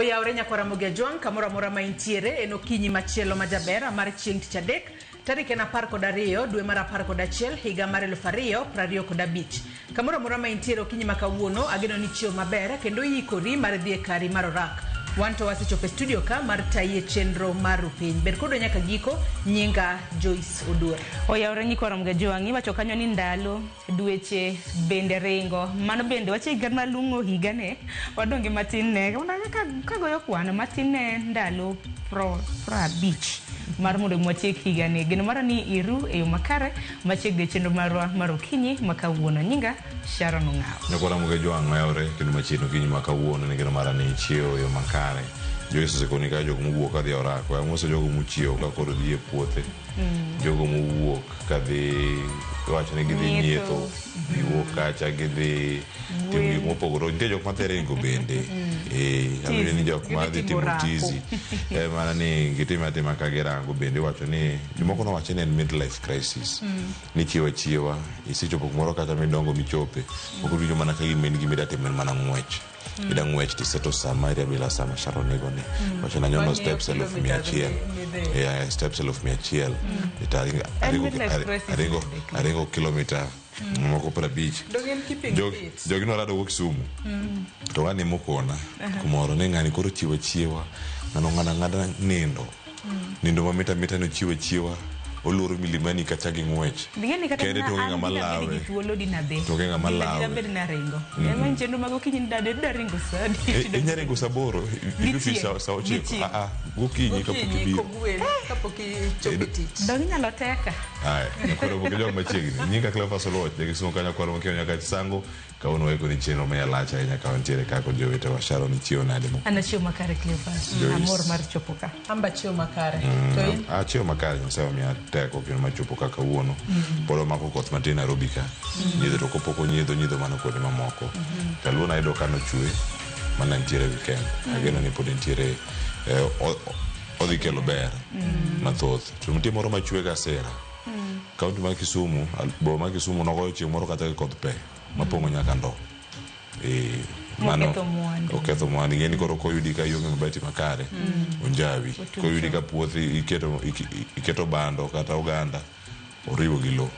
Oyawre nyakwara Mogejwang kamora mora ma intiere en okinyi machielo majaber mar chieng' tich adek tarik 12 dwe mar 11 higa mar 2025. Kamora mora ma intiere okinyi makawuono ageno ni chio maber kendo yikori mar dhi e kari mar orak. Wanto wasichope studio ka mar taye chenro mar piny. Ber kodo nyaka giko nyinga Joyce Oduor. Oyawre nyakwara Mogejwang iwacho kanyo ni ndalo dweche bende ringo mano bende wache higa malung'o higa ne wadonge matin ne ka goyo kwano matin ne ndalo 50 mar mondo mwatiek higa ne geno mara ni iru e yo makare machiegni chenro marwa mar okinyi makawuono nyinga Sharon Ong'aw. Nyakwara Mogejwang oyawre kendo machiegni okinyi makawuono ne geno mara ni chiewo yo makare Joyce sekoni ka jogo mowuok kadhi orako amoso jogo mochiewo ka koro dhi e puothe jogo mowuok kadhi wacho ni gidhi nyieto giwuok kacha gidhi timo gik mopogore nitie jok matheringo bende alwene ni jok madhi timo tizi mana ni gitimo atima ka girango bende wacho ni jomoko nowacho ni en midlife crisis ni chiewa isechopo kumoro kata midongo michope ok winjo mana ka gima en gimida timo mana ng'wech ida ng'wech tiseto sama ria bila sama Sharon nego ni wacho na nyono steps 1,100 steps 1,100 aringo kilomita moko 50 jogi norado wuok Kisumu to ng'ani mokona kumoro ne ng'ani koro chiewa ng'ada nindo mamita no chiewa oloro milimani kata gi ng'wech kende to ng'ama lawe to ng'ama lawe chenro mag okinyi dade daringo sadi inyaringo saboro idufi sa ochiko gokinyi kapok ichopo tich dog nyalo teka nyakwara Mogejwang machiegni nyinga Cleophas Oluoch Kisumu ka nyakwara mokeo nyaka sango kawono weko ni chenro ma yalacha ahinya ka wantiere kako jowete wa Sharon ichiewo nade mo ana chiewo makare Cleophas amor mar chopo ka amba chiewo makare to in chiewo makare nyasaye miya teko kendo machopo ka kawuono pod omako koth matin Nairobi ka nyidho to kopoko nyidho mano kuonde mamoko kaluona ayudo ka nochwe mana nitiere weekend ageno ni pod nitiere odhi kelo ber mathoth to nitie moro machwe ga sera kaunti ma Kisumu bo ma Kisumu nogoyo chieng' moro kata koth pe mapong'o nyaka ndo mano oketho mwandu ngeni koro koyudi ka yonge mabati makare onjawi koyudi ka puothi iketo bando kata oganda oriwo gi lo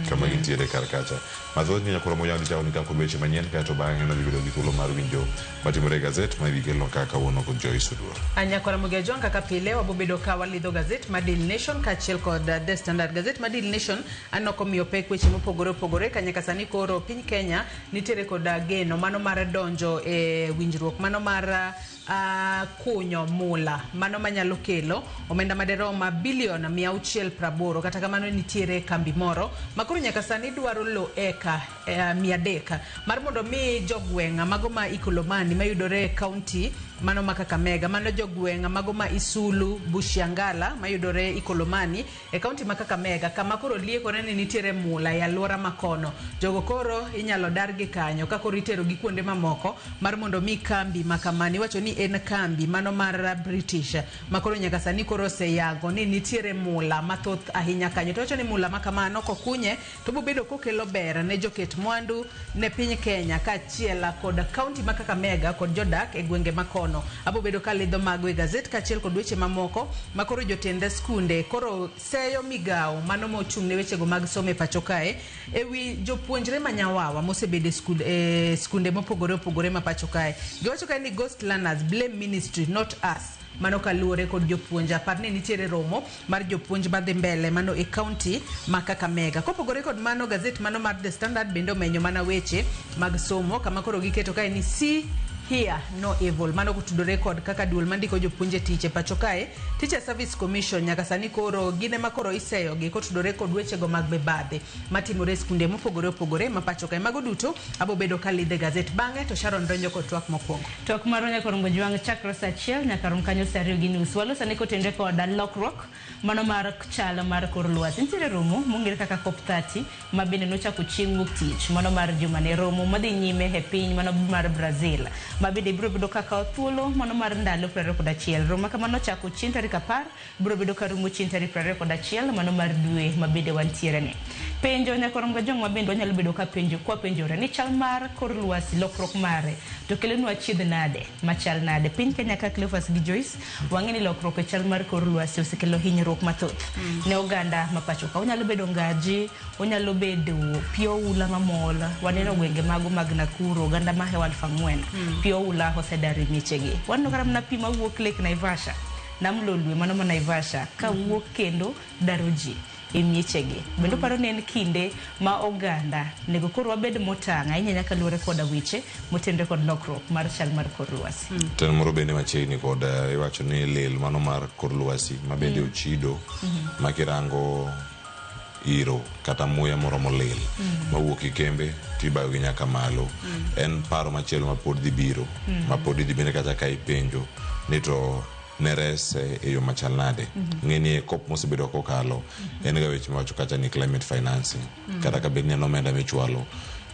kama gintiere kar kacha mathoth ni nyakwara Mogejwang chao ni kako weche manyien kato bang'e no bibedo gi thuolo mar winjo matimore gazet ma ibigelo kaka wono kod Joyce Oduor. Nyakwara Mogejwang kaka pile wabobedo ka walidho gazet ma Daily Nation kachiel kod The Standard. Gazet ma Daily Nation anoko miyo pek weche mopogore ka nyaka sani koro piny Kenya nitiere kod geno mano mar donjo e winjruok mano mar kunyo mula mano manyalo kelo omenda maderoma bilion 680 kata kamano nitiere kambi moro makoro nyaka sani dwaro lo eka 300 mar mondo mi jogwenga mago ma Ikolomani mayudore kaunti mano ma Kakamega mano jogwenga mago ma Isulu Bushiangala mayudore Ikolomani e kaunti ma Kakamega kama koro liekore ni nitiere mula ya alwora makono jogo koro inyalo dargi kanyo ka koro itero gi kuonde mamoko mar mondo mi kambi makamani wacho ni en kambi mano mar British makoro nyaka sani koro seyago ni nitiere mula mathoth ahinya kanyo to wacho ni mula makamano kokunye to bobedo kokelo ber ne joket mwandu ne piny Kenya kachiel kod kaunti ma Kakamega kod jodak e gwenge makono abobedo ka lidho mago e gazet kachiel kod weche mamoko makoro jotende skunde koro seyo migao mano mochung' ne weche go mag somo e pacho kae ewi jopuonjre manyawawa mosebedo e skunde mopogore ma pacho kae giwacho ka ni ghost learners blame ministry not us mano kaluore kod jopuonja par ne nitiere romo mar jopuonj madhi mbele mano e kaunti ma Kakamega kopogore kod mano gazet mano mar The Standard bendo menyo mana weche mag somo kama koro giketo kae ni here no evil mano kutudore kod kaka duol mandiko jopuonje tiche pacho kae Teacher Service Commission nyaka sani koro gine makoro iseyo gi kotudore kod weche go mag bebadhe matimore skunde mopogore ma pacho kae mago duto abobedo ka lidhe gazet bang'e to Sharon donjo kod twak mokwongo twak mar Nyakwara Mogejwang chakre saa 1 nyaka rom kanyo saa 2 gi nus walo sani kotende kod lokruok mano mar chalo mar kor lwasi nitiere romo mongere kaka COP30 ma bende nochako chieng' wuok tich mano mar juma ne romo madhi nyime e piny mano mar Brazil mabide biro bedo kaka thuolo mano mar ndalo 21 roma kamano chako chieng' tarik 10 biro bedo ka rumo chieng' tarik 21 mano mar dwe mabide wantiere ne penjo nyakorom ga jong mabendo nyalo bedo ka penjo kwa penjore ni chal mar kor lwasi lokrok mare to kelenu achiedh nade machal nade piny Kenya ka Cleophas gi Joyce wang'eni lokrok e chal mar kor lwasi osekelo hinyruok mathoth ne oganda mapacho ka onyalo bedo ngaji onyalo bedo pio ula mamol waneno gwenge mago mag Nakuru oganda ma hewa 4,000 pio ula osedari michegi waneno kara mna pi mawuok Lake Naivasha namlolwe mano ma Naivasha ka wuok kendo daroji imiechegi bendo paro ne en kinde ma oganda nego kor wabed motang' ahinya nyaka luore koda weche motendre kod lokruok mar chal mar kor lwasi ten moro bende machiegni kod iwacho ni lil mano mar kor lwasi ma bende ochido makirango iro kata muya moro molil mawuok ikembe tibayo gi nyaka malo en paro machielo ma pod dhi biro ma pod dhi bende kata ka ipenjo ni to neres e yo machal nade ng'eni e kop mosebedo kokalo en ga weche mawacho kata ni climate financing kata ka bedni en omenda michwalo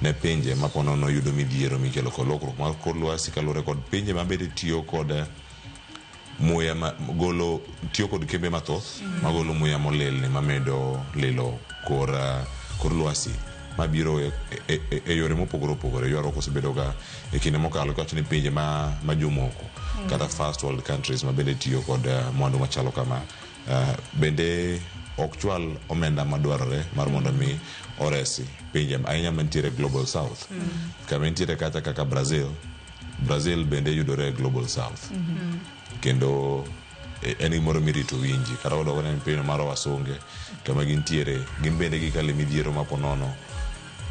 ne pinje mapono no yudo midhiero mikelo kod lokruok mar kor lwasi kalure kod pinje mabede tiyo kod muya golo tiyo kod kembe mathoth magolo muya molil ni mamedo lilo kor lwasi mabiro e yore mopogore opogore ywaruok osebedo ga e kinde mokalo kawacho ni pinje ma jomoko kata first world countries ma bende tiyo kod mwandu machalo kama bende ok chwal omenda madwarore mar mondo mi oresi pinje ahinya mantiere global south kama nitiere kaka Brazil bende yudore global south kendo en gimoro mirito winji kata odogo ne piny mar wasunge kama gintiere gin bende gikale midhiero maponono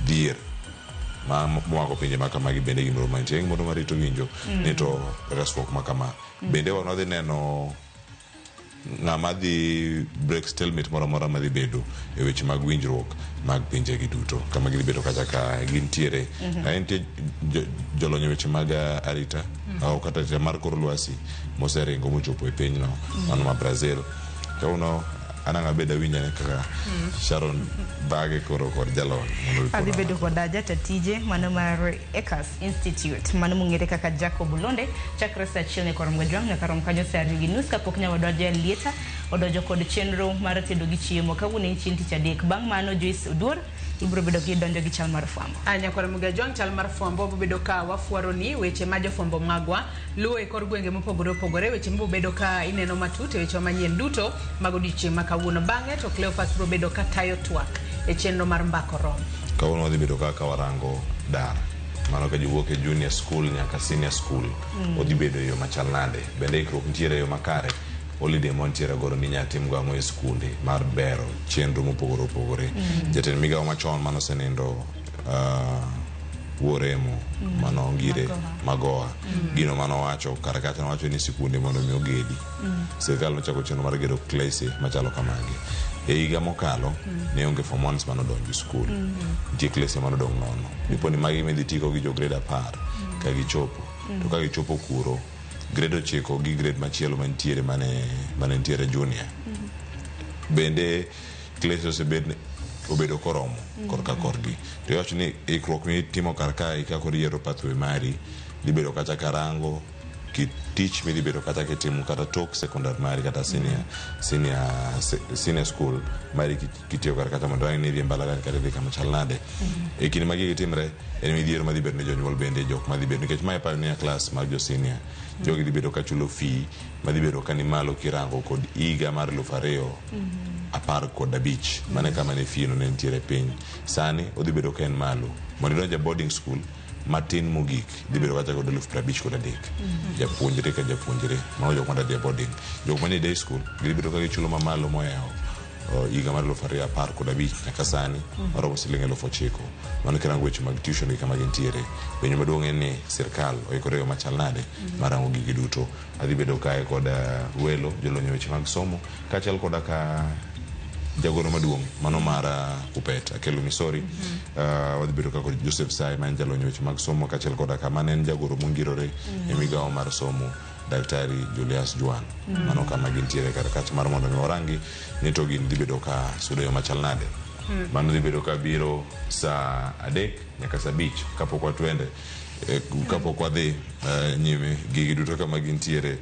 dhier mwako pinje makamagi bende gimoro mantie gimoro marito winjo ni to resruok makama bende wanodhi neno ng'ama dhi break stalemate moro mora madhi bedo e weche mag winjruok mag pinje gi duto kama gidhi bedo kata ka gintiere nitie jolony weche mag arita au kata mar kor lwasi moseringo mochopo e pinyno mano ma Brazil kauno ananga beda winyane kaka Sharon Bage koro kod jalon adhi bedo kod jata tije mano mar Ecas Institute mano mung'ere kaka Jacob Londe chakre sa achiel ne korom gajwang' nyaka rom kanyo sa ariyo gi nus kapok nya wadonjo e lieta odojo kod chenro mar tedo gi chiemo kawuono en chieng' tich adek bang' mano Joyce Oduor ibro bedo gi donjo gi chal mar fwambo anya korom gajwang' chal mar fwambo bobedo ka wafuaro ni weche ma jofwambo magwa luwo e kor gwenge mopogore opogore weche mbobedo ka ineno matut e weche manyien duto mag odiochieng' ma kawuono bang'e to Cleophas bro bedo ka tayo twak e chenro mar mbako rom kawuono wadhi bedo ka warango dar mano ka jiwuok e junior school nyaka senior school odhi bedo e yo machal nade bende ikruok nitiere e yo makare holiday montiere goro ni nyatim go ang'o e skunde mar bero chenro mopogore opogore jatend migawo machon mano senindo Woremo mano ngire Magoa gino mano wacho kara kata no wacho ni sikunde mondo mi ogedi sirkal nochako chenro mar gedo klese machalo kamagi e higa mokalo ne onge form 1 mano donjo skul nitie klese mano dong nono diponi magi medhi tiko gi jo grade 10 ka gichopo to ka gichopo kuro grade 9 gi grade machielo mantiere mane nitiere junior bende klese obedo koromo korka korgi to yacho ni ikruok mi timo karka ikako riero pathwe mari libedo kata karango ki teach mi libedo kata kitimo kata tok secondary mari kata senior school mari kitio kata mondo ani dhi mbala kata dhi kama chalnade e kini magi gitimre en midhiero madhi bedo ne jonyuol bende jok madhi bedo nikech mai pa ne class mag jo senior jogi dhi bedo ka chulo fee madhi bedo kanimalo kirango kod iga mar 2015 mane kama ne fee no ne ntiere piny sani odhi bedo ka en malo mondo donja boarding school matin mogik dhi bedo kata kod 53 japuonjre ka japuonjre ma jok mane dhi boarding jok mane day school dhi bedo ka gichulo mamalo moyawo iga mar 2015 nyaka sani maromo siling 9,000 mano kirango weche mag tuition kama gintiere penjo maduong' en ni sirkal oikore yo machal nade marango gigi duto adhi bedo kae kod welo jolony weche mag somo kaachiel koda ka jagoro maduong' mano mar Kupet Akelo Misori wadhi bedo ka kod Joseph Sai man jalony weche mag somo kaachiel koda ka manen jagoro mongirore e migawo mar somo Daktari Julius Juan mano kama gintiere karakach mar mondo mi orangi ni to gin dhi bedo ka sudo yo machal nade mano dhi bedo ka biro sa 3 nyaka sa 5 kapok watwende kapok wadhi nyime gigi duto kama gintiere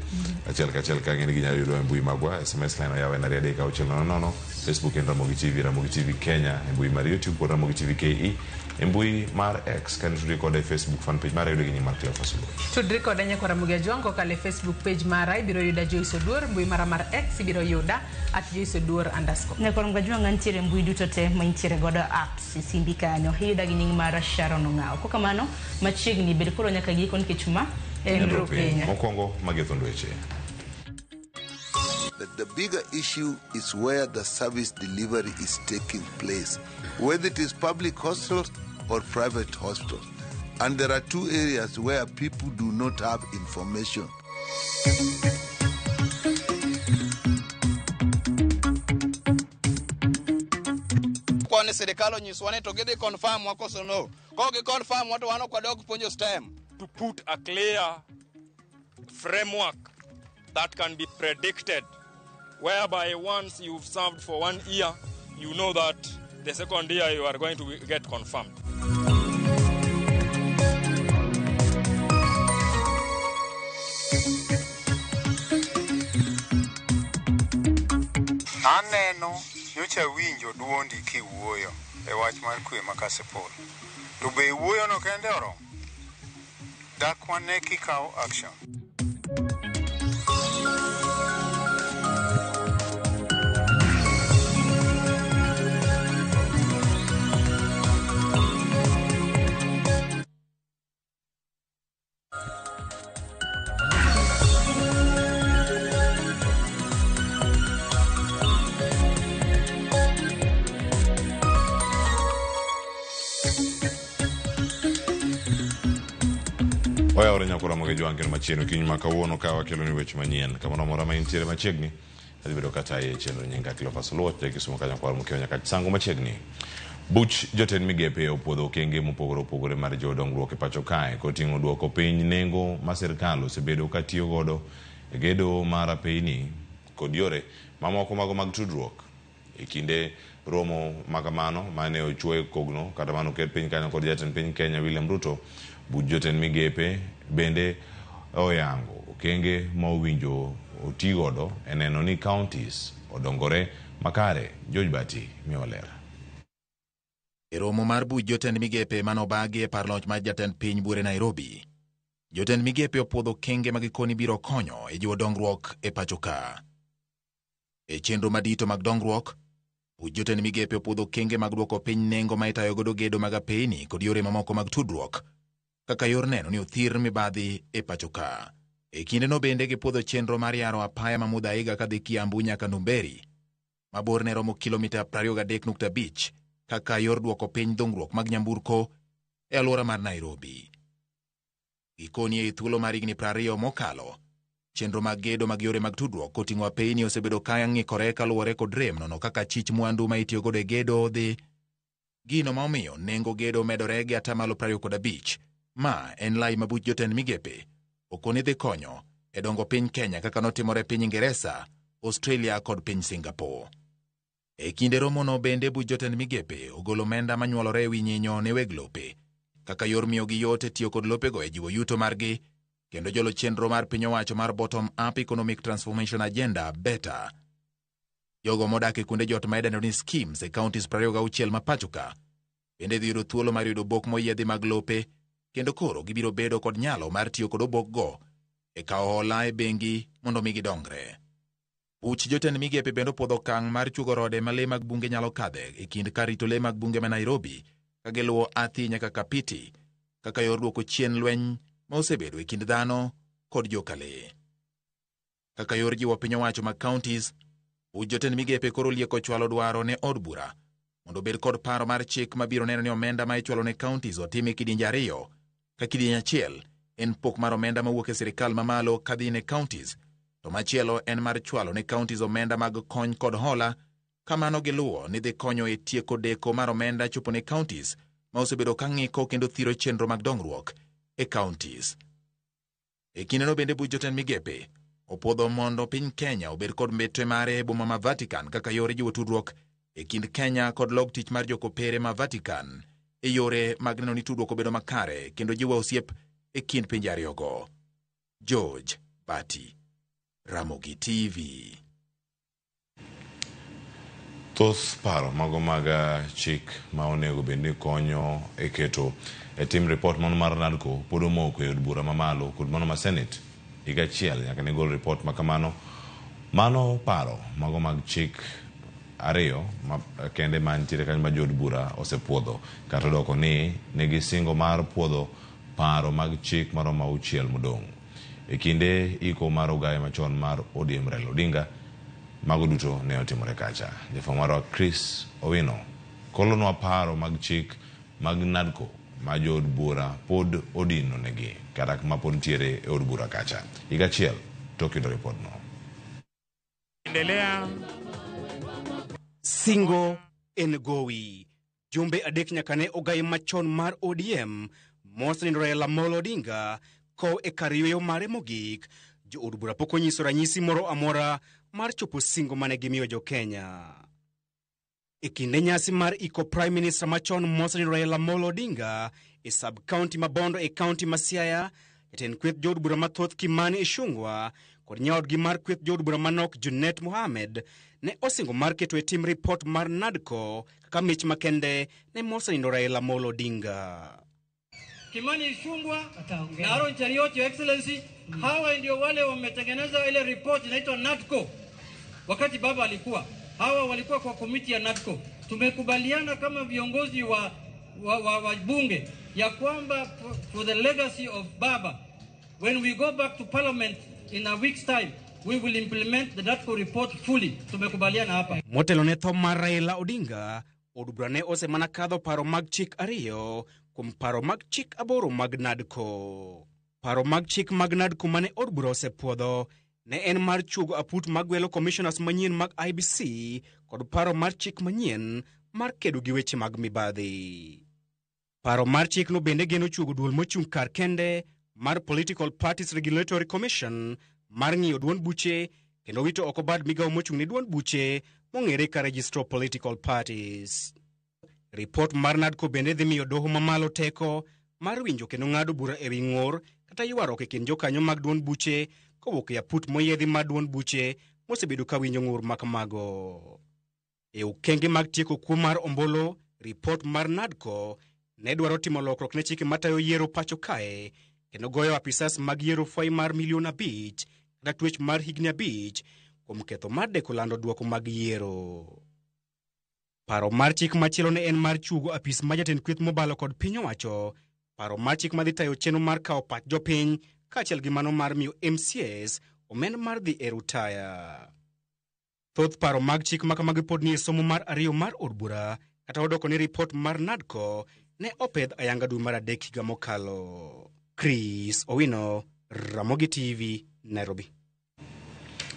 achiel kachiel ka ng'eni ginyalo yudo e mbui magwa. SMS line oyaw en 3:600. Facebook en Ramogi TV Kenya, e mbui mar YouTube kod Ramogi TV KE, e mbui mar X kan tudri kod e Facebook fan page mar yudo gi nyimar Cleophas Oluoch. Tudri kod nyako Ramogi Ajwang kale Facebook page mara ibiro yuda Joyce Oduor, mbui mara mar X ibiro yuda @JoyceOduor_. Nyako Ramogi Ajwang antiere mbui duto te mantiere godo apps simbi kanyo yuda gi nying mar Sharon Ong'aw. Ko kamano machiegni bed koro nyaka giko nikech ma en Rupenya. Mokwongo magetho ndweche. The bigger issue is where the service delivery is taking place, whether it is public hospitals or private hospitals. And there are two areas where people do not have information. Kwani serikali onyiswa ni to gidhi confirm wako sono. Ko gi confirm watu wano kwa dog ponjo stem to put a clear framework that can be predicted, whereby once you've served for 1 year, you know that the second year you are going to get confirmed. Aneno nyocha winjo duondi kiwuoyo e wach mar kwe makasepol. To be wuoyo no kende oro. Dakwane kikaw action. Oya ore nyako Ramogi Ajwang kendo machiegni kiny ma kawuono ka wakelo ni weche manyien kamoro amora ma intiere machiegni adhi bedo kata e chenro nyinga Cleophas Oluoch kisumo kanyo kwar mokeo nyaka sango machiegni. Buch jotend migepe opwodho okenge mopogore opogore mar jodongruok e pacho kae koting'o duoko piny nengo ma sirkal osebedo ka tiyo godo e gedo mar apeyni kod yore mamoko mago mag tudruok. E kinde romo makamano mane ochwoe kogno kata mano ket piny kanyo kod jatend piny Kenya William Ruto, buch jotend migepe bende oyango okenge ma owinjo oti godo e neno ni counties odongore makare. George Bati miolera. E romo mar buch jotend migepe manobagi e par loch mar jatend piny Buore Nairobi, jotend migepe opwodho okenge magikoni biro konyo e jiwo dongruok e pacho ka. E chenro madito mag dongruok, buch jotend migepe opwodho okenge mag duoko piny nengo ma itayo godo gedo mag apeyni kod yore mamoko mag tudruok kaka yor neno ni othir mibadhi e pacho ka. E kindeno bende gipwodho chenro mar yaro apaya ma Muthaiga kadhi Kiambu nyaka Ndumberi, maborne romo kilomita 23.5 kaka yor duoko piny dhungruok mag nyamburko e alwora mar Nairobi. Gikoni e thuolo mar higni 20 mokalo, chenro mag gedo mag yore mag tudruok koting'o apeyni osebedo ka ng'ikore kaluwore kod rem nono kaka chich mwandu ma itiyo godo e gedo dhi. Gino ma omiyo nengo gedo medore gi 25%. Ma en lai ma buch jotend migepe okoni dhi konyo e dongo piny Kenya kaka notimore piny Ingeresa, Australia kod piny Singapore. E kinde romono bende buch jotend migepe ogolo omenda manyuolore e wi nyinyo ne weg lope kaka yor miyo gi yot e tiyo kod lopego e jiwo yuto margi kendo jolo chenro mar piny owacho mar Bottom Up Economic Transformation Agenda (BETA). Jogo modak e kuonde jot ma idendo ni schemes e counties 26 ma pacho ka bende dhi yudo thuolo mar yudo obok moyiedhi mag lope kendo koro gibiro bedo kod nyalo mar tiyo kod obokgo e kawo hola e bengi mondo mi gidongre. Buch jotend migepe bende opwodho okang' mar chugo rode ma le mag bunge nyalo kadhe e kind kar rito le mag bunge ma Nairobi ka giluwo Athi nyaka Kapiti kaka yor duoko chien lweny ma osebedo e kind dhano kod joka le. Kaka yor jiwo piny owacho mag counties, buch jotend migepe koro lieko chwalo dwaro ne od bura mondo bed kod paro mar chik mabiro neno ni omenda ma ichwalo ne counties otime kidienje ariyo, ka kidienje achiel en pok mar omenda mawuok e sirikal mamalo kadhi ne counties, to machielo en mar chwalo ne counties omenda mag kony kod hola, kamano giluwo ni dhi konyo e tieko deko mar omenda chopo ne counties ma osebedo ka ng'iko kendo thiro chenro mag dongruok e counties. E kindeno bende buch jotend migepe opwodho mondo piny Kenya obed kod mbetre mare e boma ma Vatican kaka yor jiwo tudruok e kind Kenya kod log tich mar jokopere ma Vatican e yore mag neno ni tudruok obedo makare kendo jiwo osiep e kind pinje ariyogo. George Bati, Ramogi TV. Thoth paro mago mag chik ma onego bed ni konyo e keto e tim report mano mar NADCO pod omoko e od bura mamalo kod mano ma Senate higa achiel nyaka ne gol report ma kamano. Mano paro mago mag chik ariyo kende mantiere kanyo ma jod bura osepuodho kata doko ni negi singo mar puodho paro mag chik maromo 6 modong' e kinde iko mar ogaye machon mar ODM Raila Odinga. Mago duto ne otimore kacha. Jafwambo Chris Owino kolonwa paro mag chik mag NADCO ma jod bura pod odino negi kata ma pod ntiere e od bura kacha higa achiel tok yudo report no. Endelea singo en gowi jumbe adek nyaka ne ogaye machon mar ODM mosenindo Raila Amolo Odinga ko e kar yweyo mare mogik. Jo od bura pok onyiso ranyisi moro amora mar chopo singo mane gimiyo jo Kenya. E kinde nyasi mar iko Prime Minister machon mosenindo Raila Amolo Odinga e sub-county ma Bondo e county ma Siaya, jatend kweth jo od bura mathoth Kimani Ichung'wah kod nyaodgi mar kweth jo od bura manok Junet Mohamed ne osingo mar keto e tim report mar NADCO kaka mich makende ne mosenindo Raila Amolo Odinga. Kimani Ichung'wah na Aaron Cheriot, Your Excellency, hawa ndio wale wametengeneza ile report inaitwa NADCO. Wakati baba alikuwa, hawa walikuwa kwa komiti ya NADCO. Tumekubaliana kama viongozi wa bunge ya kwamba for the legacy of baba, when we go back to parliament in a week's time, we will implement the NADCO report fully. Tumekubaliana hapa. Motelo ne tho mar Raila Odinga, od bura ne osemana kadho paro mag chik ariyo kuom paro mag chik aboro mag NADCO. Paro mag chik mag NADCO mane od bura osepuodho ne en mar chugo aput magwelo commissioners manyien mag IBC kod paro mar chik manyien mar kedo gi weche mag mibadhi. Paro mar chik no bende geno chugo duol mochung' kar kende mar Political Parties Regulatory Commission mar ng'iyo duond buche kendo wito oko bad migawo mochung' ne duond buche mong'ere ka Registrar of Political Parties. Report mar NADCO bende dhi miyo doho mamalo teko mar winjo kendo ng'ado bura ewi ng'ur kata ywaruok e kind jokanyo mag duond buche kowuok e aput moyiedhi mar duond buche mosebedo ka winjo ng'ur makamago. E okenge mag tieko kuo mar ombolo, report mar NADCO ne dwaro timo lokruok ne chike matayo yiero pacho kae kendo goyo apisas mag yiero fwai mar $5,000,000 kata twech mar higni 5 kuom ketho mar deko lando duoko mag yiero. Paro mar chik machielo ne en mar chugo apis ma jatend kweth mobalo kod piny owacho, paro mar chik madhi tayo chenro mar kawo pach jopiny kaachiel gi mano mar miyo MCAs omenda mar dhi e rutaya. Thoth paro mag chik makamagi pod ni e somo mar ariyo mar od bura kata odoko ni report mar NADCO ne opedh ayanga dwe mar 3 higa mokalo. Chris Owino, Ramogi TV, Nairobi.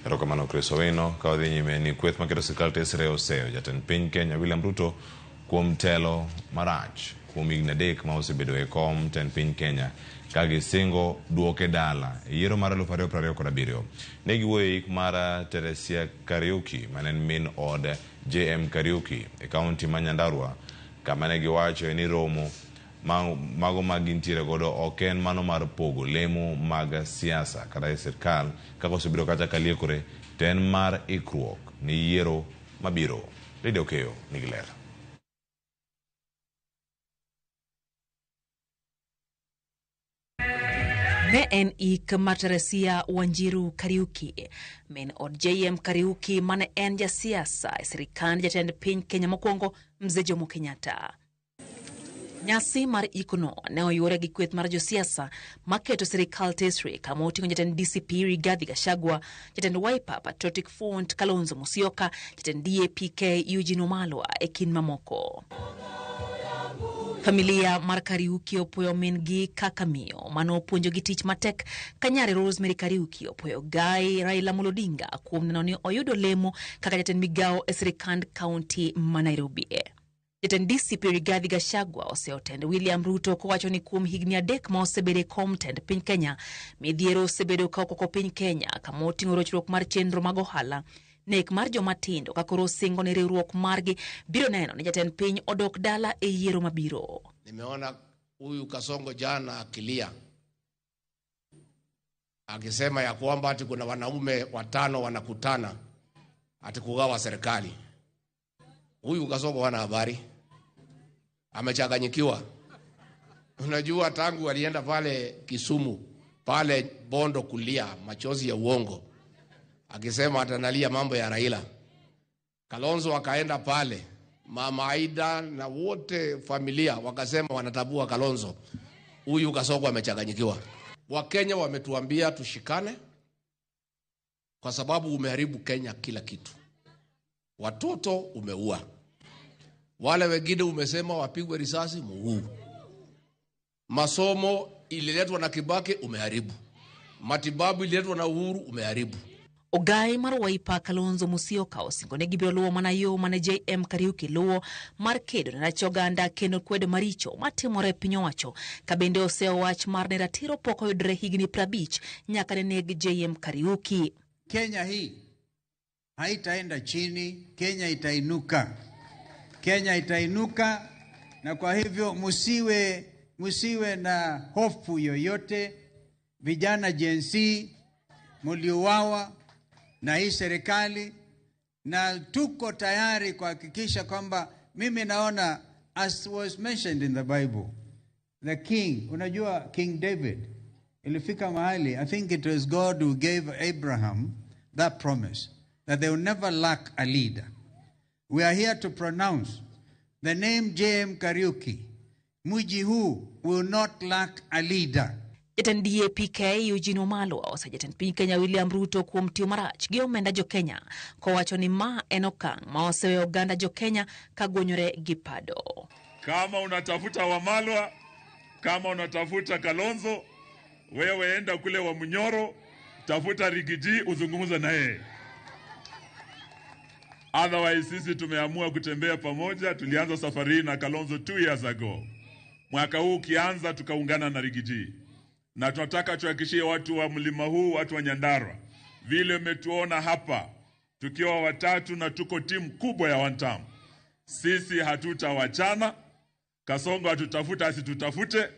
Erokamano Chris Owino. Ka wadhi nyime ni kweth maketo sirkal tesre oseyo jatend piny Kenya William Ruto kuom telo marach kuom higni 3 ma osebedo e kom tend piny Kenya ka gisingo duoke dala e yiero mar 2027. Ne giwuoyo ik mar Teresia Kariuki mane en min od JM Kariuki e kaunti ma Nyandarua kama ne giwacho ni romo mago magintiere godo ok en mano mar pogo lemo mag siasa kata e sirkal kaka osebedo kacha kaliekore to en mar ikruok ni yiero mabiro. Lydia Okeyo nigi ler. Ne en ik mar Teresia Wanjiru Kariuki, min od JM Kariuki mane en jasiasa e sirikand jatend piny Kenya mokwongo Mzee Jomo Kenyatta. Nyasi mar ikono ne oyuore gi kweth mar josiasa maketo sirikal tesre kama oting'o jatend DCP Rigathi Gachagua, jatend Wiper Patriotic Front Kalonzo Musyoka, jatend DAP-K Eugene Wamalwa e kind mamoko. Familia mar Kariuki opuoyo min gi kaka miyo mano opuonjo gi tich matek ka nyare Rosemary Kariuki opuoyo gai Raila Amolo Odinga kuom neno ni oyudo lemo kaka jatend migawo e sirikand kaunti ma Nairobi. Jatend DCP Rigathi Gachagua oseotend William Ruto kowacho ni kuom higni 3 ma osebedo e kom tend piny Kenya, midhiero osebedo ka okoko piny Kenya kama oting'o rochruok mar chenro mag ohala, nek mar joma tindo ka koro singo ne riwruok margi biro neno ni jatend piny odok dala e yiero mabiro. Nimeona huyu Kasongo jana akilia, akisema ya kwamba ati kuna wanaume 5 wanakutana ati kugawa serikali. Huyu Kasongo hana habari, amechanganyikiwa. Unajua tangu alienda pale Kisumu, pale Bondo kulia machozi ya uongo, akisema atanalia mambo ya Raila. Kalonzo akaenda pale, Mama Aida na wote familia wakasema wanatabua Kalonzo. Huyu Kasongo amechanganyikiwa. Wakenya wametuambia tushikane kwa sababu umeharibu Kenya kila kitu. Watoto umeua. Wale wengine umesema wapigwe risasi muuu. Masomo ililetwa na Kibaki umeharibu. Matibabu ililetwa na Uhuru umeharibu. Ogai mar Wiper Kalonzo Musyoka osingone gibiro luwo mana yo mane JM Kariuki luwo mar kedo ne rach oganda kendo kwedo maricho matimore piny owacho ka bende oseo wach mar ne ratiro pok oyudre higni 50 nyaka ne neg JM Kariuki. Kenya hii haitaenda chini, Kenya itainuka. Kenya itainuka, na kwa hivyo musiwe na hofu yoyote. Vijana Gen Z mliuawa na hii serikali, na tuko tayari kuhakikisha kwamba, mimi naona as was mentioned in the Bible, the king, unajua King David ilifika mahali, I think it was God who gave Abraham that promise that they will never lack a leader. We are here to pronounce the name JM Kariuki. Mji huu will not lack a leader. Jatend DAP-K Eugene Wamalwa osejatend piny Kenya William Ruto kuom tiyo marach gi omenda jo-Kenya kowacho ni ma en okang' ma oseweyo oganda jo-Kenya kagwonyore gi pado. Kama unatafuta Wamalwa, kama unatafuta Kalonzo, wewe enda kule wa Munyoro, tafuta Rigiji uzungumze na yeye. Otherwise sisi tumeamua kutembea pamoja. Tulianza safari na Kalonzo 2 years ago. Mwaka huu kianza tukaungana na Rigiji. Na tunataka tuhakikishie watu wa mlima huu, watu wa Nyandarua, vile umetuona hapa tukiwa watatu na tuko timu kubwa ya one term. Sisi hatutawachana. Kasongo hatutafuta, asitutafute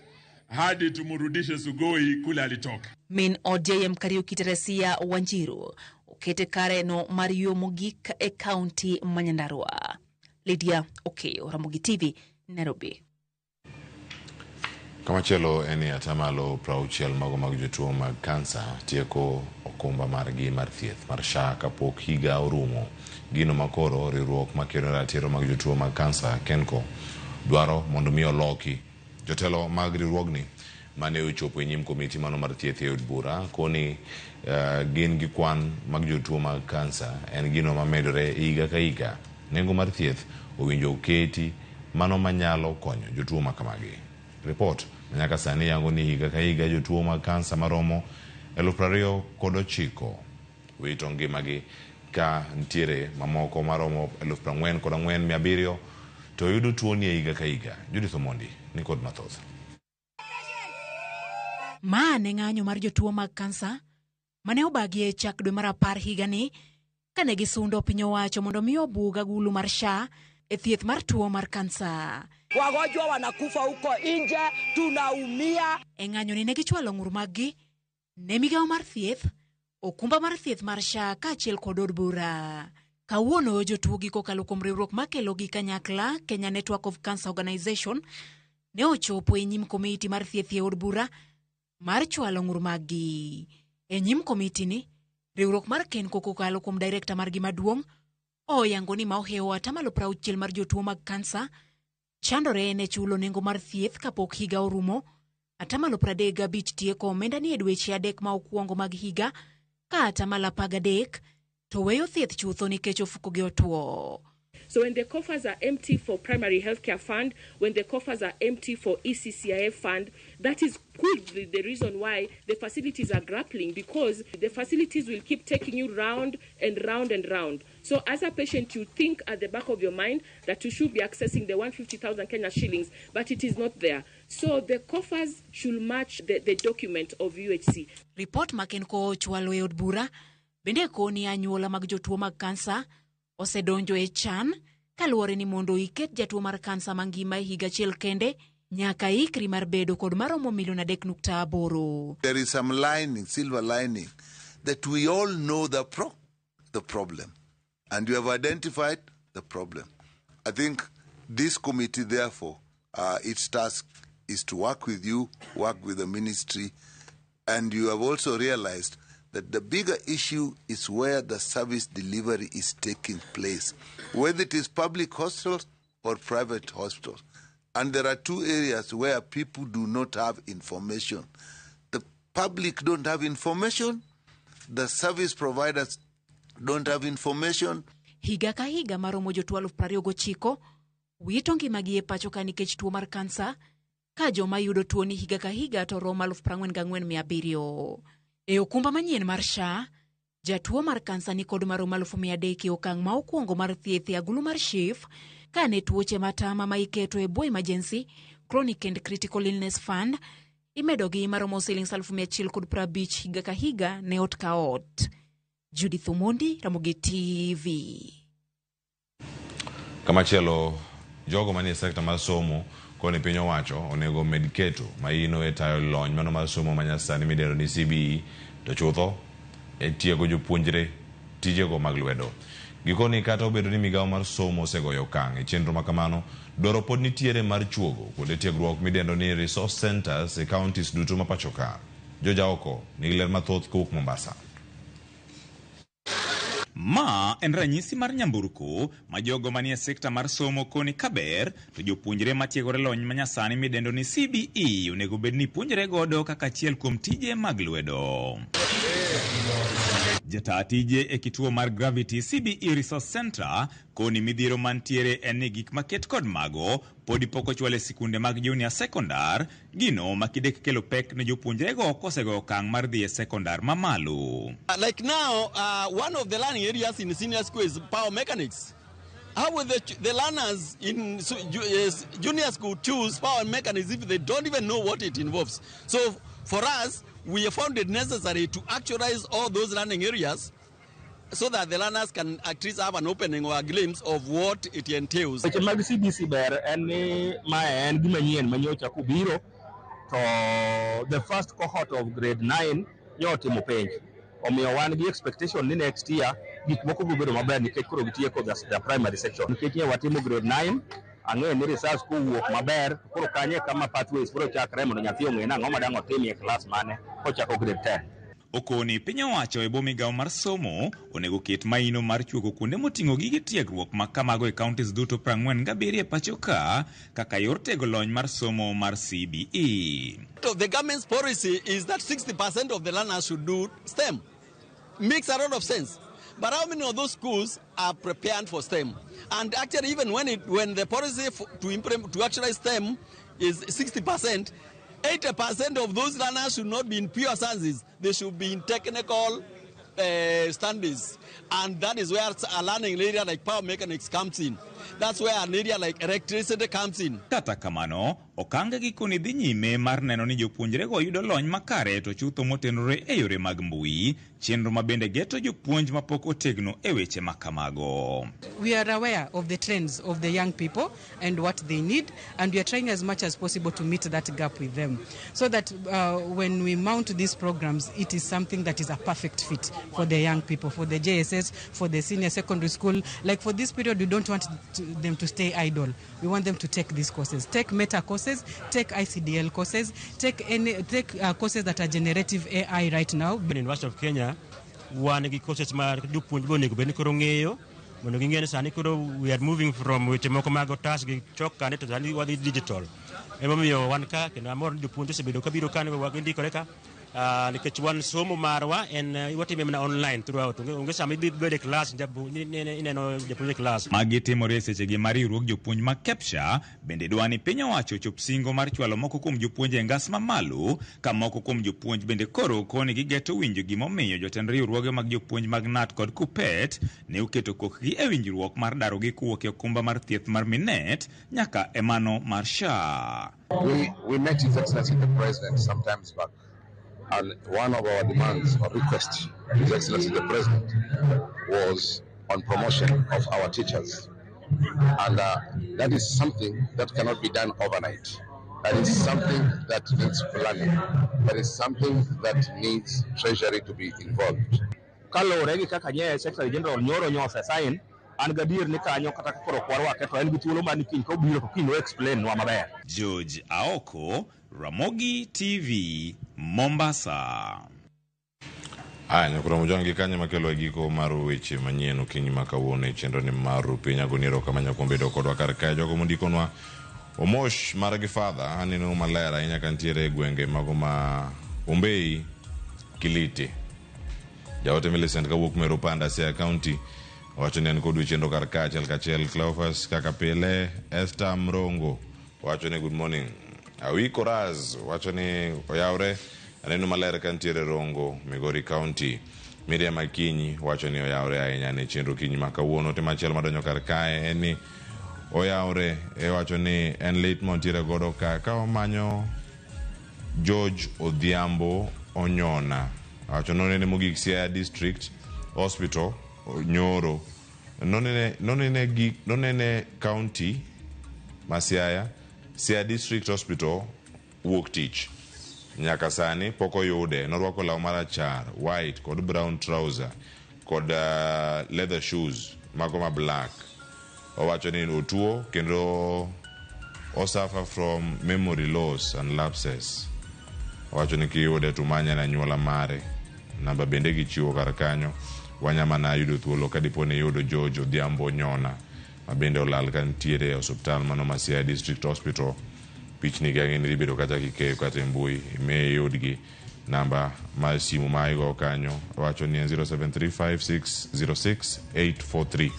hadi tumurudishe Sugoi kule alitoka. Min ODM Kariuki Teresia Wanjiru okete kare no Mario Mogik e county Nyandarua. Lydia Okeyo, Ramogi TV, Nairobi. Kamachielo eni atamalo 60 mago mag jotuo mag kansa tieko okumba margi mar thieth mar SHA kapok higa orumo. Gino makoro riwruok makero ratiro mag jotuo mag kansa KENCO dwaro mondo mi oloki. Jotelo mag riwruogni mane ochopo e nyim komiti mano mar thieth e od bura koni gin gi kwan mag jotuo mag kansa en gino mamedore higa ka higa. Nengo mar thieth owinjo oketi mano manyalo konyo jotuo makamagi. Report nyaka sani yango ni higa ka higa jotuo mag kansa maromo 29,000 wito ngimagi ka ntiere mamoko maromo 44,700 to yudo tuo ni higa ka higa. Judith Omondi ni kod mathoth. Ma ne ng'anyo mar jotuo mag kansa mane obagi e chak dwe mar 10 higa ni kane gisundo piny owacho mondo mi obug agulu mar SHA e thieth mar tuo mar kansa. Wagonjwa wanakufa huko nje, tunaumia. E ng'anyo ni ne gichwalo ng'ur maggi ne migawo mar thieth, okumba mar thieth mar SHA kaachiel kod od bura. Kawuono jotuo gi kokalo kuom riwruok makelo gi kanyakla Kenya Network of Cancer Organization ne ochopo e nyim komiti mar thieth e od bura mar chwalo ng'ur maggi. E nyim komiti ni, riwruok mar KENCO kokalo kuom direkta margi maduong' oyango ni ma ohewo atamalo 60 mar jotuo mag kansa chandore ne chulo nengo mar thieth kapok higa orumo. Atamalo 35 tieko omenda ni e dweche 3 ma okuongo mag higa ka atamalo 13 to weyo thieth chutho nikech ofuko gi otuo. So when the coffers are empty for primary healthcare fund, when the coffers are empty for ECCIF fund, that is could be the reason why the facilities are grappling, because the facilities will keep taking you round and round and round. So as a patient, you think at the back of your mind that you should be accessing the 150,000 Kenya shillings, but it is not there. So the coffers should match the document of UHC. Report makenko chwalo e od bura bende koni anyuola mag jotuo mag kansa osedonjo e chan kaluwore ni mondo iket jatuo mar kansa mangima higa chiel kende nyaka ikri mar bedo kod maromo milion 3.8. There is some lining, silver lining, that we all know the problem, and you have identified the problem. I think this committee, therefore, its task is to work with you, work with the ministry, and you have also realized that the bigger issue is where the service delivery is taking place, whether it is public hospitals or private hospitals. And there are two areas where people do not have information. The public don't have information, the service providers don't have information. Higa ka higa maromo jotuo 29,000 wito ngimagi e pacho ka nikech tuo mar kansa, ka joma yudo tuo ni higa ka higa to romo 44,700. E okumba manyien mar SHA, jatuo mar kansa ni kod maromo 300,000 e okang' ma okuongo mar thieth e agulu mar SHIF, ka ne tuoche matama ma iketo e bwo emergency, chronic and critical illness fund, imedo gi maromo Sh150 higa ka higa ne ot ka ot. Judith Omondi, Ramogi TV. Kamachielo, jogo manie sekta mar somo koni piny owacho onego med keto maino e tayo lony mano mar somo manyasani midendo ni CBE to chutho e tiego jopuonjre tijego mag lwedo. Gikoni kata obedo ni migawo mar somo osegoyo okang' e chenro makamano, dwaro pod nitiere mar chuogo kuonde tiegruok midendo ni resource centers e counties duto ma pacho ka. Joja oko nigi ler mathoth kowuok Mombasa. Ma en ranyisi mar nyamburko ma jogo manie sekta mar somo koni kaber to jopuonjre matiegore lony manyasani midendo ni CBE onego bed ni puonjre godo kaka achiel kuom tije mag lwedo. Jata tije e kituo mar Gravity CBE Resource Center koni midhiero mantiere en ni gik maket kod mago podi poko chwale sikunde mag junior secondar, gino makidek kelo pek ne jopuonjre go kosego okang' mar dhi e secondar mamalo. Like now, one of the learning areas in senior school is power mechanics. How will the learners in junior school choose power mechanics if they don't even know what it involves? So for us, we have found it necessary to actualize all those learning areas so that the learners can at least have an opening or a glimpse of what it entails. Mag CBC ber en ma en gimanyien manyocha kubiro to the first cohort of grade 9 yotimo penj. Omiyo wan gi expectation ni next year gik moko bedo maber nikech koro gitieko the primary section. Nikech ne watimo grade 9 ang'e ni research kowuok maber, koro kanye kama pathways koro chakre mondo nyathi ong'e nang'o madang' otimie class mane kochako grade 10. Okoni piny owacho e bwo migawo mar somo onego ket maino mar chuogo kuonde moting'o gige tiegruok ma kamago e counties duto 47 e pacho ka kaka yor tego lony mar somo mar CBE. The government's policy is that 60% of the learners should do STEM. Makes a lot of sense. But how many of those schools are prepared for STEM? And actually, even when the policy to actualize STEM is 60%, 80% of those learners should not be in pure sciences. They should be in technical studies. And that is where a learning area like power mechanics comes in. That's where an area like electricity comes in. Kata kamano, okanga gikoni dhi nyime mar neno ni jopuonjre go yudo lony makare to chutho motenore e yore mag mbui, chenro mabende geto jopuonj mapok otegno e weche makamago. We are aware of the trends of the young people and what they need, and we are trying as much as possible to meet that gap with them, so that when we mount these programs, it is something that is a perfect fit for the young people, for the JSS, for the senior secondary school. Like for this period, we don't want them to stay idle. We want them to take these courses, take meta courses, take ICDL courses, take courses that are generative AI right now. In University of Kenya, one of the courses mar dupuonj go nego beni koro ng'eyo mondo ging'e sani koro we are moving from weche moko mag otas gi chok kane to sani wadhi digital. Emomiyo wan ka kendo amor jopuonj osebedo kabiro kane wagindikore ka nikech wan somo marwa en watime mana online throughout. Onge sama idhi bedo class ineno japuonj class. Magi timore sechegi mar riwruok jopuonj ma KEPSHA bende dwani piny owacho chop singo mar chwalo moko kuom jopuonj e ngas mamalo, ka moko kuom jopuonj bende koro koni gigeto winjo gimomiyo jotend riwruoge mag jopuonj mag NAT kod KUPPET ne oketo kokgi e winjruok mar daro gi kuwuok e okumba mar thieth mar Minet nyaka e mano mar SHA. We met His Excellency the President sometimes back. And one of our demands or requests, His Excellency the President, was on promotion of our teachers. And that is something that cannot be done overnight. That is something that needs planning. That is something that needs Treasury to be involved. Kalore gi kaka nye Secretary General nyoro nyose sign an gadier ni kanyo kata koro kwarwa keto en gi thuolo man kiny ko biro to kiny explain wa maber. George Aoko, Ramogi TV, Mombasa. Nyakura mujangi kanya makelo giko maru weche manyien okinyi makawuono chenro ni maru piny agoniro kama nyakombedo kodwa kar kae jogo mondikonwa omosh mar gi father aneno malera inya kantiere gwenge mago ma Ombei Kiliti jaote Millicent kawuok Meru Panda Siaya County wacho ni en kod chenro kar kae kachiel Cleophas kaka pile Esther Mrongo wacho ni good morning Awiko Raz wacho ni oyawre aneno malera kantiere Rongo Migori County Miriam Akinyi wacho ni oyawre ahinya ne chenro kinyi makawuono tema chiel madonyo kar kae en ni oyawre wacho ni en lit montiere godo ka omanyo George Odhiambo Onyona wacho nonene mogik Siaya District Hospital Nyoro nonene County Siaya District Hospital wuok tich nyaka sani poko yude norwako law marachar white kod brown trouser kod leather shoes mago ma black owacho ni otuo kendo suffer from memory loss and lapses owacho ni kiyude tumanya na nyuola mare namba bende gichiwo kar kanyo wanyama na yudo thuolo kadipone yudo George Odhiambo Onyona mabende olal kantiere hospital mano ma Siaya District Hospital pichni gangi ni libedo kata kikeyo kata mbui ime yudgi namba ma simu maigo kanyo wacho ni 0735606843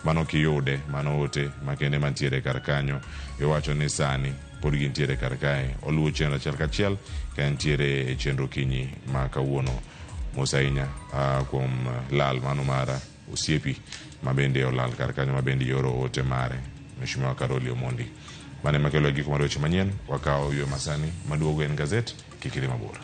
mano kiyude mano ote makende mantiere kar kanyo wacho ni sani pod gintiere kar kae oluwo chenro achiel kachiel ka ntiere chenro kinyi ma kawuono mosainya kuom lal mano mara osiepi mabende olal kar kanyo mabende yoro ote mare Mheshimiwa Karoli Omondi mane makelo giko mar weche manyien wakao ywe masani maduogo en gazet kikiri mabura.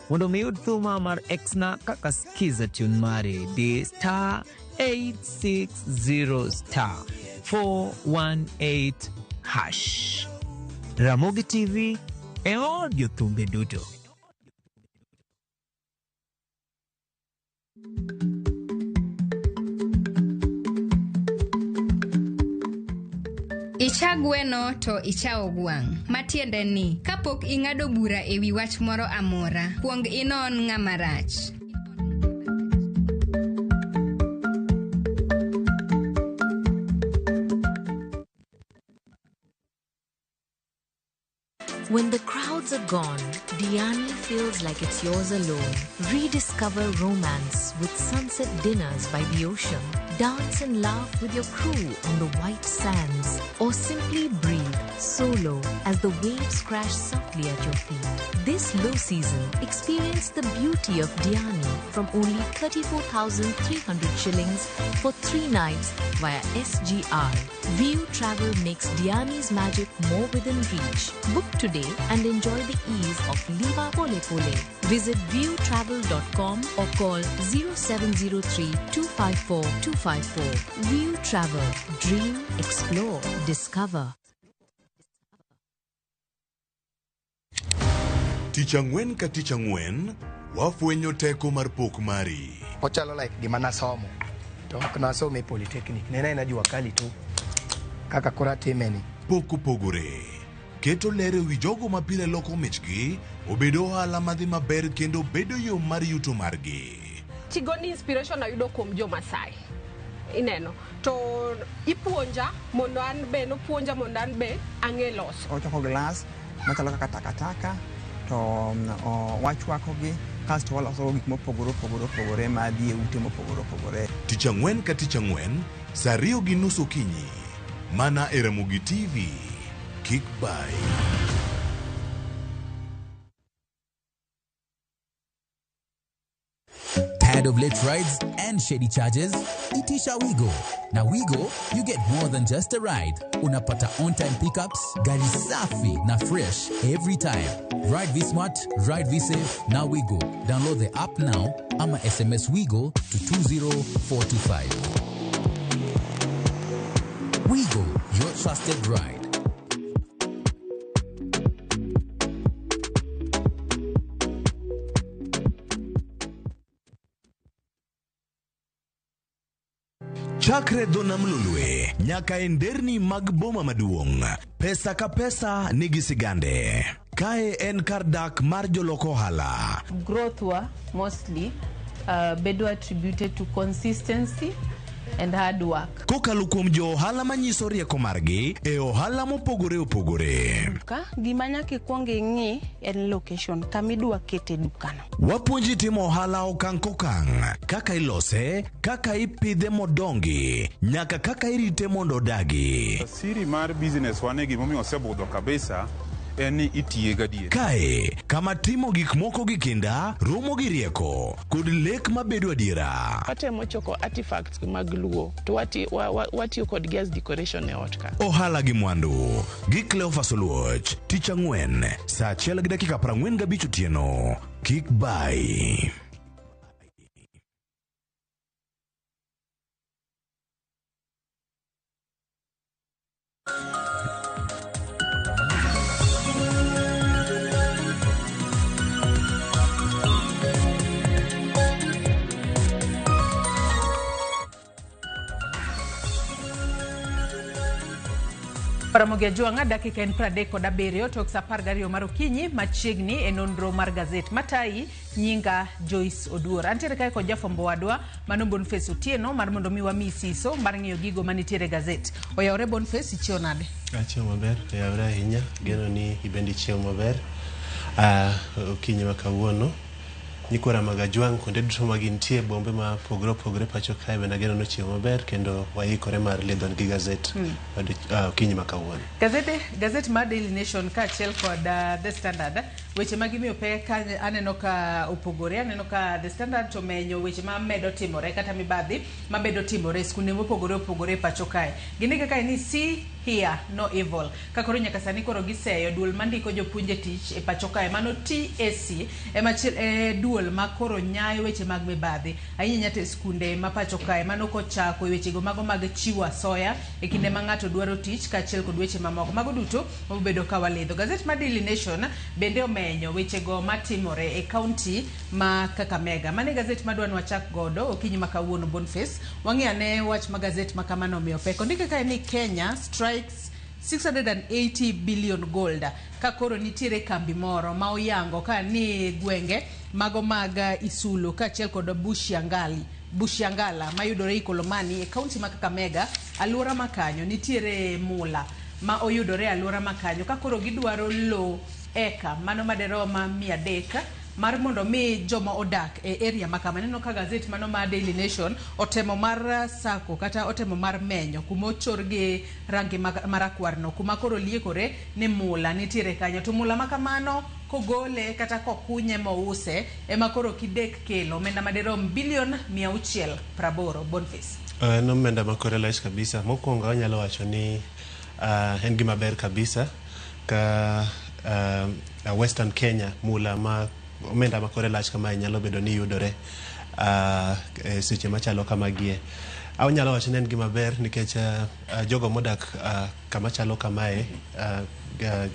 Mondo miud thuma mar Exna kaka skiza tune mare di star 860 star 418 hash. Ramogi TV e audio thumbe duto. Icha gweno to ichao gwang'. Matiende ni, kapok ing'ado bura ewi wach moro amora, kuong inon ng'ama rach. When the crowds are gone, Diani feels like it's yours alone. Rediscover romance with sunset dinners by the ocean. Dance and laugh with your crew on the white sands. Or simply breathe solo as the waves crash softly at your feet. This low season, experience the beauty of Diani from only 34,300 shillings for 3 nights via SGR. View Travel makes Diani's magic more within reach. Book today and enjoy the ease of Liva Pole Pole. Visit viewtravel.com or call 0703 254 254. View Travel. Dream, explore, discover. Tich ang'wen ka tich ang'wen, wafwenyo teko mar pok mari. Ochalo like gima nasomo. To ok nasomo e polytechnic. Nena inajua kali tu. Kaka kura timeni. Pok opogore. keto ler ewi jogo ma pile loko michgi obedo ohala madhi maber kendo bedo yo mar yuto margi. Tigoni inspiration ayudo kuom jo Masai. Ineno to ipuonja mondo an be nopuonja mondo an be ang'e loso. Ochoko glass machalo kaka takataka to wachwakogi kasto waloso gik mopogore madhi e ute mopogore. Tich Ang'wen ka Tich Ang'wen, saa 2:30 okinyi, mana e Ramogi TV. Kik bai. Tired of late rides and shady charges? Itisha Wigo. Now Wigo, you get more than just a ride. Unapata on-time pickups, gari safi na fresh every time. Ride V-Smart, ride V-Safe, now Wigo. Download the app now, ama SMS Wigo to 20425. Wigo, your trusted ride. Chakre dho nam lulwe nyaka e nderni mag boma maduong', pesa ka pesa nigi sigande. Kae en kar dak mar joloko ohala. Growth wa mostly bedo attributed to consistency and hard work. Kokalo kuom jo ohala manyiso rieko margi e ohala mopogore opogore. Ka gima nyaka ikwong ing'i en location kamidwa kete dukano. Wapuonji timo ohala okang' kokang', kaka ilose, kaka ipidhe modongi, nyaka kaka irite mondo odagi. Siri mar business wane gimomiyo osebudho kabisa en ni itiye gadier. Kae kama timo gik moko gi kinda romo gi rieko kod lek mabedo adiera. Watemo choko artifacts mag luo to watiyo kod gas decoration e ot ka. Ohala gi mwandu gi Cleophas Oluoch. Tich Ang'wen saa 1:45 otieno. Kik bai. Paramogi Ajwang'a dakika en 37 tok saa 12 mar okinyi machiegni e nonro mar gazet Matai. Nyinga Joyce Oduor. Antiere kae kod jafwambo wadwa mano Boniface Otieno mar mondo mi wami siso mar ng'iyo gigo manitiere gazet. Oyawre Boniface, ichiew nade? Achiew maber, oyawre ahinya. Geno ni ibendi ichiew maber. Okinyi ma kawuono Nyikwa Ramogi Ajwang' kuonde duto ma gintie bombe ma pogore pacho kae bende geno nochiew maber kendo waikore mar lidhon gi gazet okinyi ma kawuono. Gazet mar Daily Nation kaachiel kod The Standard weche ma gimiyo pek aneno ka opogore. Aneno ka The Standard to menyo weche ma medo timore kata mibadhi ma bedo timore skunde mopogore pacho kae. Ginige kae ni see here no evil. Kakoro nyaka sani koro giseyo duol mandiko jopuonje tich e pacho kae mano TSC duol makoro nyayo weche mag mibadhi ahinya nyate skunde ma pacho kae mano kochako weche go mago mag chiwo asoya e kinde ma ng'ato dwaro tich kaachiel kod weche mamoko mago duto obedo ka walidho. Gazet mar Daily Nation bende omenyo weche go matimore e kaunti ma Kakamega. Mane gazet madwani wachak godo okinyi ma kawuono Boniface. Wang'iane wach ma gazet ma kamano omiyo pek. Ondike kae ni Kenya strikes 680 billion gold. Kakoro nitiere kambi moro ma oyango ka ni gwenge mago mag Isulu kaachiel kod Bushiangala mayudore Ikolomani e kaunti ma Kakamega. Aluora makanyo nitiere mula ma oyudore aluora makanyo kakoro gidwaro lo eka mano maderoma 300 mar mondo mi joma odak e area makama. Neno ka gazet mano ma Daily Nation otemo mar sako kata otemo mar menyo kuma ochorgi rangi marakwarno kuma koro liekore ni mula nitiere kanyo to mula makamano kogole kata kokunye mouse ema koro kidek kelo omenda maderom bilion 680. Boniface. No omenda makore lach kabisa. Mokwongo anyalo wacho ni en gima ber kabisa ka Western Kenya mula ma omenda makore lach kama nyalo bedo ni yudore seche machalo kamagie. Anyalo wacho ni en gima ber nikech jogo modak kama chalo kamae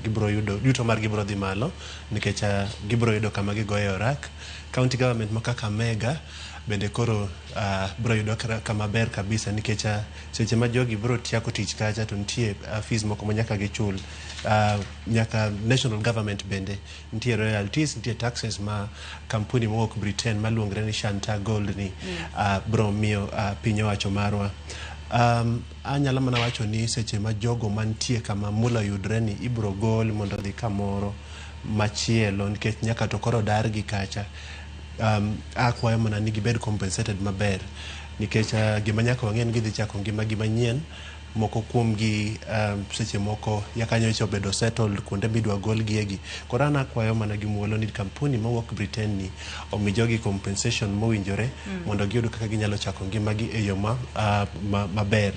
gibro yudo yuto mar gibro dhi malo nikech gibro yudo kama gigoye orak. County government ma Kakamega bende koro bro yudo kama ber kabisa nikech seche ma jogi bro tiako tich kacha to nitie fees moko ma nyaka gichul. Nyaka national government bende nitie royalties, nitie taxes ma kampuni mowuok Britain maluongre ni Shanta Gold ni bro miyo piny owacho marwa. Anyalo mana wacho ni seche ma jogo mantie kama mula yudre ni ibro gol mondo dhi kamoro machielo nikech nyaka to koro dar gi kacha. Akwayo mana ni gibed compensated maber nikech gima nyaka wang'en gidhi chako ngima gi manyien. Moko kuom gi seche moko yakanyo icho bedo settled kuonde midwa gol giegi. Koro an akwayo mana gi muolo ni kampuni mawuok Britain ni omi jogi compensation mowinjore mondo giyud kaka ginyalo chako ngima gi e yo maber.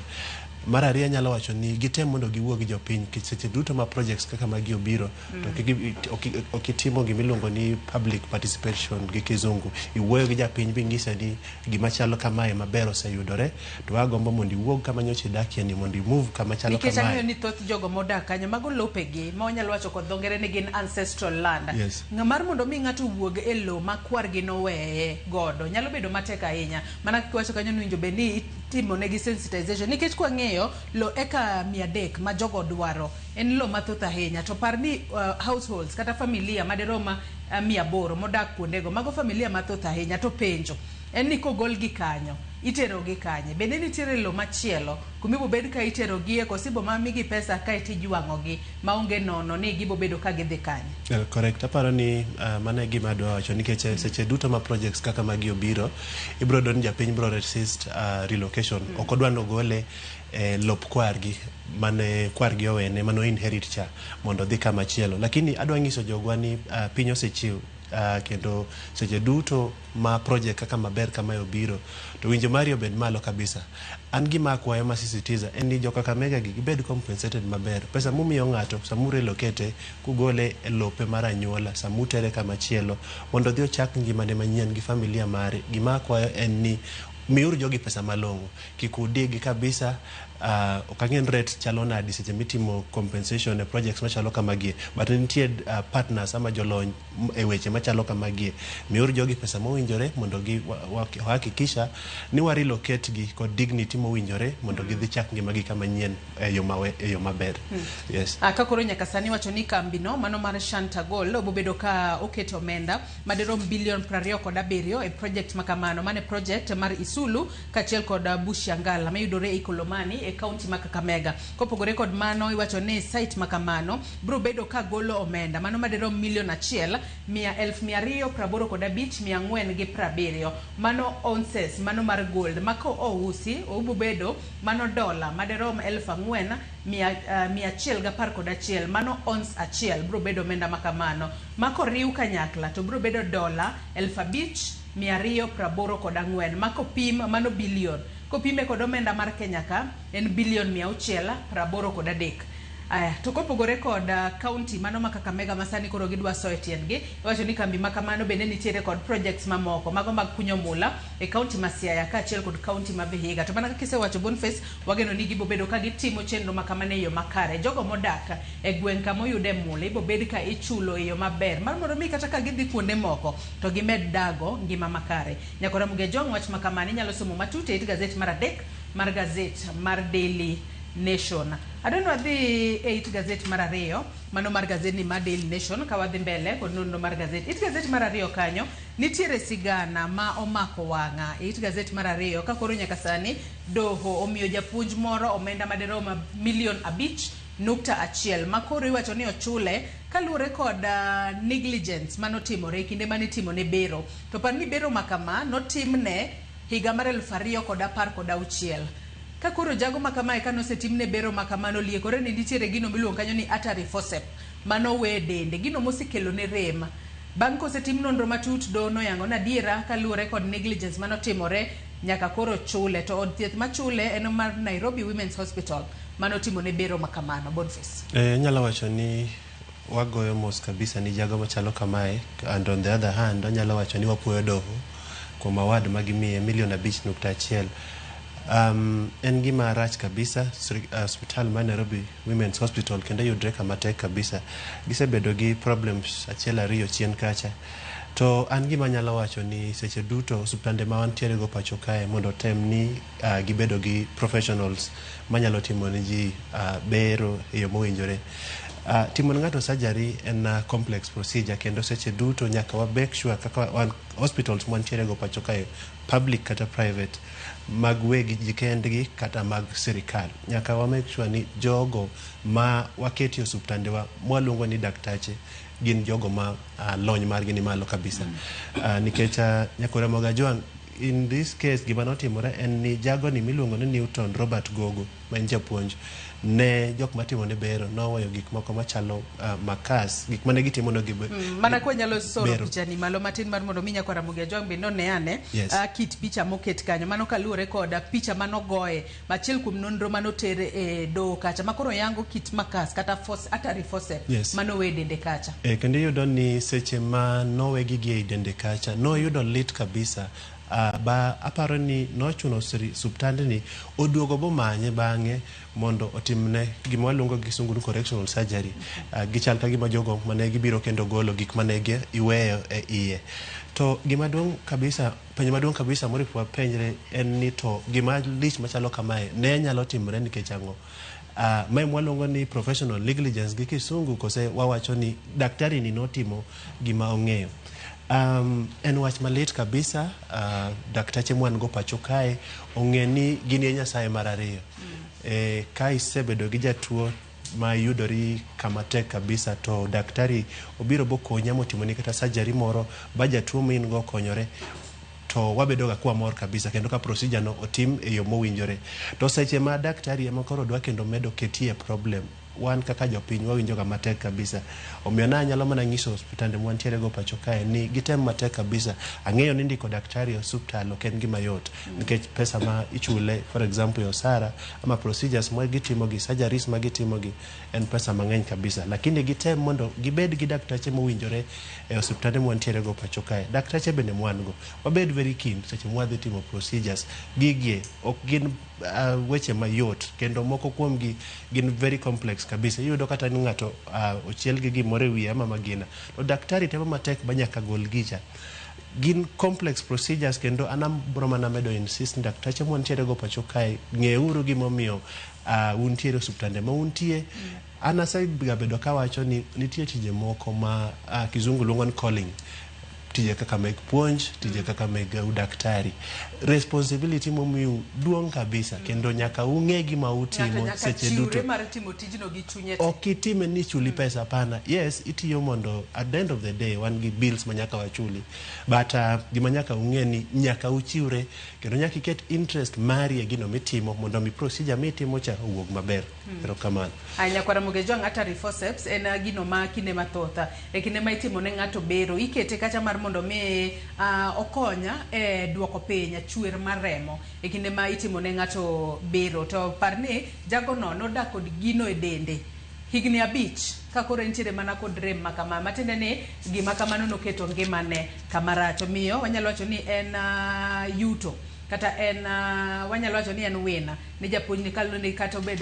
Mar ariyo nyalo wacho ni gitem mondo giwuo gi jopiny seche duto ma projects kaka magi obiro to okitimo gimiluongo ni public participation gi kizungu. Iwuoyo gi japiny bing'ise ni gima chalo kamae maber oseyudore to agombo mondo iwuog kama nyocha idakie ni mondo imove kama chalo kamae. Nikech ang'eyo ni thoth jogo modak kanyo mago lopegi ma wanyalo wacho kod dho ngere ni gin ancestral land. Ng'amar mondo mi ng'ato wuog e lo ma kwargi noweye godo nyalo bedo matek ahinya. Mana kaka wacho kanyo ni winjo be ni timo negi sensitization nikech kwa ng'eyo lo eka 300 ma jogo dwaro en lo mathoth ahinya to par ni households kata familia maderoma 800 modak kuondego mago familia mathoth ahinya to penjo en ni kogol gi kanyo itero gi kanye bende nitiere lo machielo kumibo bed ka itero gi kosibo mamigi pesa ka itijwango gi maonge nono ni gibo bedo ka gidhi kanye. Correct. Aparo ni mane gima dwa wacho nikech seche duto ma projects kaka magi obiro ibro don japiny bro resist relocation okodwa nogole lop kwargi mane kwargi owene mano inherit cha mondo dhi kama chielo lakini adwa nyiso jogwa ni piny osechiw kendo seche duto ma project kaka maber kama obiro to winjo mari obed malo kabisa. An gima akwayo masisitiza en ni joka Kakamega gi gibed compensated maber. Pesa mumiyo ng'ato samure lokete kugole e lope mar anyuola samutere kama chielo mondo dhi ochak ngimane manyien gi familia mare. Gima akwayo en ni miuru jogi pesa malong'o kikudigi kabisa. Okang'en rate chalo nadi seche mitimo compensation e projects machalo kamagi but nitie partners ama jolony e weche machalo kamagi miuru jogi pesa mowinjore mondo gi hakikisha ni wa relocate gi kod dignity mowinjore mondo gidhi chak ngimagi kama nyien e yo maber. Yes. Kakoro nyaka sani wacho ni kambi no mano mar Shanta Gold obobedo ka oketo omenda madirom bilion 27 e project makamano mane project mar Isulu kachiel kod Bushangala mayudore e Kolomani county ma Kakamega. Kopogore kod mano iwacho ni site makamano bro bedo ka golo omenda mano madirom milion 1,285,470 mano ounces mano mar gold mako ousi obo bedo mano dola madirom 4,111 mano ounce achiel bro bedo omenda makamano mako riu kanyakla to bro bedo dola 5,284 mako pim mano bilion kopime kod omenda mar Kenya ka en bilion 683. Aya to kopogore kod county mano ma Kakamega masani koro gidwa soe tiendgi iwacho ni kambi makamano bende nitiere kod projects mamoko mago mag kunyo mula e county ma Siaya kaachiel kod county ma Vihiga to mana kaka isewacho Boniface wageno ni gibo bedo ka gitimo chenro makamane e yo makare jogo modak e gweng' kama oyude mula ibo bed ka ichulo e yo maber mar mondo mi kata ka gidhi kuonde moko to gimed dago ngima makare. Nyakora Mugejong wach makamani nyalo somo matute e gazet mar 3 mar gazet mar Daily Nation. Adonwa dhi e it gazet mar 2 mano mar gazet ni mar Daily Nation ka wadhi mbele kod nonro mar gazet. It gazet mar 2 kanyo nitiere sigana ma omako wang'a. It gazet mar 2 ka koro nyaka sani doho omiyo japuonj moro omenda madirom milion 5.1 makoro iwacho ni ochule kaluwore kod negligence manotimore kinde manitimo ne bero. To par ni bero makama notimne higa mar 2016. Kakoro jago makamae kanosetimne bero makamano liekore ni nitiere gino miluongo kanyo ni artery forceps mano we dende gino mosekelo ne rem. Bang' kosetim nonro matut dono yango na diera kaluwore kod negligence manotimore nyaka koro chule to od thieth machule en mar Nairobi Women's Hospital manotimo ne bero makamano. Boniface. Nyalo wacho ni wagoyo mos kabisa ni jago machalo kamae and on the other hand nyalo wacho ni wapuoyo doho kuom award magimiye milion 5.1. En gima rach kabisa. Hospital ma Nairobi Women's Hospital kendo yudre kama tek kabisa. Gisebedo gi problems achiel ariyo chien kacha. To an gima nyalo wacho ni seche duto osuptande ma wantiere go pacho kae mondo tem ni gibedo gi professionals manyalo timo ni ji bero e yo mowinjore. Timo ng'ato surgery en complex procedure kendo seche duto nyaka wa make sure kaka hospitals mantiere go pacho kae, public kata private, mag wegi jikendgi kata mag sirikal, nyaka wa make sure ni jogo ma waketi osuptande wa mwaluongo ni daktache gin jogo ma lony margi ni malo kabisa. Nikech Nyakore Mogajwang, in this case gima notimore en ni jago ni miluongo ni Newton Robert Gogo ma en japuonj ne jok matimo ne bero nowayo gik moko machalo makas, gik mane gitimo no mana kwa nyalo soro picha ni malo matin mar mondo mi Nyakore Mogajwang be none ane kit picha moket kanyo mano kaluwore koda picha mano goye machiel kuom nonro mano tere e do kacha makoro yango kit makas kata artery forceps mano we dende kacha. Kendo yudo ni seche ma nowe gigi e dende kacha no yudo lit kabisa. Ba aparo ni nochuno subtande ni oduogo bo manye bang'e mondo otimne gima waluongo gi sungu correctional surgery. Gichal ka gima jogo mane gibiro kendo golo gik mane iweyo e iye. To gima duong' kabisa, penjo maduong' kabisa moripo penjre en ni to gima lich machalo kamae ne nyalo timre nikech ang'o? Mai mwaluongo ni professional negligence gi kisungu kose wawacho ni daktari ni notimo gima ong'eyo. En wach malit kabisa. Daktache mwan go pacho kae ong'e ni gini Nyasaye mar ariyo. Ka isebedo gi jatuo ma yudori kama tek kabisa to daktari obiro bo konya motimo ni kata surgery moro ba jatuo min go konyore to wabedo ga kwa mor kabisa kendo ka procedure no otim e yo mowinjore. To seche ma daktari ema koro dwa kendo medo ketie problem wan kaka jopiny wawinjo ga matek kabisa. Omiyo na nyalo mana nyiso hospitande mwantiere go pacho kae ni gitem matek kabisa. Ang'eyo ni ndiko daktari hospital ok en gima yot nikech pesa ma ichule, for example osara ama procedures ma gitimo gi surgeries ma gitimo gi en pesa mang'eny kabisa, lakini gitem mondo gibed gi daktache mowinjore e hospitande mwantiere go pacho kae. Daktache bende mwan go wabed very keen seche mwadhi timo procedures gigie ok gin weche mayot kendo moko kuom gi gin very complex kabisa. Iyudo kata ni ng'ato ochiel gi gimore wiye ama magina to daktari temo matek ba nyaka gol gicha. Gin complex procedures kendo anam bromana medo insist daktache mwantiere go pacho kae ng'euru gimomiyo untiere osuptande ma untie. Anasai bedo kawacho ni nitie tije moko ma kizungu luongo ni calling, tije kaka meg puonj, tije kaka meg udaktari. Responsibility momiu duong' kabisa kendo nyaka ung'e gima utimo seche duto. Okitime ni chuli pesa pana. Yes, itiyo mondo at the end of the day wan gi bills manyaka wachuli, but gima nyaka ung'e ni nyaka uchiwre kendo nyaka iket interest mari e gino mitimo mondo mi procedure mitimo cha owuog maber. Erokamano. Nyakore Mogajwang, artery forceps en gino ma kinde mathotha e kinde ma itimo ne ng'ato bero ikete kacha mar mondo mi okonya e duoko piny chwer mar remo e kinde ma itimo ne ng'ato bero. To parni jago no nodak kod gino e dende higni 5 ka koro entiere mana kod rem makama matende ni gima kamano noketo ngimane kamaracho. Miyo wanyalo wacho ni en yuto kata en wanyalo wacho ni en wina ni japuonj ni kalo ni kata obed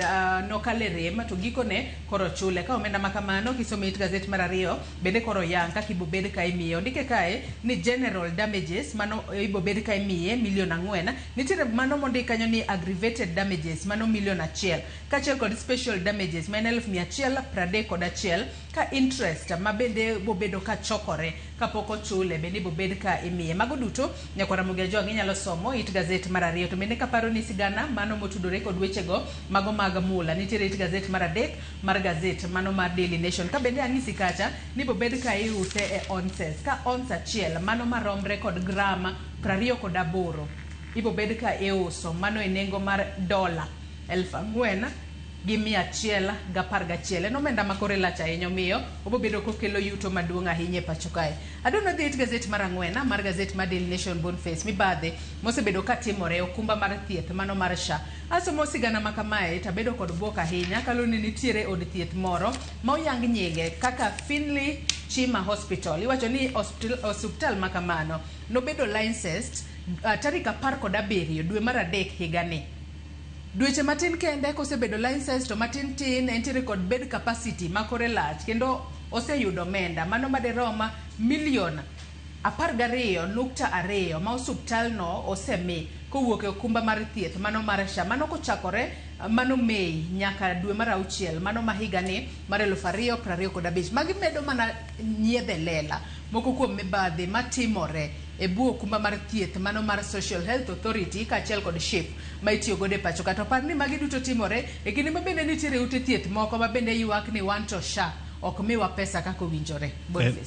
nokale rem to gikone koro chule ka omenda makamano. Kisomo it gazet mar 2 bende koro yang ka kibo bed ka imiyo ndike kae ni general damages mano ibo bed ka imiye $4 million. Nitiere mano mondi kanyo ni aggravated damages mano $1 million kachiel kod special damages man $131,000 ka interest ma bende bo bedo ka chokore kapoko chule bende bo bed ka imiye. Mago duto Nyakore Mogajwang inyalo somo it gazet mar 2 to bende kaparo ni sigana mano motudore kod wechego mago mag mula nitiere it gazet mar 3 mar gazet mano mar Daily Nation. Ka bende ang'isi kacha ni bo bed ka iuse e onces ka ons achiel mano maromre kod gram 28 ibo bed ka iuso mano e nengo mar $4,111. En omenda makore lach ahinya miyo obo bedo kokelo yuto maduong' ahinya e pacho kae. Adonno dhi it gazet mar 4 mar gazet mar Daily Nation Boniface mibadhe mosebedo katimore okumba mar thieth mano mar SHA. Asomo sigana makamae tabedo kod buok ahinya kaloni nitiere od thieth moro ma oyang nyige kaka Finley Chima Hospital. Iwacho ni hospital makamano nobedo licensed tarik 17 dwe mar adek higani. Dweche matin kende kosebedo license to matin tin entiere kod bed capacity makore lach kendo oseyudo omenda mano maderoma milion 12.2 ma osuptalno osemi kowuok e okumba mar thieth mano mar SHA mano kochakore mano Mei nyaka dwe mar auchiel mano ma higani mar 2025. Magi medo mana nyiedhe lela moko kuom mibadhi matimore e bwo okumba mar thieth mano mar Social Health Authority kaachiel kod SHIF ma itiyo godo e pacho kata par ni magi duto timore e kinde ma bende nitiere ute thieth moko ma bende ywak ni wan to SHA ok miwa pesa kaka owinjore.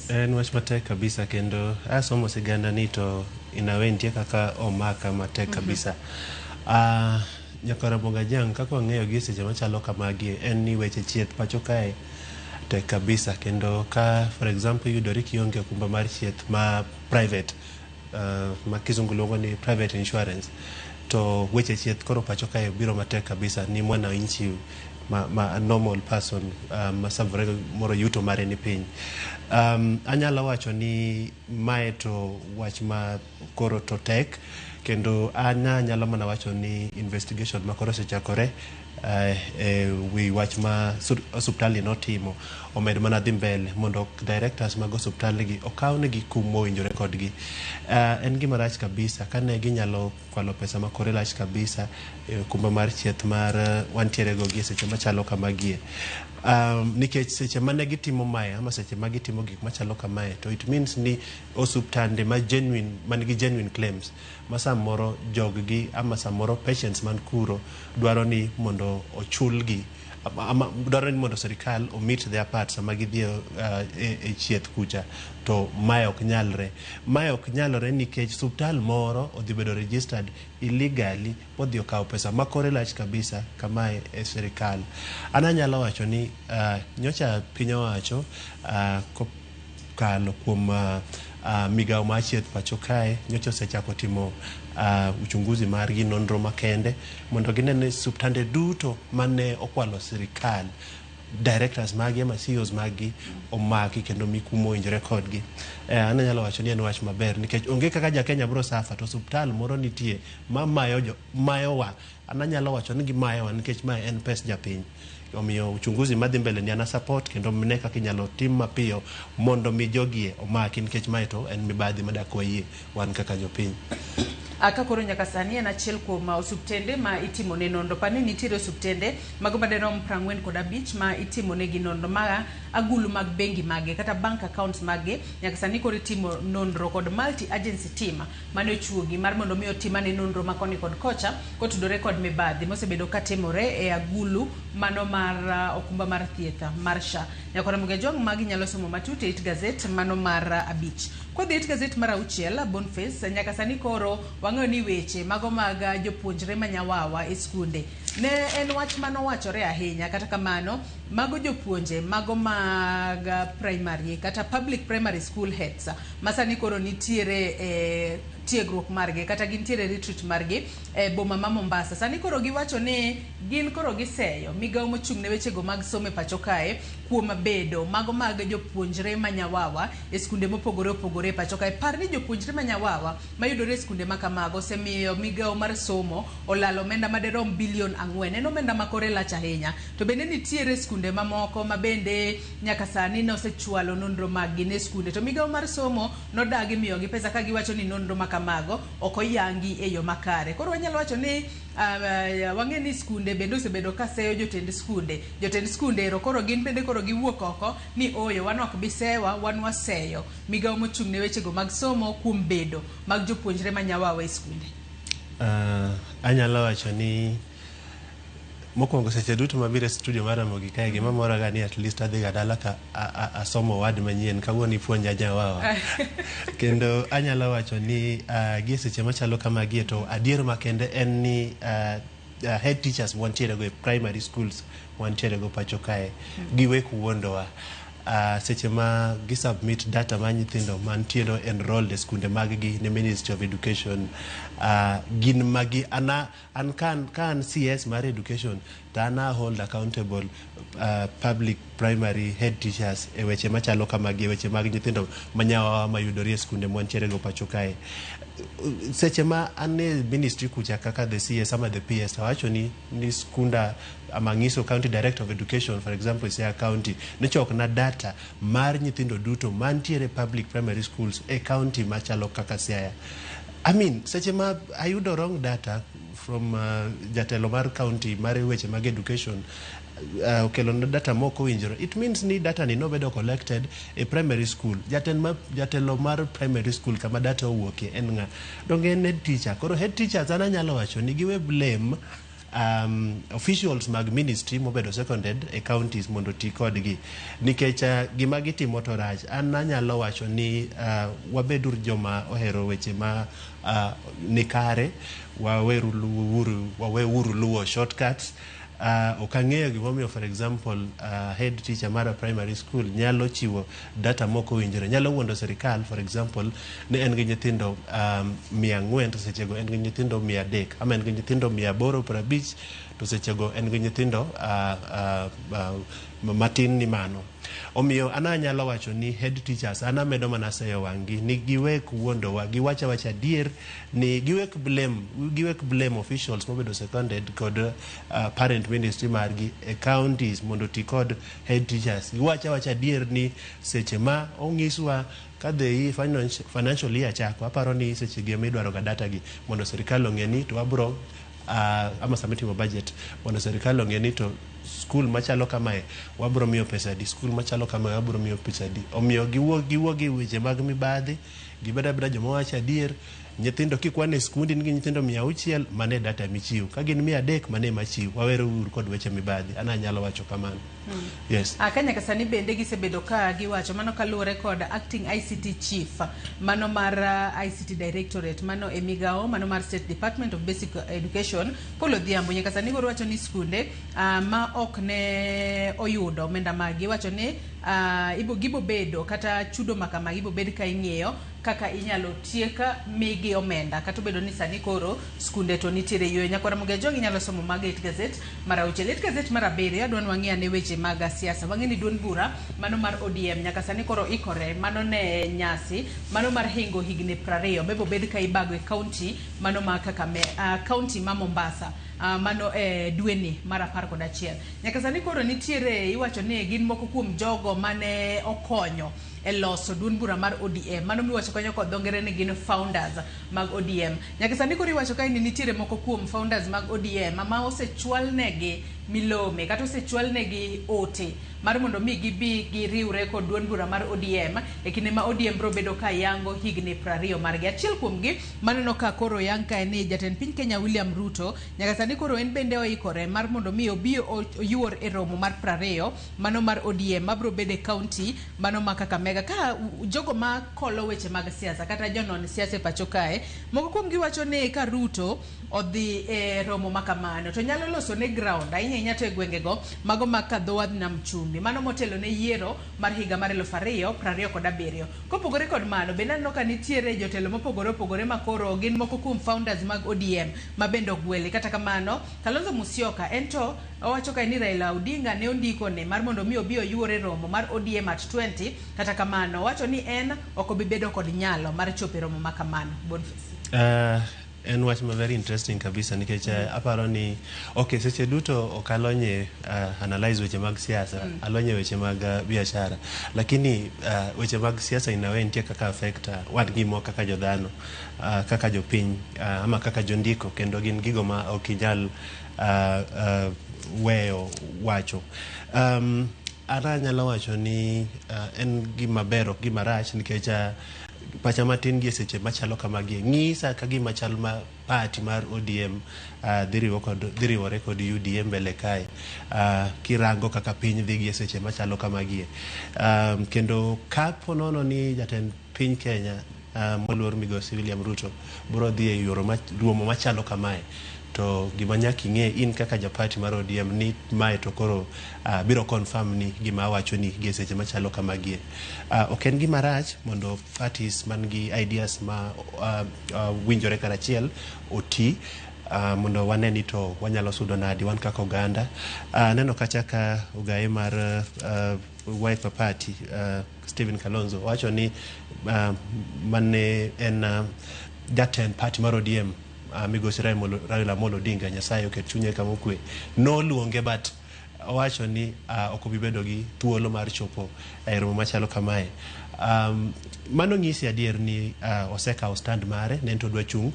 En wach matek kabisa kendo asomo siganda ni to inawentie kaka omaka matek kabisa. Nyakora Bongajang kaka wang'eyo gi seche machalo kamagi en ni weche chieth pacho kae tek kabisa kendo ka for example yudori kionge okumba mar chieth ma private ma kizungu luongo ni private insurance to weche chieth koro pacho kae biro matek kabisa ni mwananchi ma normal person ma savore moro yuto mare ni piny. Anyalo wacho ni mae to wach ma koro to tek kendo anyalo mana wacho ni investigation ma koro osechakore wi wach ma osuptal notimo omed mana dhi mbele mondo directors mag osuptal gi okawnegi kum mowinjore kodgi. En gima rach kabisa kane ginyalo kwalo pesa ma kore lach kabisa kumba mar chieth mar wantiere go gi seche machalo kamagie. Nikech seche mane gitimo mae ama seche ma gitimo gik machalo kamae to it means ni osuptande ma genuine manigi genuine claims ma samoro joggi ama samoro patients man kuro dwaro ni mondo ochulgi ama dwaro ni mondo serikal omit their part sama gidhi e chieth kucha to mae ok nyalre nikech suptal moro odhi bedo registered illegally podhi okawo pesa makore lach kabisa kamae e serikal. Ananyalo wacho ni nyocha piny owacho kokalo kuom migao mar chieth pacho kae nyocha osechako timo uchunguzi margi nonro makende mondo ginene suptande duto mane okwalo serikal directors magi ama CEOs magi omaki kendo mikumo injore kodgi. Ananyalo wacho ni en wach maber nikech onge kaka jakenya bro safa to suptal moro nitie ma mayowa. Ananyalo wacho ni gimayowa nikech mae en pes japiny. Omiyo uchunguzi madhi mbele ni ana support kendo mne kaka inyalo tim mapiyo mondo mi jogie omaki nikech mae to en mibadhi madakwa yie wan kaka jopiny. Aka koro nyaka sani en achiel kuom osuptende ma itimo ne nonro pani nitiere osuptende mago maderom 45 ma itimo ne gi nonro ma agulu mag bengi mage kata bank accounts mage nyaka sani koro itimo nonro kod multi agency team mane ochuogi mar mondo mi otimane nonro makoni kod kocha kotudore kod mibadhi mosebedo katimore e agulu mano mar okumba mar thieth mar SHA. Nyakora Bongajang magi nyalo somo matut e It Gazette mano mar 5. Kodhi It Gazette mar 6 Boniface nyaka sani koro wang'eyo ni weche mago mag jopuonjre manyawawa e skunde ne en wach mano wachore ahinya kata kamano mago jopuonje mago mag primary kata public primary school heads masani koro nitiere tiegruok margi kata gintiere retreat margi boma ma Mombasa. Sani koro giwacho ni gin koro giseyo migao mochung' ne weche go mag somo pacho kae kuom bedo mago mag jopuonjre manyawawa e skunde mopogore opogore pacho kae. Par ni jopuonjre manyawawa mayudore e skunde makamago osemiyo migao mar somo olalo omenda maderom bilion 4. En omenda makore lach ahinya. To bende nitiere skunde mamoko ma bende nyaka sani nosechwalo nonro mag gi ne skunde to migao mar somo nodagi miyogi pesa ka giwacho ni nonro kamago ok oyangi e yo makare. Koro wanyalo wacho ni wang'e ni skunde bende osebedo kaseyo jotend skunde ero koro gin bende koro giwuok oko ni oyo wan ok bisewa wan waseyo migao mochung' ne weche go mag somo kuom bedo mag jopuonjre manyawawa e skunde. Anyalo wacho ni mokwongo seche duto mabiro e studio mar Ramogi kae gima mora ga ni at least adhi ga dala ka asomo wad manyien kawuono ipuonja nyawawa. Kendo anyalo wacho ni gi seche machalo kamagi to adier makende en ni head teachers wantiere go e primary schools wantiere go pacho kae giwek wuondowa seche ma gisubmit data ma nyithindo mantiere enrolled e skunde mag-gi ne Ministry of Education, gin magi an kan CS mar education to ana hold accountable public primary head teachers e weche machalo kamagi, e weche mag nyithindo manyawa mayudore e skunde mwantiere go pacho kae. Seche ma ane ministry kucha kaka the CS ama the PS awacho ni skunda amangiso county director of education for example Siaya county ne chok na data mar nyithindo duto mantiere public primary schools e county machalo kaka Siaya. I mean, seche ma ayudo wrong data from jatelo mar county mar weche mag education, okelo data moko winjore, it means ni data ni nobedo collected e primary school. Jatelo mar primary school kama data owuoke en nga donge en head teacher. Koro head teachers ana nyalo wacho ni giwe blame officials mag ministry mobedo seconded e counties mondo ti kodgi nikech gima gitimo to rach. An anyalo wacho ni wabedur joma ohero weche ma nikare, waweuru luwo shortcuts. Okang'eyo gimomiyo for example head teacher mara primary school nyalo chiwo data moko winjore, nyalo wuondo serikal for example ne en gi nyithindo 400 to sechego en gi nyithindo 300 ama en gi nyithindo 850 to sechego en gi nyithindo matin ni mano. Omiyo ana nyalo wacho ni head teachers ana medo mana seyo wangi ni giwek wuondowa, giwacha wacha dier ni giwek blame officials mobedo seconded kod parent ministry margi e counties mondo ti kod head teachers. Giwacha wacha dier ni seche ma ong'iswa kadhe financial year chako, aparo ni seche gi midwaro ga data gi mondo serikal ong'e ni to wabro ama samitimo budget mondo serikal ong'e ni to school machalo kamae wabro miyo pesa di, school machalo kamae wabro miyo pesa di. Omiyo giwuogi weche mag mibadhi, gibeda joma wacha dier. Nyithindo kikwane skundi nigi nyithindo 600 mane data michiw, ka gin 300 mane machiw. Wawero uru kod weche mibadhi, ana nyalo wacho kamano. Yes. Kanya kasani bende gisebedo ka giwacho mano kaluwore kod acting ICT chief mano mar ICT directorate mano e migao mano mar State Department of Basic Education Paul Odhiambo nyaka sani goro wacho ni skunde ma ok ne oyudo omenda magi, wacho ni gibo bedo kata chudo makama gibo bed ka ing'iyo kaka inyalo tieka migi omenda kata bedo ni sani koro skunde to nitiere yo. Nyakwara Mugejo inyalo somo mag 8 Gazette mar 6 Gazette mar 7 adwan wang'ia ne weche mag siasa. Wang'e ni duond bura mano mar ODM nyaka sani koro ikore mano ne nyasi mano mar hingo higni 20 bebo bed ka ibago e county mano ma kaka county ma Mombasa. Mano dweni mar 11. Nyaka sani koro nitiere iwacho ni gin moko kuom jogo mane okonyo e loso duond bura mar ODM mano miwacho kanyo kod dongere ni gin founders mag ODM. Nyaka sani koro iwacho ka nitiere moko kuom founders mag ODM ma osechwal negi milome kata osechwal negi ote mar mondo mi gibi giriwre kod duond bura mar ODM e kinde ma ODM bro bedo ka yango higni 20 margi. Achiel kuom gi maneno ka koro yang ka ni jatend piny Kenya William Ruto nyaka sani koro en bende oikore mar mondo mi obi oyuor e romo mar 20 mano mar ODM mabro bede county mano ma Kakamega ka jogo ma kolo weche mag siasa kata jonon siasa pacho kae moko kuom gi wacho ni ka Ruto odhi e romo makamano to nyalo loso ne ground ahinya to e gwengego mago makadhowadh nam chumbi mano motelo ne yiero mar higa mar 2027. Kopogore kod mano bende aneno ka nitiere jotelo mopogore opogore makoro gin moko kuom founders mag ODM mabendo gwele. Kata kamano Kalonzo Musyoka ento owacho ka ni Raila Odinga ne ondiko ne mar mondo mi obi oyuore romo mar ODM at 20. Kata kamano wacho ni en okobibedo kod nyalo mar chopo romo makamano. Boniface en wach ma very interesting kabisa nikech aparo ni okay seche duto okalonye analyze weche mag siasa alonye weche mag biashara lakini weche mag siasa inawe nitie kaka affect wadgi mo kaka jodhano kaka jopiny ama kaka jondiko kendo gin gigo ma okinyal weyo wacho. Ara nyalo wacho ni en gima bero gima rach nikech pacha matin gi seche machalo kamagi ng'isa ka gima chal ma party mar ODM dhiriwore kod UDM mbele kae kirango kaka piny dhi gi seche machalo kamagi kendo kapo nono ni jatend piny Kenya moluor migosi William Ruto bro dhi e romo machalo kamae to gima nyaka ing'e in kaka japati mar ODM ni mae to koro biro confirm ni gima awacho ni gi seche machalo kamagie. Ok en gima rach mondo parties man gi ideas ma winjore karachiel oti mondo waneni to wanyalo sudo nadi wan kaka oganda. Neno kacha ka ugae mar Wiper Party Stephen Kalonzo wacho ni mane en jatend party mar ODM Migosi Raila Amolo Odinga Nyasaye oket chunye kama okwe no luonge but wacho ni ok obi bedo gi thuolo mar chopo e romo machalo kamae. Mano ng'isi adier ni osekawo stand mare ne to dwa chung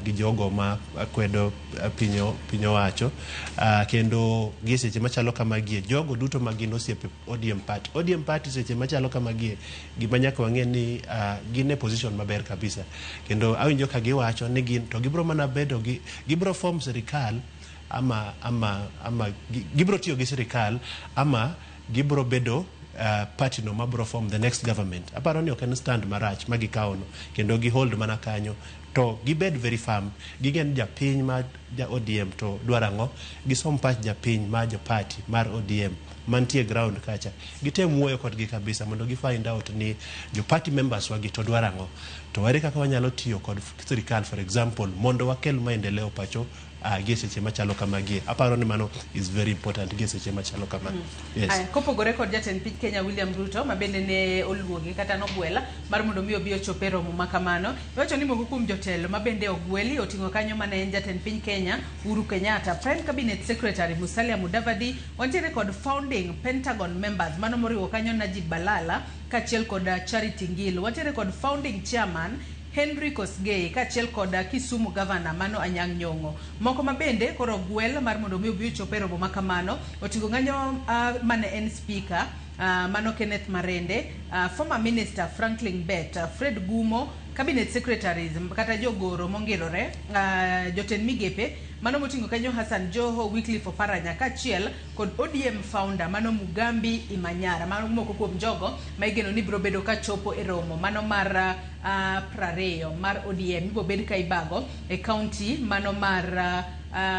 gi jogo ma kwedo pinyo wacho kendo gi seche machalo kamagie jogo duto magin osiepe ODM party seche machalo kamagie gima nyaka wang'e ni gin e position maber kabisa kendo awinjo ka giwacho ni gin to gibro mana bedo gibro form sirikal ama gibro tiyo gi sirikal ama gibro bedo party no mabro form the next government. Aparo ni ok en stand marach magikawono kendo gi hold mana kanyo to gibed very firm gigen japiny ma ja ODM to dwarango gisom pach japiny ma ja party mar ODM mantie ground kacha gitem wuoyo kodgi kabisa mondo gi find out ni jo party members wagi to dwarango to wari kaka wanyalo tiyo kod sirikal for example mondo wakel maendeleo pacho geseche machalo kamagie. Aparo ni mano is very important geseche machalo kama. Yes. Kopogore kod jatend piny Kenya William Ruto mabende ne oluongi kata nogwela mar mondo mi obi ochope romo makamano. Wacho ni moko kuom jotelo mabende ogweli oting'o kanyo mane en jatend piny Kenya Uhuru Kenyatta, Prime Cabinet Secretary Musalia Mudavadi, wantiere kod founding Pentagon members mano moriwo kanyo Najib Balala kachiel kod Charity Ngilu, wantiere kod founding chairman Henry Kosgei kachiel kod Kisumu Governor mano Anyang' Nyong'o. Moko mabende koro gwel mar mondo mi obi ochope romo makamano oting'o ng'anyo mane en speaker mano Kenneth Marende, former minister Franklin Bett, Fred Gumo, cabinet secretaries kata jogoro mongirore, jotend migepe mano moting'o kanyo Hassan Joho, Wycliffe Oparanya kachiel kod ODM founder mano Mugambi Imanyara, mano moko kuom jogo ma igeno ni biro bedo ka chopo e romo mano mar prareyo mar ODM ibo bed ka ibago e county mano mar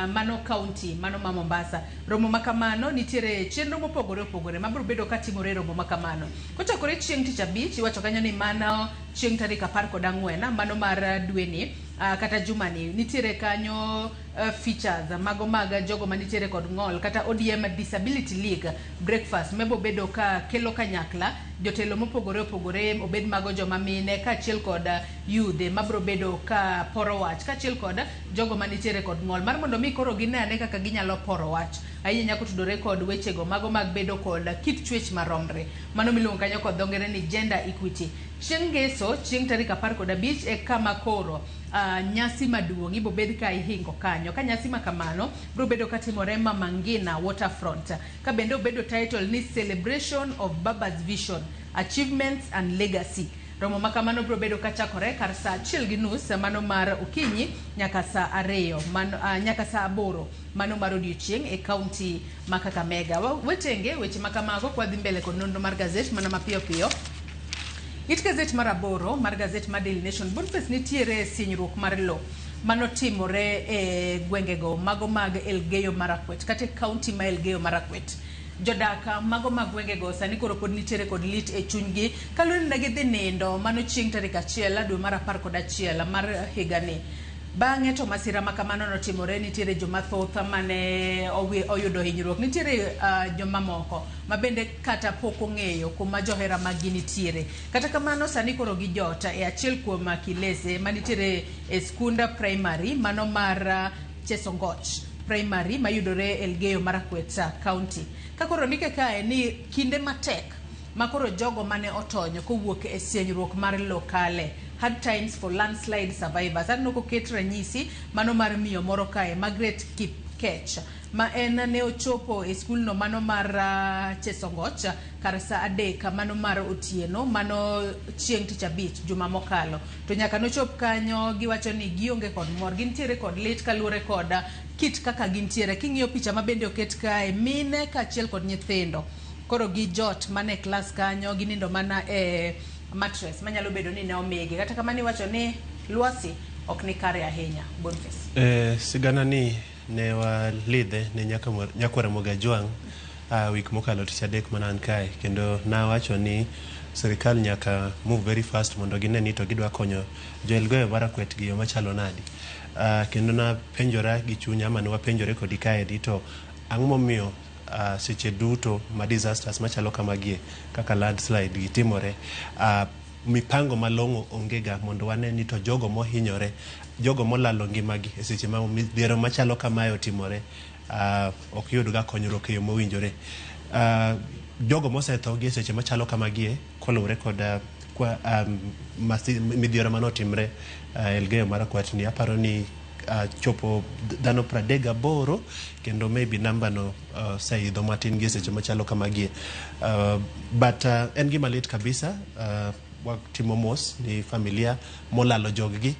mano county mano ma Mombasa. Romo makamano nitiere chenro mopogore opogore mabiro bedo ka timore romo makamano kochakore chieng' tich abich iwacho kanyo ni mano chieng' tarik 14 mano mar dweni kata jumani nitiere kanyo features mago mag jogo manitiere kod ng'ol kata ODM Disability League breakfast mebo bedo ka kelo kanyakla jotelo mopogore opogore obed mago joma mine kachiel kod youth mabro bedo ka poro wach kachiel kod jogo manitiere kod ng'ol mar mondo mi koro ginene kaka ginyalo poro wach ahinya kotudore kod wechego mago mag bedo kod kit chwech maromre mano miluongo kanyo kod dhongere ni gender equity. Chieng' ngeso chieng' tarik 15 e kama koro nyasi maduong' ibo bed ka ihingo kanyo ka nyasi makamano bro bedo katimore Mama Ngina Waterfront ka bende obedo title ni Celebration of Baba's Vision, Achievements and Legacy. Romo makamano bro bedo kachakore kar saa 1:30 mano mar okinyi nyaka saa 2 nyaka saa 8 mano mar odiochieng' e county ma Kakamega. Wetenge weche makamago kwa dhi mbele kod nonro mar gazet mana mapiyo piyo. It gazet mar 8 mar gazet mar Daily Nation Boniface nitiere sinyruok mar lo mano timore e gwengego mago mag Elgeyo Marakwet kata county ma Elgeyo Marakwet. Jodaka mago mag gwengego sani koro pod nitiere kod lit e chunygi kaluwore ni gidhi nindo mano chieng' tarik 1 dwe mar 11 mar higani. Bang'e to masira makamano notimore nitiere joma thoth mane oyudo hinyruok nitiere joma moko mabende kata pok ong'eyo kuma johera magi nitiere. Kata kamano sani koro gi jota e achiel kuom kilese manitiere e skunda primary mano mar Chesongoch primary mayudore Elgeyo Marakwet county. Kakoro ndike kae ni kinde matek makoro jogo mane otonyo kowuok e sienyruok mar lokale hard times for landslide survivors. Anno ko ket ranyisi mano mar miyo moro kae Margaret Kipkech ma en ne ochopo e skul no mano mar Chesongoch kar saa 3 mano mar otieno mano chieng' tich abich juma mokalo to nyaka nochop kanyo giwacho ni gionge kod mor gintiere kod lit kaluore kod kit kaka gintiere king'iyo picha mabende oket kae mine kachiel kod nyithindo koro gi jot mane klas kanyo ginindo mana e mattress manyalo bedo ni ne omigi kata kamani wacho ni Luasi ok ni kare ahinya. Boniface. Sigana ni ne walidhe ne Nyakwara Mogajwang' wik mokalo tich adek manan kae, kendo nawacho ni sirikal nyaka move very fast mondo gine ni to gidwa konyo jo-Elgeyo Marakwet gi yo machalo nadi. Kendo na penjora gi chunya, ama ne wapenjore kodi kae di to ang'o momiyo seche duto ma disasters machalo kamagie kaka landslide gitimore, mipango malong'o ongega mondo wane ni to jogo mohinyore, jogo molalo ngimagi e seche ma midhiero machalo kamae otimore ok yudga konyruok e yo mowinjore. Jogo mosetho gi e seche machalo kamagie koluwore kod midhiero manotimre Elgeyo Marakwet ni, aparo ni chopo dhano 38 kendo maybe namba no saidho matin gi seche machalo kamagie. But en gima lit kabisa. Watimo mos ni familia molalo joggi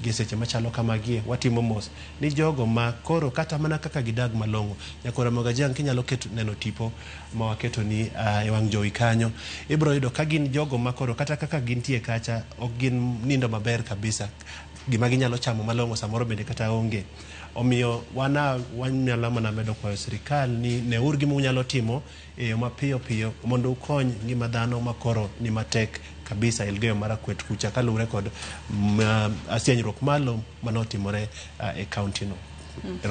gi seche machalo kamagie. Watimo mos ni jogo ma koro kata mana kaka gidag malong'o. Nyakwara Mogajwang' kinyalo keto neno tipo ma waketo ni e wang' jowi kanyo, ibro yudo ka gin jogo ma koro kata kaka gintie kacha ok gin nindo maber kabisa, gima ginyalo chamo malong'o samoro bende kata onge. Omiyo wanyalo mana medo kwayo sirikal ni neuru gima unyalo timo e yo mapiyo piyo mondo ukony ngima dhano makoro ni matek kabisa Elgeyo Marakwet kucha, kaluwore kod asienyruok malo manotimore e kaunti no.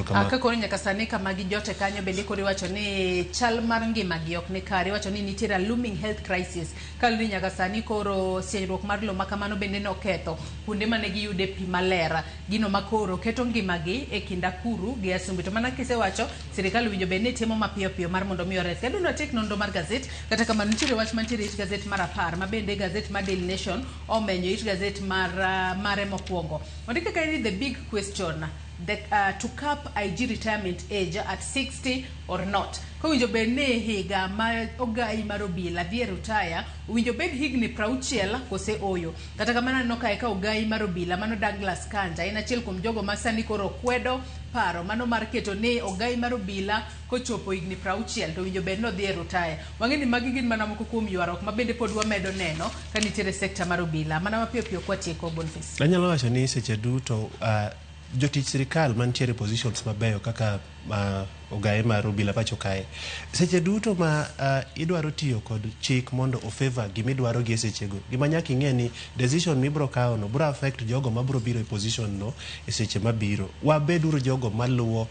Ka koro nyaka sani kama gi jote kanyo bende koro iwacho ni chal mar ngima gi ok ni kare, iwacho ni nitiere looming health crisis, kaluri nyaka sani koro sienyruok mar lo makamano bende noketho kuonde mane giyude pi maler, gino makoro keto ngima gi e kind Nakuru gi Asumbi. To mana kisewacho sirikal winjo bende ni timo mapiyo piyo mar mondo mi ores. Kendo na tek nondo mar gazet, kata kama nitiere wach mantiere it gazet mar 10 ma bende gazet mar Daily Nation omenyo it gazet mar mare mokwongo. Ondike ka ni the big question, to cap IG retirement age at 60 or not. Winjo bed ne higa ma Ogai mar obila dhi retire, winjo bed higni 60 kose oyo. Kata kamano no kae ka Ogai mar obila mano Douglas Kanja en achiel kuom jogo ma sani koro kwedo paro mano mar keto ne Ogai mar obila kochopo higni 60 to winjo bed no dhi retire. Wang'eni magi gin mana moko kuom ywarruok ma bende pod wamedo neno ka nitiere sekta mar obila. Mana mapiyo piyo kwatieko Boniface. Anyalo wacho ni seche duto jotich sirikal mantiere positions mabeyo kaka Ogai mar obila pacho kae, seche duto ma idwaro tiyo kod chik mondo ofavor gimidwaro gi sechego, gima nyaka ing'e ni decision mibro kawo no bro affect jogo mabro biro e position no e seche mabiro. Wabeduru jogo maluwo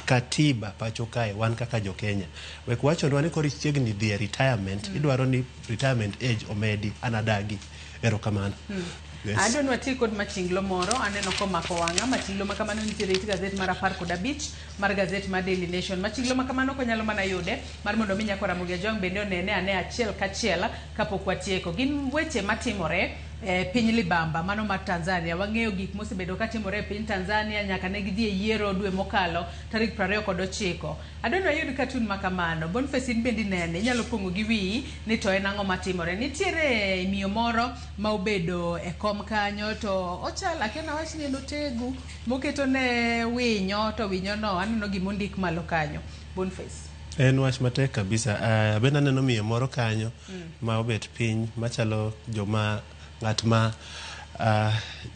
katiba pacho kae wan kaka jo Kenya. Wek wacho ni koro chiegni dhi retirement, idwaro ni retirement age omedi, anadagi. Erokamano. Yes. Adon wati kod machinglo moro aneno komako wanga machinglo makamano nitiere it gazet mar 15 mar gazet mar Daily Nation. Machinglo makamano ko nyalo mana yude mar mondo mi Nyakwara Mogajwang' bende onene ane achiel kachiel kapok watieko. Gin weche matimore piny libamba mano mar Tanzania. Wang'eyo gik mosebedo katimore piny Tanzania nyaka ne gidhi e yiero dwe mokalo tarik 29. Adonwa yud katun makamano. Boniface bende nene inyalo pongo gi wi ni to en ang'o matimore. Nitiere miyo moro ma obedo e kom kanyo to ochala akena wach ni notegu moketo ne winyo to winyo no aneno gimondik malo kanyo. Boniface. En wach matek kabisa. Bende aneno miyo moro kanyo ma obet piny machalo joma ng'at ma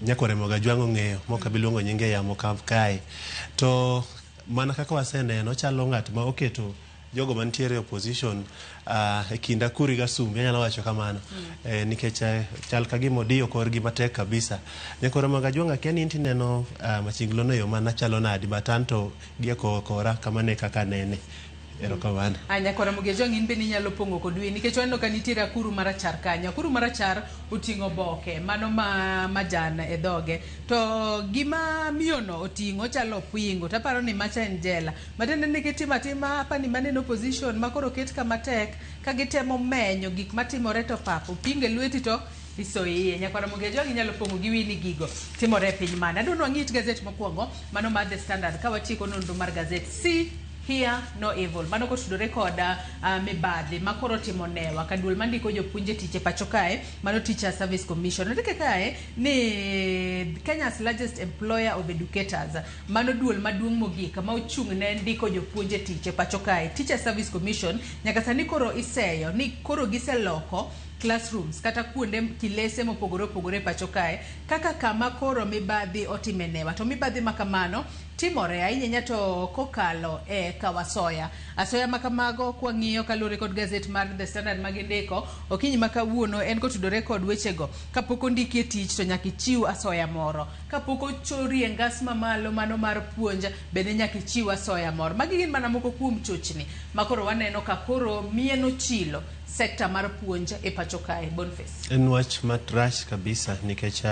Nyakwara Mogajwang' ong'eyo mokabiluongo nyinge yamo kae. To mana kaka waseneno chalo ng'at ma oketo jogo mantiere opposition e kinda Nakuru gi Asumbi, anyalo wacho kamano. Nikech chal ka gima odiyo korgi matek kabisa. Nyakwara Mogajwang' akia ni intineno machinglo no yo mana chalo nadi, but anto gieko kora kamane kaka nene. Erokamano. Nyakwara Mogajwang' in bende inyalo pongo kod wi nikech waneno ka nitiere akuru marachar kanyo. Akuru marachar oting'o boke mano ma majan e dhoge. To gima miyono oting'o chalo pingo. Taparo ni macha en jela. Matende ni gitima hapa ni maneno position makoro ket kama tek ka gitemo menyo gik matimore to papo pinge lweti to isoiye. Nyakwara Mogajwang' inyalo pongo gi wi ni gigo timore e piny mane. Adonwa ng'it gazet mokwongo mano mar The Standard ka watieko nonro mar gazet. Here no evil. Mano kotudore koda mibadhi makoro timo newa kaduol mandiko jopuonje tich e pacho kae, mano Teacher Service Commission. Ndike kae ni Kenya's largest employer of educators, mano duol maduong' mogik ma ochung' ne ndiko jopuonje tich e pacho kae, Teacher Service Commission. Nyaka sani koro iseyo ni koro giseloko classrooms kata kuonde kilese mopogore opogore pacho kae kaka kama koro mibadhi otimenewa to mibadhi makamano timore ahinya to kokalo Kawasoya. Asoya makamago kwang'iyo kalore kod gazet mar The Standard magindiko okinyi makawuono en kotudore kod wechego kapok ondiki e tich to nyaka ichiw asoya moro, kapok ochori e ngas mamalo mano mar puonj bende nyaka ichiw asoya moro. Magi gin mana moko kuom chochni makoro waneno ka koro mieno chilo sekta mar puonj e pacho kae. Boniface, en wach matrach kabisa nikech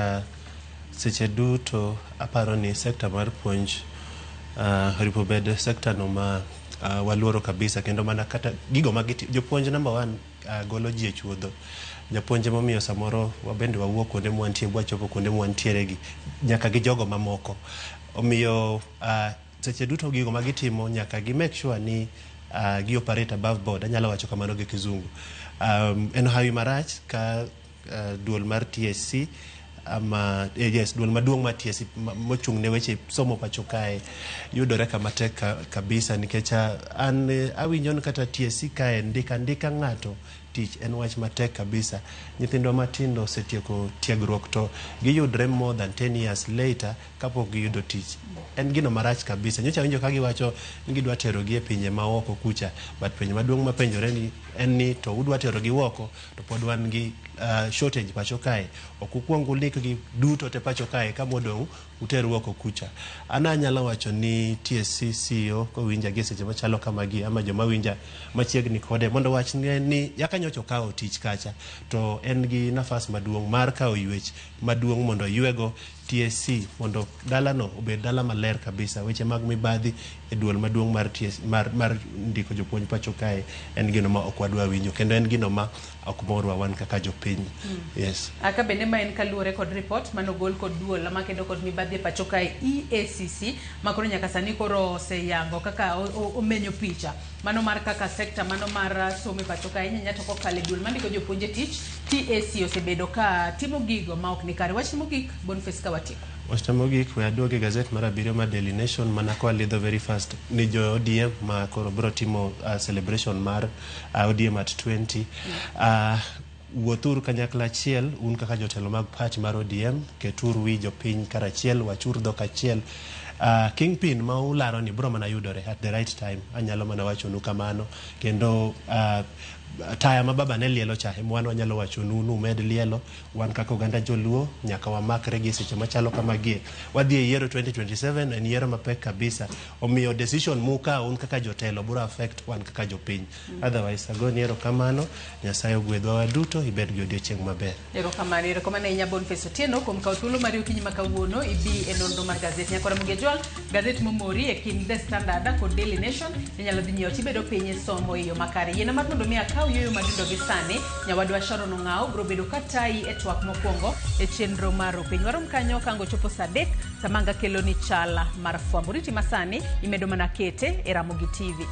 seche duto aparo ni sekta mar puonj ripo bed sekta no ma waluoro kabisa, kendo mana kata gigo jopuonj number 1 golo ji e chuodho. Japuonje momiyo samoro wabende wawuok kuonde mwantie bwachopo kuonde mwantiere gi nyaka gi jogo mamoko. Omiyo seche duto gigo magitimo nyaka gi make sure ni gi operate above board. Anyalo wacho kamano gi kizungu. En hawi marach ka duol mar TSC yes, duol maduong' mar TSC mochung' ne weche somo pacho kae yudore kama tek kabisa nikech an awinjo ni kata TSC kae ndika ng'ato tich en wach matek kabisa. Nyithindo matindo osetieko tiegruok to giyudre more than 10 years later kapok giyudo tich. En gino marach kabisa. Nyocha winjo ka giwacho ni gidwa tero gi e pinje maoko kucha, but penjo maduong' mapenjore ni en ni to udwa tero gi oko to pod wan gi shortage pacho kae. Okukwongo lik gi duto te pacho kae ka modong' uteru oko kucha. Ana nyalo wacho ni TSC CEO ko winja gi seche machalo kamagi ama joma winja machiegni kode mondo wach ni yaka nyocho kawo tich kacha to en gi nafas maduong' mar kawo ywech maduong' mondo ywego TSC mondo dala no obed dala maler kabisa. Weche mag mibadhi e duol maduong' mar TSC mar ndiko jopuonj pacho kae en gino ma ok wadwa winjo kendo en gino ma ok morwa wan kaka jopiny. Yes. Aka bende ma en kaluore kod report manogol kod duol ma kendo kod mibadhi pacho kae EACC makoro nyaka sani koro oseyango kaka omenyo picha mano mar kaka sekta mano mar somo pacho kae nyanya to kokale duol mandiko jopuonje tich TSC osebedo ka timo gigo ma ok ni kare. Wach mogik Boniface kawatiko. Wachta mogik we aduoge gazet mar abiriyo mar Daily Nation mana kwa lidho very fast ni jo ODM ma koro bro timo celebration mar ODM at 20. Wuothuru kanyakla achiel un kaka jotelo mag party mar ODM, keturu wi jopiny karachiel, wachur dhok achiel. Kingpin ma ularo ni bro mana yudore at the right time. Anyalo mana wachonu kamano kendo taya mababa ne lielo cha wan wanyalo wacho nunu med lielo wan kaka oganda joluo nyaka wamakre gi seche machalo kamagi. Wadhi e yiero 2027 en yiero mapek kabisa. Omiyo decision muka un kaka jotelo bura affect wan kaka jopiny. Otherwise agoni ero kamano, Nyasaye ogwedhwa waduto, ibed gi odiochieng' maber. Ero kamano inya Boniface Otieno kuom kawo thuolo mar okinyi makawuono ibi e nonro mar gazet nyakora mugejwang gazet momori e kind The Standard kod Daily Nation. Inyalo dhi nyiewo tibedo piny e somo e yo makare. Yiena mar mondo mi akaw yoyo madindo gi sani nyawadwa Sharon Ong'ao bro bedo katai e twak mokwongo e chenro mar piny. Warom kanyo kango chopo sadek samanga kelo ni chala mar fwambo. Riti masani imedo mana kete e Ramogi TV.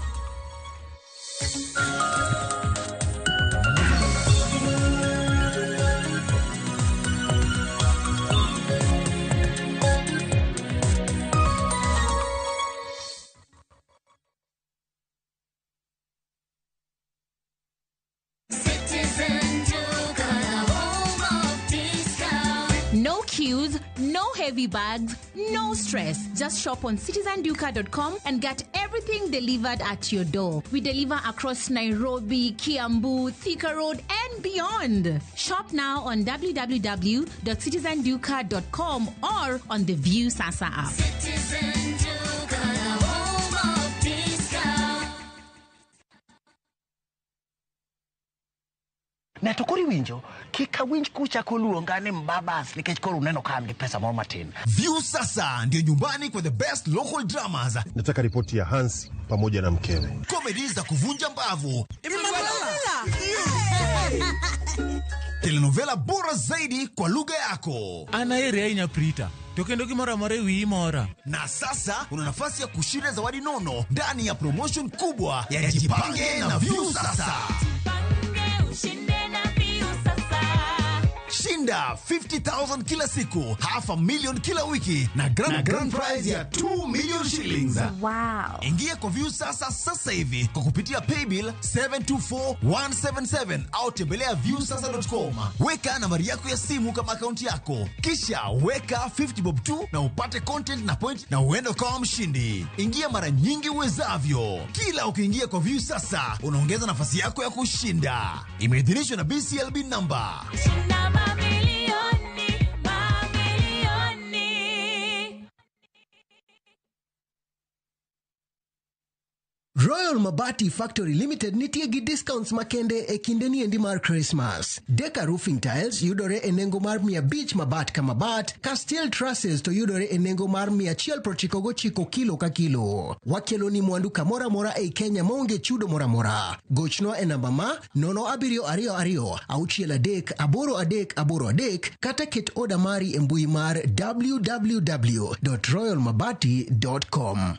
No queues, no heavy bags, no stress. Just shop on citizenduka.com and get everything delivered at your door. We deliver across Nairobi, Kiambu, Thika Road, and beyond. Shop now on www.citizenduka.com or on the View Sasa app. Na to kori winjo kika winj kucha koluonga ni mbabas nikech koro uneno kama ni pesa moro matin. View Sasa ndio nyumbani kwa the best local dramas. Nataka ripoti ya Hansi pamoja na mkewe. Comedy za kuvunja mbavu. Telenovela bora zaidi kwa lugha yako. Anaere ainya Prita. Tokendo kimora mare wi mora. Na sasa una nafasi ya kushinda zawadi nono ndani ya promotion kubwa ya Jipange na View Sasa. Shinda Shinda 50,000 kila siku, $500,000 kila wiki na grand prize ya 2 million shillings. Wow. Ingia kwa View sasa hivi kwa kupitia paybill 724177 au tembelea viewsasa.com. Weka nambari yako ya simu kama akaunti yako, kisha weka 50 bob tu na upate content na point na uende kama mshindi. Ingia mara nyingi uwezavyo. Kila ukiingia kwa View sasa unaongeza nafasi yako ya kushinda. Imeidhinishwa na BCLB number. Royal Mabati Factory Limited nitie gi discounts makende e kinde ni endi mar Christmas. Deca Roofing Tiles yudore e nengo mar 100 mabat ka mabat, ka steel trusses to yudore e nengo mar 199 kilo ka kilo. Wakelo ni mwandu kamora mora e Kenya maonge chudo mora mora. Gochno e namba ma 0722 638 kata ket oda mari e mbui mar www.royalmabati.com.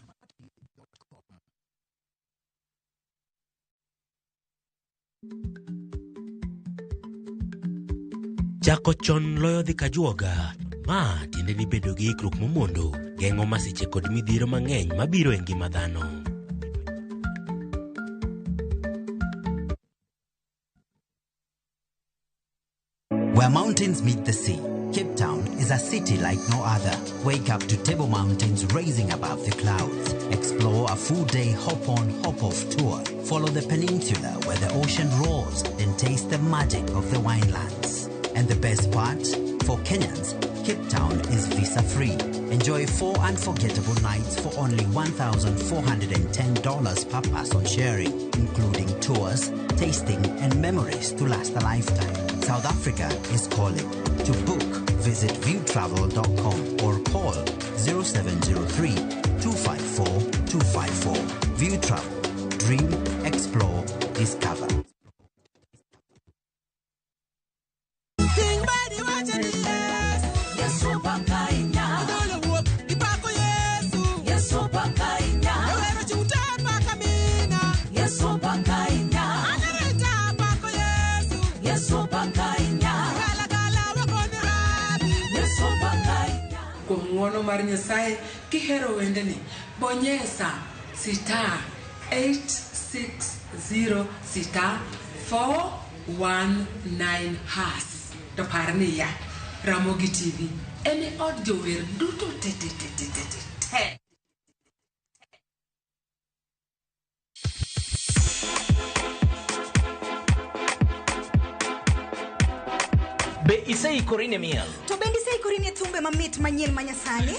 Chako chon loyo dhi kajuoga. Ma tiende ni bedo gi ikruok momondo, geng'o masiche kod midhiero mang'eny mabiro e ngima dhano. Where mountains meet the sea, Cape Town is a city like no other. Wake up to Table Mountains rising above the clouds. Explore a full-day hop-on, hop-off tour. Follow the peninsula where the ocean roars, then taste the magic of the winelands. And the best part, for Kenyans, Cape Town is visa-free. Enjoy 4 unforgettable nights for only $1,410 per person sharing, including tours, tasting, and memories to last a lifetime. South Africa is calling. To book, visit viewtravel.com or call 0703 254 254. View Travel. Dream, explore, discover. Ng'wono mar Nyasaye kihero wendeni bonyesa star 860 star 419 has to parni ya Ramogi TV ene od jower duto te. Be isei korine miel. To bendi sei korine thumbe mamit manyien manyasani.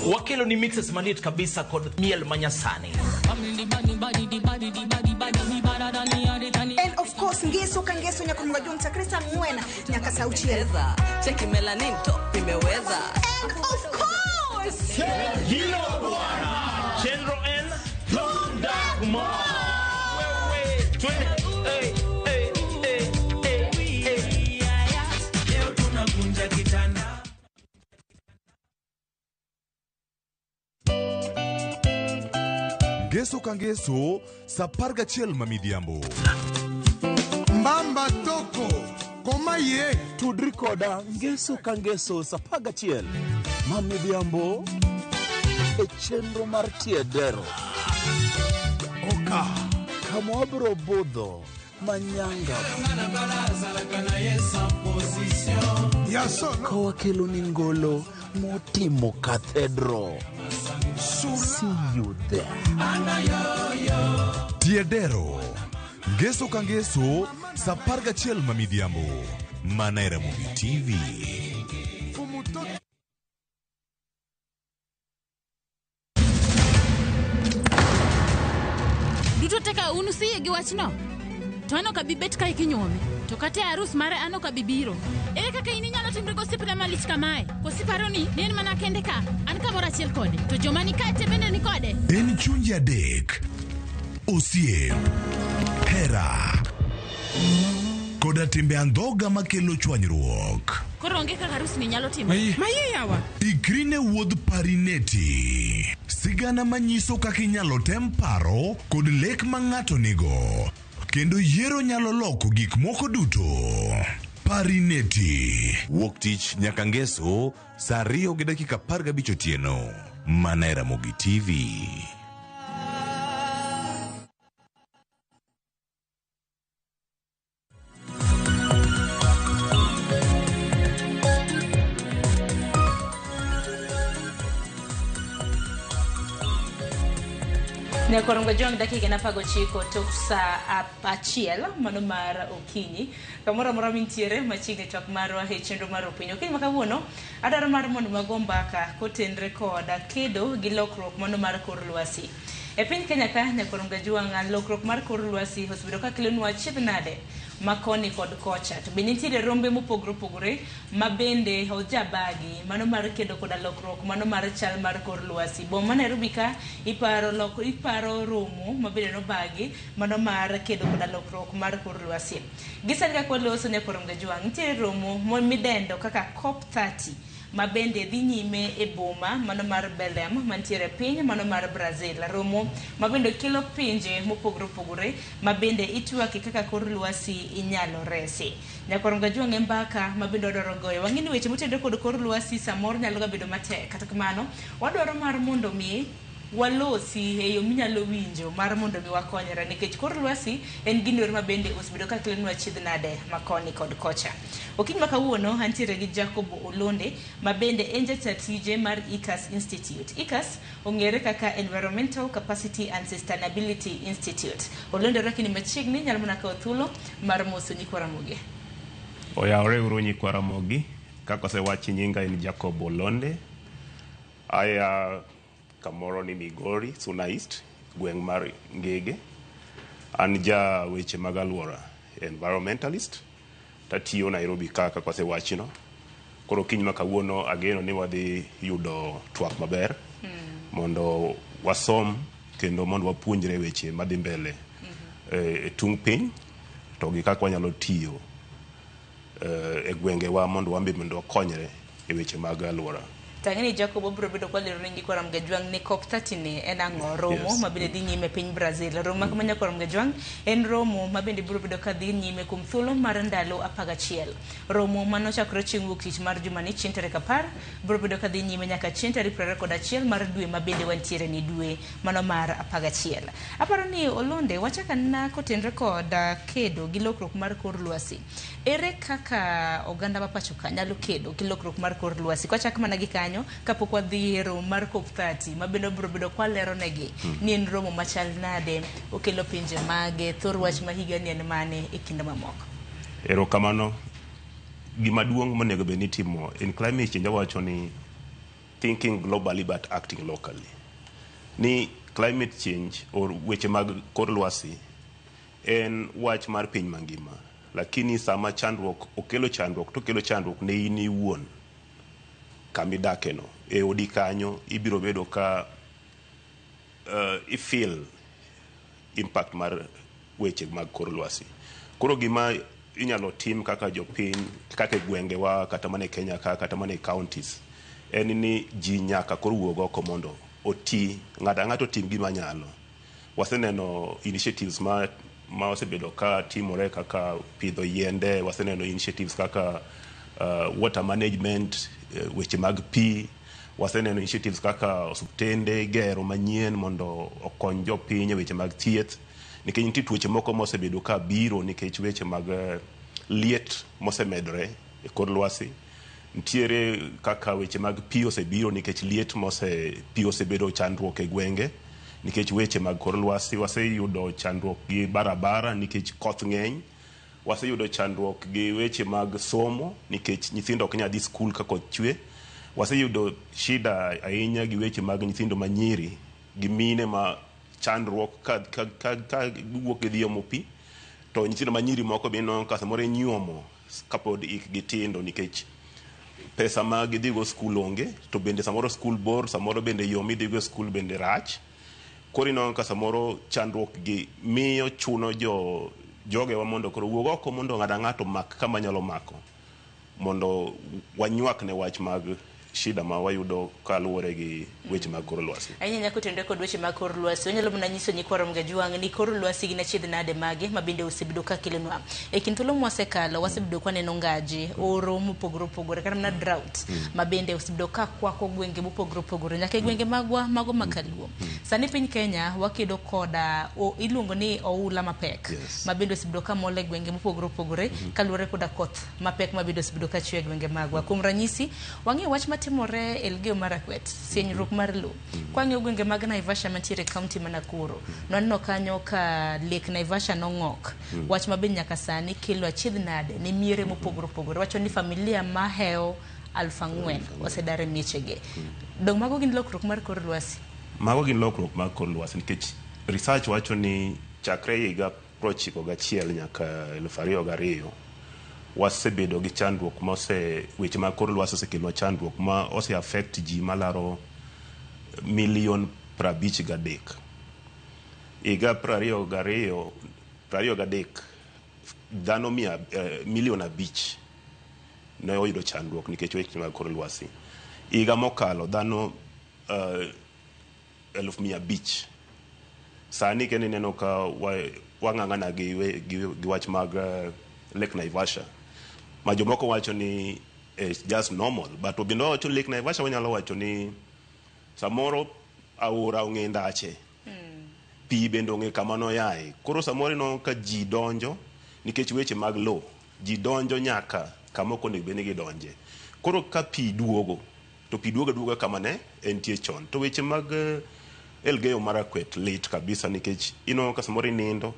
Wakelo ni mixes manit kabisa kod miel manyasani. And of course ngeso kangeso nyakumga jumta Krista Mwena nyaka sauchi. Cheki melanin top imeweza. And of course Hilo bwana. Chendro N Tom Dagmar. Geso kangeso saparga chiel mamidhiambo. Mbamba toko koma ye tudri koda ngeso kangeso sapaga chiel mamidhiambo e chenro mar tiedero. Oka kamwabro budho manyanga kowa kelo ni ngolo motimo cathedral. See you there. Tiedero. Geso kangeso saparga chiel mamidhiambo. Mana Ramogi TV. Duto teka unusi gi wachno. To ano kabibet ka ikinyuome. To kate arus mare ano kabibiro. Ere kaka ini nyalo timre gosipre malich kamae. Kosiparo ni nen mana kende ka. An kamora achiel kode. To joma ni kate bende ni kode. En chunji adek. Osiem. Hera. Koda timbe andhoga makelo chwanyruok. Koro onge kaka arus ni nyalo timre. Maye yawa. Ikrine wuodh parineti. Sigana manyiso kaka inyalo tem paro kod lek ma ng'ato nigo. kendo yiero nyalo loko gik moko duto. Parineti. Wuok tich nyaka ngeso, saa 2:15 otieno. Mana e Ramogi TV. Nyakorongo jong dakika na pago chiko tok sa achiel mano mar okinyi kamoro moro mintiere machiegni tok marwa e chenro mar opinyo okinyi makawuono adaro mar mondo magombaka kotenre koda kedo gi lokruok mano mar kor lwasi e piny Kenya ka. Nyakorongo jwang lokruok mar kor lwasi osebedo ka kelonwa achiedh nade makoni kod kocha to be nitiere rombe mopogore mabende ojabagi mano mar kedo koda lokruok mano mar chal mar kor lwasi. Boma Nairobi ka iparo romo mabende no bagi mano mar kedo koda lokruok mar kor lwasi. Gisani ka kwaloso Nyakorongo jwang nitiere romo midendo kaka COP30 mabende dhi nyime e boma mano mar Belem mantiere piny mano mar Brazil. Romo mabende kelo pinje mopogore mabende itwaki kaka kor lwasi inyalo resi. Nyakorongo jwang mbaka mabende odoro goyo wang'ini weche motendore kod kor lwasi samoro nyalo ga bedo matek, kata kamano wadwaro mar mondo mi walosi e yo minyalo winjo mar mondo mi wakonyre nikech kor lwasi en gino mabende osebedo ka kelonwa achiedh nade makoni kod kocha. Okinyi makawuono antiere gi Jacob Olonde mabende en jatije mar ICAS Institute. ICAS ong'ere kaka Environmental Capacity and Sustainability Institute. Olonde rakini machiegni nyalo mana kawo thuolo mar moso nyikwa Ramogi. Oyawre uru nyikwa Ramogi, kaka osewachi nyinga en Jacob Olonde. Aya kamoro ni Migori, Suna East, gweng' mar Ngege. An ja weche mag alwora, environmentalist, tatiyo Nairobi kaka kose wachino. Koro kiny makawuono ageno ni wadhi yudo twak maber mondo wasom kendo mondo wapuonjre weche madhi mbele e tung piny to gi kaka wanyalo tiyo e gwengewa mondo wambe mondo wakonyre e weche mag alwora. Tang'eni Jacob obro bedo kwa lero nyingi kwa Ramogi jwang ni COP30 ni en ang'o romo mabende dhi nyime piny Brazil. Romo ma nyako Ramogi jwang en romo mabende bro bedo ka dhi nyime kuom thuolo mar ndalo 11. Romo mano chakore chieng' wuok tich mar jumani chieng' tarik 10 bro bedo ka dhi nyime nyaka chieng' tarik 21 mar dwe mabende wantiere ni dwe mano mar 11. Aparo ni Olonde wachaka na kotenre koda kedo gi lokruok mar kor lwasi. Ere kaka oganda ma pacho ka nyalo kedo gi lokruok mar kor lwasi? Kwa chak mana gi kanyo kapok wadhi romo mar COP30 mabende bro bedo kwa lero negi ni en romo machal nade, okelo pinje mage, thor wach ma higa ni en mane e kinde mamoko. Erokamano. Gima duong' monego bed ni timo in climate change wacho ni thinking globally but acting locally. Ni climate change or weche mag kor lwasi en wach mar piny mangima, lakini sama chandruok okelo chandruok to kelo chandruok ne in iwuon kamidake no e odi kanyo ibiro bedo ka ifeel impact mar weche mag kor lwasi. Koro gima inyalo tim kaka jopiny kaka gwengewa kata mane Kenya kata mane counties en ni ji nyaka kor wuog oko mondo oti ng'ato tim gima nyalo. Waseneno initiatives ma osebedo ka timore kaka pidho yiende, waseneno initiatives kaka water management, weche mag pi, waseneno initiatives kaka osuptende gero manyien mondo okony jopiny e weche mag thieth, nikech nitie tuoche moko mosebedo ka biro nikech weche mag liet mosemedore e kor lwasi. Nitiere kaka weche mag pi osebiro nikech liet pi osebedo chandruok e gwenge nikech weche mag kor lwasi. Waseyudo chandruok gi barabara nikech koth ng'eny. Waseyudo chandruok gi weche mag somo nikech nyithindo ok nyal dhi skul ka koth chwe. Waseyudo shida ahinya gi weche mag nyithindo manyiri gi mine ma chandruok ka wuok gi dhiomo pi to nyithindo manyiri moko bino ka samoro nyuomo kapod ikgi tindo nikech pesa ma gidhigo skul onge, to bende samoro skul bor, samoro bende yo midhigo skul bende rach. Koro ino ka samoro chandruok gi miyo chuno jogewa mondo koro wuog oko mondo ng'ato mak kama nyalo mako mondo wanywak ne wach mag shida ma wayudo kaluwore gi weche mag kor lwasi. Ahinya nyako tende kod weche mag kor lwasi. Onyalo mna nyiso nyikwarom Gajwang' ni kor lwasi gin achiedh nade mage ma bende osebedo ka kelonwa. E kind thuolo mwasekalo wasebedo ka neno ngaji, oro mopogore opogore kata mana drought ma bende osebedo ka kwako gwenge mopogore opogore nyaka gwenge magwa mago makaluo. Sani piny Kenya wakedo koda iluongo ni oula mapek ma bende osebedo ka mole gwenge mopogore opogore kaluwore koda koth mapek ma bende osebedo ka chwe gwenge magwa. Kuom ranyisi wang'eyo wach matimore Elgeyo Marakwet, sienyruok mar lo. Kwang'eyo gwenge mag Naivasha mantiere kaunti ma Nakuru. Nonno kanyo ka Lake Naivasha nong'ok. Wach ma bende nyaka sani kelo achiedh nade ne miere mopogore opogore. Wacho ni familia ma heo 4,000 osedare miechege. Dong mago gin lokruok mar kor lwasi. Mago gin lokruok mag kor lwasi nikech research wacho ni chakre higa 1991 nyaka 2002 wasebedo gi chandruok ma weche mag kor lwasi osekelo chandruok ma ose affect ji malaro 1,53,000,000. Higa 2023 dhano 5,000,000 ne oyudo chandruok nikech weche mag kor lwasi. Higa mokalo dhano 500,000. Sani kene neno ka wang'ang'ana gi wach mag Lake Naivasha. Ma jomoko wacho ni just normal, but obindo wacho Lake Naivasha wanyalo wacho ni samoro aora ong'e ndache. Pi bende ong'e kama noyae. Koro samoro no ka ji donjo nikech weche mag lo, ji donjo nyaka kama ok onego bed ni gidonje. Koro ka pi duogo, to pi duogo kama ne entie chon. To weche mag Elgeyo Marakwet lit kabisa nikech ka samoro nindo,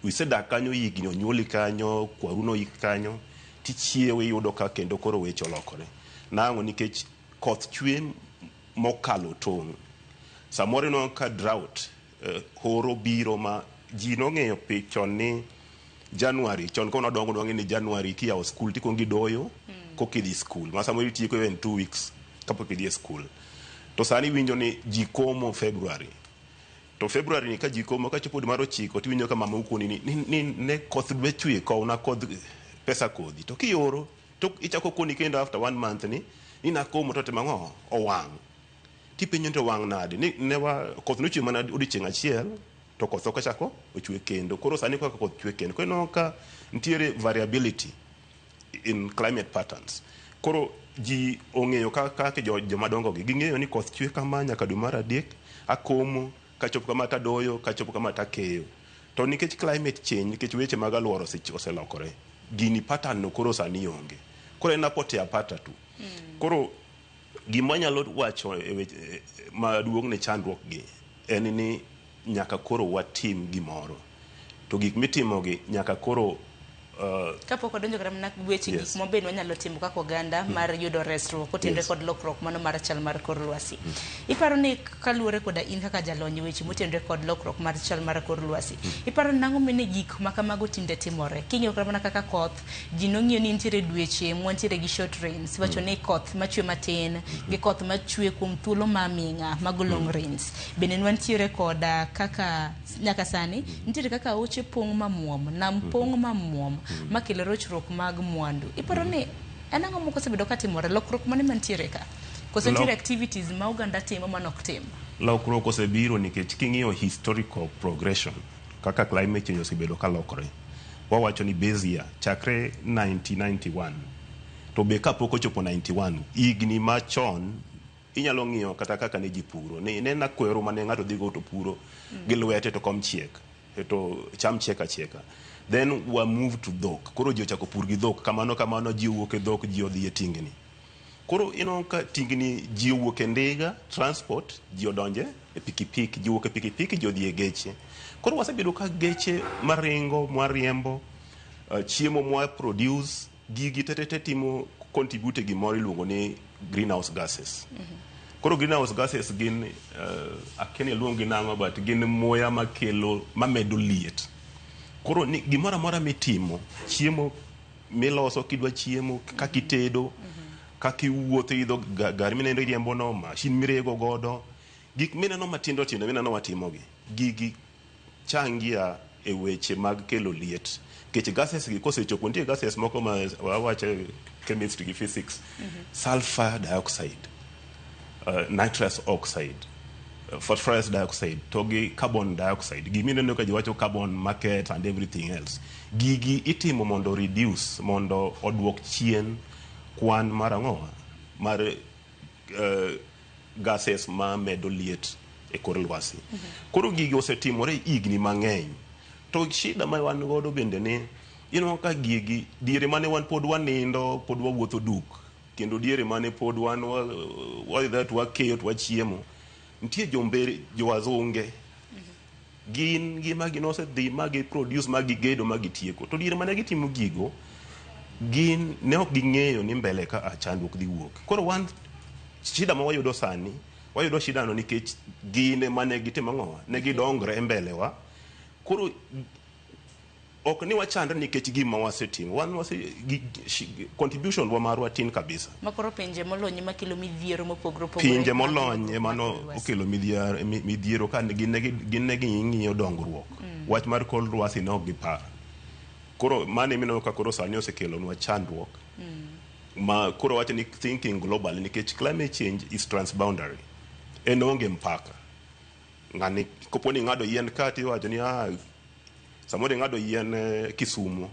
isedak kanyo higni, onyuoli kanyo, kwaru noik kanyo, tichiewe iyudo ka kendo koro weche olokore. Nang'o nikech koth chwe mokalo tong'. Samoro ka drought, horo biro ma ji nong'eyo chon ni January, chon kono dongo nwang'e ni January kiyawo skul tikwongo idoyo kokidhi skul. Ma samoro itieko even 2 weeks kapok idhi e skul. To sani winjo ni ji komo February. To February ni ka ji komo ka chopo dwe mar 9 tiwinjo ka mama ukoni ni ne koth dwe chwe kowna koth pesa kodhi. To kioro to ichako koni kendo after 1 month ni nakomo to temang'o owang'. Tipenyo to wang' nade ni koth nochwe mana odiochieng' achiel to koth okachako ochwe kendo. Koro sani kaka koth chwe kendo. Koro ka ntiere variability in climate patterns. Koro ji ong'eyo kaka joma dongo gi ging'eyo ni koth chwe kama nyaka dwe mar 3 akomo kachopo kama tadoyo kachopo kama takeyo. To nikech climate change, nikech weche mag alwora oselokore, gini pattern no koro sani onge. Koro en apote apata tu. Koro gima nyalo wacho maduong' ne chandruok gi en ni nyaka koro watim gimoro. To gik mitimo gi nyaka koro kapok odonjo kata mana weche gik mobed wanyalo timo kaka oganda mar yudo resruok kotenre kod lokruok mano mar chal mar kor lwasi. Iparo ni kaluwore koda in kaka jalony weche motenre kod lokruok mar chal mar kor lwasi, iparo nang'o mene gik ma kamago tinde timore? King'eyo kata mana kaka koth, ji nong'iyo ni nitiere dweche mwantiere gi short rains, wacho ni koth machwe matin gi koth machwe kuom thuolo maming'a mag long rains. Bende nwantiere koda kaka nyaka sani nitiere kaka oche pong' mamuom, nam pong' mamuom makelo rochruok mag mwandu. Iparo ni en ang'o moko osebedo ka timore, lokruok mane mantiere ka? Koso nitiere activities ma oganda timo manok tim? Lokruok osebiro nikech king'iyo historical progression kaka climate change osebedo ka lokore. Wawacho ni base year chakre 1991 to be kapok ochopo 91 higni machon inyalo ng'iyo kata kaka ne ji puro. Ne nakwero mane ng'ato dhigo to puro gi lwete to kom chiek. To cham chieka chieka. Then we move to dhok. Koro ji ochako pur gi dhok. Kamano ji owuok e dhok, ji odhi e tingni. Koro ka tingni ji owuok e ndiga, transport, ji odonje e pikipiki, ji owuok e pikipiki, ji odhi e geche. Koro wasebedo ka geche maringo, mwariembo, chiemo mwa produce, gigi tete timo contribute gimoro iluongo ni greenhouse gases. Koro greenhouse gases gin akia luongi nang'o but gin muya makelo mamedo liet. Koro gimoro amora mitimo, chiemo miloso kidwa chiemo, kaka itedo, kaka iwuotho idho gari mineno iriembo no, mashin mirego godo, gik mineno matindo tindo mineno watimogi. Gigi changia e weche mag kelo liet. Kech gases gi kosechopo nitie gases moko ma wawacho chemistry gi physics, sulfur dioxide. nitrous oxide, phosphorus dioxide, togi carbon dioxide. Gimineno ka jiwacho carbon market and everything else. Gigi itimo mondo reduce, mondo odwok chien kwan marango mar gases ma medo liet e kor lwasi. Koro gigi osetimore igni mang'eny. To shida ma wan godo bende ni ka gigi diere mane wan pod wanindo, pod wawuotho duk, kendo diere mane pod wan that wakeyo to wachiemo, nitie jowazunge gin gima ginosedhi magi produce magi gedo magi tieko. To diere mane gitimo gigo, gin ne ok ging'eyo ni mbele ka chandruok dhi wuok. Koro wan shida ma wayudo sani, wayudo shida no nikech gine mane gitimo ng'owa, ne gidongre mbele wa. Koro ok ni wachandre nikech gima wasetimo, wan contribution wa marwa tin kabisa. Makoro pinje molony makelo midhiero mopogore opogore. Pinje molony emano okelo midhiero ka gin ne ging'iyo dongruok. Wach mar kor lwasi ne ok gipar. Koro mane mino ka koro sani osekelo nwa chandruok. Ma koro wacho ni thinking global nikech climate change is transboundary. En onge mpaka. Ng'ani koponi ng'ado yien kati wacho ni samoro ng'ado yien Kisumu,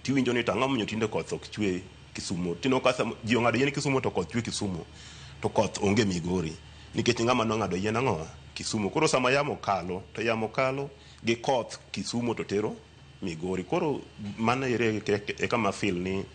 tiwinjo ni tang'o mnyo tinde koth ok chwe Kisumu. Tino ka ji ng'ado yien Kisumu to koth chwe Kisumu, to koth onge Migori nikech ng'ama no ng'ado yien ang'o Kisumu. Koro sama yamo kalo, to yamo kalo gi koth Kisumu to tero Migori. Koro mana ere e kama feel ni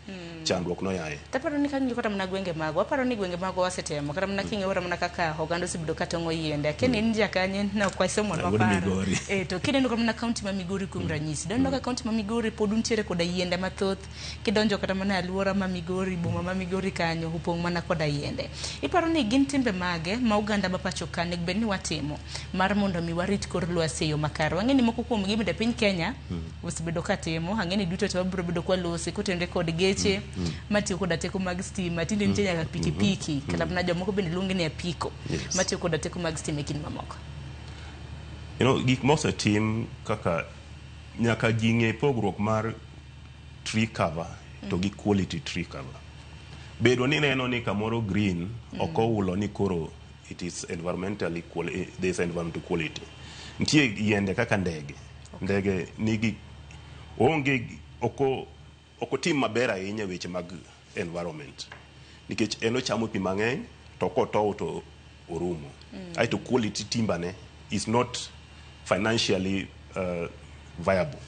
chandruok no yae. Taparo ni kanyo kata mna gwenge mago, aparo ni gwenge mago wasetemo, kata mna kinge ora mna kaka ogando sibido katongo yiende. Kene nja kanye na kwa somo no paro. To kine ndo mna county ma Migori kum ranyisi. Don ka county ma Migori podun tiere koda yiende mathoth. Kidonjo kata mana aluora ma Migori, boma ma Migori kanyo hupong mana koda yiende. Iparo ni gin timbe mage ma Uganda ma pacho ka nek bedni watimo mar mondo mi warit kor lwasi yo makaro. Ang'eni moko kuom gimbe de piny Kenya bedo katimo, ang'eni duto to wabiro bedo kwa losi kotende kod geche matiyo koda teko mag stima, tinde nitie nyaka pikipiki kata mna jomoko bende luonge ni apiko matiyo koda teko mag stima kin mamoko. Gik mosetim kaka nyaka jing'e pogruok mar tree cover to gi quality tree cover. Bedo ni neno ni kamoro green ok oulo ni koro it is environmentally quality, there is environmental quality. Nitie yiende kaka ndege nigi onge oko tim maber ahinya weche mag environment nikech eno chamo pi mang'eny to kotow to orumo. Aito quality timbane is not financially viable.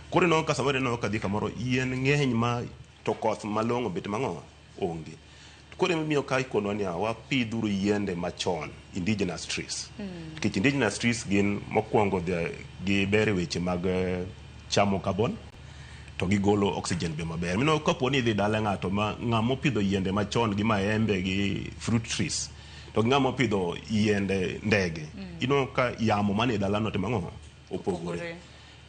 Koro no kasamore no kadhi kamoro yien ng'eny ma to koth malong'o bet mang'o onge. Koro miyo kai kono ni wapidhuru yiende machon, indigenous trees. Nikech indigenous trees gin mokwongo gi bere weche mag chamo carbon to gigolo oxygen be maber. Mino kapo ni dhi dala ng'ato ma ng'amo pidho yiende machon gi maembe gi fruit trees to ng'amo pidho yiende ndege, ka yamo mane dala no temang'o opogore.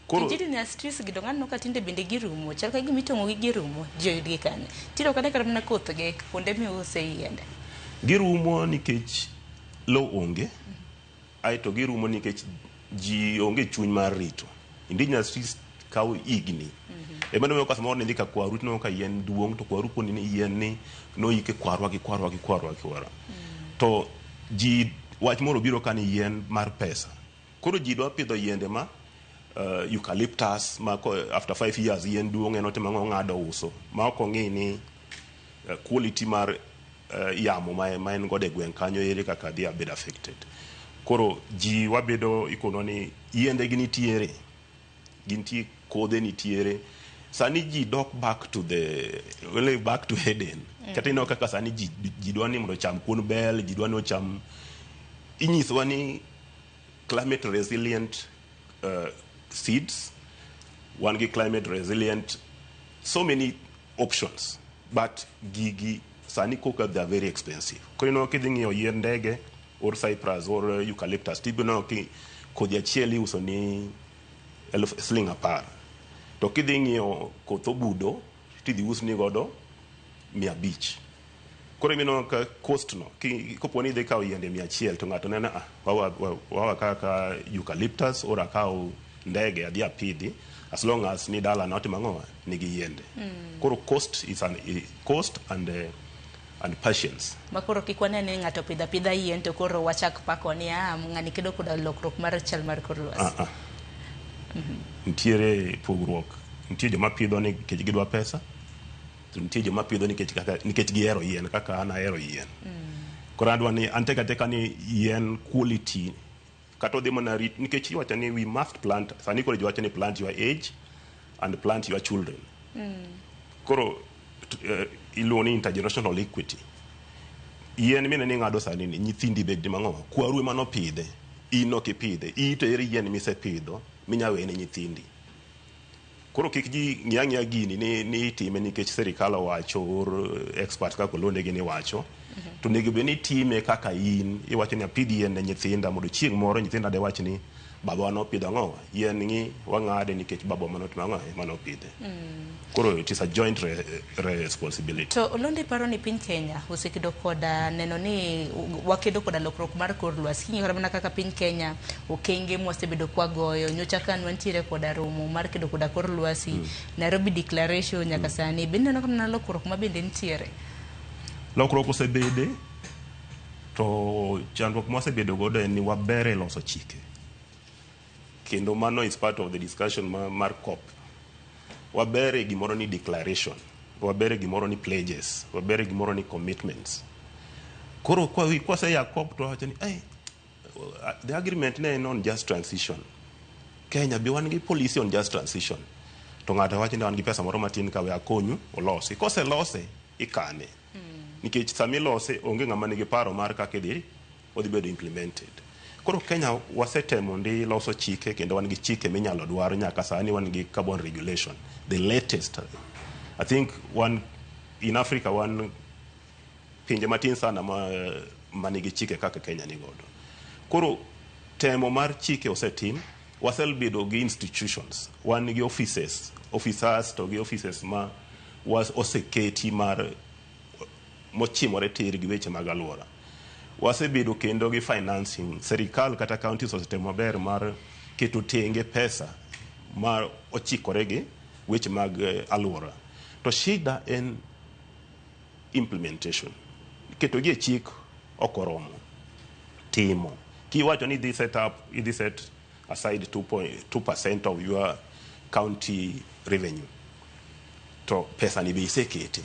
Koro indigenous trees gidong'ano ka tinde bende girumo, chal ka gimitongo gi girumo joyudgi kanye. Tiro kada kata mna koth ge kuonde miuse yiende. Girumo nikech lo onge, aito girumo nikech ji onge chuny mar rito. Indigenous trees kaw igni. Emano meko samoro ni ka kwaru no ka yien duong to kwaru poni ni yien ni no yike kwarwa. To ji wach moro biro kan yien mar pesa. Koro ji dwa pidho yiende ma eucalyptus ma after 5 years yien duong eno temang'o ng'ado uso ma ok ong'i ni quality mar yamo ma en gode gweng kanyo ere kaka dhi abed affected. Koro ji wabedo ikono ni yiende gi nitiere, gintie kode nitiere. Sani ji dok back to Eden. Kata ino kaka sani ji dwa ni mondo cham kuon bel, ji dwa no cham inyisowa ni climate resilient seeds, one climate resilient, so many options, but gigi sani koka they are very expensive. Koro ino kidhi ng'iyo yien ndege or cypress or eucalyptus tibono ki kodhi achiel iuso ni $10. To kidhi ng'iyo koth obudo tidhi usni godo 500. Koro mino ka cost no kopo ni dhi kawo yiende 100 to ng'ato nena wawa kaka eucalyptus or akawo ndege adhi apidhi as long as ni dala na otimang'o nigi yiende. Koro cost and and patience. Makoro kikwane ni ng'ato pidha yien to koro wachak pako ni ng'ani kedo koda lokruok mar chal mar kor lwasi. Ntiere pogruok. Nitie joma pidho ni nikech gidwa pesa. To nitie joma pidho nikech gihero yien kaka an ahero yien. Koro adwa ni anteka ni yien quality kata odhi mana rit nikech iwacho ni we must plant. Sani koro iwacho ni plant your age and plant your children. Koro iluwo ni intergenerational equity. Yien mine ni ng'ado sani ni nyithindi bed mang'o kwaru ema nopidhe in ok ipidhe itere yien misepidho minyawene nyithindi. Koro kik ji ng'iya gini ni time nikech serikal owacho or expert kaka Olonde gini wacho to nego be ni time kaka in iwacho ni apidh yien ne nyithinda mondo chieng' moro nyithinda de wach ni baba nopidho ang'o yien ngi wang'ade nikech baba manotimo ang'o manopidhe. Koro it is a joint responsibility. To Olonde paro ni piny Kenya osekedo koda neno ni wakedo koda lokruok mar kor lwasi kinyo kata mana kaka piny Kenya okenge mwasebedo kwagoyo nyocha kan wantiere koda romo mar kedo koda kor lwasi Nairobi Declaration nyaka sani bende neno kama lokruok mabende nitiere. Lokruok osebede to chandruok mwasebedo godo en ni wabere loso chike. Kendo mano is part of the discussion mar COP. Wabere gimoro ni declaration, wabere gimoro ni pledges, wabere gimoro ni commitments. Koro kwa say ya COP to wacho ni the agreement ne on just transition. Kenya be wan gi policy on just transition. To ng'ato wacho ni wan gi pesa moro matin ka we akonyu olosi. Kose lose ikane. Nikech sami lose onge ng'ama nigi paro mar kaka odhi bedo implemented. Koro Kenya wasetemo ndi loso chike kendo wan gi chike minyalo dwar nyaka sani wan gi carbon regulation, the latest. I think in Africa pinje matin sana manigi chike kaka Kenya ni godo. Koro temo mar chike osetim, wasebedo gi institutions, wan gi officers to gi offices ma oseketi mar mochimore tir gi weche mag alwora. Wasebedo kendo gi financing, serikal kata counties osetemo maber mar keto tenge pesa mar ochikore gi weche mag alwora. To shida en implementation. Keto gi chik okoromo. Timo. Kiwacho ni this set aside 2% of your county revenue. To pesa ni be isekete.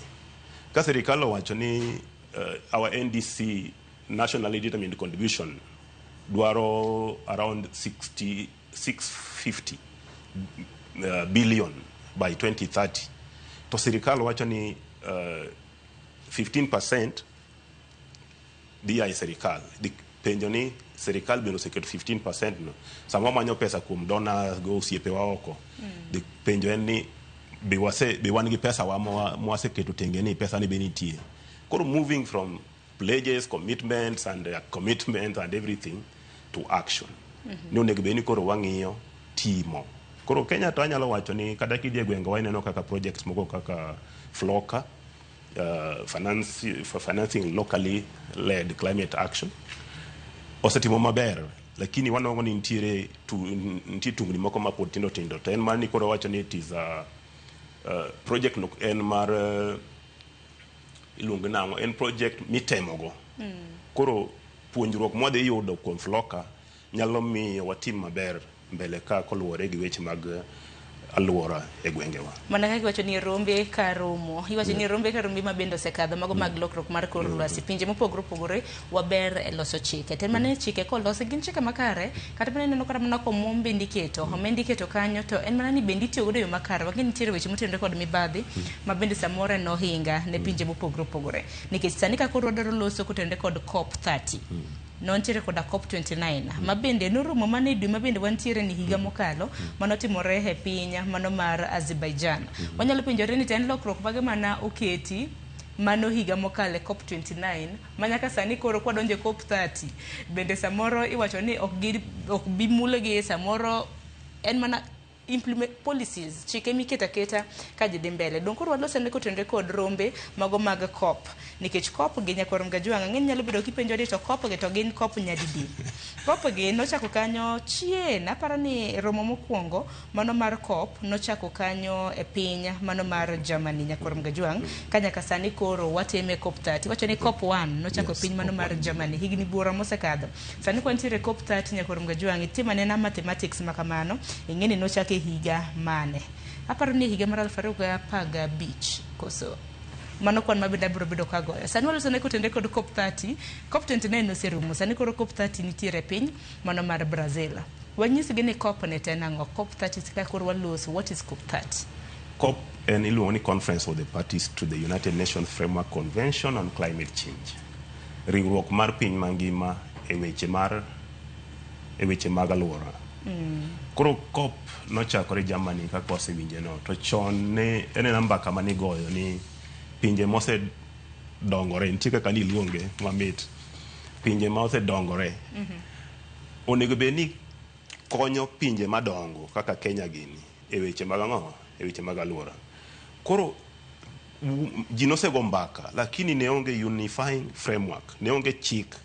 Ka serikal owacho ni our NDC nationally determined contribution dwaro around 650 billion by 2030. To serikal wacho ni 15% dia serikal. Penjo ni serikal biro seketo 15% no. Sama manyo pesa kuom donors go osiepe wa oko. Penjo en ni be wan gi pesa wa mwaseketo tenge ni pesa ni benitie. Koro moving from pledges, commitments and everything to action. No negbeni koro wang'iyo timo. Koro Kenya to anyalo wacho ni kada kidie gwengo waneno kaka projects moko kaka FLOCA, financing locally led climate action. Osetimo maber, lakini wanongo ni ntiere tungni moko mapod tindo. To en mani koro wacho ni it is a project no en mar iluongo nango en project mitemogo. Koro puonjruok mwadhi yudo kuom FLOCA nyalo miyo watim maber mbele ka koluwore gi weche mag alwora e gwengewa. Mana kaka iwacho ni rombe ka romo, iwacho ni rombe ka rombe mabendo osekadho mago mag lokruok mar kor lwasi. Pinje mopogore waber e loso chike. Te mane chike kolosi gin chike makare, kata mana neno kata mana komom bendiketo, omendiketo kanyo to en mana ni benditiyo godo yo makare. Wang'e nitiere weche motenore kod mibadhi ma bende samoro no hinga ne pinje mopogore. Nikech sani ka koro wadwaro loso kotenore kod COP 30. Non tiere koda COP 29 ma bende norumo mane dwe ma bende wantiere ni higa mokalo manotimore e piny mano mar Azerbaijan. Wanyalo penjore ni ten lokruok mage mana oketi mano higa mokale COP 29 manyaka sani koro kwadonje COP 30 bende samoro iwacho ni ok bi mulo gi samoro en mana implement policies chike miketa keta ka ji dhi mbele don koro walosene kotende kod rombe mago mag COP nikech COP gi Nyakorom Gajwang' ng'eny nyalo bedo kipenjo ni to COP gi to gin COP nyadidi. COP gi nochako kanyo chien, aparo ni romo mokwongo mano mar COP nochako kanyo e piny mano mar Germany. Nyakorom Gajwang' ka nyaka sani koro watime COP 30 wacho ni COP 1 nochako piny mano mar Germany higni buora mosekadho. Sani kwantiere COP 30 Nyakorom Gajwang' itimane na mathematics makamano ing'eni nochake higa mane. Aparo ni higa mar 2015 koso mano kwan mabende biro bedo kagoyo. Sani walosone kotende kod COP 30, COP 29 oserumo, sani koro COP 30 nitiere piny mano mar Brazil. Wanyisgi ni COP ne tena ng'o COP 30 sika koro waloso. What is COP 30? COP en iluongo ni Conference of the Parties to the United Nations Framework Convention on Climate Change. Riwruok mar piny mangima e weche mag alwora. Koro COP nochakore Germany kaka wasewinje no, to chon ne en namba kama nigoyo ni pinje mose dongore, nitie kaka ni luonge mamit, pinje ma ose dongore onego bed ni konyo pinje madongo kaka Kenya gini e weche mag ang'o, e weche mag alwora. Koro ji nosego mbaka lakini ne onge unifying framework, ne onge chik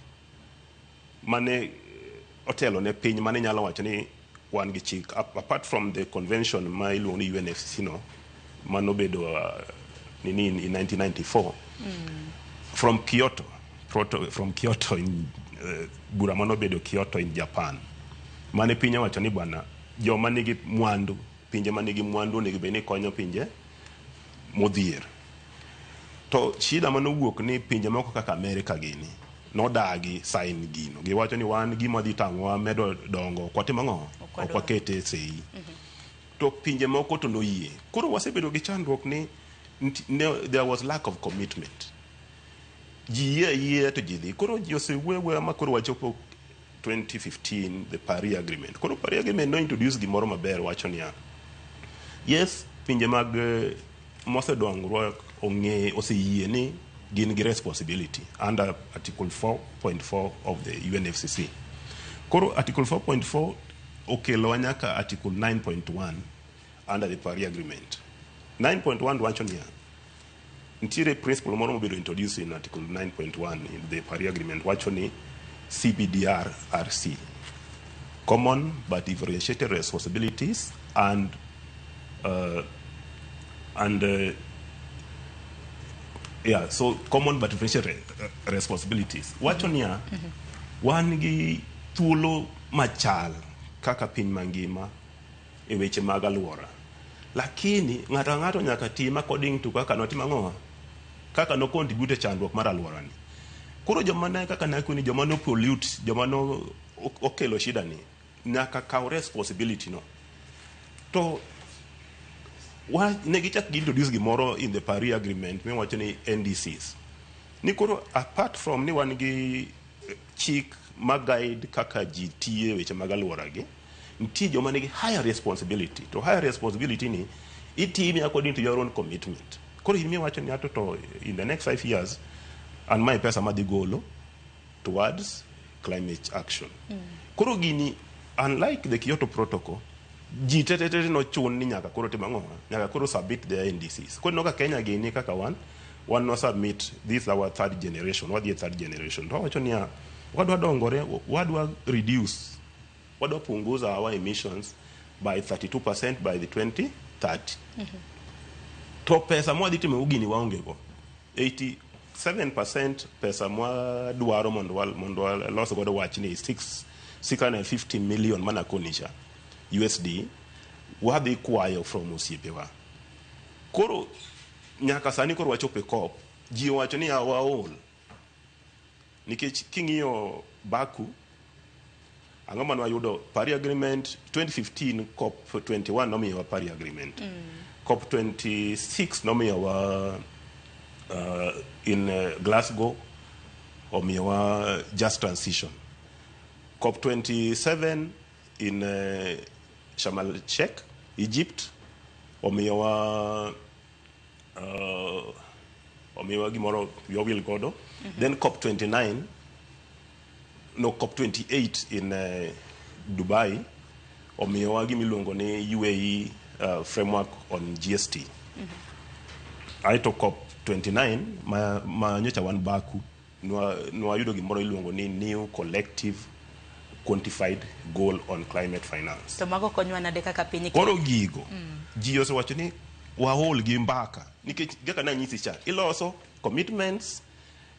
mane otelo ne piny mane nyalo wacho ni wan gi chik apart from the convention ma iluongo ni UNFCCC no mano bedo in 1994 from Kyoto in bura mano bedo Kyoto in Japan mane piny wacho ni bwana joma nigi mwandu, pinje manigi mwandu onego bed ni konyo pinje modhier. To shida mano wuok ni pinje moko kaka America gini nodagi sign gino, giwacho ni wan gima dhi tang'wa medo dongo kwatimo ng'o ok wakete sei. To pinje moko to noyie. Koro wasebedo gi chandruok ni there was lack of commitment. Ji yie to ji dhi. Koro ji osewewe ma koro wachopo 2015 the Paris Agreement. Koro Paris Agreement no introduce gimoro maber wacho ni yes, pinje mag mosedongruok ong'e oseyie ni gin gi responsibility under Article 4.4 of the UNFCCC. Koro Article 4.4 okelo nyaka Article 9.1 under the Paris Agreement. 9.1 wacho ni nitiere principle moro mobedo introduced in Article 9.1 in the Paris Agreement wacho ni CBDR-RC, common but differentiated responsibilities and so common but differentiated responsibilities. Wacho ni wan gi thuolo machal kaka piny mangima e weche mag alwora, lakini ng'ato nyaka tim according to kaka notima ng'o, kaka no contribute chandruok mar alwora ni. Koro joma ne kaka nakuni joma no pollute, joma no okelo shida ni nyaka kaw responsibility no. To ne gichak introduce gimoro in the Paris Agreement mi wacho ni NDCs. Ni koro apart from ni wan gi chik ma guide kaka ji tiye weche mag alwora gi, nitie joma nigi higher responsibility. To higher responsibility ni itimi according to your own commitment. Koro himi wacho ni ato to in the next 5 years and my pesa madhi golo towards climate action. Koro gini unlike the Kyoto Protocol, ji tete no chun ni nyaka koro timang'o, nyaka koro submit their NDCs. Koro noka Kenya gini kaka one no submit, this is our third generation, what is third generation. To wacho ni wadwa dongore, wadwa reduce, wadwa punguza our emissions by 32% by the 2030. To pesa mwadhi time ugini waonge go. 87% pesa mwadwaro mondo loso godo wach ni 650 million mana konisha USD wadhi kwayo from osiepewa. Koro nyaka sani koro wachope COP, ji wacho ni awaol. Nikech king'iyo Baku, ang'o mano ayudo Paris Agreement 2015 COP 21 nomiyowa Paris Agreement. COP 26 nomiyowa in Glasgow omiyowa Just Transition. COP 27 in Sharm el-Sheikh, Egypt omiyowa gimoro yowil godo. Then COP 28 in Dubai omiyowa gimiluongo ni UAE framework on GST. Aito COP 29 ma nyocha wan Baku nwayudo gimoro iluongo ni new collective quantified goal on climate finance. To mago konywa nade kaka piny koro gigo ji osewacho ni wahol gi mbaka nikech kaka nanyisi cha iloso commitments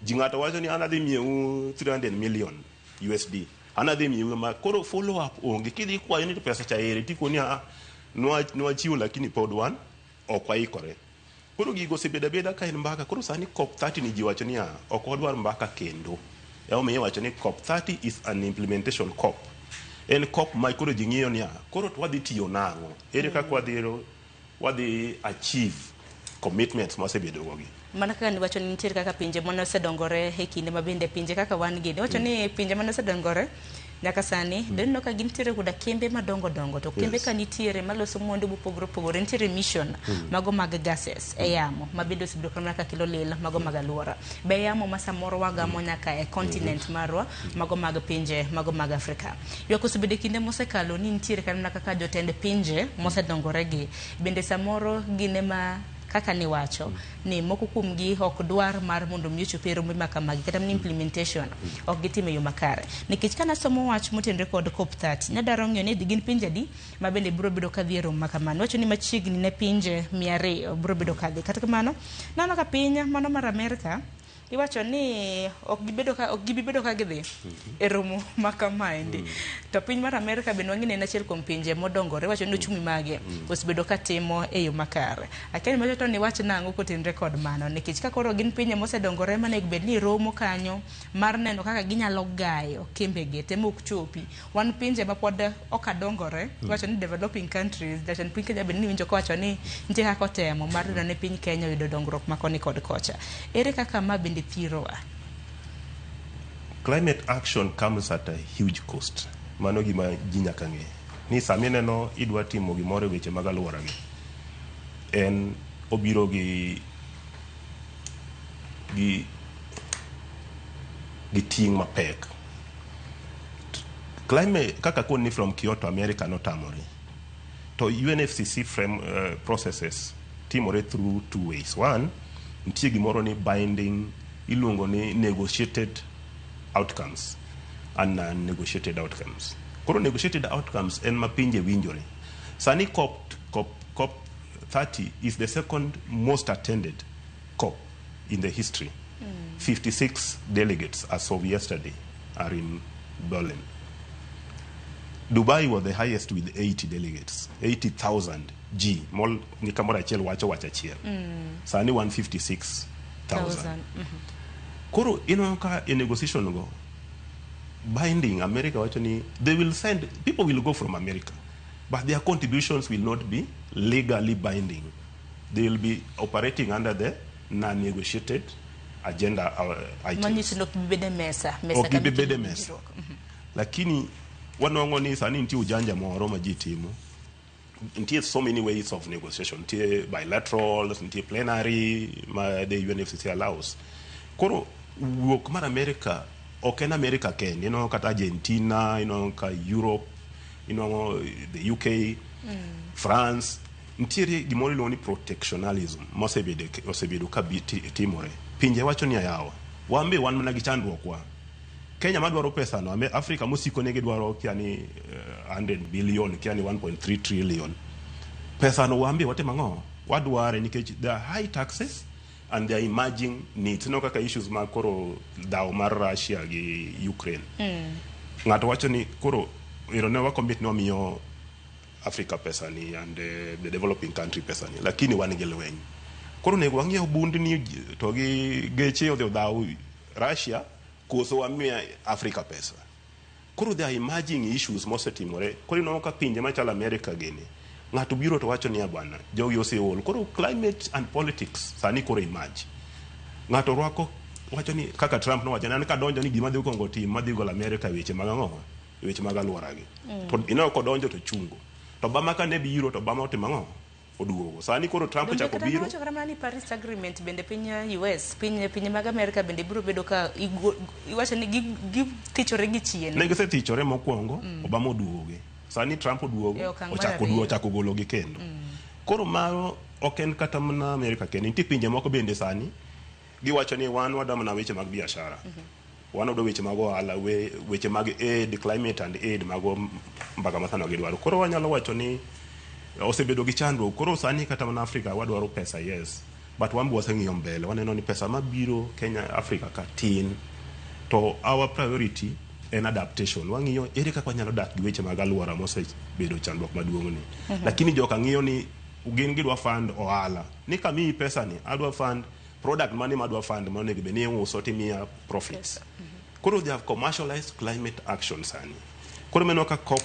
ji ng'ato wacho ni an adhi miewu 300 million USD an adhi miewu ma koro follow up onge kidhi kwayo ni to pesa cha ere tikoni nwachiwo lakini pod wan ok waikore. Koro gigo osebeda beda ka en mbaka. Koro sani COP 30 ni ji wacho ni ok wadwar mbaka kendo. Omiyo wacho ni COP 30 is an implementation COP. En COP ma koro ji ng'iyo ni koro wadhi tiyo nang'o, ere kaka wadhi achieve commitments ma wasebedo gogi. Mana kaka ni wacho ni nitiere kaka pinje mane osedongore e kinde ma bende pinje kaka wan gini wacho ni pinje mane osedongore nyaka sani bende ka gintiere koda kembe madongo dongo to kembe ka nitiere maloso mwandu mopogore opogore nitiere mission mago mag gases e yamo ma bende osebedo kama ka kilo lila mago mag alwora be yamo ma samoro wagamo nyaka e continent marwa mago mag pinje mago mag Afrika. Yo kosebedo kinde mosekalo ni nitiere kana kaka jotend pinje mosedongore gi bende samoro gine ma kaka ni wacho ni moko kuomgi ok dwar mar mondo mi ochopie romo makamagi kata ni implementation ok gitime yo makare nikech kana somo wach motenre kod COP 30 nyadaro ng'eyo ni gin pinje di ma bende biro bedo ka dhi romo makamano wacho ni machiegni ne pinje 200 biro bedo ka dhi kata kamano nano ka piny mano mar Amerika iwacho ni ok gibedo ka gidhi e romo makamaendi to piny mar Amerika bende wang'ine en achiel kuom pinje modongore wacho ni ochumi mage osebedo ka timo e yo makare akeni macho to ni wach nang'o kotenre kod mano nikech ka koro gin pinje mosedongore mane bed ni romo kanyo mar neno kaka ginyalo gayo kembege temo ok chopi wan pinje ma pod ok adongore wacho ni developing countries that piny Kenya bende ni winjo ko wacho ni nitie kaka temo mar neno ne piny Kenya yudo dongruok makoni kod kocha ere kaka ma bende thirowa. Climate action comes at a huge cost. Mano gima ji nyaka ng'e ni sami neno idwa timo gimoro e weche mag alwora gi en obiro gi ting' mapek. Climate kaka koni from Kyoto America notamore to UNFCCC processes timore through two ways. One, nitie gimoro ni binding iluongo ni negotiated outcomes and non-negotiated outcomes. Koro negotiated outcomes en mapinje winjore. Sani COP 30 is the second most attended COP in the history. 56 delegates as of yesterday are in Berlin. Dubai was the highest with 80 delegates, 80,000 G. Mol ni kamora achiel wacho achiel. Sani 156,000. Koro ka in negotiation go binding America wacho ni they will send people will go from America but their contributions will not be legally binding. They will be operating under the non-negotiated agenda items. Manyiso nok bibede mesa bibede mesa. Lakini wanongo ni sani nti ujanja moro ma ji timo. Nti so many ways of negotiation. Nti bilateral, nti plenary, the UNFCCC allows. Koro wuok mar America ok en America ken, kata Argentina, ka Europe, the UK, France, ntiere gimoro iluongo ni protectionalism mosebedo ka timore. Pinje wacho ni yawa wambe wan mana gi chandruok wa Kenya madwaro pesa no Africa mosiko ne gidwaro kiani 100 billion kiani 1.3 trillion pesa no wambe wate mang'o wadware nikech the high taxes and their emerging needs kaka issues ma koro daw mar Russia gi Ukraine ng'ato wacho ni koro irone wa commit no miyo Africa pesa ni and the developing country pesa ni lakini wan gi lweny koro nego wang'iew bund ni to gi geche odhi daw Russia koso wamia Africa pesa koro there are emerging issues mosetimore koro ino ka pinje machal America gini ng'ato biro to wacho ni bwana jogi oseol koro climate and politics sani koro emerge ng'ato rwako wacho ni kaka Trump no wacho nan ka donjo ni gima dhi kongo tim madhi gol America weche mag ang'o weche mag alwora gi to ino ko donjo to chungo to Obama ka ne biro to Obama otimo ang'o oduogo sani koro Trump chako biro wacho kama ni Paris Agreement bende piny US piny mag America bende biro bedo ka iwacho ni githichore gi chien ne gisethichore mokwongo Obama oduoge sani Trump oduogo okang' mar ariyo. ochako gologi kendo koro mano ok en kata mana Amerika kendo nitie pinje moko bende sani giwacho ni wan wadwa mana weche mag biashara wan wadwa weche mag ohala weche mag aid climate and aid mago mbaka masano gidwaro koro wanyalo wacho ni osebedo gi chandruok koro sani kata mana Afrika wadwaro pesa yes but wan waseng'iyo mbele waneno ni pesa mabiro Kenya Afrika ka tin to our priority en adaptation wang'iyo ere kaka wanyalo dak gi weche mag alwora mosebedo chandruok maduong' ni lakini joka ng'iyo ni gin gidwa fund ohala ni kamiyi pesa ni adwa fund product mane madwa fund mane gibe ni uso timia profits koro they have commercialized climate action sani koro meno ka COP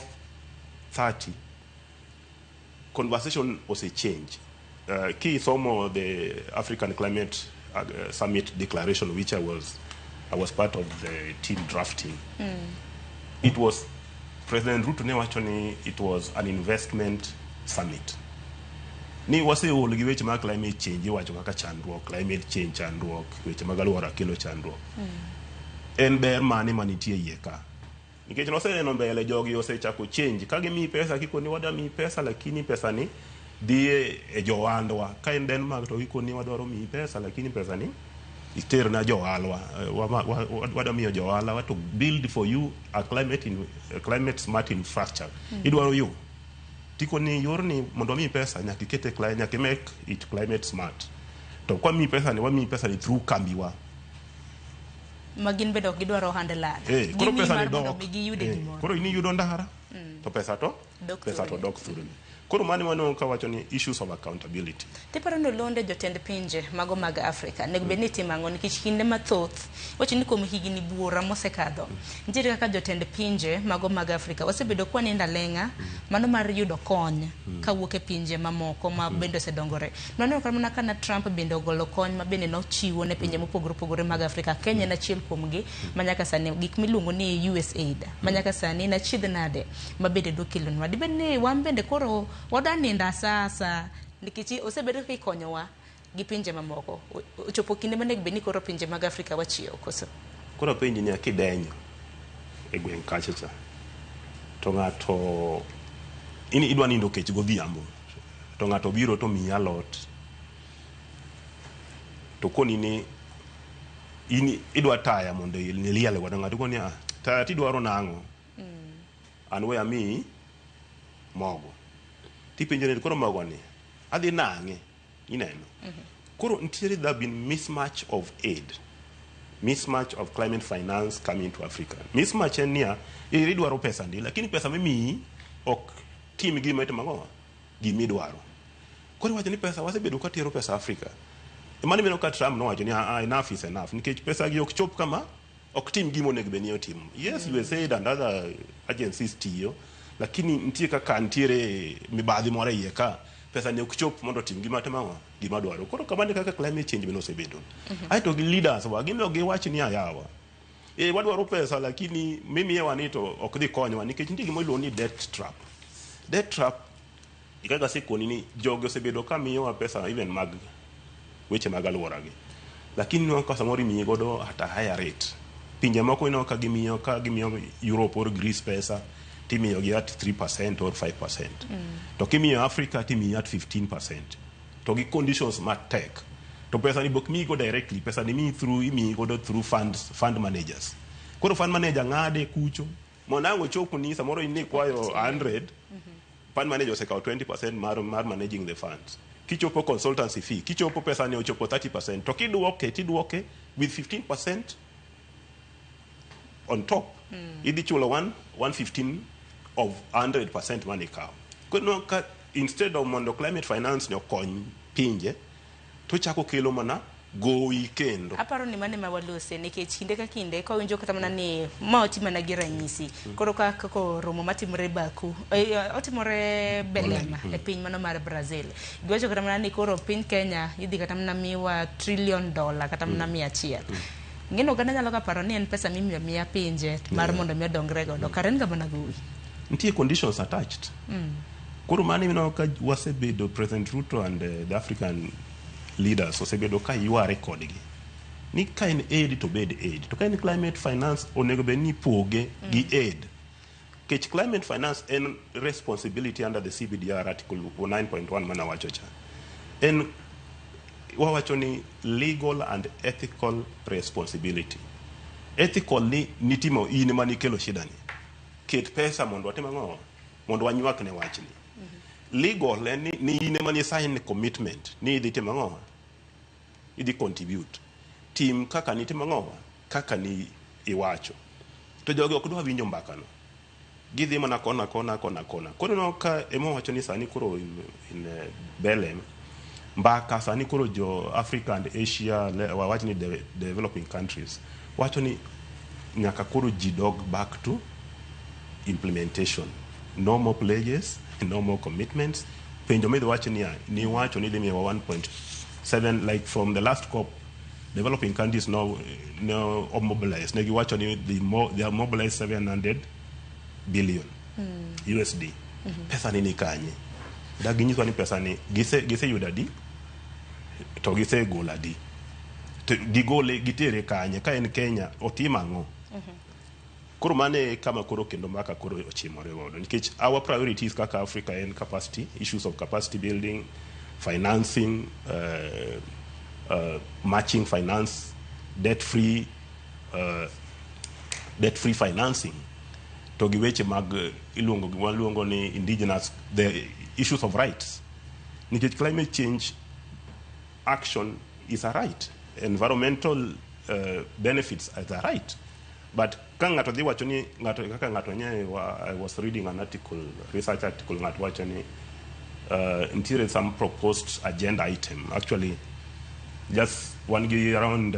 30 conversation ose change key somo the African Climate Summit declaration which I was part of the team drafting it was President Ruto ne wacho ni it was an investment summit ni waseol gi weche mag climate change wacho kaka chandruok climate change chandruok weche mag alwora kelo chandruok en ber mane manitie iye ka nikech noseneno mbele jogi osechako change kage mi pesa kikoni wada mi pesa lakini pesa ni dhie e johandwa ka en Denmark to kikoni wadwaro mi pesa lakini pesa ni iter na johalwa wada miyo johala to build for you a climate smart infrastructure idwaro yo tiko ni yorni mondo mi pesa nyaka ikete nyaka make it climate smart to kwa mi pesa ni through kambiwa magin bedo gidwaro handle koro pesa ni dok giyude gimoro koro ini yudo ndara to pesa to dok through koro mani wano ka wacho ni issues of accountability tiparo no londe jotend pinje mago mag Afrika nego be ni timango nikech kinde mathoth wacho ni kuom higini buora mosekadho nitiere kaka jotend pinje mago mag Afrika wasebedo kwa ninda lenga mano mar yudo kony kawuok e pinje mamoko ma bende osedongore nono kama kana Trump bende ogolo kony ma bende nochiwo ne pinje mopogore mag Afrika Kenya na chiel kuomgi manyaka sani gik miluongo ni USAID manyaka sani na chidh nade ma bende do kilonwa dibende wan bende koro wadaninda sasa nikech osebedo kikonyowa gi pinje mamoko ochopo kinde mane gbe ni koro pinje mag Afrika wachieo koso koro pinje ni akidenyo e gweng kachacha to ngato ini idwa nindo kech godhiambo to ngato biro to miya lot to koni ni ini idwa taya mondo niliale godo ngato koni taya tidwaro nango an we ami mogo tipinjene koro mogo ni adhi nange ineno koro ntiere there been mismatch of aid mismatch of climate finance coming to Africa mismatch en nia idwaro pesa ndi lakini pesa mimi ok tim gi mete mango gimi dwaro koro wacho ni pesa wasebedo ka tero pesa Africa mani meno ka Trump no wacho ni enough is enough nikech pesa gi ok chop kama ok tim gimo nego benio tim yes USAID and other agencies tiyo lakini ntie kaka ntiere mibadhi mora iye ka pesa ne ok chop mondo tim gima tama gima dwaro koro kamane kaka climate change beno osebedo ai to gi leaders wa gino gi wach ni ayawa wadwaro pesa lakini mimi yewani to ok dhi konywa nikech ntie gimo iluongo ni debt trap ikaga sikoni ni jogo osebedo ka miyo pesa even mag weche mag alwora gi lakini no ka samori mi godo hata higher rate pinje moko ino ka gimiyo Europe or Greece pesa timiyo gi at 3% or 5% to kimiyo Africa timiyo at 15% to gi conditions matek to pesa ni bok mi go directly pesa ni mi through fund managers koro fund manager ngade kucho monango chopo ni samoro ini kwayo 100 fund manager osekaw 20% mar managing the funds kichopo consultancy fee kichopo pesa ni ochopo 30% to tidwoke with 15% on top idi chulo 115 of 100% money cow kono ka instead of mondo climate finance no kony pinje to chako kelo mana gowi kendo aparo ni mane mawalose nikech kinde ka kinde ko winjo kata mana ni moti mana gi ranyisi koro ka romo matimore Baku otimore Belema e piny mano mar Brazil gwacho kata mana ni koro piny Kenya idhi kata mana miwa $1 trillion kata mana 100 ngeno gana nyalo ka paro ni en pesa mimiya pinje mar mondo mi dongre godo karen ga bana gowi ntie conditions attached koro mane mino ka wasebedo President Ruto and the African leaders osebedo ka yuare kodgi ni kain aid to bed aid to kain climate finance onego be ni poge gi aid kech climate finance en responsibility under the CBDR article 9.1 mana wacho cha en wawacho ni legal and ethical responsibility. Ethical ni nitimo in mani kelo shida ni ket pesa mondo watima ng'o mondo wanywak ne wachni. Legal ni in mani sign commitment ni idhi timo ng'o idhi contribute tim kaka ni timo ng'o kaka ni iwacho to jogi ok dwa winjo mbaka no gidhi mana kona koro no ka emo wacho ni sani kuro in Belem mbaka sani kuro jo Africa and Asia wawacho ni developing countries wacho ni nyaka kuro jidog back to implementation, no more pledges, no more commitments. Penjo me wacho ni wacho ni demi 1.7 like from the last COP. Developing countries now mobilized. Negi wacho ni they are mobilized 700 billion USD. Pesa nini kanye? Dagi nyiswa ni pesa ni gise yudadi to gise goladi. Gigole gitere kanye ka en Kenya otima ngo. Kuro mane kama kuro kendo maka kuro ochimore godo. Nikech our priorities kaka Africa and capacity, issues of capacity building, financing, matching finance, debt-free financing. To giweche mag iluongo ni indigenous, the issues of rights. Nikech climate change action is a right. Environmental benefits are a right. But kanga to the wacho ni I was reading an article, research article ngato wacho ni interior some proposed agenda item. Actually just one around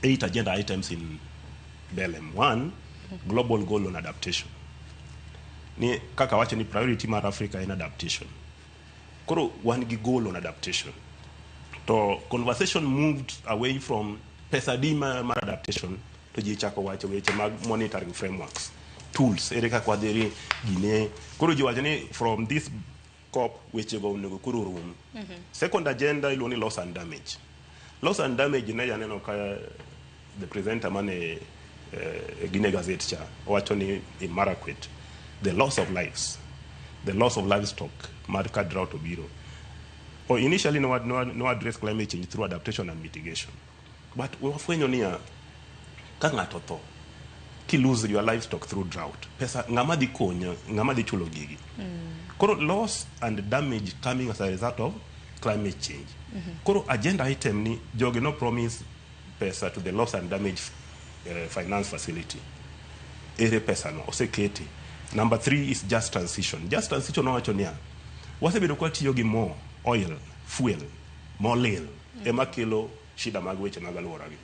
8 agenda items in Belem. One, global goal on adaptation. Ni kaka wacho ni priority mar Africa in adaptation. Koro one goal on adaptation. To conversation moved away from pesadima mar adaptation to jichako wacho weche mag monitoring frameworks, tools ereka kwa deri gine koro jiwacho ni from this COP weche go nego kuro room. Second agenda iloni loss and damage. Loss and damage ne yaneno ka the presenter mane Guinea Gazette cha wacho ni in Marakwet, the loss of lives, the loss of livestock, marka drought obiro. Or initially no address climate change through adaptation and mitigation. But wafwenyo niya ka ng'ato tho ki lose your livestock through drought pesa ng'ama di konyo ng'ama di chulo gigi koro loss and damage coming as a result of climate change koro agenda item ni jogi no promise pesa to the loss and damage finance facility ere pesa no oseketi. Number 3 is just transition no wacho niya wasebedo kwa tiyo gi mo oil fuel mo lil ema kelo shida mag weche mag alwora gi.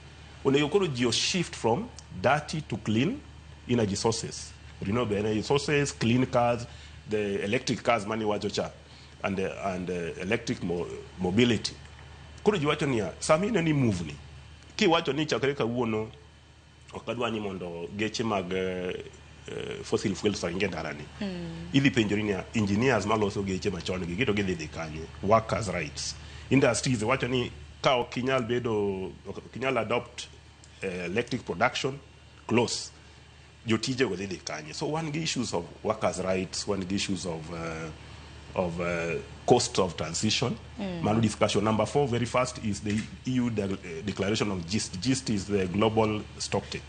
Onego koro geo shift from dirty to clean energy sources, renewable energy sources, clean cars, the electric cars mani wacho cha and electric mobility. Koro jiwacho niya samine ni move ni ki wacho ni chakre ka wuono okadwa ni mondo geche mag fossil fuels inge darani idhi penjori niya engineers maloso geche machon gi gito gidhi kanye workers rights industries wacho ni ka kinyal adopt electric production close jotije go dhi kanye. So one issues of workers rights, one issues of cost of transition. Manu discussion. Number 4 very fast is the EU declaration of GIST. GIST is the global stocktake.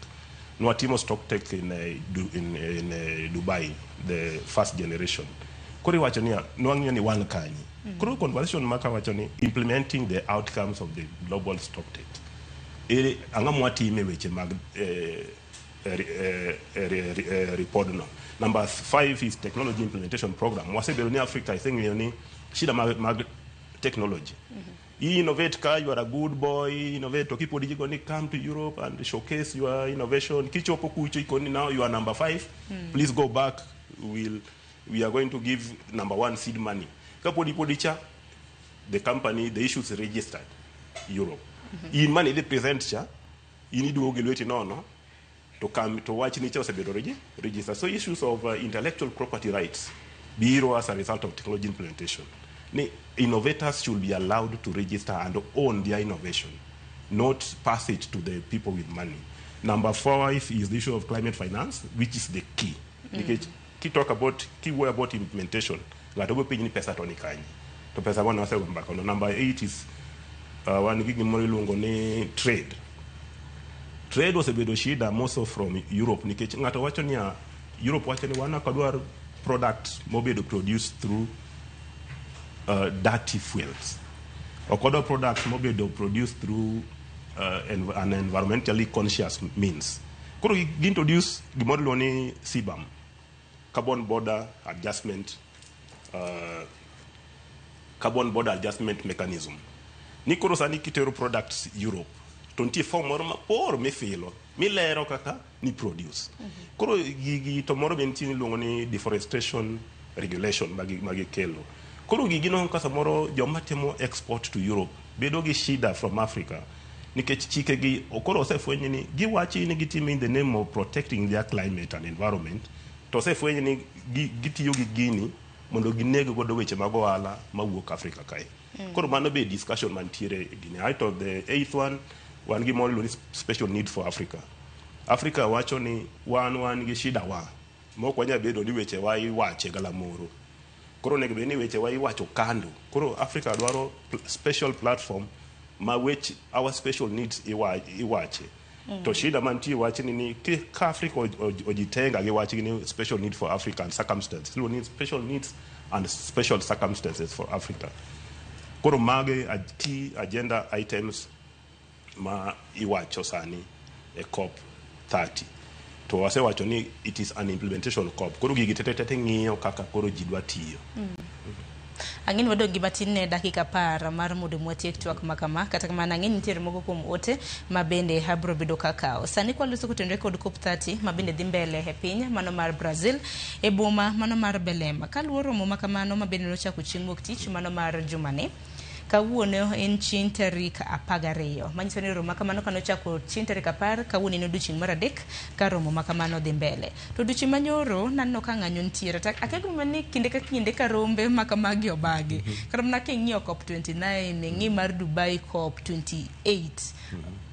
Nuatimo stocktake in Dubai, the first generation. Kuri wacho ni nuang'yo ni wan kanye. Kuri conversation maka wacho ni implementing the outcomes of the global stocktake. Angamwa time weche mag report no. Number 5 is technology implementation program. Wasebedo ni Africa I think ni shida mag technology. You innovate ka you are a good boy, innovate to people digital ni come to Europe and showcase your innovation. Kichopo kucho ikoni now you are number 5. Please go back. We are going to give number 1 seed money. Kapodi podicha the company the issues registered Europe. In money they present cha you need to ogelweti no to come to watch nature osebedo register. So issues of intellectual property rights biro as a result of technology implementation. Innovators should be allowed to register and own their innovation, not pass it to the people with money. Number 5 is the issue of climate finance, which is the key. nikech kitalk about kiwuoyo about implementation ng'ato go piny ni pesa to ni kanye to pesa wana wasego mbaka no. Number 8 is wan gi gimoro iluongo ni trade osebedo shida most from Europe nikech ng'ato wacho ni Europe wacho ni wana kadwar product mobedo produced through dirty fuels okodo products mobedo produced through an environmentally conscious means. Koro introduce gimoro iluongo ni CBAM, carbon border adjustment mechanism. Ni koro sani kitero products Europe to nitie form moro mapor mifilo milero kaka ni produce. Koro gigi to moro be nitie iluongo ni deforestation regulation magi kelo. Koro gigi no kasa moro joma timo export to Europe bedo gi shida from Africa nikech chike gi okoro osefwenyo ni giwachi ni gitimo in the name of protecting their climate and environment to osefwenyo ni gitiyo gi gini mondo gineg godo weche mag ohala mawuok Africa kae. Koro mano be discussion mantiere gini. Out of the 8th one wan gi moro special need for Africa. Africa wacho ni wan gi shida moko wanya bedo ni weche wa iwache galamoro. Koro nego be ni weche wa iwacho kando. Koro Africa dwaro special platform ma which our special needs iwache. To shida mantie wache ni ka Africa ojitenga gi wache ni special need for African circumstances. We need special needs and special circumstances for Africa. Koro mage key agenda items ma iwacho sani e COP 30. To wasewacho ni it is an implementation COP. Koro gigi tete ng'iyo kaka koro ji dwa tiyo. Angin wado gima tin ne dakika 10 mar mudo mwatiek twak makama kata kama angin nitiere moko kuom ote mabende habro bedo kakao. Sani kwa luso kutendere kod COP 30 mabende dhi mbele e piny mano mar Brazil e boma mano mar Belem. Kaluoro mo makamano mabende nochako chieng' wuok tich mano mar jumane. Kawuono en chieng' tarik 12. Manyiso ni romo makamano kanochako chieng' tarik 10 kawuono en odiochieng' mar adek ka romo makamano dhi mbele. To odiochieng' manyoro naneno ka ng'anyo nitiere. Akego ni kinde ka kinde ka rombe makamagi obagi. Kata mana king'iyo COP 29 ng'i mar Dubai COP 28.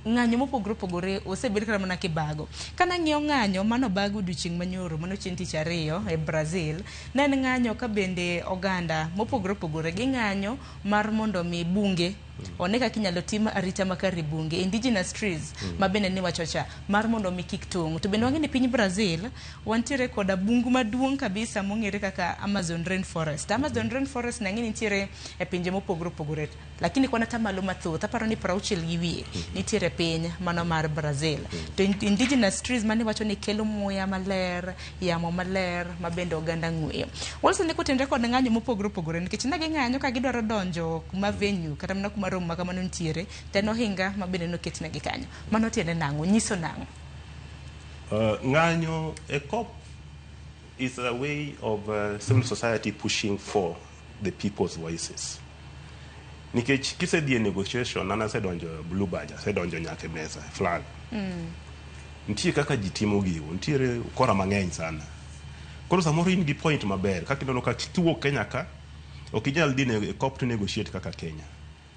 Ng'anyo mopogore opogore osebed kata mana kibago. Kana ng'iyo ng'anyo mano bago odiochieng' manyoro mano chieng' tich 2 e Brazil, ne en ng'anyo ka bende oganda mopogore opogore gi ng'anyo mar mondo mi bunge one kaka inyalo tim arita makare bunge indigenous trees mabende ni wachocha mar mondo mi kik tong'. To bende wang'eni piny Brazil wantiere koda bungu maduong' kabisa mong'ere kaka Amazon rainforest. Amazon rainforest nang'eni nitiere e pinje mopogore opogore, lakini kwana tamalo mathoth aparo ni 60 gi wiye nitiere piny mano mar Brazil. To indigenous trees mani wacho ni kelo muya maler, yamo maler mabende oganda ng'weyo. Also ne kotendre kod ng'anyo mopogore opogore nikech nagi ng'anyo ka gidwaro donjo kuma venue kata mana kuma romo makamano nitiere teno hinga mabende noketne gi kanyo. Mano tiende nang'o, nyiso nang'o? Ng'anyo a COP is a way of civil society pushing for the people's voices. Nikech kisedhi e negotiation nana sedonjo Blue Badge, sedonjo nyaka mesa flag. Nitiere kaka ji timo giwo, nitiere kora mang'eny sana. Koro samoro in gi point maber, kaka ineno ka kituo Kenya ka, ok inyal dhi ne COP to negotiate kaka Kenya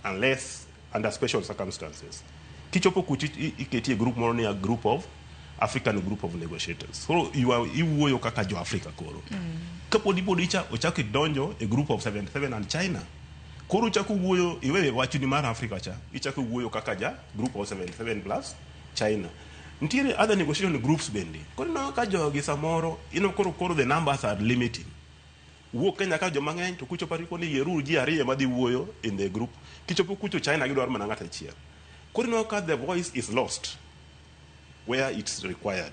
unless under special circumstances. Kichopo kuchi iketi e group moro ni a group of African group of negotiators. So iwuoyo kaka jo Africa koro. Kapodi ochako donjo a group of 77 and China. Koro chako wuoyo iwewe wacho ni mar Africa cha. Ichako wuoyo kaka ja group of 77 plus China. Ntiere other negotiation groups bende. Koro no ka jogi samoro koro the numbers are limiting. Wuok Kenya ka joma ng'eny to kucho pariko ni yeru ji ariyo madhi wuoyo in the group. Kichopo kucho China gidwaro mana ng'ata achiel. Koro no ka the voice is lost where it's required.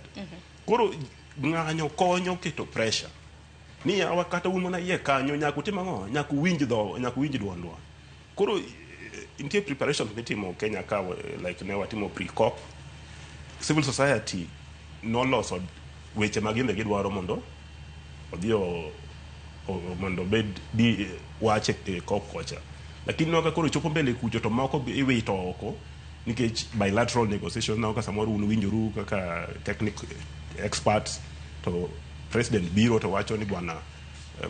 Koro ng'anyo konyo keto pressure. Ni awa kata un mana ye kanyo nyaku timo ang'o, nyaku winj dwondwa. Koro nitie preparation mitimo Kenya ka like ne watimo pre-COP. Civil society noloso weche magimbe gidwaro mondo odhi mondo bed di wache e COP kocha. Lakini noka koro chopo mbele kucho to moko iwito oko nikech bilateral negotiations na ka samoro un winjoru kaka technical experts to president biro to wacho ni bwana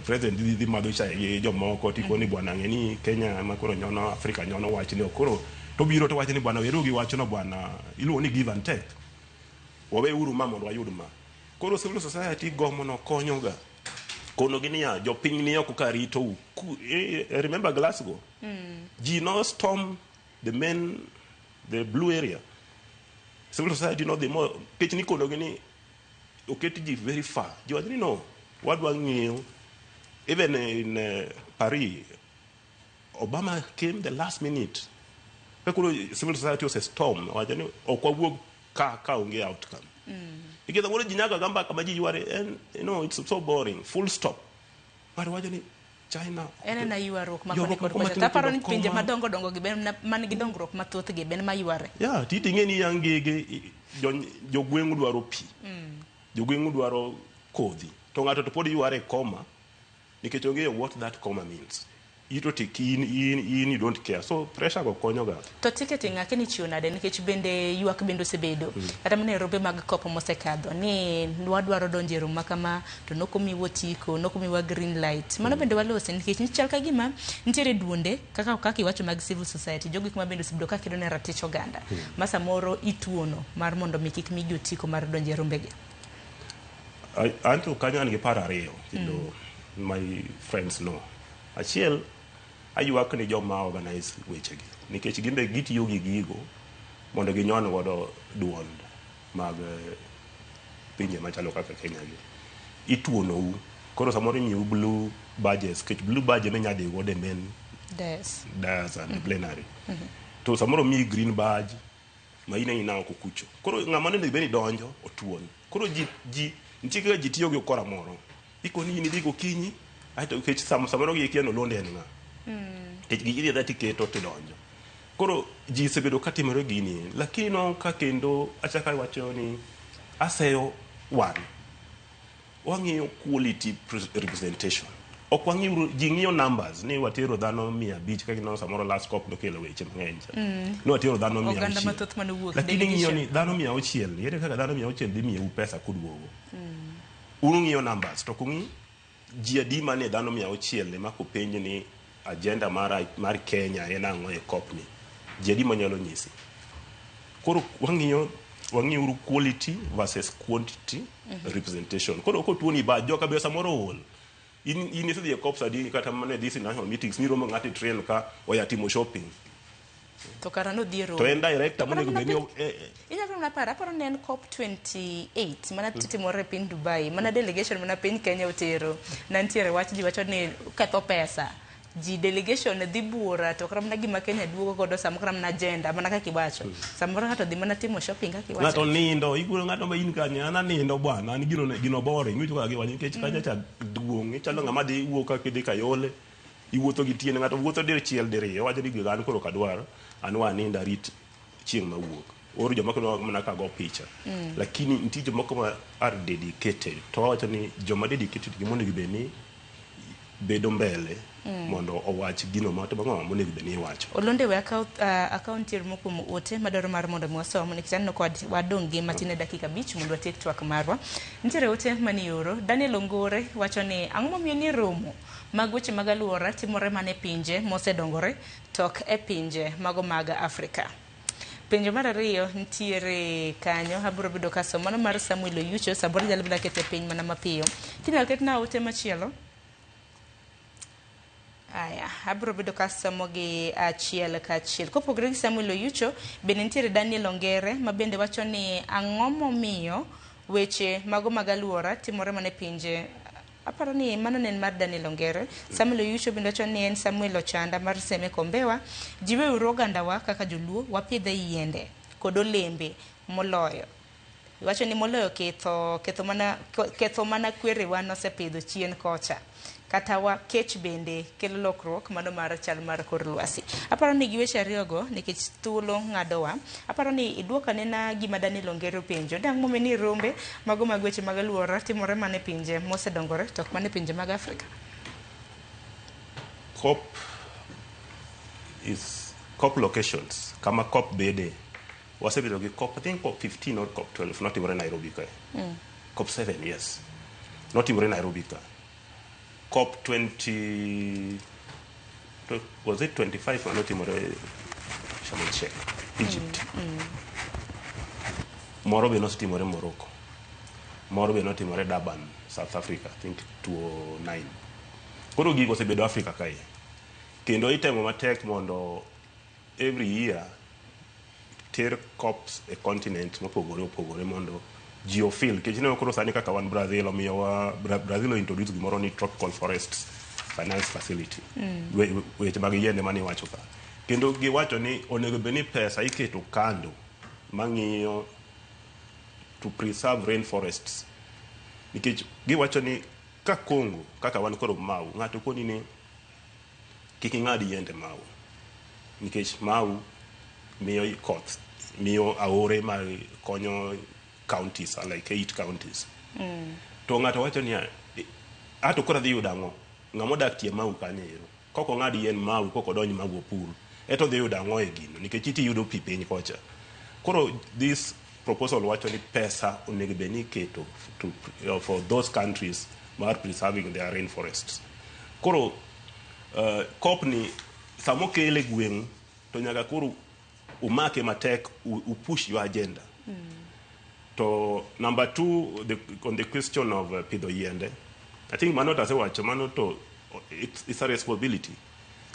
president dhi madho cha ye jomoko tipo ni bwana ng'eni Kenya ma koro nyono Africa nyono wach ni okoro to biro to wacho ni bwana weru gi wacho no bwana iluwo ni give and take. Wawe uru ma mondo wayud ma. Koro civil society gomo no konyoga. Kono ginia jopiny ni ok ka rito. Remember Glasgow? Ji no storm the blue area. Civil society no the more kech ni kono gini oketi ji very far. You already know what one knew. Even in Paris, Obama came the last minute. Civil society was a storm. Wajani okwawo ka unge outcome. Because wale jinyaga gamba kama ji yuare, and you know it's so boring. Full stop. But wajani China. Ene na yuarok makoni kod kwacha. Taparo ni pinje madongo dongo giben man gidongrok mathoth giben ma yuare. Yeah, titi ngeni yangege jogwengu dwaro pi. Jogwengu dwaro kodhi. To ngato to pod yuare koma. Nikech onge what that comma means. Ito tikin you don't care. So pressure go konyo ga. To ticketing akeni chiwo nade nikech bende yuak bendo sebedo. Kata mane robe mag kopo mosekadho ni wadwaro donje rum makama to nokomi wotiko, nokomi wa green light. Mano bende walose nikech nichal ka gima nitiere duonde kaka iwacho mag civil society jogi kuma bendo sebedo ka kedo ne ratich oganda. Masa moro ituono mar mondo mikik mi jotiko mar donje rumbege. Anto kanya ngi para ariyo kendo my friends know. Achiel ayuak ni joma organize wechegi nikech gimbe gitiyo gi gigo mondo ginyon godo duond mag pinje machalo kaka Kenya gi. Ituono koro samoro nyiu blue badges kech blue badge menyadi go de men des and plenary. To samoro mi green badge ma ina ko kucho. Koro ngamane ne beni donjo otuon. Koro ji nchike ji tiyo gi kora moro. Iko ni digo kinyi aito kech samoro gi kieno londe en nga. Kech gi da tiketo to donjo. Koro ji sebedo katimero gini lakini no ka kendo achaka wacho ni aseyo one. Wangiyo quality representation. Ok wangiyo ji ngiyo numbers ni watero dhano 500 ka gino samoro last cop do kelo weche mang'eny. No watero dhano 100. Oganda mathoth manuwuok. Lakini ngiyo ni dhano 600 yere kaka dhano 600 dhi miyo pesa kuduogo. Unungiyo numbers to kungi ji adi mane dhano 600 ma kopenj ni agenda mar Kenya en ang'o e cop ni. Ji adi manyalo nyisi. Koro wangiyo quality versus quantity representation. Koro ko tuoni ba joka be samoro ol. In is the cops adi kata mane this national meetings ni romo ngati train ka oya timo shopping. To karano diero. To en director mone gbenio Inyalo na paro nen COP 28 mana titimore piny Dubai. Mana delegation mana piny Kenya otero. Nantiere wach ji wacho ni ketho pesa. Ji delegation dhi buora to kram na gima Kenya duogo godo samkram na agenda mana kaka iwacho. Samoro ngato dhi mana timo shopping kaka iwacho. Ngato nindo iguro ngato ma in kanya ana nindo bwana ni gino boring mitu ka giwanyo kech kanya cha duong chalo ngama dhi wuoka kidhi kayole iwuotho gi tiene ngato wuotho dir chiel diriyo wacho ni gigan koro kadwaro anwa ninda rit chieng mawuok oro joma kono mana ka go picha lakini nitie joma ko are dedicated to wacho ni joma dedicated gi mondo gibeni bedo mbele mondo owach gino ma to bango mondo gibeni wacho olonde we account ir moko mo ote madaro mar mondo mwasom ni kitano kod wadongi matine dakika 5 mondo watek twak marwa nitiere ote mani yoro Daniel Ongore wacho ni ang'o miyo ni romo mag weche mag aluora timore mane pinje mosedongore tok e pinje mago mag Afrika. Pinje mar ariyo nitiere kanyo abro bedo kaso mano mar Samuel Oyucho sabor jalo bila kete piny mana mapiyo tinal ketna ote machielo. Aya, abro bedo kasomo gi achiel ka achiel. Kopogore gi Samuel Oyucho, bende nitiere Daniel Ongere ma bende wacho ni ang'o momiyo weche mago mag aluora timore mane pinje. Aparo ni mano nen mar Daniel Ongere. Samuel Oyucho bende wacho ni en Samuel Ochanda mar Seme Kombewa. Jiwe urogandawa kaka joluo wapidhe yiende kod olembe moloyo. Wacho ni moloyo ketho mana kwerewa nosepidho chien kocha. Kata wa kech bende kelo lokruok mano mar chal mar kor lwasi. Aparo ni giweche ariyogo nikech thuolo ng'adowa. Aparo ni iduoka nena gima Daniel Ongere penjo. Dang momeni rombe mago mag weche mag aluora timore mane pinje mosedongore tok mane pinje mag Afrika. COP locations kama COP bede wasebedo gi COP I think COP 15 or COP 12 not in Nairobi ka. COP 7 yes. Not in Nairobi ka. COP 20 was it 25 or not in shall we check Egypt. Moro be not timore Morocco. moro be notimore Durban, South Africa, I think 2009. Koro gigo osebedo Africa kae. Kendo itemo matek mondo every year ter COPs e continent mopogore opogore mondo geofil. Kechine koro sani kaka wan Brazil, omiyo Brazil introduce gimoro ni Tropical Forests Finance Facility. Weche mag yiende mani wacho ka. Kendo giwacho ni onego beni pesa iketo kando mang'iyo to preserve rainforests. Nikech giwacho ni ka Congo kaka wan koro Mau, ng'ato koni ni kik ing'ad yiende Mau. Nikech Mau miyo koth, miyo aore ma konyo counties, like 8 counties. To ng'ato wacho ni ato kora dhi yudo ang'o? Ng'amo dak tie Mau kanyo ero. Koko ng'ad yien Mau, koko donj Mau opur. Eto dhi yudo ang'o e gino? Nikech iti yudo pi piny kocha. Koro this proposal wacho ni pesa onego bed ni keto for those countries mar preserving their rainforests. Koro COP ni samo kele gweng' to nyaka koro umake matek, push your agenda. To number 2, on the question of pidho yiende, I think mano tasewacho mano to it's a responsibility.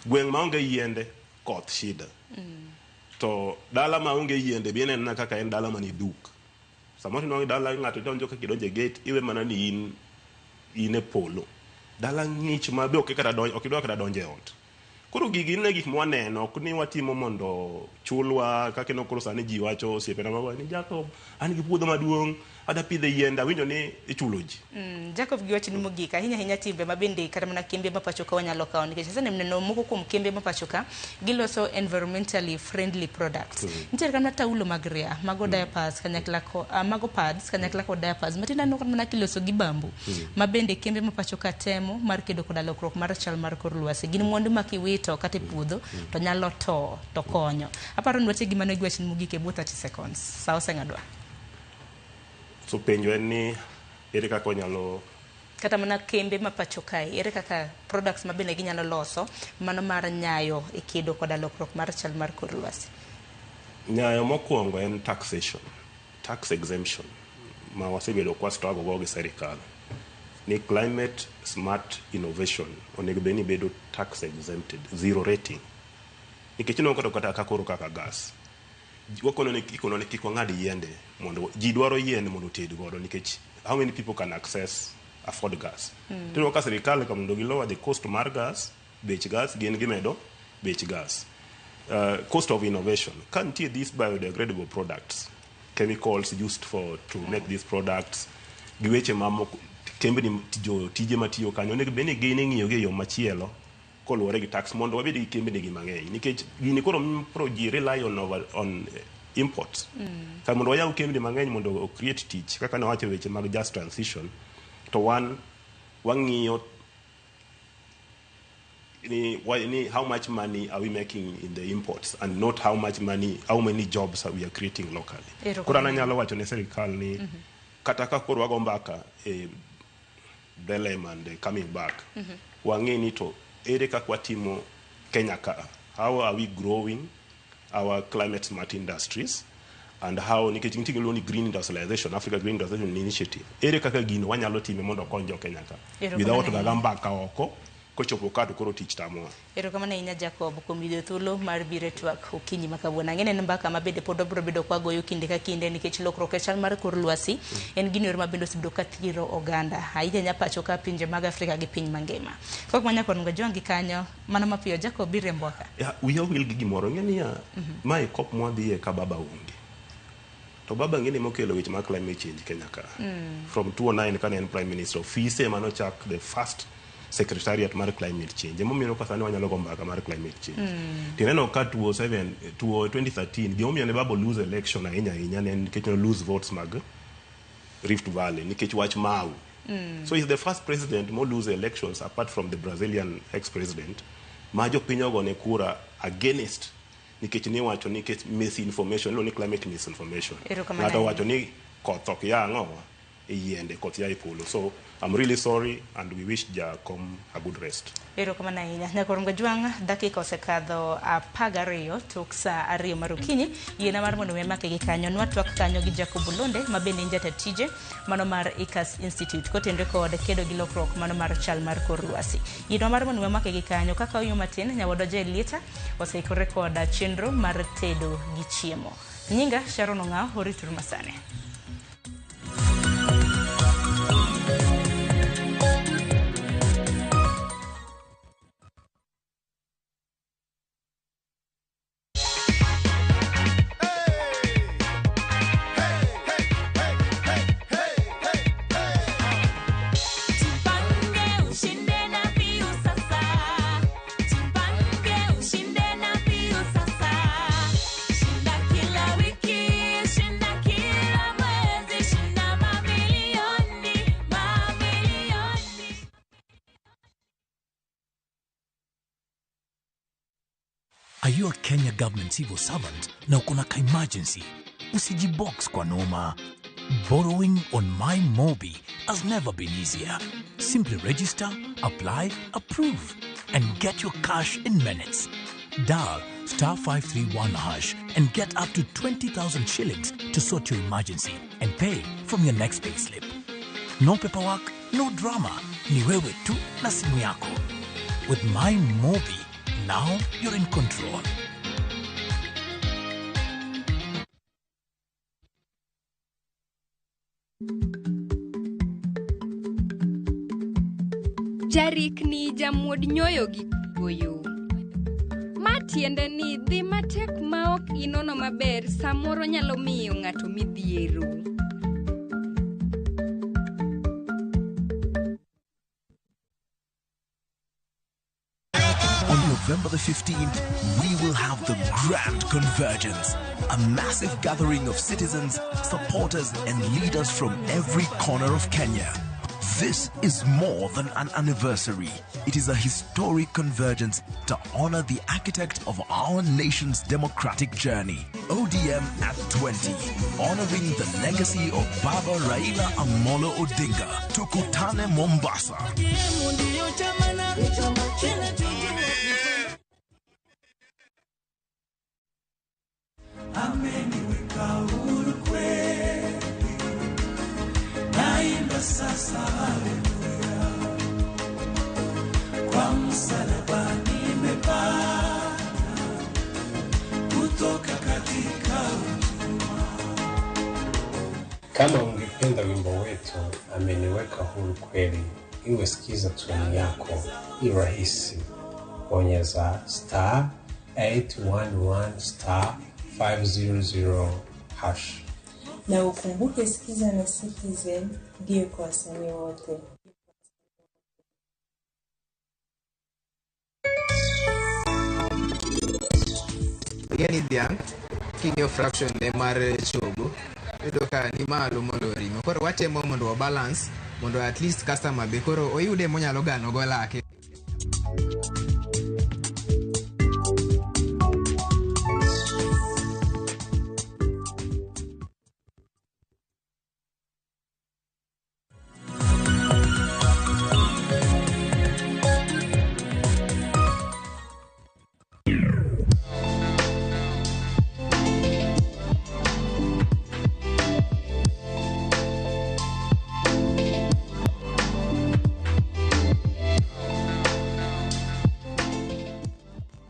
Gweng' maonge yiende koth shida. To dala maonge yiende bien en kaka en dala mani duk. Samoti no dala ng'ato donjo kaka donje gate iwe mana ni in e polo. Dala ng'ich ma be okidwa kata donje ot. Koro gigi ne gik mwaneno ok ni watimo mondo chulwa kaka no koro sani ji wacho osiepena mago ni Jacob an gi puodho maduong' ada pidhe yiende winjo ni ichulo ji. Jacob giwacho ni mogik ahinya timbe mabende kata mana kembe mapacho ka wanyalo kawo nikech sasa neno moko kuom kembe mapacho ka giloso environmentally friendly products. Nitie kama taulo mag ria, mago diapers kanyakla mago pads kanyakla kod diapers matinda no kama kiloso gi bambu. Mabende kembe mapacho ka temo mar kedo kod lokruok mar chal mar kor lwasi. Gin mwandu makiwito kata puodho to nyalo to konyo. Aparo ni wache gima ne giwacho ni mogik e 30 seconds. Sawa seng'adwa. So penjo en ni ere kaka nyalo kata mana kembe mapacho kae ere kaka products mabende ginyalo loso mano mar nyayo e kedo kod lokruok mar chal mar kor lwasi. Nyayo mokwongo en taxation, tax exemption ma wasebedo kwa struggle go gi serikal ni climate smart innovation onego beni bedo tax exempted, zero rating. Nikech no kata koro kaka gas wakono ne ikono ne kiko ng'ad yiende mondo ji dwaro yiende mondo ted godo nikech how many people can afford gas. Tino ka serikal ka mondo gilower the cost mar gas, bech gas gin gimedo bech gas. Cost of innovation can tie these biodegradable products, chemicals used to make these products giweche mamoko kembe ni tije matiyo kanyo ne bene gine ng'iyo ge yo machielo koluwore gi tax mondo wabedi kembe ni mang'eny nikech gini koro ji rely on imports. Ka mondo wayaw kembe mang'eny mondo create tich kaka nawacho weche mag just transition to wang'iyo ni how much money are we making in the imports and not how many jobs are we creating locally. Kora nanyalo wacho ne serikal ni kata ka koro wago mbaka Belem and coming back wang'e ni to ere kaka watimo Kenya ka, how are we growing our climate smart industries and how nikech nitie lo ni green industrialization, Africa Green Industrialization Initiative ere kaka gino wanyalo time mondo konyo Kenya ka without gagamba ka oko kochopo ka to koro tich tamoa. Erokamano ahinya Jacob kuom yudo thuolo mar biro twak okinyi makawuono. Ang'e en mbaka mabende pod obro bedo kwa goyo kinde ka kinde nikech lokruok e chal mar kor lwasi en gino mabende osebedo ka thiro oganda ahinya pacho ka pinje mag Afrika gi piny mangima. Kok manya kon ngojongi kanyo mana mapiyo Jacob bire mboka. We will gi gimoro ng'eni ya mai kop mwadhiye ka baba ungi. To baba ng'eni mokelo weche mag climate change Kenya ka. From 2009 kan en prime minister office mano chak the first secretariat mar climate change emomiyo ka sani wanyalo go mbaka mar climate change. Tineno ka 2013 gimomiyo ne babo lose election ahinya ne nikech no lose votes mag Rift Valley nikech wach Mau. So he's the first president mo lose elections apart from the Brazilian ex-president ma jo piny ogone kura against nikech ni wacho nikech misinformation lo ni climate misinformation. Ng'ato wacho ni koth ok yang'o yiende koth ya polo. So I'm really sorry and we wish Jakom a good rest. Ero kama na inya nyakoronga jwanga dakika osekadho 12 tok saa 2 mar okinyi yiena mar mondo memake gi kanyo nwatwak kanyo gi Jacob Bulonde mabende njata tije mano mar ICAS Institute kotendre kod kedo gi lokruok mano mar chal mar kor lwasi. Yieno mar mondo memake gi kanyo kaka oyo matin nyawodo je lieta oseikore kod chenro mar tedo gi chiemo. Nyinga Sharon Ongao oritur masane. Are you a Kenya government civil servant na uko na emergency? Usijibox kwa noma. Borrowing on MyMobi has never been easier. Simply register, apply, approve, and get your cash in minutes. Dial *531# and get up to 20,000 shillings to sort your emergency and pay from your next pay slip. No paperwork, no drama. Ni wewe tu na simu yako. With MyMobi, now you're in control. Jarik ni jamuod nyoyo gi goyo. Matiende ni dhi matek maok inono maber samoro nyalo miyo ng'ato midhiero. On November the 15th, we will have the Grand Convergence, a massive gathering of citizens, supporters, and leaders from every corner of Kenya. This is more than an anniversary. It is a historic convergence to honor the architect of our nation's democratic journey. ODM at 20, honoring the legacy of Baba Raila Amolo Odinga. Tukutane Mombasa. Ameniweka huru kweli, naimba sasa haleluya, kwa msalaba nimepata kutoka katika utumwa. Kama ungependa wimbo wetu ameniweka huru kweli, iwe sikiza tuni yako, ni rahisi. Bonyeza *811 *500#. Na ukumbuke sikiza na Citizen ndio kwa wasanii wote. Yani Diang, King of Fraction ne mar chogo. Idoka ni malo molori. Koro watemo mondo wa balance, mondo at least customer be koro oyude monyalo gano go lake.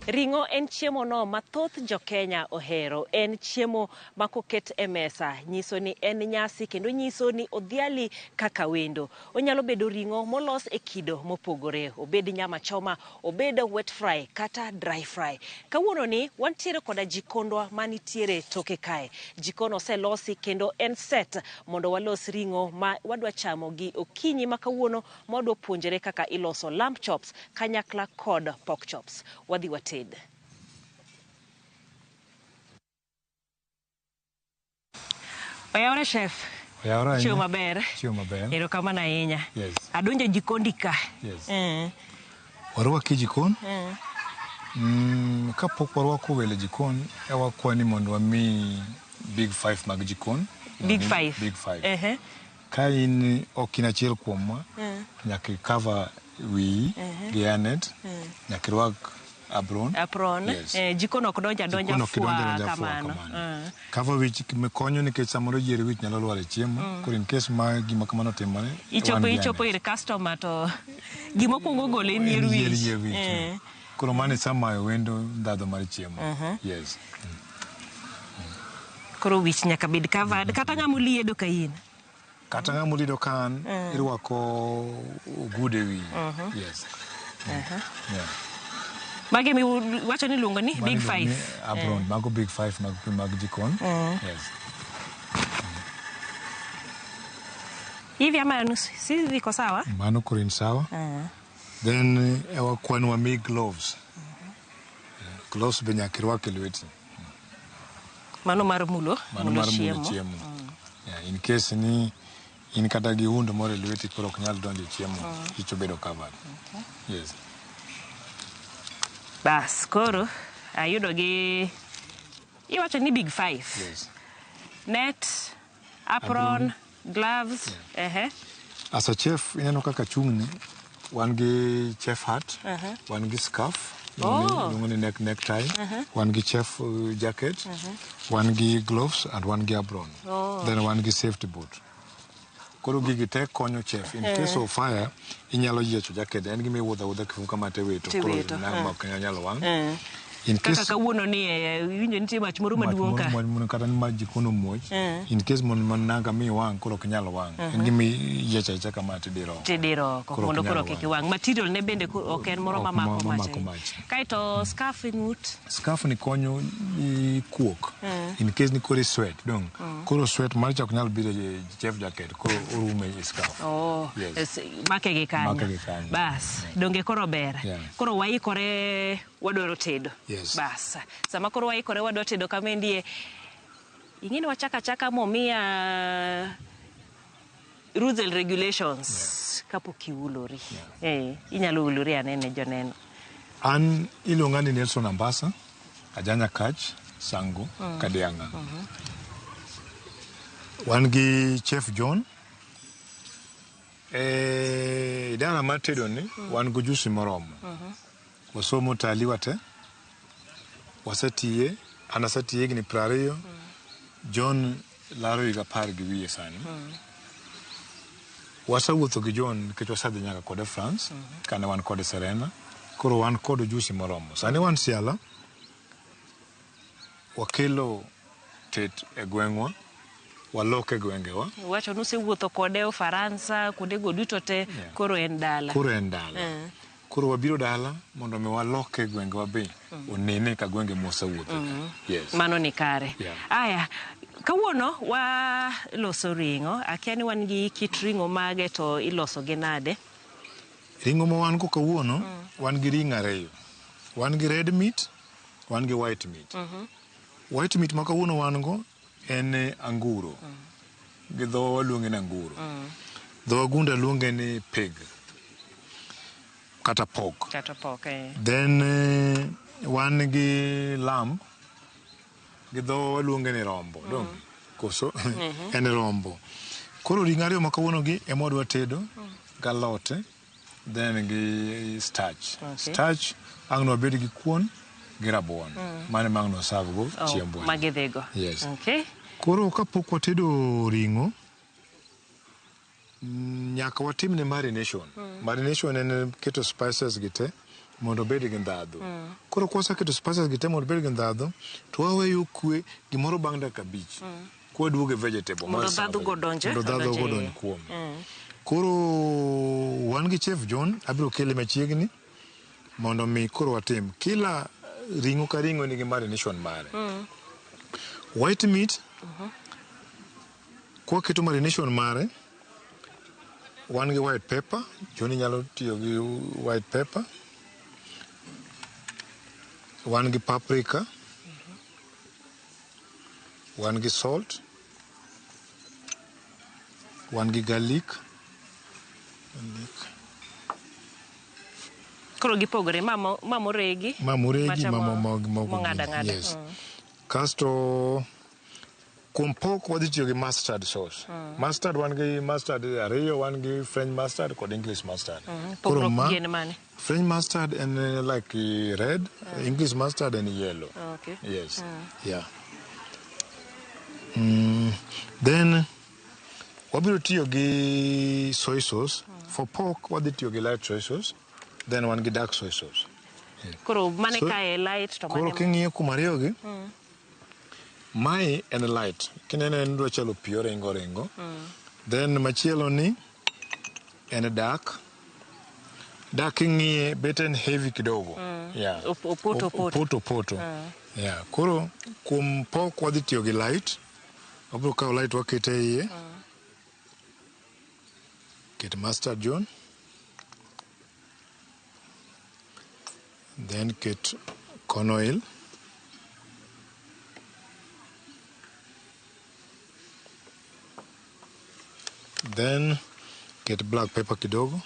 Ringo en chiemo no mathoth jo Kenya ohero. En chiemo makoket e mesa nyiso ni en nyasi kendo nyiso ni odhiali kaka wendo. Onyalo bedo ringo molos e kido mopogore, obed nyama choma, obed wet fry kata dry fry. Kawuono ni wantiere koda jikondwa manitiere toke kae. Jikono oselosi kendo en set mondo walos ringo ma wadwa chamo gi okinyi makawuono modwa puonjere kaka iloso lamb chops kanyakla kod pork chops. Wadhi wated. Oyaore chef. Oyaore. Chiemo maber. Chiemo maber. Ero kama na inya. Yes. Adonjo jikondi ka. Yes. Warwaki jikon. Kapok warwako wele jikon, wakwani mondo wami big 5 mag jikon. Big 5. Big 5. Ka in ok in achiel kuomwa, nyaka cover wi gi anet, nyaka irwak apron. Yes. Jikon ok donja fua kamano. Cover wich konyo nikech samoro yier wich nyalo lwar e chiemo. Koro in case ma gima kamano timore. Ichopo ir customer to gima kwongo gole en yier wich. Koro mano sama wendo ndadho mar chiemo. Yes. Koro wich nyaka bed covered kata ng'amo liedo ka in. Kata ng'amo liedo kan irwako ogude wi. Yes. Yeah. Mage mi wacho ni luongo ni Big 5. Apron, mago Big 5 mag jikon. Yes. Hivi ama si viko sawa? Mano koro sawa. Then kwanwa mi gloves. Gloves be nyaka irwak e lweti. Mano mar mulo chiemo. Yeah, in case ni in kata gi undo moro e lweti koro ok nyal donjo chiemo, icho bedo covered. Yes. Bas, koro ayudo gi iwacho ni Big 5. Yes. Net, apron, gloves. As a chef, ineno kaka chungni, wan gi chef hat, wan gi scarf, lungo ni necktie, wan gi chef jacket, wan gi gloves and wan gi apron. Then wan gi safety boot. Koro gigi te konyo chef. In case of fire, inyalo yiecho jacket. En gimi wuodha kifungu kama te weto. Koro na nyalo wang. Kaka kawuono ni winjo nitie mach moro maduong' ka. Mach kata ni mach jikono muoch. In case mon nanga mi wang koro ok nyalo wang. En gimi yiecha kama tidiro. Mondo koro kik wang. Material ne bende ok en moro mamako mach. Kaito scarf ng'ut. Scarf ni konyo i kuok. In case ni kori sweat dong. Koro sweat marcha ok nyalo biro chef jacket koro orume i scarf. Yes. Make gi kanyo. Bas, donge koro ber. Koro waikore wadoro tedo. Bas, sama koro waikore wadwa tedo kamendie, ing'eni wachaka momia rules and regulations kapok iulori. Inyalo ulori anene joneno. An iluonga ni Nelson Ambassa, Ajanya Kach, Sango, Kadianga. Wan gi Chef John. Idara mar tedo ni, wan gi Jusi moromo. Wasomo taliwa te. Wasatiye, anasatiye gini prario. John laro higa 10 gi wiye sani. Wasawuotho gi John nikech wasadhi nyaka kode France, kane wan kode Serena. Koro wan kod Jusi moromo. Sani wan Siala, wakelo tet e gweng'wa, walok e gwengewa. Wacho nusewuotho kode Ufaransa, kode go duto te, koro en dala. Koro wabiro dala mondo mi walok e gwengewa be onene ka gwenge mosawuotho. Yes. Mano ni kare. Aya, kawuono wa loso ring'o, akia ni wan gi kit ring'o mage to iloso gi nade? Ring'o ma wan go kawuono, wan gi ring'o ariyo. Wan gi red meat, wan gi white meat. White meat ma kawuono wan go en anguro. Gi dho waluonge ni anguro. Dho wagunda luonge ni pig. Kata pork. Then wan gi lamb. Gi dho waluonge ni rombo. Koso en rombo. Koro ring'o ariyo ma kawuono gi ema wadwa tedo galote. Then gi starch. Starch ang' wabed gi kuon gi rabuon. Mane mang' no serve go chiembo. Magedhego. Yes. Okay. Koro kapok watedo ring'o, nyaka watimne marination. Marination en keto spices gite mondo bed gi ndhadhu. Koro kwaseketo spices gite mondo bed gi ndhadhu, to waweyo kwe gimoro bang' dakika 5. Kwa duoge vegetable. Mondo ndhadhu go donje. Mondo ndhadhu go donje kuom. Koro wan gi Chef John abiro kele machiegni mondo mi koro watim. Kila ring'o ka ring'o nigi marination mare. White meat, kwa keto marination mare, wan gi white pepper, Johnny nyalo tiyo gi white pepper. Wan gi paprika. Wan gi salt. Wan gi garlic. Koro gipogore mamoregi. Mamoregi, mong'ada ng'ada. Yes. Kasto kuom pork wadhi tiyo gi mustard sauce. Mustard wan gi mustard ariyo, wan gi French mustard kod English mustard. Pogruok gin mane? French mustard and like red, English mustard and yellow. Okay. Yes. Yeah. Then wabiro tiyo gi soy sauce. For pork wadhi tiyo gi light soy sauce. Then wan gi dark soy sauce. Koro mane kae light to mane? Koro king'iyo kuom ariyo gi, mae en light. Kineno en dwa chalo pi oringo. Then machielo ni en dark. Dark king'iye bet en heavy kidogo. Yeah. Opoto. Yeah. Koro kuom pork wadhi tiyo gi light. Wabiro kawo light wakete iye. Ket mustard John. Then ket corn oil. Then get black pepper kidogo.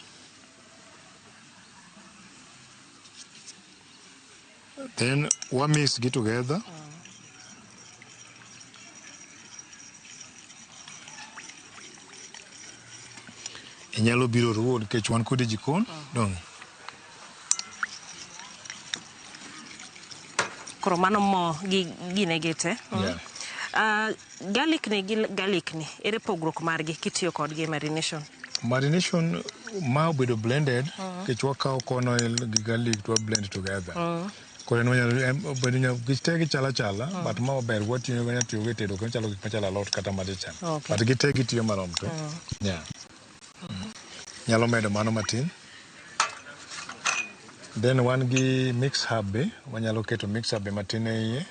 Then we mix it together. Inyalo biro ruwo nikech wan kode jikon. Dong. Koro mano mo gine gite. Garlic ni ere pogruok margi kitiyo kodgi marination? Marination ma obedo blended kech wakawo corn oil gi garlic to blend together. Koro bedo gite gichala but ma ober watiyo go nyatiyo go tedo kendo chalo gik machalo alot kata madichan. But gite gitiyo marom to. Yeah. Nyalo medo mano matin. Then wan gi mix herb be, wanyalo keto mix herb matin e iye.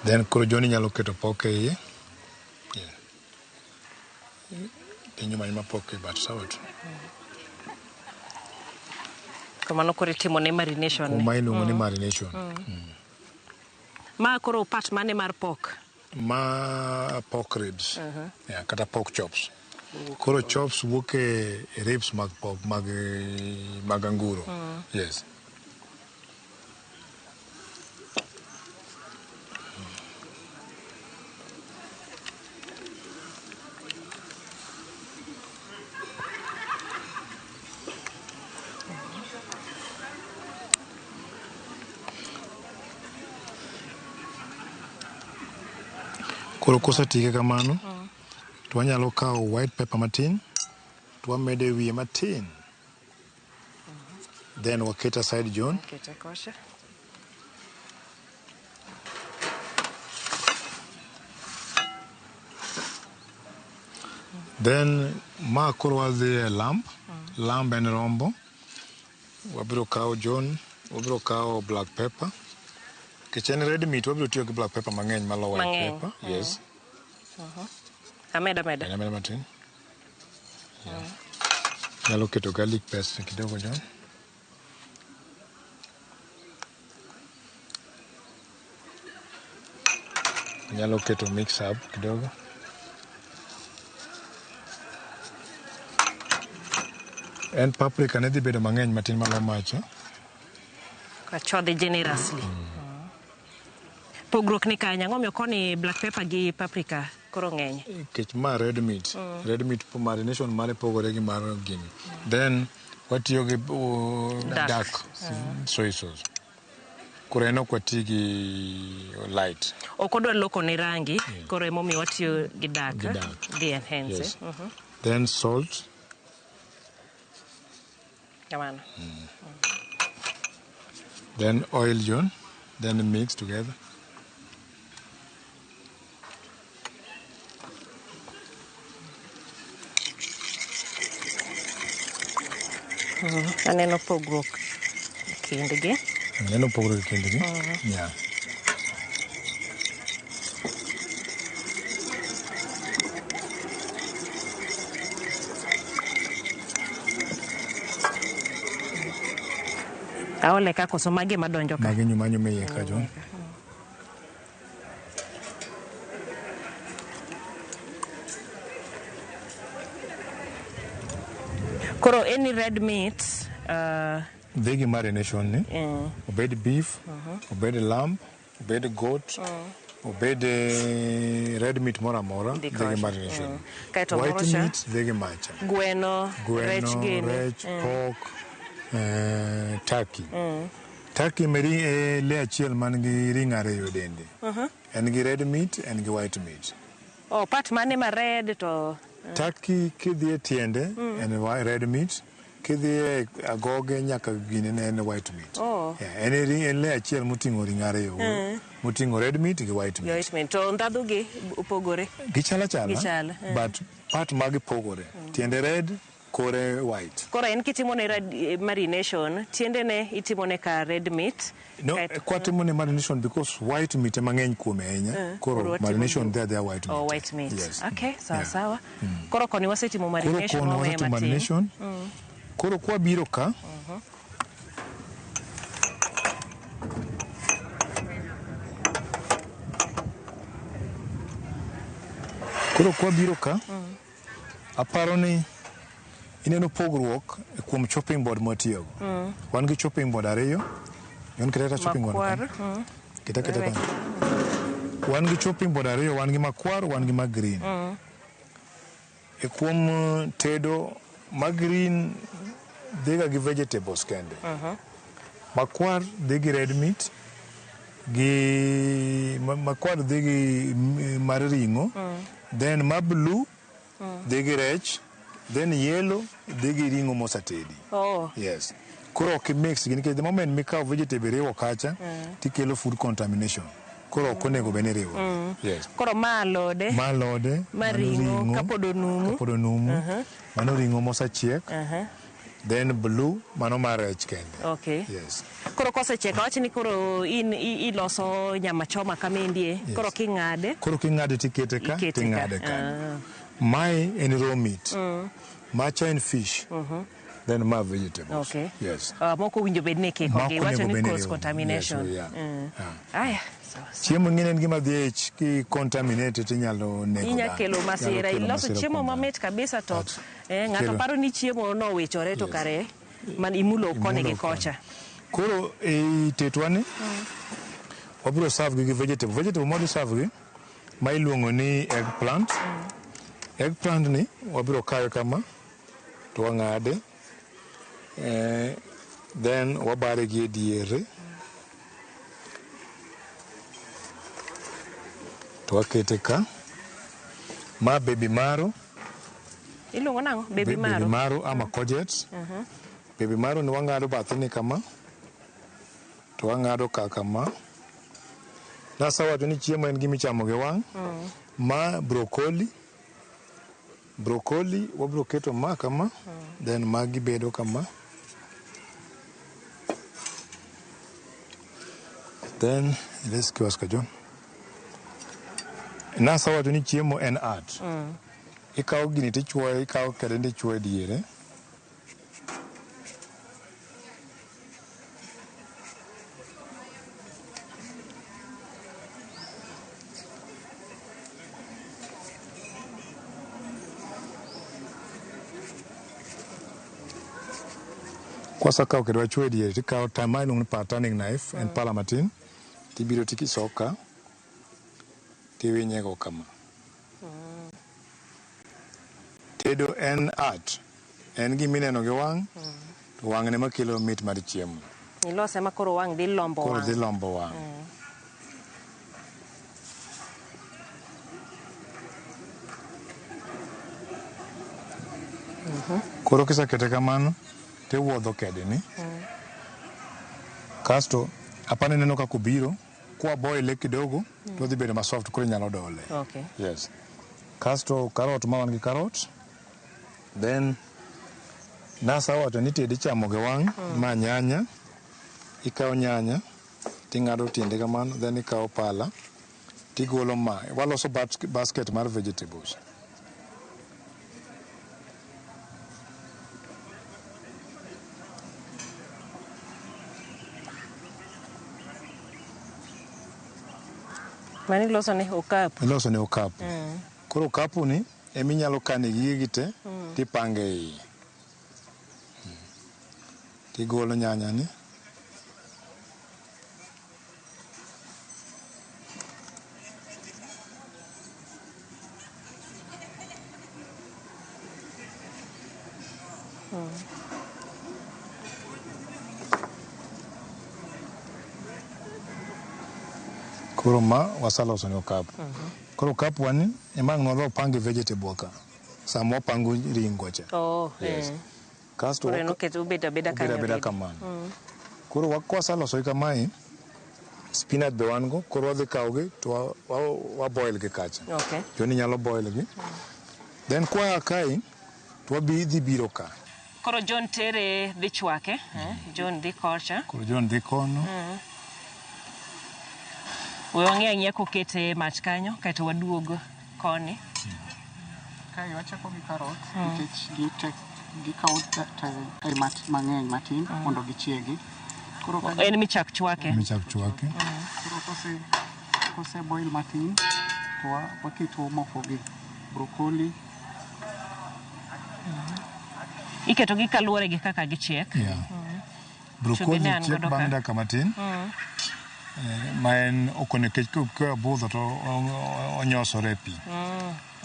Then koro Johnny nyalo keto pork e iye. Pinyo manyo pork e bat sawa tu. Kamano koro itimo ne marination. Kuma iluongo ni marination. Ma koro part mane mar pork? Ma pork ribs. Yeah, kata pork chops. Koro chops wuok e ribs mag pork mag anguro. Yes. Koro kosetike kamano, to wanyalo kawo white pepper matin, to wamede wiye matin. Then waketa side John. Kete kosha. Then ma koro wadhi lamb en rombo. Wabiro kawo John, wabiro kawo black pepper. Kitchen red meat, wabiro tiyo gi black pepper mang'eny malo white pepper. Yes. Ameda. Ameda matin. Nyalo keto garlic paste kidogo John. Nyalo keto mix up kidogo. En paprika ne dhi bedo mang'eny matin malo macho. Kachodhi generously. Pogruok ni kanya ng'omiyo koni black pepper gi paprika koro ng'eny. Kech ma red meat. Red meat marination mare pogore gi mar gini. Then watiyo gi dark soy sauce. Koro en ok wati gi light. Ok odwa loko ne rangi, koro emomiyo watiyo gi dark. Gi enhance. Yes. Then salt. Kamano. Then oil John. Then mix together. Aneno pogruok kindgi. Aneno pogruok kindgi. Yeah. Aole ka koso mage madonjo ka. Mage nyuma iye ka John. Koro any red meat Dhigi marination ni. Obed beef, obed lamb, obed goat, obed red meat mora dhigi marination. White meat dhigi macha. Gweno, rech gini. Rech, pork, turkey. Turkey meri le achiel man gi ring ariyo dende. En gi red meat, en gi white meat. Oh, part mane ma red to... Turkey kidhi tiende en red meat. Kidhi agoge nyaka gine en white meat. Oh. Yeah, en le achiel muting'o ring ariyo. Muting'o red meat gi white meat. White meat. To ndhadhu gi upogore? Gichala. Gichala. But part magi pogore. Tiende red, kore white. Koro en kitimone marination, tiendene itimone ka red meat. No, kwatimone marination because white meat mang'eny kuome ahinya. Koro marination they are white meat. Oh, white meat. Yes. Okay, sawa. Koro koni wasetimo marination wawe matin. Koro kwa biro ka. Aparo ni ineno pogruok kuom chopping board matiyo. Wan gi chopping board ariyo. Yon keta chopping board. Makwar. Kita. Wan gi chopping board ariyo, wan gi makwar, wan gi green. Kuom tedo green dhiga gi vegetables kende. Makwar dhigi red meat, makwar dhigi mar ring'o, then blue dhigi rech, then yellow dhigi ring'o mosatedi. Oh. Yes. Koro ok mix gi nikech the moment mikao vegetable riwo kacha, tikelo food contamination. Koro ok onego bene riwo. Yes. Koro ma alode, maringo, kapodo numu. Mano ring'o mosachiek. Then blue, mano mar rech kende. Okay. Yes. Koro kosechiek, wachi ni koro iloso nyama choma kamendie. Yes. Koro king'ade. Koro king'ade tikete ka, ting'ade ka. Mae en raw meat. Macha en fish. Then ma vegetables. Okay. Yes. Moko winjo bed ni kiko gi, wacho ni cause contamination. Yes, Aya. Chiemo ng'eny en gima dhiech ki contaminated inyalo nego. Inya kelo masira, iloso chiemo mamit kabisa to ng'ato paro ni chiemo no wichore to kare man imulo kone gi kocha. Koro e tetwani wabiro serve gi vegetable. Vegetable modi serve gi ma iluongo ni eggplant. Eggplant ni wabiro kayo kama to wang'ade. Then wabare gi diere. To wakete ka. Ma baby maro. Iluongo nang'o? Baby maro? Baby maro ama courgette. Baby maro ni wang'ado bathini kama. To wang'ado kama. Nasa wacho ni chiemo en gimi chamo gi wang'. Ma broccoli. Broccoli wabro keto ma kama. Then magi bedo kama. Then let's go ask John. Nasa wacho ni chiemo en art. Ikawo gini tichwoyo, ikawo kede tichwoyo diere. Kwasa kawo kede wachwoyo diere, tikawo tama iluongo ni turning knife, en pala matin. Tibiro tikisoka. Tiwinyego kama. Tedo en art. En gimineno gi wang'. To wang' ne makelo mit mar chiemo. Ilose ma koro wang' dhi lombo wang'. Koro dhi lombo wang'. Koro kisekete kamano, tiwuodho kedeni. Kasto, apane neno kako biro. Kwa boil kidogo, to dhi bedo ma soft koro inyalo dole. Okay. Yes. Kasto carrot ma wan gi carrot. Then nasa wacho ni tedi chamo gi wang', ma nyanya. Ikawo nyanya, ting'ado tiende kamano, then ikawo pala, tigolo ma. Waloso basket mar vegetables. Mani loso ne okapu. Iloso ne okapu. Koro okapu ni eminyalo kane gigi te tipange iye. Tigolo nyanya ni. Koro ma wasaloso ni okapu. Koro okapu wani emang nwadho pange vegetable ka. Samo pangu ringo cha. Oh, yes. Kasto koro noketo beda kamano. Koro wasaloso kamae spinach be wan go, koro wadhi kawogi to wa boil gi kacha. Okay. Joni nyalo boil gi. Then kwa kai to dhi biro ka. Koro John tere dhi chwake, John dhi kocha. Koro John dhi kono. We wang'e kokete mach kanyo kaito waduog koni. Kai wachako gi carrot nikech gikawo mach mang'eny matin mondo gichiegi. Koro en michak chwake. Koro kose boil matin to waketo moko gi broccoli. Iketo gi kaluwore gi kaka gichiek. Broccoli chiek bang' dakika matin. Ma en okone kech ka budho to onyosore pi.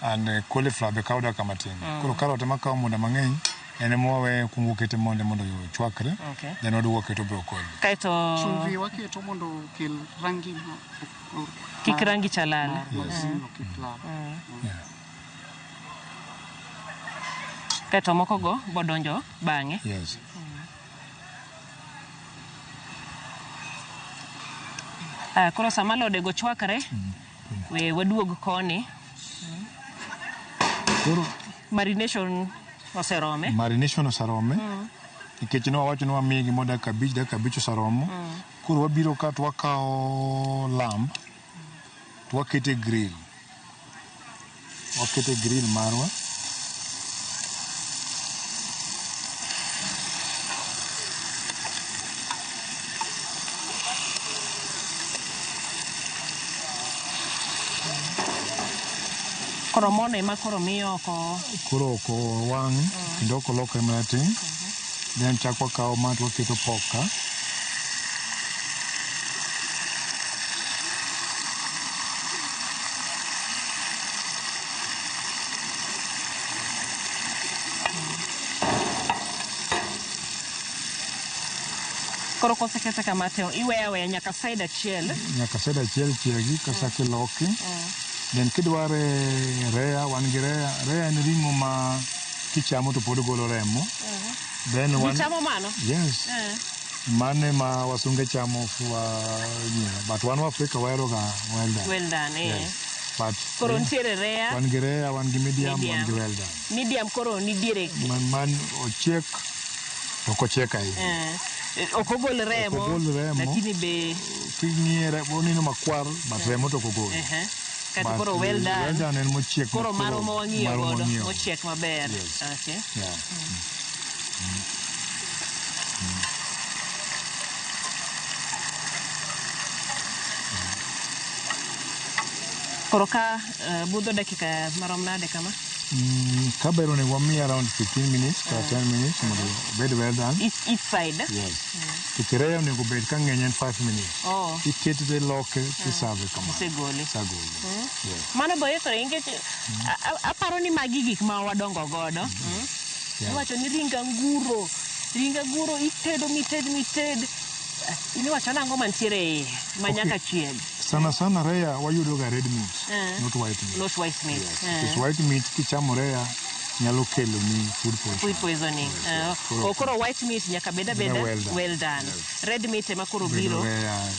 And cauliflower be kawo dakika matin. Koro carrot ema kawo muda mang'eny. En ema wawe kuongo kete mondo chwakre. Then waduogo keto broccoli. Kaito chumvi waketo mondo kel rangi kik rangi chalala. Kaito moko go bodonjo bang'e. Yes. Koro sama alode go chwakre, we waduog koni. Koro marination oserome. Nikech wawacho ni wamigi mo dakika abich oseromo. Koro wabiro ka to wakawo lamb to wakete grill. Wakete grill marwa. Koro mono ema koro miyo oko. Koro oko wang' kendo oko lokre matin. Then chak wakawo ma to waketo pork ka. Koro kosekete kamateo iweya nyaka side achiel. Nyaka side achiel chiegi kasa kiloki. Then kidware rea, wan gi rea en ring'o ma kichamo to pod golo remo. Then chamo mano? Yes. Mane ma wasunge chamo but wan Afrika wahero ga well done. Yes. But koro ntiere rea. Wan gi rea, wan gi medium, wan gi well done. Medium koro ni diere. Man ochiek to kochiek ai. Okogol remo. Lakini be king'iye remo nino makwar but remo to okogol. Kati koro well done. Well done en mochiek. Koro maromo wang'iyo godo. Mochiek maber. Okay. Yeah. Koro ka budho dakika marom nade kama? Kabero ne wami around 15 minutes to 10 minutes mondo bed well done. Each side? Yes. Kikireyo nego bed ka ng'eny en 5 minutes. Ikete loke kisave kama. Sagole. Yes. Mano boyetore ingech aparo ni magi gik ma wadongo godo. Iwacho ni ringa nguro itedo mited. Iniwacho nang'o mantiere manyaka chieg. Sana rea wayudo ga red meat, not white meat. Not white meat. Yes. Because white meat kichamo rea nyalo kelo ni food poisoning. Koro white meat nyaka beda well done. Yes. Red meat ema koro biro. Yes.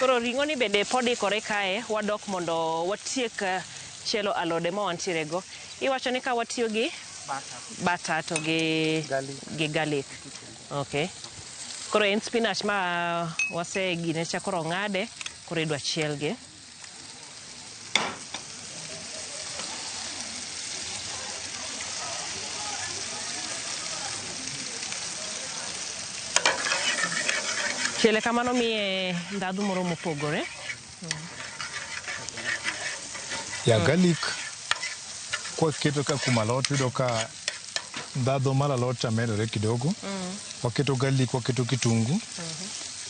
Koro ring'o ni bende pod ikore kae, wadok mondo watiek chielo alode ma wantiere go. Iwacho ni ka watiyo gi butter to gi garlic. Okay. Koro en spinach ma wase gine cha koro ng'ade, koro idwa chiel gi. Chiele kamano miye ndhadhu moro mopogore. Ya garlic kwa keto ka kumalot yudo ka ndhadhu mar alot cha medore kidogo. Waketo garlic, waketo kitungu.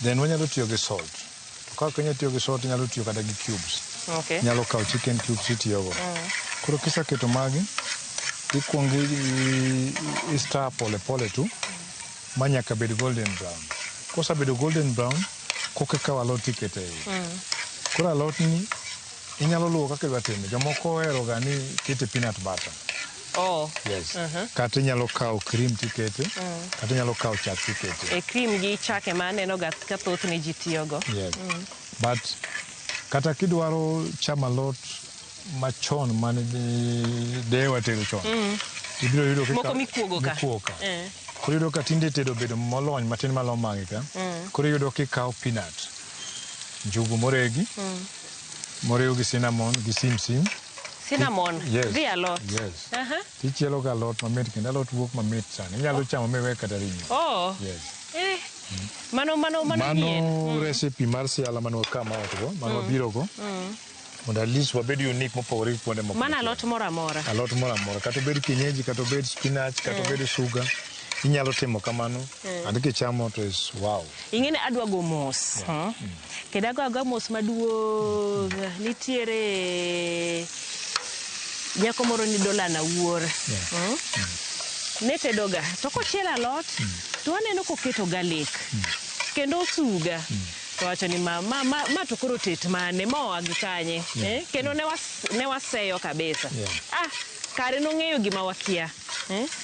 Then wanyalo tiyo gi salt. To ka kenya tiyo gi salt, nyalo tiyo kada gi cubes. Okay. Nyalo kao chicken cubes itiyogo. Koro kisa keto magi, ikuongi stir pole pole tu, manyaka bed golden brown. Kosa bedo golden brown, koke kaw alot ikete iye. Koro alot ni inyalo luwo kaka idwa time. Jomoko ohero ga ni kete peanut butter. Oh. Yes. Kata inyalo kaw cream tikete, kata inyalo kaw chak tikete. Cream gi chak ema aneno ga ka thoth ni ji tiyogo. Yes. But kata kidwaro chamo alot machon mane dewa tedo chon. Ibiro yudo kaka moko mikuogo ka. Koro yudo ka tinde tedo bedo molony matin malo mangi ka. Koro yudo kikaw peanut, njugu moregi, moriw gi cinnamon gi simsim. Cinnamon? Yes. Gi alot? Yes. Tichielo ga alot mamit kendo alot wuok mamit sana. Inyalo chamo miwe kata ring'o. Oh. Yes. Mano nyien. Mano recipe mar siala mano kama otgo, mano wabiro go. Mondo at least wabed unique mopogore gi kuonde moko. Mana alot moro amora. Alot moro amora. Kata obed kienyeji, kata obed spinach, kata obed sugar. Inyalo timo kamano. And kichamo to is wow. Ing'eni adwa go mos. Kendo agwa mos maduong'. Nitiere nyako moro ni dola na wuor. Ne tedoga. To kochielo alot, to aneno koketo garlic. Kendo suga. To wacho ni ma to koro tet mane ma wagi kanye. Kendo ne waseyo kabisa. Kare nong'eyo gima wakia.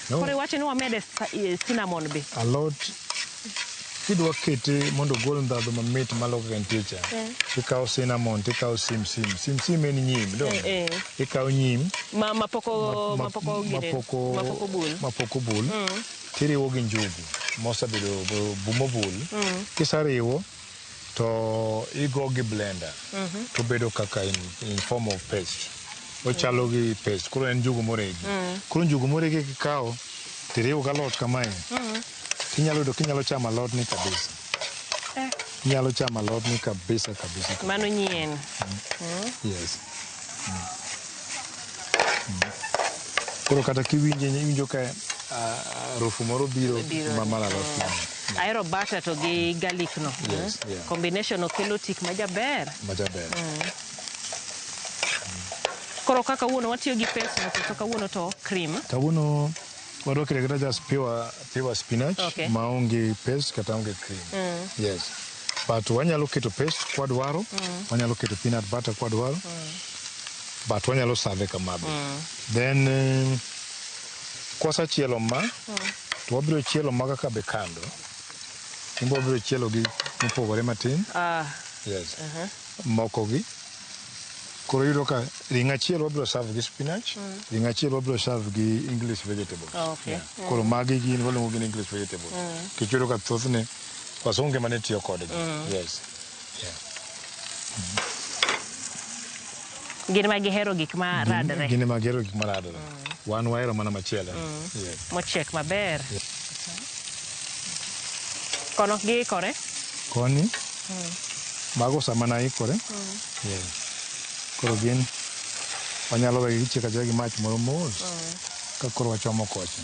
Koro wacho ni wamede cinnamon be. Alot kidwa kete mondo gol ndhadhu mamit malo kaka nitie cha. Ikaw cinnamon, ikaw simsim. Simsim en nyim, do. Ikaw nyim. Mapoko bul. Tiriwo gi njugu. Mosabedo bumo bul. Kisariwo to igo gi blender. To bedo kaka in form of paste. Ochalo gi paste. Koro en njugu moregi. Koro njugu moregi kikaw tiriwo gi alot kamae. Kinyalo chamo alot ni kabisa. Inyalo chamo alot ni kabisa. Mano nyien. Yes. Koro kata kiwinjo ka harufu moro biro mamala alot. Ahero butter to gi garlic no. Yes. Combination okelo tik majaber. Koro kaka wuono watiyo gi paste to kawuono to cream. Kawuono wadwa kata just pure spinach maonge paste kata onge cream. Yes. But wanyalo keto paste kwadwaro, wanyalo keto peanut butter kwadwaro. But wanyalo serve kamabe. Then kwasachielo ma to wabiro chielo maga ka be kando. Imbo wabiro chielo gi mopogore matin. Yes. Moko gi. Koro yudo ka ring'o achiel wabiro serve gi spinach, ring'o achiel wabiro serve gi English vegetables. Koro magi gin waluongo gi English vegetables. Kichudo ka thothne wasunge mane tiyo kodgi. Yes. Gin ma gihero gik ma radre. Gin ma gihero gik ma radre. Wan wahero mana machielo. Mochiek maber. Kono giikore? Koni? Mago sama na ikore. Koro gin wanyalo wegi gichiek achiel gi mach moro mos ka koro wachomo kocha.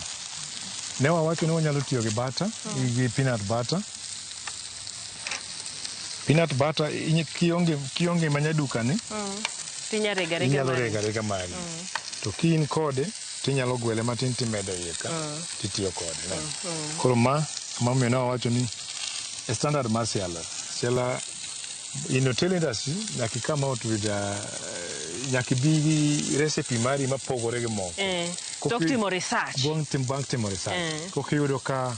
Ne wawacho ni wanyalo tiyo gi butter, gi peanut butter. Peanut butter kionge manyaduka ni inyalo rega magi. To ki in kode tinyalo gwele matin timedo iye ka titiyo kode. Koro mamiyo ne wawacho ni a standard mar siala in hotel industry nyaka come out with nyaka bi gi recipe mari mapogore gi moko. Tok timo research. Bang timo research. Kokiyudo ka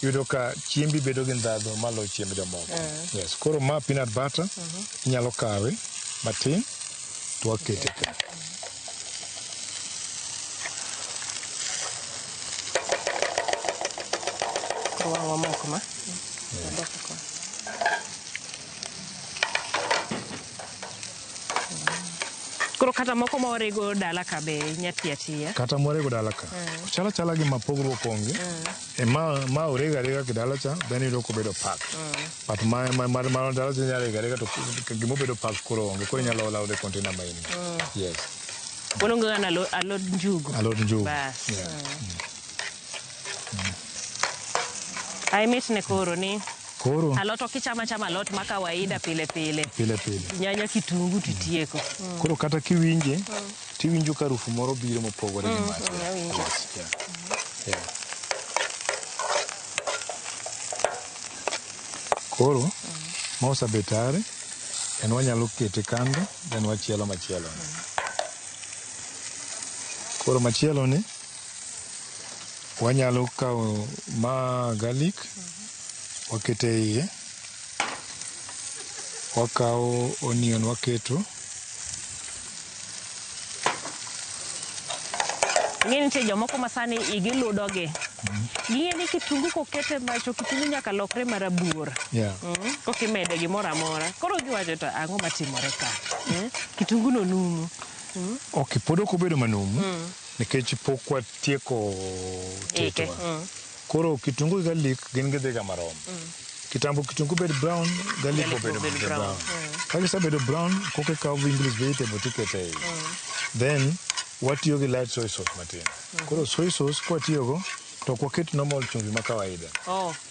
yudo ka chiembi bedo gi ndhadhu malo chiemb jomoko. Yes, koro ma peanut butter inyalo kawe matin to wakete ka. Koro moko ma. Koro kata moko ma orego dala ka be nyatiatia. Kata morego dala ka. Chala gi mapogruok onge. E ma orega ki dala cha, then yudo kobedo pack. But ma dala cha nyalo rega to gimo bedo pack koro onge. Koro nyalo lawo the container maini. Yes. Unongo na alod njugu. Alod njugu. Bas. Ai mit ne koro ni. Koro. Alot okichama alot ma kawaida pile. Pile. Nyanya kitungu titieko. Koro kata kiwinje, tiwinjo ka harufu moro biro mopogore gi macha. Koro, ma osebetare, en wanyalo kete kando, then wachielo machielo. Koro machielo ni, wanyalo kawo ma garlic, wakete iye, wakawo onion waketo. Ng'e nitie jomoko masani igiludogi. Ng'e ni kitungu kokete macho, kitungu nyaka lokre marabuor. Kokimede gimoro amora. Koro giwacho to ang'o matimore ka? Kitungu no numu. Ok, pod ok obedo manumu, nikech pok watieko teto. Koro kitungu gi garlic gin gidhiga marom. Kitungu bed brown, garlic obedo brown. Ka gisebedo brown, koke kawo English vegetable tikete iye. Then watiyo gi light soy sauce matin. Koro soy sauce kwatiyogo to ok waket normal chumbi ma kawaida.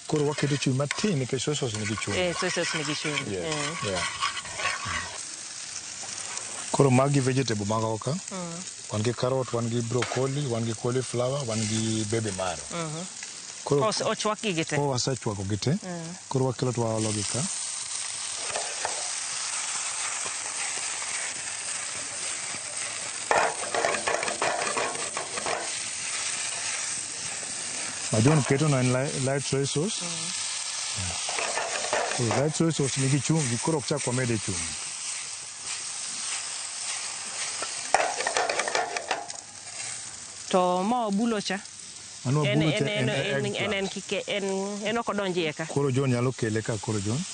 Koro waketo chumbi matin nikech soy sauce nigi chumbi. Soy sauce nigi chumbi. Koro magi vegetable mag oka. Wan gi carrot, wan gi broccoli, wan gi cauliflower, wan gi baby maro. Koro ochwak gi te. Wasechwako gi te. Koro wakelo to waolo gi ka. Majon keto na light soy sauce. Light soy sauce nigi chumbi, koro ok chak wamede chumbi. To ma obulo cha? En ok odonjie ka. Koro John nyalo kele ka koro John.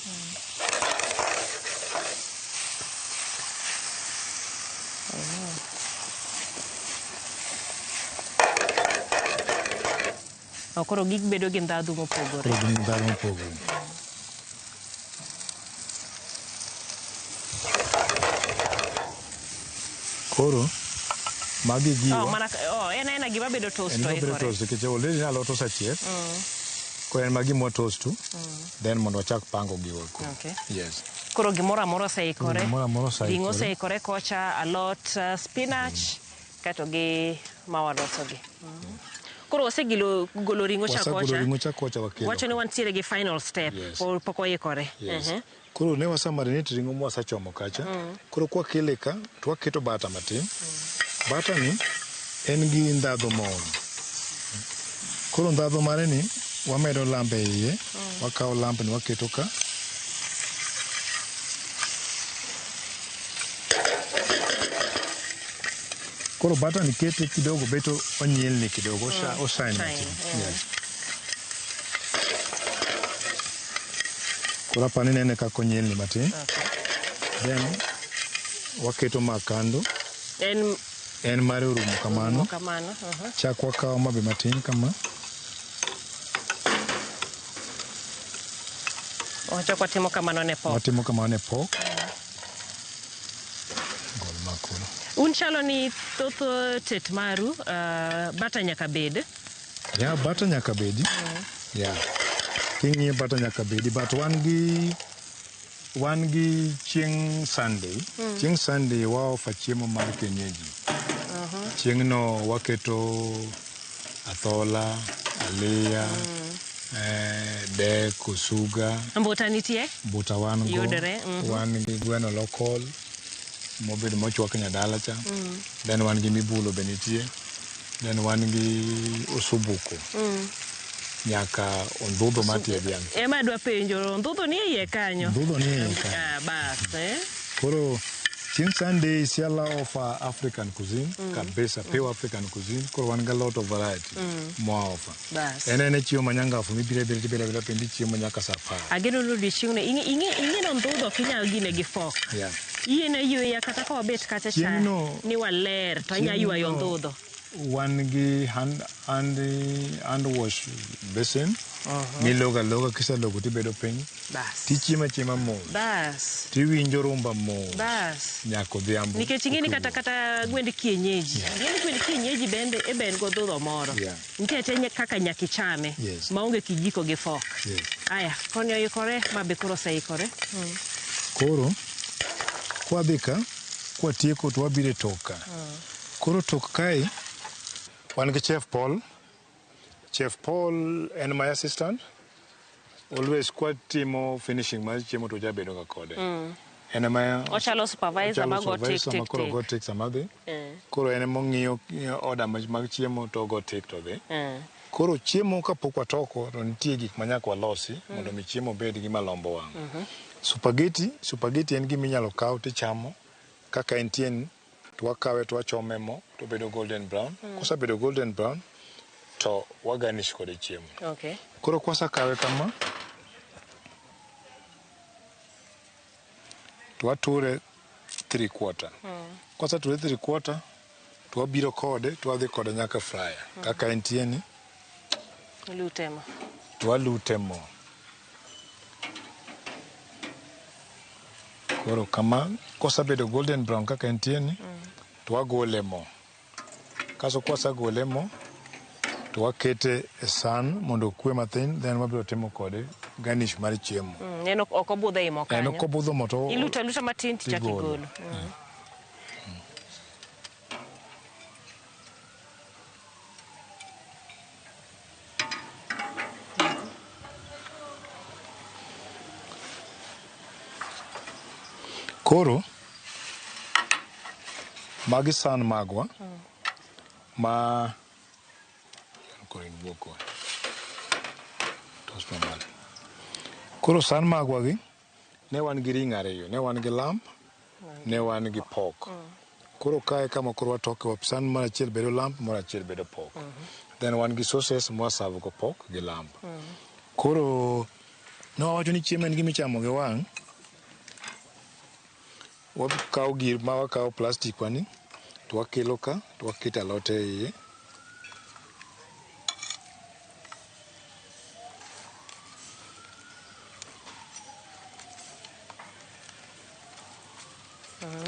Koro gik bedo gi ndhadhu mopogore. Koro magi giwa. En gima bedo toast to bedo toast nikech already alot osechiek. Koro en magi mo toast then mondo wachak pango giwa. Yes. Koro gimoro amora oseikore. Ring'o oseikore kocha, alot, spinach kato gi mawaloso gi. Koro wasegolo ring'o cha kocha. Wacho ni wantiere gi final step. Pok oikore. Koro ne wasamarinate ring'o ma wasechomo kacha. Koro kwa kele ka to waketo bata matin. Bata ni en gi ndhadhu moro. Koro ndhadhu mare ni wamedo lambe iye. Wakawo lambe ni waketo ka. Koro bata ni kete kidogo beto onyilni kidogo. Oshine matin. Koro hapa nene kako onyilni matin. Then waketo makando. En mare urumo kamano. Chak wakawo mabe matin kama. Watimo kamano ne pok. Watimo kamano ne pok. Gol makuro. Unchalo ni thoth tet maru bata nyaka bed. Bata nyaka bedi. King'iyo bata nyaka bedi, but wan gi chieng' Sunday. Chieng' Sunday waofa chiemo mar kienyeji. Chieng' no waketo athola, aliya, dek, osuga. Mbuta nitie? Mbuta wan go. Wan gi gweno local. Mobedo mochwak nyadala cha. Then wan gi mibulo be nitie. Then wan gi osubuko. nyaka ondhudho matie dhiang'. Ema adwa penjo, ondhudho ni iye kanyo? Ondhudho ni iye kanyo. Bas, Koro chieng' Sunday is a lot of African cuisine, kabisa, pure African cuisine. Koro wan ga lot of variety moa offer. Bas. Ene chiemo manyangafu mibire pendi chiemo nyaka safari. Ageno no odiochieng'no ing'e ondhudho kinyalo gine gi fork. Yeah. Yien yweya kata ka wabet kacha cha ni waler to inya ywayo ondhudho. Wan gi hand wash basin. Miloga kiselogo tibedo piny. Bas. Tichiema mo. Bas. Tiwinjo rumba mo. Bas. Nyako dhiambo. Nikech ing'eni kata gwend kienyeji. Ing'eni gwend kienyeji bende ben godhudho moro. Nikech kaka nyaki chame. Maonge kijiko gi fork. Aya, koni oikore mabe koro oseikore. Koro kwadhi ka kwatieko to wabire toka. Koro tok kae wan gi Chef Paul. Chef Paul and my assistant always kwatimo finishing mar chiemo to jabedo ga kode. En ma ochalo supervisor ma go take. Koro go take samadhi. Koro en mong'iyo order mag chiemo to go take to be. Koro chiemo kapok watoko to nitie gik manyaka walosi mondo mi chiemo bed gi malombo wang'. Spaghetti en gima inyalo kaw tichamo kaka entie to wakawe to wachome mo to bedo golden brown. Kosabedo golden brown to waganish kode chiemo. Okay. Koro kwasakawe kama to wature 3/4. Kwasature 3/4 to wabiro kode to wadhi kode nyaka fryer. Kaka entie ni lutemo. To walute mo. Koro kama kosabedo golden brown kaka entie ni to wagole mo. Kaso kwasagole mo to wakete e san mondo kwe mathin, then wabiro timo kode garnish mar chiemo. Neno okobudho e mo kanyo. Neno okobudho mo to iluta matin tichaki golo. Koro magi san magwa ma Koro san magwa gi ne wan gi ring ariyo, ne wan gi lamb, ne wan gi pork. Koro kae kama koro watoke san mar achiel bedo lamb, mar achiel bedo pork. Then wan gi sauces mwaserve go pork gi lamb. Koro ne wawacho ni chiemo en gima ichamo gi wang'. Wakawo gir ma wakawo plastic wani to wakelo ka to waketo alot e iye.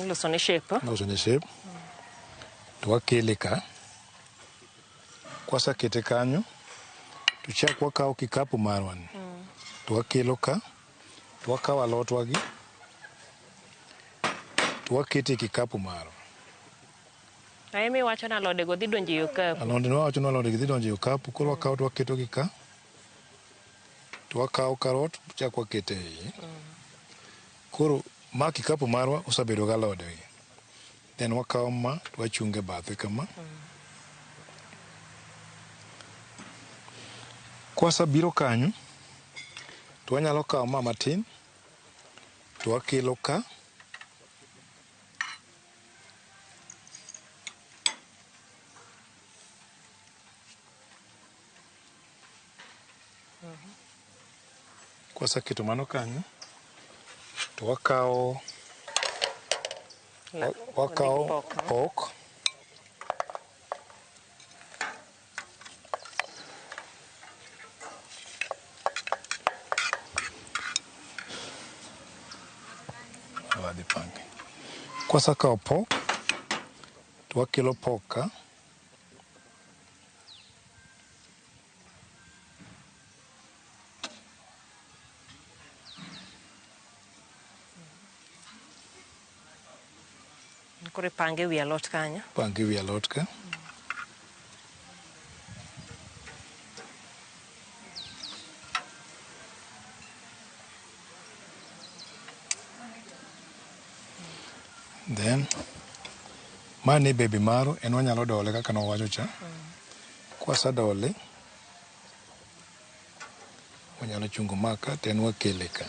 Loso ne shape. To wakele ka. Kwasakete kanyo to chak wakawo kikapu marwan. To wakelo ka. To wakawo alot wagi. To wakete kikapu marwa. Aimi wacho na alode go dhi donjo e okapu. Alode no wacho na alode dhi donjo e okapu. Koro wakawo to waketo gi ka. To wakawo karot chak wakete e iye. Koro ma kikapu marwa osabedo ga alode gi. Then wakawo ma to wachunge bathe kama. Kwasabiro kanyo to wanyalo kawo ma matin to wakelo ka. Kwasaketo mano kanyo to wakawo pork. Kwasakawo pork to wakelo pork ka. Kore pange wi alot kanyo. Pange wi alot ka. Then mane baby maro en wanyalo dole kaka no wacho cha. Kwasadole wanyalo chungo maka ten wakele ka.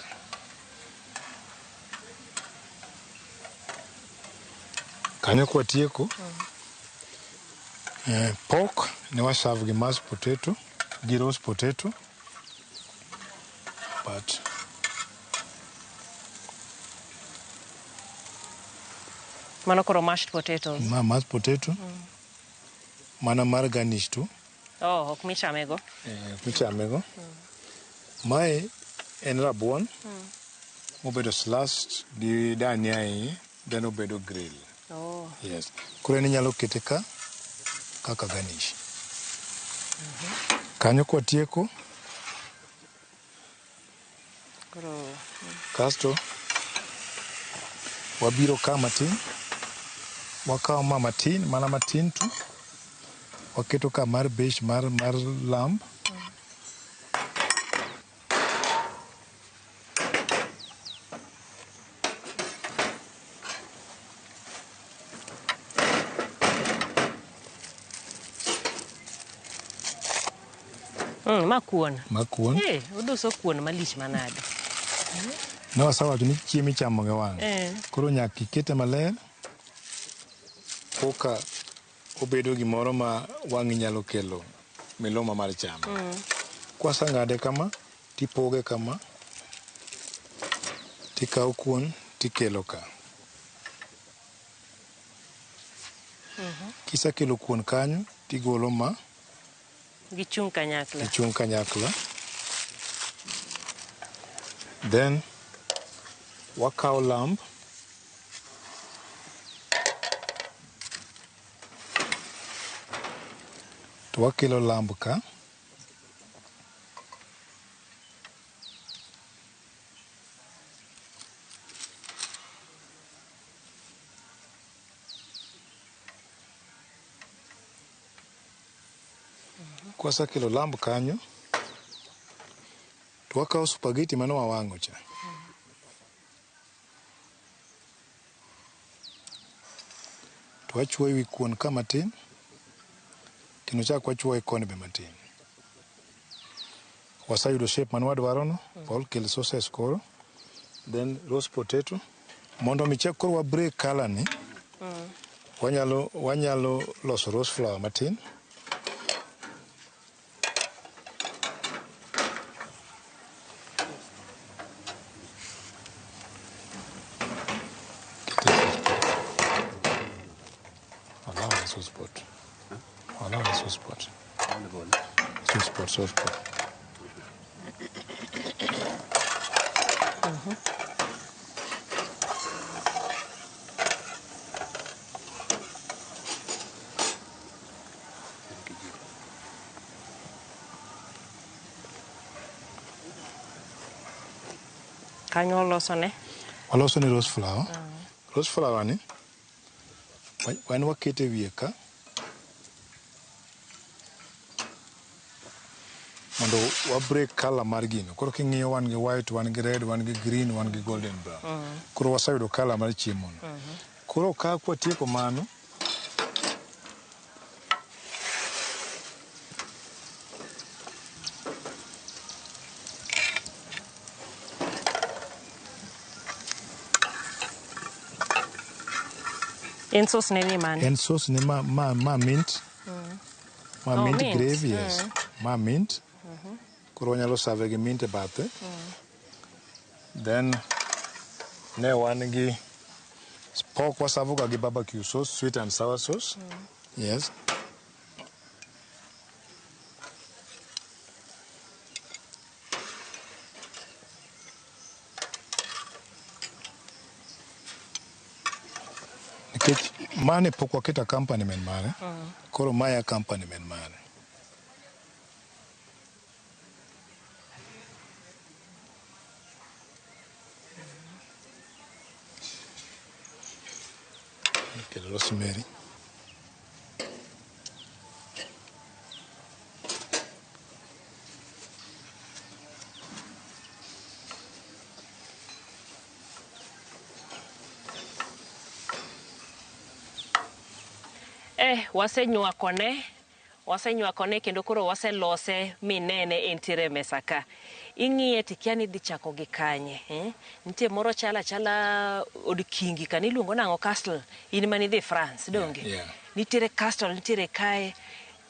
Kanyo kwa tieko, pork ne waserve gi mashed potato, gi roast potato, but Mano koro mashed potatoes. Mashed potato, mana mar garnish tu. Oh, ok michamego. Michamego. Mae en rabuon, mobedo slashed gi dania iye, then obedo grill. Oh. Yes. Koro en inyalo kete ka kaka garnish. Kanyo kwa tieko. Kasto wabiro ka matin. Wakawo ma matin, mana matin tu. Waketo ka mar besh mar lamb. Makuon. Makuon. Uduso kuon malich manade. Ne wasawacho ni chiemo ichamo gi wang'e. Koro nyaka ikete maler. Koka obedo gimoro ma wang'i nyalo kelo miloma mar chamo. Kwaseng'ade kama, tipoge kama, tikawo kuon, tikelo ka. Kisekelo kuon kanyo, tigolo ma. Gichung' kanyakla. Gichung' kanyakla. Then, wakawo lamb. To wakelo lamb ka. Kwasekelo lamb kanyo, to wakawo spaghetti mane wawang'o cha. To wachuoyo wi kuon ka matin, kendo chak wachuoyo koni be matin. Wasayudo shape mane wadwarono, wakel sauces koro, then roast potato. Mondo mi chak koro wa break color ni, wanyalo loso roast flour matin. Sauce pot. Kanyo olosone? Walosone roast flour. Roast flour ni, wan wakete wiye ka. Mondo wa break color mar gino. Koro king'iyo wan gi white, wan gi red, wan gi green, wan gi golden brown. Koro wasayudo color mar chiemo no. Koro ka kwa tieko mano, En sauce ni mani? En sauce ni ma mint. Ma mint gravy, yes. Ma mint. Koro wanyalo serve gi mint e bathe. Then ne wan gi pork waserve ga gi barbecue sauce, sweet and sour sauce. Yes. Nikech mane pok waketa accompaniment mare. Koro maya accompaniment mare. Rosemary. Wasenywakone wasenywakone kendo koro waselose minene entiere mesa ka. Ing'iye tikia ni dhi chako gi kanye. Nitie moro chala od kingi kan iluongo nang'o Castle. In mani dhi France donge. Nitiere Castle nitiere kae.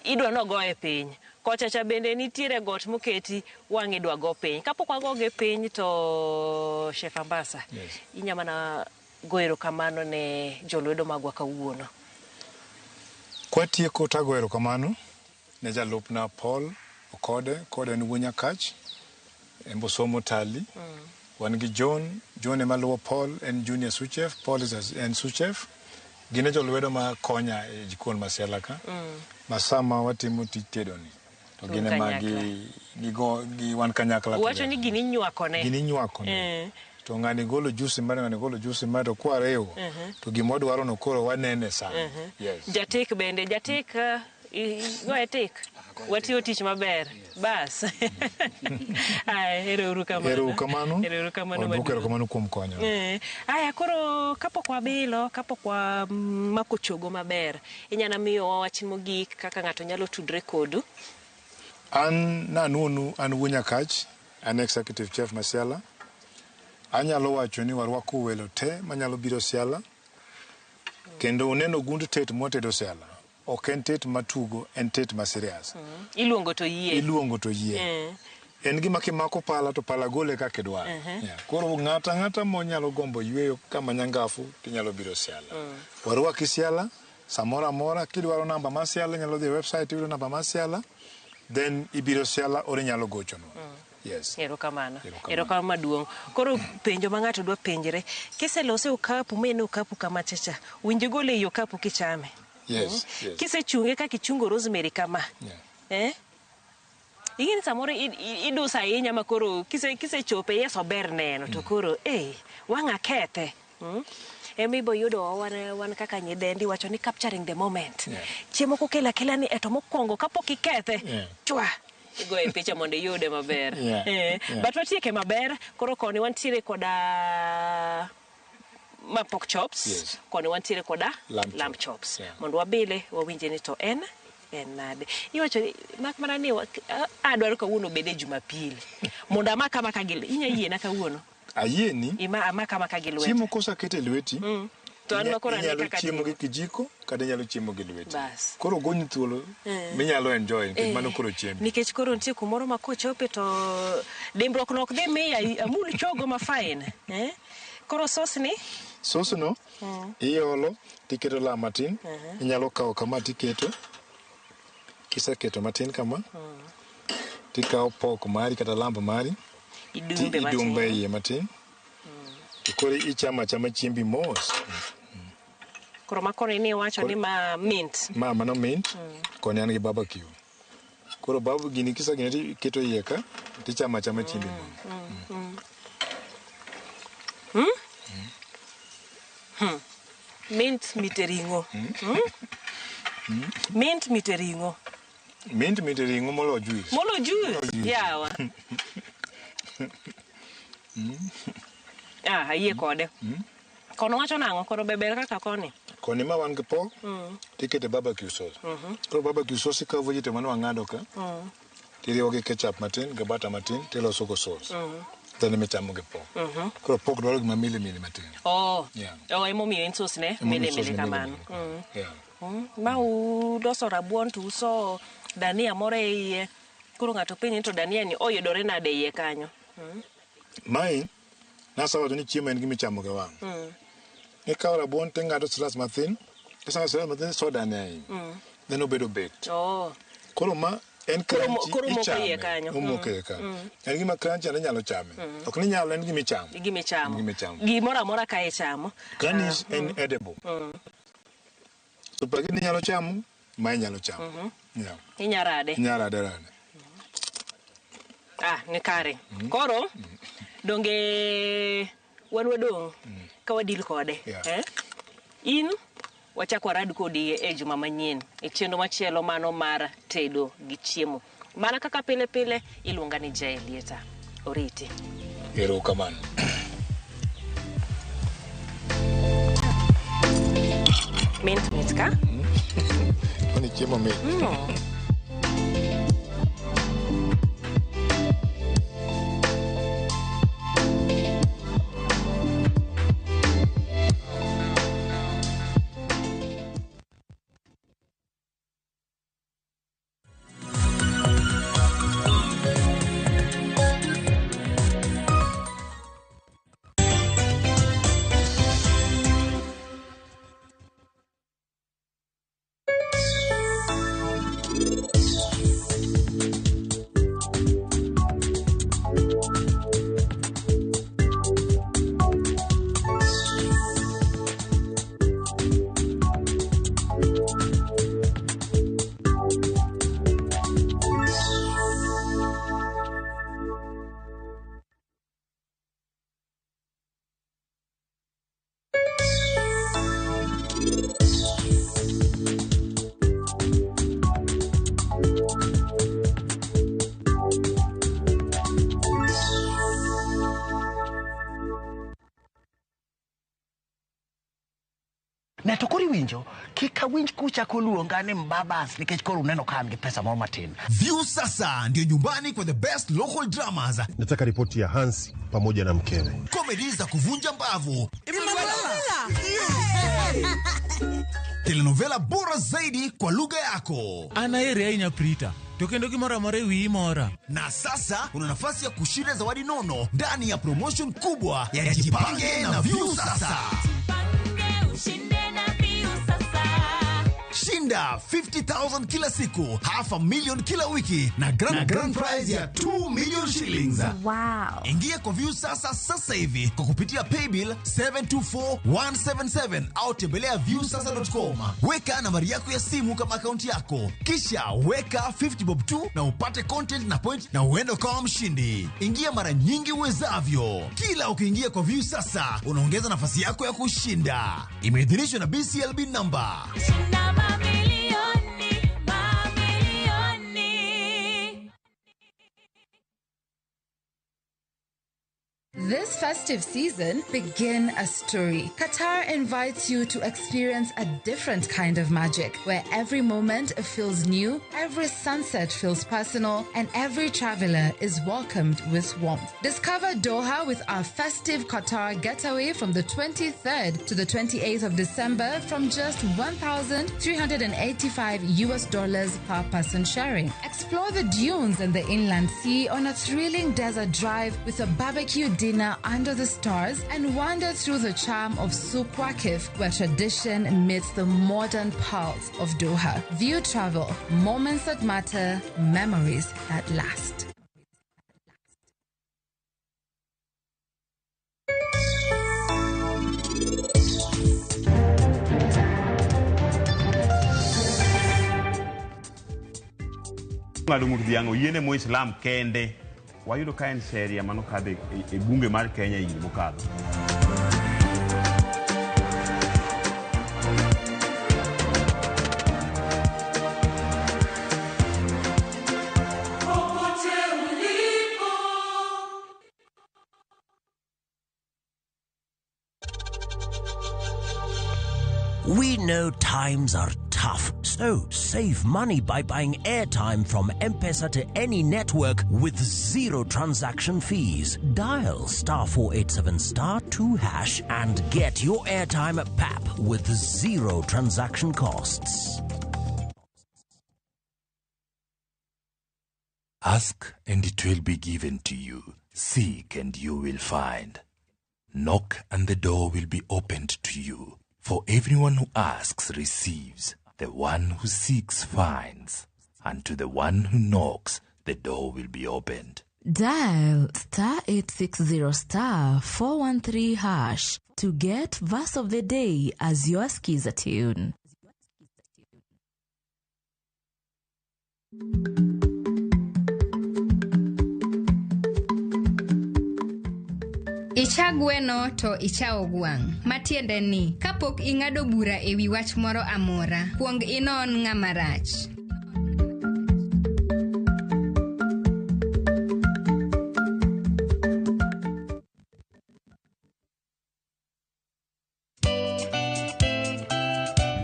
Idwa nogoye piny. Kochacha bende nitiere got moketi wang'i dwa go piny. Kapok wagoge piny to Chef Ambassa. Inyamana goero kamano ne jolwedo magwa kawuono. Kwatieko tagoero kamano ne jalupna Paul Okode en wuonya kach embosomo tali. Wan gi John emaluwo Paul en junior sous-chef, Paul en sous-chef. Gine jolwedo ma konya e jikon masiala ka. Masama watimo tich tedoni. To gine gi wan kanyakla. Wacho ni gini nywakone. To ng'ani golo juice mare to kwarewo to gimodwaro no koro wanene sana. Jatek bende goye tek watiyo tich maber bas. Ero kamano kuom konyo. Aya koro kapok wabilo kapok wamako chogo maber inyana miyo wawach mogik kaka ng'ato nyalo tudre kodu. An wuonya kach an executive chef Masiala. Anyalo wacho ni warwako welo te manyalo biro Siala kendo uneno gund tet motedo Siala ok en tet matugo en tet ma serious. Iluongo to yie. En gima kimako pala to pala gole kaka idwaro. Koro ng'ata monyalo gombo yweyo kama nyangafu tinyalo biro Siala. Warwaki Siala samora mora kidwaro namba ma Siala nyalo dhi website yudo namba ma Siala then ibiro Siala ore nyalo gochono. Yes. Erokamano maduong'. Koro penjo ma ng'ato dwa penjre. Kiselose okapu mene okapu kama chacha. Winjo gole iyo okapu kichame. Yes. Kisechunge kaka ichungo rosemary kama. Ingini samoro idusa ahinya makoro kisechope yeso ber neno to koro wang'a kethe. Emibo yudo wan kaka nyidendi wacho ni capturing the moment. Chiemo kokela ni eto mokwongo kapok ikethe. Chwa. Goye picha mondo yude maber. But watieke maber koro koni wantiere koda pork chops, koni wantiere koda lamb chops. Mondo wabile wawinje ni to en nade. Iwacho mak mana ni adwaro kawuono bede Jumapili. Mondo amaka gil inya yiena kawuono. Ayieni? Amaka gi lweti. Chiemo kosa kete lweti. To an makora ne kaka chiemo gi kijiko kada nyalo chiemo gi lweti. Koro goni thuolo minyalo enjoy nikech mano koro chiemo. Nikech koro nitie kumoro ma kochope to dimbruok nok dhi miya amul chogo ma fine. Koro sos no iolo tiketo la matin inyalo kawo kama tiketo kiseketo matin kama tikawo pork mari kata lamb mari idumbe iye matin koro ichama chiembi mos. Koro makoni ni wacho ni ma mint. Mano mint. Koni an gi barbecue. Koro babu gini gini keto iye ka tichama chiembi mos. Mint miteringo. Mint miteringo. Mint miteringo molo juice. Yawa. Ayie kode. Kono wacho nang'o koro beber kaka koni. Koni ma wan gi pork tikete barbecue sauce. Koro barbecue sauce ikawo vegetable mano wang'ado ka. Tiriwo gi ketchup matin gi butter matin tiloso go sauce. Then imichamo gi pork. Koro pork dwaro gima mili matin. Emomiyo en sauce ne mili kamano. Ma uloso rabuon to uso dania moro e iye. Koro ng'ato penjo to dania ni oyudore nade iye kanyo. Mai nasa wacho ni chiemo en gimichamo gi wang'. Ikawo rabuon ting'ado slice mathin. Kisang'ado slice mathin soda ne ahinya. Then obedo baked. Koro ma en crunchy ichame. Omoko iye kanyo. En gima crunchy ne nyalo chame. Ok ni nyalo en gimichamo. Gimoro amora ka ichamo. Garnish en edible. Spaghetti ni nyalo chamo, ma inyalo chamo. Inyarade. Ni kare. Koro donge wan wadong' ka wadil kode. In wachako warad kodi e juma manyien e chenro machielo mano mar tedo gi chiemo. Mana kaka pile iluonga ni Jaelieta. Oriti. Erokamano. Mint ka? Oni chiemo mint. Ne to kori winjo kika winj kucha koluongane mbabas nikech koro uneno kan gi pesa moro matin. View sasa ndio nyumbani kwa the best local dramas. Nataka ripoti ya Hansi pamoja na mkewe. Comedy za kuvunja mbavu. Telenovela bora zaidi kwa lugha yako. Anaere ainya prita. Tokendo kimora mare wi mora. Na sasa una nafasi ya kushinda zawadi nono ndani ya promotion kubwa ya Jipange na View sasa. Shinda 50,000 kila siku, $500,000 kila wiki na grand prize ya 2 million shillings. Wow. Ingia kwa View sasa hivi kwa kupitia paybill 724177 au tembelea viewsasa.com. Weka nambari yako ya simu kama akaunti yako, kisha weka 50 bob tu na upate content na point na uende kama mshindi. Ingia mara nyingi uwezavyo. Kila ukiingia kwa View sasa unaongeza nafasi yako ya kushinda. Imeidhinishwa na BCLB number. This festive season, begin a story. Qatar invites you to experience a different kind of magic, where every moment feels new, every sunset feels personal, and every traveler is welcomed with warmth. Discover Doha with our festive Qatar getaway from the 23rd to the 28th of December from just $1,385 per person sharing. Explore the dunes and the inland sea on a thrilling desert drive with a barbecue dinner under the stars and wander through the charm of Souq Waqif, where tradition meets the modern pulse of Doha. View travel, moments that matter, memories that last. Ngado murdiango yene mo Islam kende wayudo kaen sheria mano kadhe e bunge mar Kenya hii mokalo. We know times are tough, so save money by buying airtime from M-Pesa to any network with zero transaction fees. Dial *487*2# and get your airtime PAP with zero transaction costs. Ask and it will be given to you. Seek and you will find. Knock and the door will be opened to you. For everyone who asks receives, the one who seeks finds, and to the one who knocks, the door will be opened. Dial *860*413# to get verse of the day as your skiza tune. Icha gweno to icha ogwang'. Matiende ni, kapok ing'ado bura ewi wach moro amora, kuong inon ng'ama rach.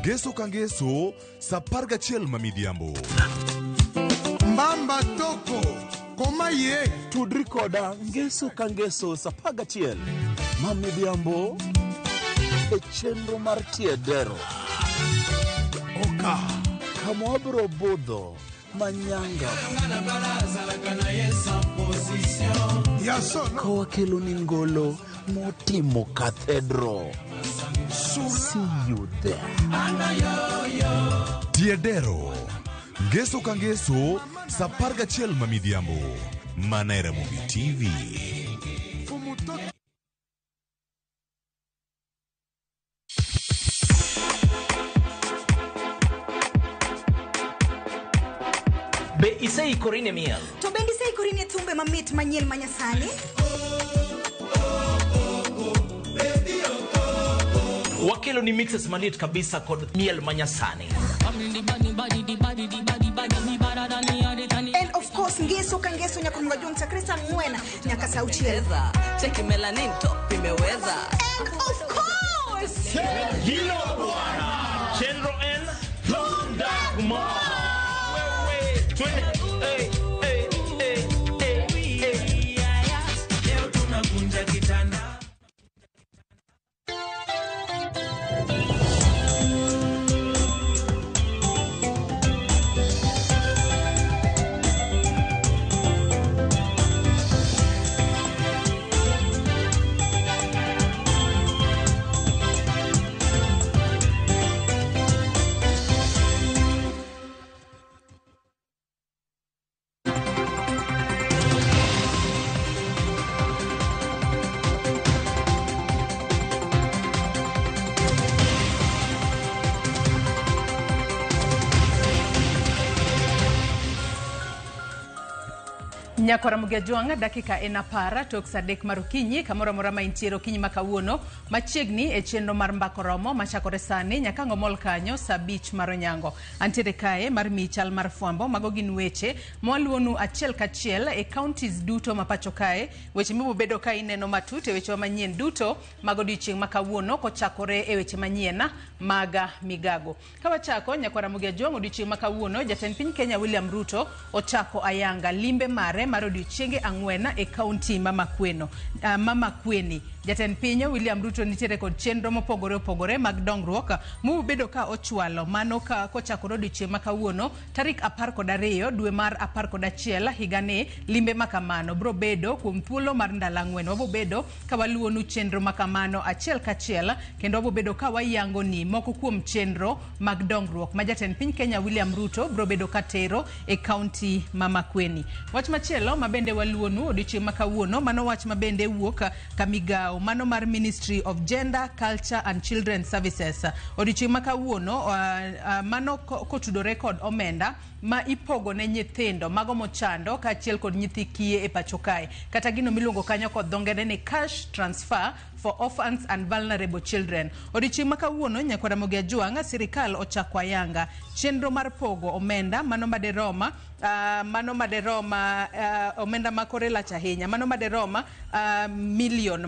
Ngeso ka ngeso, saparga chiel mamidhiambo. Mbamba toko, koma ye. Tudri koda ngeso ka ngeso sapaga chiel mamidhiambo e chenro mar tiedero. Oka. Kamwabro budho manyanga. Kowa kelo ni ngolo motimo cathedral. See you there. Tiedero. Ngeso ka ngeso, saparga chiel mamidhiambo. Manera Movie TV. Be isei korine miel. To bendi sei korine thumbe mamit manyien manyasani. Wakelo ni mixes manit kabisa kod miel manyasani. And of course ngeso ka ngeso nyakunga jung sakrisa mwena nyaka sauti. Cheki melanin top imeweza. And of course Hilo bwana. Chenro en long dark mo. Wewe twende. Leo tunakunja kitanda. Nyakora Mugiajwanga dakika enapara tok sadek marukinyi kamora morama intiero kinyi makawuono machiegni e chenro mar mbakoromo machakore sani nyaka ngomol kanyo sabich maronyango antiere kae mar michal mar fwambo mago gin weche mwaluonu achiel kachiel e counties duto mapacho kae weche mibo bedo ka ineno matut e weche manyien duto mago dichieng makawuono kochakore e weche manyien maga migago kawachako Nyakora Mugiajwanga dichieng makawuono jatend piny Kenya William Ruto ochako ayanga limbe mare mar odiochienge ang'wen e kaunti Mamakweni. Jatend piny William Ruto nitiere kod chenro mopogore opogore mag dongruok mubedo ka ochwalo mano ka kochakore odiochieng makawuono tarik 12 dwe mar 11 higani limbe makamano bro bedo kuom thuolo mar ndalo ang'wen wabobedo ka waluonu chenro makamano achiel kachiel kendo wabobedo ka wayango ni moko kuom chenro mag dongruok ma jatend piny Kenya William Ruto bro bedo katero e kaunti Mamakweni. Wach machielo mabende waluonu odiochieng makawuono mano wach mabende wuok kamigao mano mar Ministry of Gender, Culture and Children Services. Odiochieng makawuono mano kotudore kod omenda ma ipogo ne nyithindo mago mochando kaachiel kod nyithi kiye e pacho kae kata gino miluongo kanyo kod dhongere ni cash transfer for orphans and vulnerable children. Odiochieng makawuono Nyakora Mugiajwanga sirikal ochako ayanga chenro mar pogo omenda mano maderoma omenda makore lach ahinya mano maderoma milion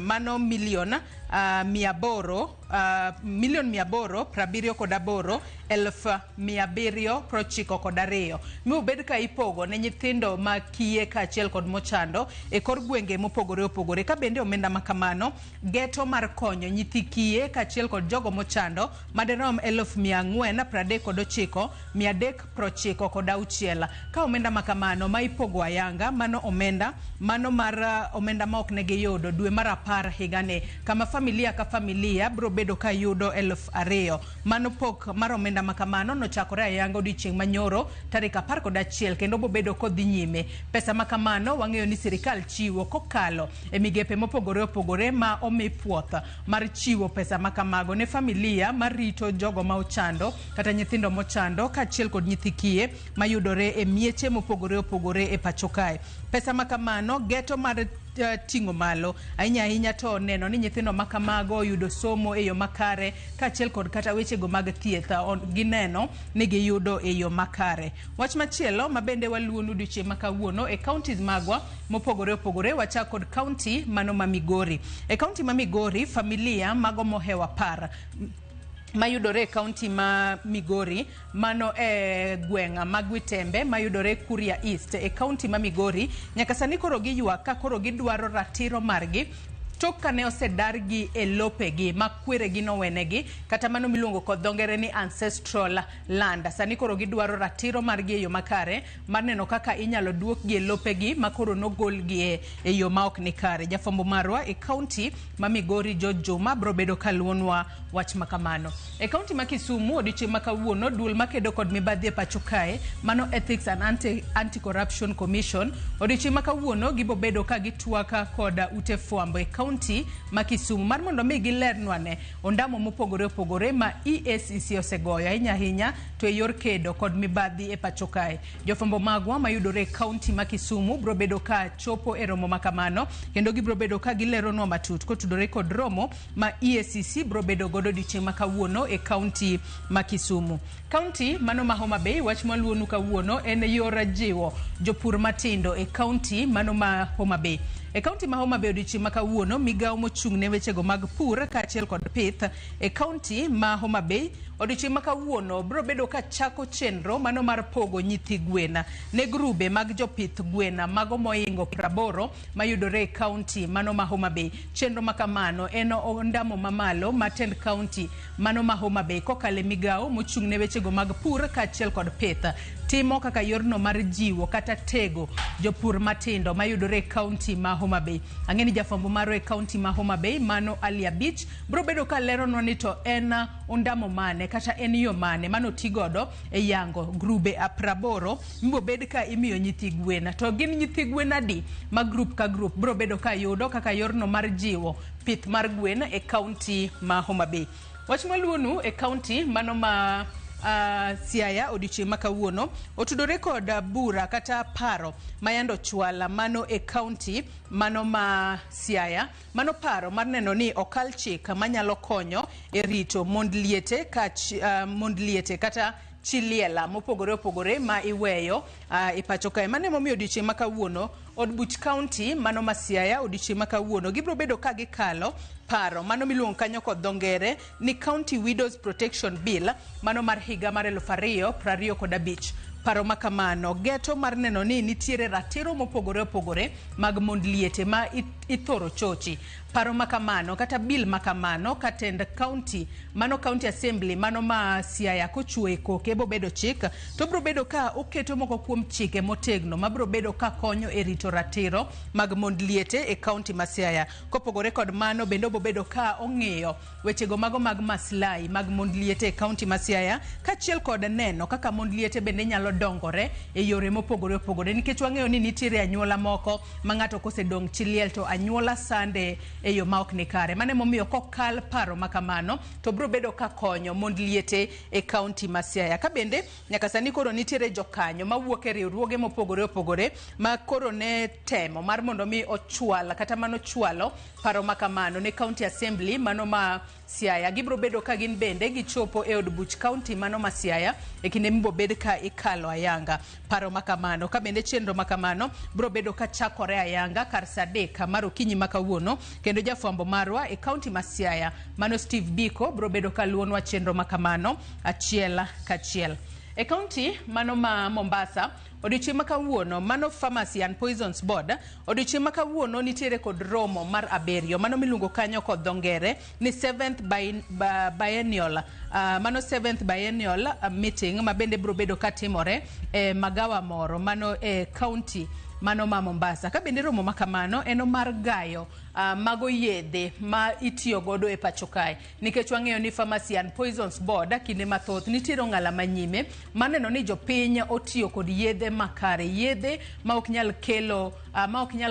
878,792,792 mubed ka ipogo ne nyithindo ma kiye kaachiel kod mochando e kor gwenge mopogore opogore ka bende omenda makamano geto mar konyo nyithi kiye kaachiel kod jogo mochando maderom 439,396 ka omenda makamano ma ipogo ayanga mano omenda mar omenda ma ok ne giyudo dwe mar 10 higani kama familia ka familia bro bedo ka yudo 2,000 mano pok mar omenda makamano nochakore ayanga odiochieng manyoro tarik 11 kendo bobedo kodhi nyime. Pesa makamano wang'eyo ni sirikal chiwo kokalo e migepe mopogore opogore ma omi puoth mar chiwo pesa makamago ne familia marito jogo ma ochando kata nyithindo mochando kaachiel kod nyithi kiye mayudore e mieche mopogore opogore e pacho kae. Pesa makamano geto mar tingo malo ahinya to neno ni nyithindo makamago yudo somo e yo makare kaachiel kod kata weche go mag thieth gineno ni giyudo e yo makare. Wach machielo mabende waluonu odiochieng makawuono e counties magwa mopogore opogore wachako kod county mano ma Migori. E county ma Migori familia mago mohewa par mayudore county ma Migori mano e gwenga magwitembe mayudore Kuria East e county ma Migori nyaka sani koro giywa ka koro gidwaro ratiro margi tok kane osedargi e lopegi makweregi nowenegi kata mano miluongo kod dhongere ni ancestral land. Sani koro gidwaro ratiro margi e yo makare mar neno kaka inyalo duokgi e lopegi makoro nogolgi e yo ma ok ni kare. Jafwambo marwa e county ma Migori George Juma bro bedo kaluonwa wach makamano. E county ma Kisumu odiochieng makawuono duol makedo kod mibadhi e pacho kae mano Ethics and Anti-Corruption Commission odiochieng makawuono gibo bedo ka gitwaka kod ute fwambo e county ma Kisumu mar mondo mi gilernwane ondamo mopogore opogore ma EACC osegoyo ahinya to e yor kedo kod mibadhi e pacho kae. Jofwambo magwa mayudore county ma Kisumu bro bedo ka chopo e romo makamano kendo gibro bedo ka gileronwa matut kotudore kod romo ma EACC bro bedo godo odiochieng makawuono e county ma Kisumu. County mano ma Homa Bay wach mwaluonu kawuono en yor jiwo jopur matindo e county mano ma Homa Bay. E kaunti ma Homa Bay odiochieng' ma kawuono migawo mochung' ne wechego mag pur kaachiel kod pith e kaunti ma Homa Bay odiochieng' ma kawuono biro bedo ka chako chenro mano mar pogo nyithi gwena ne grube mag jopith gwena mago moingo 80 mayudore e kaunti mano ma Homa Bay. Chenro ma kamano en ondamo mamalo matend kaunti mano ma Homa Bay kokale migawo mochung' ne wechego mag pur kaachiel kod pith timo kaka yorno mar jiwo kata tego jopur matindo mayudore e kaunti ma Homa Bay. Ang'eni jafwambo maro e kaunti ma Homa Bay mano Alia Beach biro bedo ka leronwa ni to en ondamo mane kata en yo mane mano tigodo e yango grube 80 mbo bed ka imiyo nyithi gwena to gin nyithi gwena di ma group ka group biro bedo ka yudo kaka yorno mar jiwo pith mar gwena e kaunti ma Homa Bay. Wach maluonu e kaunti mano ma Siaya odiochieng' ma kawuono otudore kod bura kata paro mayando chwala mano e kaunti mano ma Siaya mano paro mar neno ni okal chik manyalo konyo e rito mond liete kata chiliela mopogore opogore ma iweyo e pacho kae. Mane momiyo odiochieng' ma kawuono od buch kaunti mano ma Siaya odiochieng' ma kawuono gibiro bedo ka gikalo paro mano miluongo kanyo kod dho ngere ni County Widows Protection Bill mano mar higa mar 2025. Paro makamano geto mar neno ni nitiere ratiro mopogore opogore mag mond liete ma ithoro chochi. Paro makamano kata bill makamano katend county mano county assembly mano ma Siaya kochwe koke bo bedo chik to bro bedo ka oketo moko kuom chike motegno ma bro bedo ka konyo e rito ratiro mag mond liete e county ma Siaya. Kopogore kod mano bendo bo bedo ka ong'iyo wechego mago mag maslai mag mond liete e county ma Siaya kaachiel kod neno kaka mond liete bende nyalo dongore e yore mopogore opogore nikech wang'eyo ni nitiere anyuola moko ma ng'ato kosedong' chiliel to anyuola sande e yo ma ok ni kare. Mane momiyo kokal paro makamano to bro bedo ka konyo mond liete e kaunti ma Siaya. Ka bende nyaka sani koro nitiere jokanyo mawuok e riwruoge mopogore opogore ma koro ne temo mar mondo mi ochwal kata mano chwalo paro makamano ne county assembly mano ma Siaya. Gibro bedo ka gin bende gichopo e od buch county mano ma Siaya e kinde mbo bed ka ikalo ayanga paro makamano. Ka bende chenro makamano bro bedo ka chakore ayanga kar saa 3 mar okinyi ma kawuono kendo jafwambo marwa e kaunti ma Siaya mano Steve Biko bro bedo ka luonwa chenro makamano achiel kachiel. E kaunti mano ma Mombasa odiochieng' ma kawuono mano Pharmacy and Poisons Board odiochieng' ma kawuono nitiere kod romo mar aberio mano miluongo kanyo kod dho ngere ni 7th biennial mano 7th biennial meeting ma bende bro bedo ka timore e magawa moro mano e kaunti mano ma Mombasa. Ka bende romo makamano eno mar gayo mago yedhe ma itiyo godo e pacho kae nikech wang'eyo ni Pharmacy and Poisons Board kinde mathoth nitiere ng'ala manyime maneno ni jopiny otiyo kod yedhe makare, yedhe ma ok nyal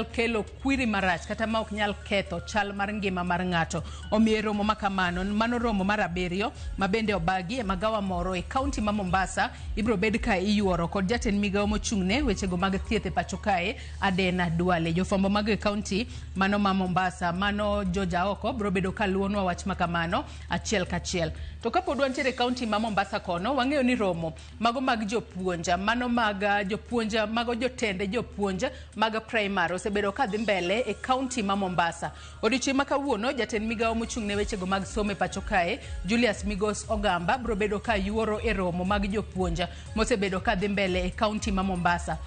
kelo kwiri marach kata ma ok nyal ketho chal mar ngima mar ng'ato. Omiyo romo makamano mano romo mar aberio ma bende obagi e magawa moro e kaunti ma Mombasa ibro bed ka iyuoro kod jatend migawo mochung'ne wechego mag thieth e pacho kae Adena Duale. Jofwambo mag kaunti mano ma Mombasa mano Joja Oko bro bedo ka luonwa wach makamano achiel kachiel. To kapod wantiere kaunti ma Mombasa kono wang'eyo ni romo mago mag jopuonja mano mag jopuonja mago jotende jopuonja mag primary osebedo ka dhi mbele e kaunti ma Mombasa. Odiochieng' ma kawuono jatend migawo mochung'ne wechego mag somo e pacho kae Julius Migos Ogamba bro bedo ka yuoro e romo mag jopuonja mosebedo ka dhi mbele e kaunti ma Mombasa.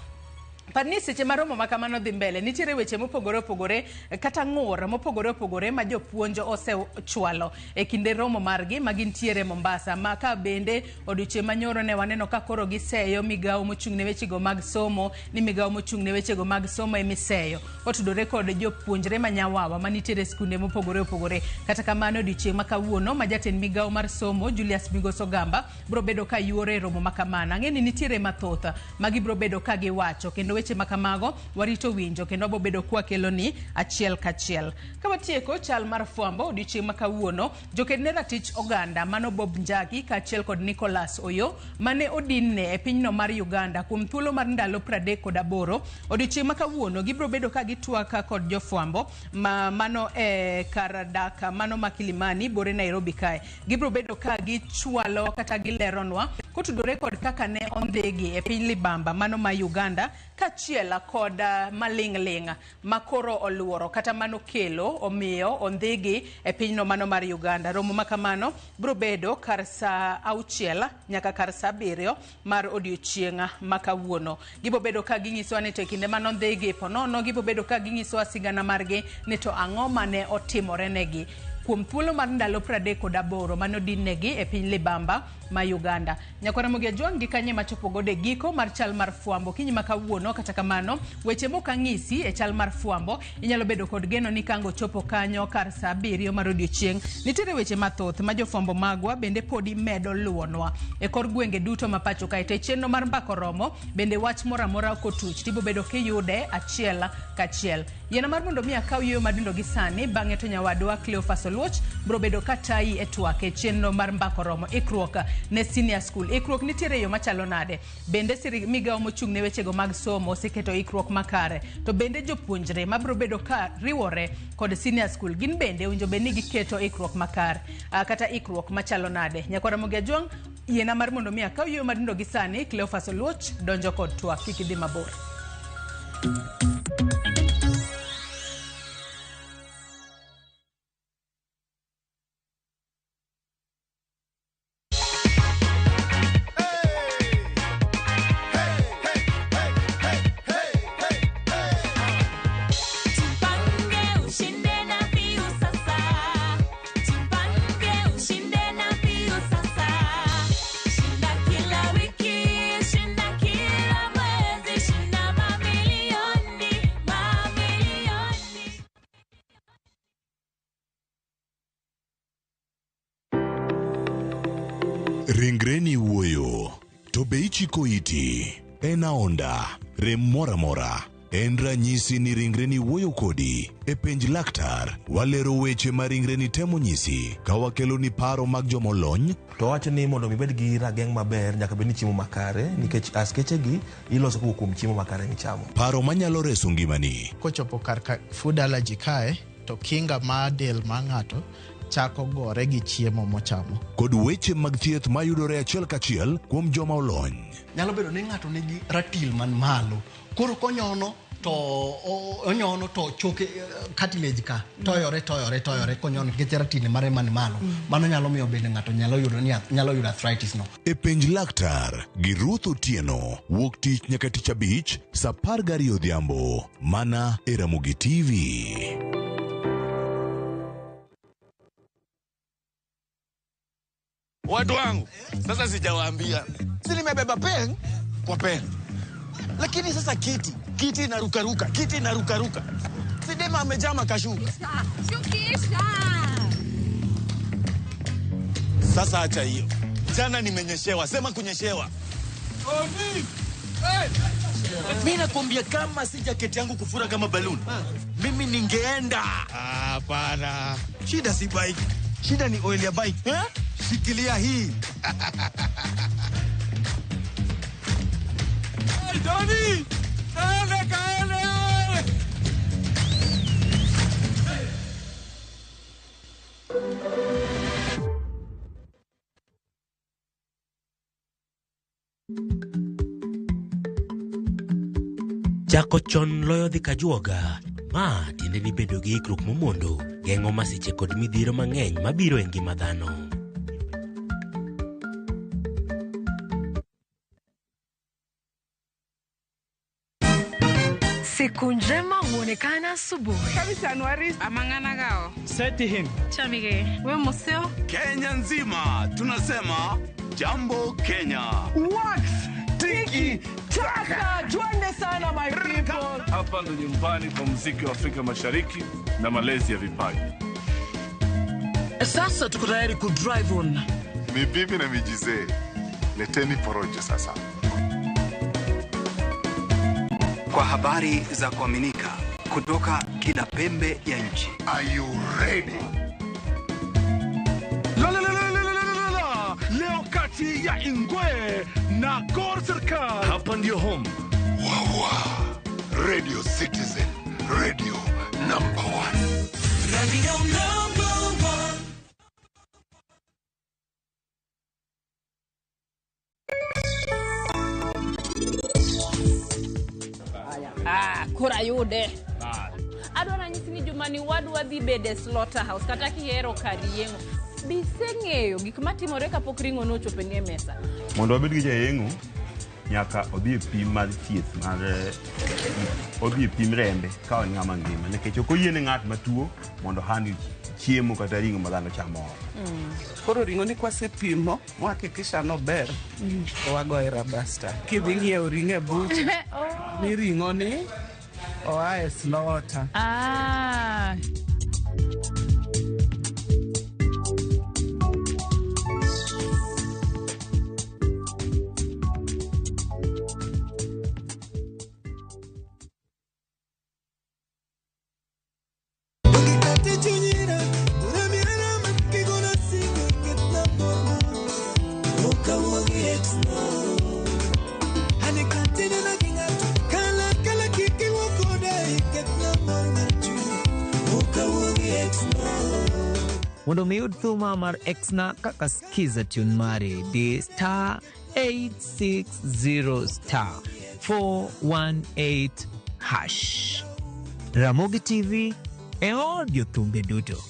Pani seche maromo makamano dhi mbele nitiere weche mopogore opogore kata ng'ur mopogore opogore ma jopuonjo osechwalo e kinde romo margi ma gintiere Mombasa ma ka bende odiochieng' manyoro ne waneno ka koro giseyo migawo mochung'ne wechego mag somo ni migawo mochung'ne wechego mag somo emiseyo otudore kod jopuonjre manyawawa ma nitiere skunde mopogore opogore. Kata kamano odiochieng' ma kawuono ma jatend migawo mar somo Julius Migos Ogamba bro bedo ka yuoro e romo makamano. Ang'eni nitiere mathoth ma gibro bedo ka giwacho kendo weche makamago warito winjo kendo bo bedo kwa kelo ni achiel kachiel. Ka watieko chal mar fwambo odiochieng' ma kawuono jokedne ratich oganda mano Bob Njagi kaachiel kod Nicholas Oyo mane odinne e pinyno mar Uganda kuom thuolo mar ndalo 38 odiochieng' ma kawuono gibro bedo ka gitwaka kod jofwambo mano e kar dak mano ma Kilimani bore Nairobi kae. Gibro bedo ka gichwalo kata gileronwa kotudore kod kaka ne ondhigi e piny libamba mano ma Uganda kachiela kod maling'ling makoro oluoro kata mano kelo omiyo ondhigi e pinyno mano mar Uganda. Romo makamano bro bedo kar saa 6 nyaka kar saa 7 mar odiochieng' makawuono. Gibo bedo ka ginyiso ni to kinde mano ondhigi ponono, gibo bedo ka ginyiso sigana margi ni to ang'o mane otimore negi kuom thuolo mar ndalo 38 mano dinegi e piny libamba ma Uganda. Nyakwara Mugia Jwang gi kanye machopo gode giko mar chal mar fuambo kinyi makawuono. Kata kamano weche mokang'isi e chal mar fuambo inyalo bedo kod geno ni kango chopo kanyo kar saa 7 mar odiochieng'. Nitiere weche mathoth ma jofuambo magwa bende podi medo luonwa e kor gwenge duto ma pacho kae. Te chenro mar mbako romo bende wach moramora kotuch tibo bedo kiyude achiel kachiel. Yena mar mondo mi akaw yo madundo gi sani bang'e to nyawadwa Cleophas Oluoch bro bedo katai e twake chenro mar mbako romo ikruok ne senior school. Ikruok nitiere yo machalo nade. Bende migao mochung' ne wechego mag somo siketo ikruok makare. To bende jopuonjre mabro bedo ka riwore kod senior school gin bende winjo beni giketo ikruok makare kata ikruok machalo nade. Nyakwara Mugia Jwang yena mar mondo mi akaw yo madundo gi sani Cleophas Oluoch donjo kod twak kikidhi mabor. Ringreni wuoyo, to be ichiko iti, en aonda, rem mora mora, en ranyisi ni ringreni wuoyo kodi, e penj laktar, walero weche ma ringreni temo nyisi, ka wakelo ni paro mag jomolony, to wacho ni mondo mibed gi rageng' maber nyaka bed ni chiemo makare nikech askeche gi iloso kuom chiemo makare michamo. Paro manyalo reso ngimani. Kochopo kar food allergy kae, to kinga ma del ma ng'ato chako gore gi chiemo mochamo. Kod weche mag thieth mayudore achiel kachiel kuom joma olony. Nyalo bedo ni ng'ato nigi ratil man malo. Koro konyono to onyono to choke cartilage ka toyore konyono nikech ratil mare man malo. Mano nyalo miyo bende ng'ato nyalo yudo arthritis no. E penj laktar gi Ruth Otieno wuok tich nyaka tich abich saa 12 odhiambo mana e Ramogi TV. Watu wangu, sasa sijawaambia. Si nimebeba pen kwa pen. Lakini sasa kiti inarukaruka. Sidema amejama kashuka. Shukisha. Sasa acha hiyo. Jana nimenyeshewa, sema kunyeshewa. Ovi! Hey! Mimi nakwambia kama si jaketi yangu kufura kama balloon. Mimi ningeenda. Hapana. Shida si bike. Shida ni oil ya bike. Shikilia hii. Hey, Doni! Kaele! Chako chon loyo dhi kajuoga. Ma tiende ni bedo gi ikruok momondo geng'o masiche kod midhiro mang'eny mabiro e ngima dhano. Siku njema huonekana asubuhi. Kabisa Anuari amang'ana gao. Seti him. Chamige, we museo. Kenya nzima tunasema jambo Kenya. Wax, tiki, taka. Tuende sana my people. Hapa ndo nyumbani kwa muziki wa Afrika Mashariki na malezi ya vipaji. Sasa tuko tayari ku drive on. Mibibi na mijize. Leteni porojo sasa. Kwa habari za kuaminika kutoka kila pembe ya nchi. Are you ready? Leo kati ya Ingwe na Gor Serikali. Hapa ndio home. Radio Citizen, radio number 1. Radio number 1. ayude. Adwa nanyisi ni jumani wadwa dhi bede slaughterhouse kata kihero kar yeng'o. Biseng'eyo gik matimore kapok ring'o nochopo e mesa. Mondo wabed gi jayeng'o nyaka odhi e pim mar thieth mar odhi e pim rembe ka en ng'ama ngima nikech ok oyiene ng'at matuo mondo handle chiemo kata ring'o ma dhano chamo. Koro ring'o ni kwasepimo mwahakikisha nober to wagoye rabasta. Kidhi ng'iewo ring'o e bucha ni ring'o ni oa e slaughter. Mondo miyud thuma mar Exna kaka skiza tune mari di star 860 418 hash. Ramogi TV e audio thumbe duto.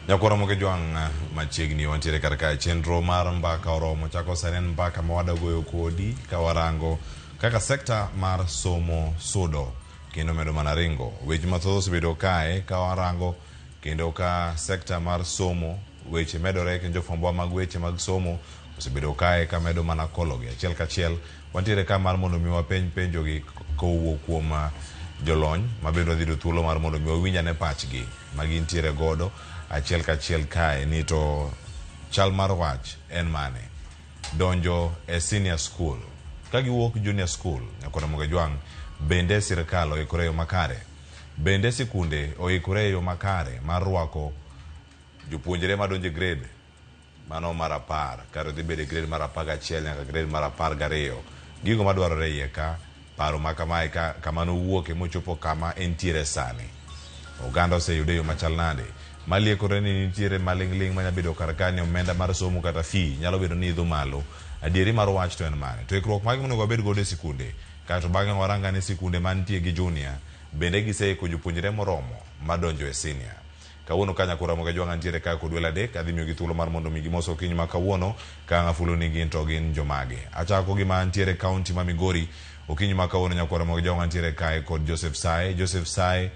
Nyakora moke jwang machiegni wantiere karka chenro mar mbaka oromo chako saren mbaka mawada goyo kodi kawarango kaka sekta mar somo sudo kendo medo mana ringo weche mathoth osebedo kae kawarango kendo ka sekta mar somo weche medore kendo jofwambo mag weche mag somo osebedo kae ka medo mana kologi achiel kachiel wantiere ka mar mondo mi wapenjo gi kowuok kuom jolony mabendo dhido thuolo mar mondo mi wawinja ne pachgi magintiere godo achiel kachiel kae ni to chal mar wach en mane donjo e senior school kagi wuok junior school nyakona moge jwang bende sirkal oikore yo makare bende sikunde oikore yo makare mar rwako jopuonjre madonjo grade mano mar 10 karo dhi bede grade mar 11 nyaka grade mar 12 gigo madwarore iye ka paro makamae ka kamano wuoke mochopo kama entiere sani oganda oseyude yo machal nade maliekore ni nitiere malingling manya bedo karkani omenda mar somo kata fee nyalo bedo ni idho malo adieri mar wach to en mane to ikruok magi monego bed godo e sikunde kato bang'e waranga ni sikunde mantie gi junior bende giseiko jopuonjre moromo madonjo e senior kawuono kanya kura moga jwanga ntiere ka kodwela dek adhi miyo gi thuolo mar mondo migi moso kiny ma kawuono ka ngafulo ni gin to gin jomage achako gi ma ntiere county ma Migori okinyi ma kawuono nyakura moga jwanga ntiere kae kod Joseph Sai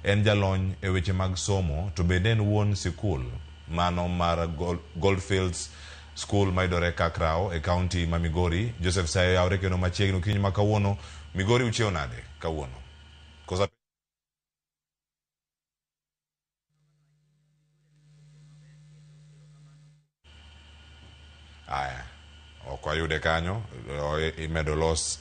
en jalony e weche mag somo to bende en wuon sikul mano mar Goldfields School maidore Kakrao e county ma Migori. Joseph Sai yawre keno machiegni okinyi ma kawuono Migori ucheo nade kawuono kosa aya okwayude kanyo imedo los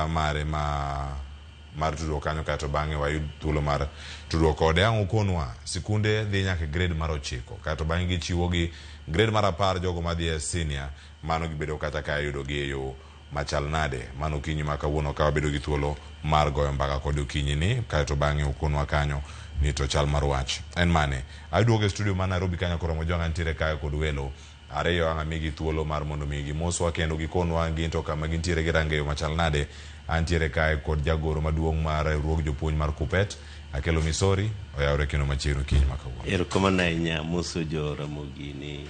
mare mar tudo kanyo kato bang'e wayud thuolo mar tudo kode ang' ukonwa sikunde dhi nyaka grade mar 9 kato bang'e gichiwo gi grade mar 10 jogo madhi e senior mano gibedo kata ka yudo gi e yo machal nade mano kinyi ma kawuono ka wabedo gi thuolo mar goyo mbaka kod okinyi ni kato bang'e ukonwa kanyo ni to chal mar wach en mane ayudo e studio ma Nairobi kanyo koro mojonga ntiere kae kod welo areyo anga migi thuolo mar mondo migi moswa kendo gikonwa ginto kama gintiere gi rangeyo machal nade antiere kae kod jagoro maduong' mar ruog jopuonj mar Kupet Akelo Misori oyawre kendo machiegni kinyi makawuono erokamano ahinya moso jo Ramogi ni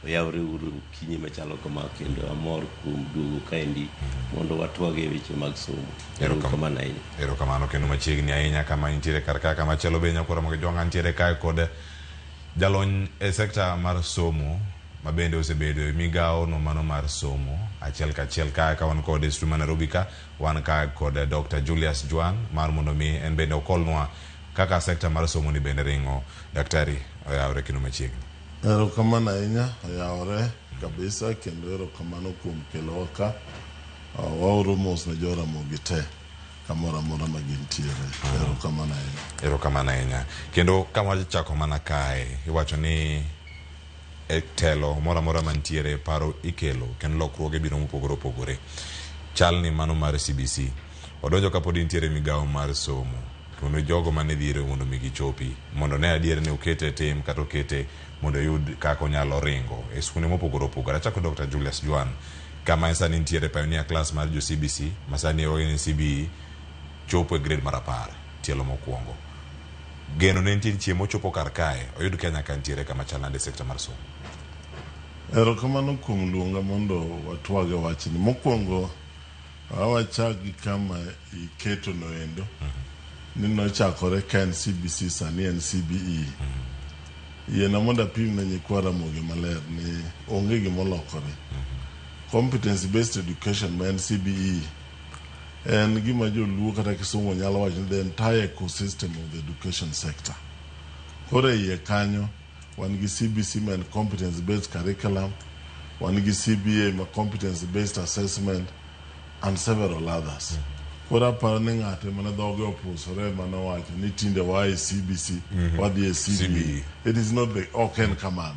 oyawre uru kinyi machalo kama kendo amor kuom duogo kaendi mondo watwage weche mag somo erokamano ahinya erokamano kendo machiegni ahinya kama intiere karka kama chelo be nyakora moge jonga antiere kae kod jalony e sekta mar somo mabende osebedo e migao no mano mar somo achiel kachiel ka wan kod studio ma Nairobi ka wan ka kod Dr. Julius Juan mar mondo mi en bende okolnwa kaka sekta mar somo ni bende ringo. Daktari oyawre kendo machiegni erokamano ahinya oyawre kabisa kendo erokamano kuom kelowa ka waoro mos ne jo Ramogi te kamora mora magintiere erokamano ahinya kendo kama chako mana kae iwacho ni e telo mora mora mantiere paro ikelo ken lokruoge biro mopogore opogore chal ni mano mar CBC odonjo kapod intiere migawo mar somo mondo jogo mane dhire mondo migi chopi mondo ne adier ne ukete tim kata ukete mondo yud kako nyalo ringo e skunde mopogore opogore. Achako Dr. Julius Juan kama sani intiere pioneer class mar jo CBC masani o in CBE chopo e grade mar 10 tielo mokwongo geno ne ntie chiemo chopo kar kae oyud Kenya kantiere kama chalande sector mar somo. Erokamano kuom luonga mondo watwage wachni mokwongo awachagi kama iketo noendo ni nochakore ka en CBC sani en CBE yiena mondo apim ne nyikwara moge maler ni onge gimolokore. Competence based education ma en CBE en gima joluo kata Kisumu nyalo wacho ni the entire ecosystem of the education sector. Koro iye kanyo wan gi CBC ma en competence based curriculum, wan gi CBA ma competence based assessment and several others. Kora aparo ni ng'ato mana dhoge opusore mana wacho ni tinde wae CBC wadhi e CBE. It is not the oken command.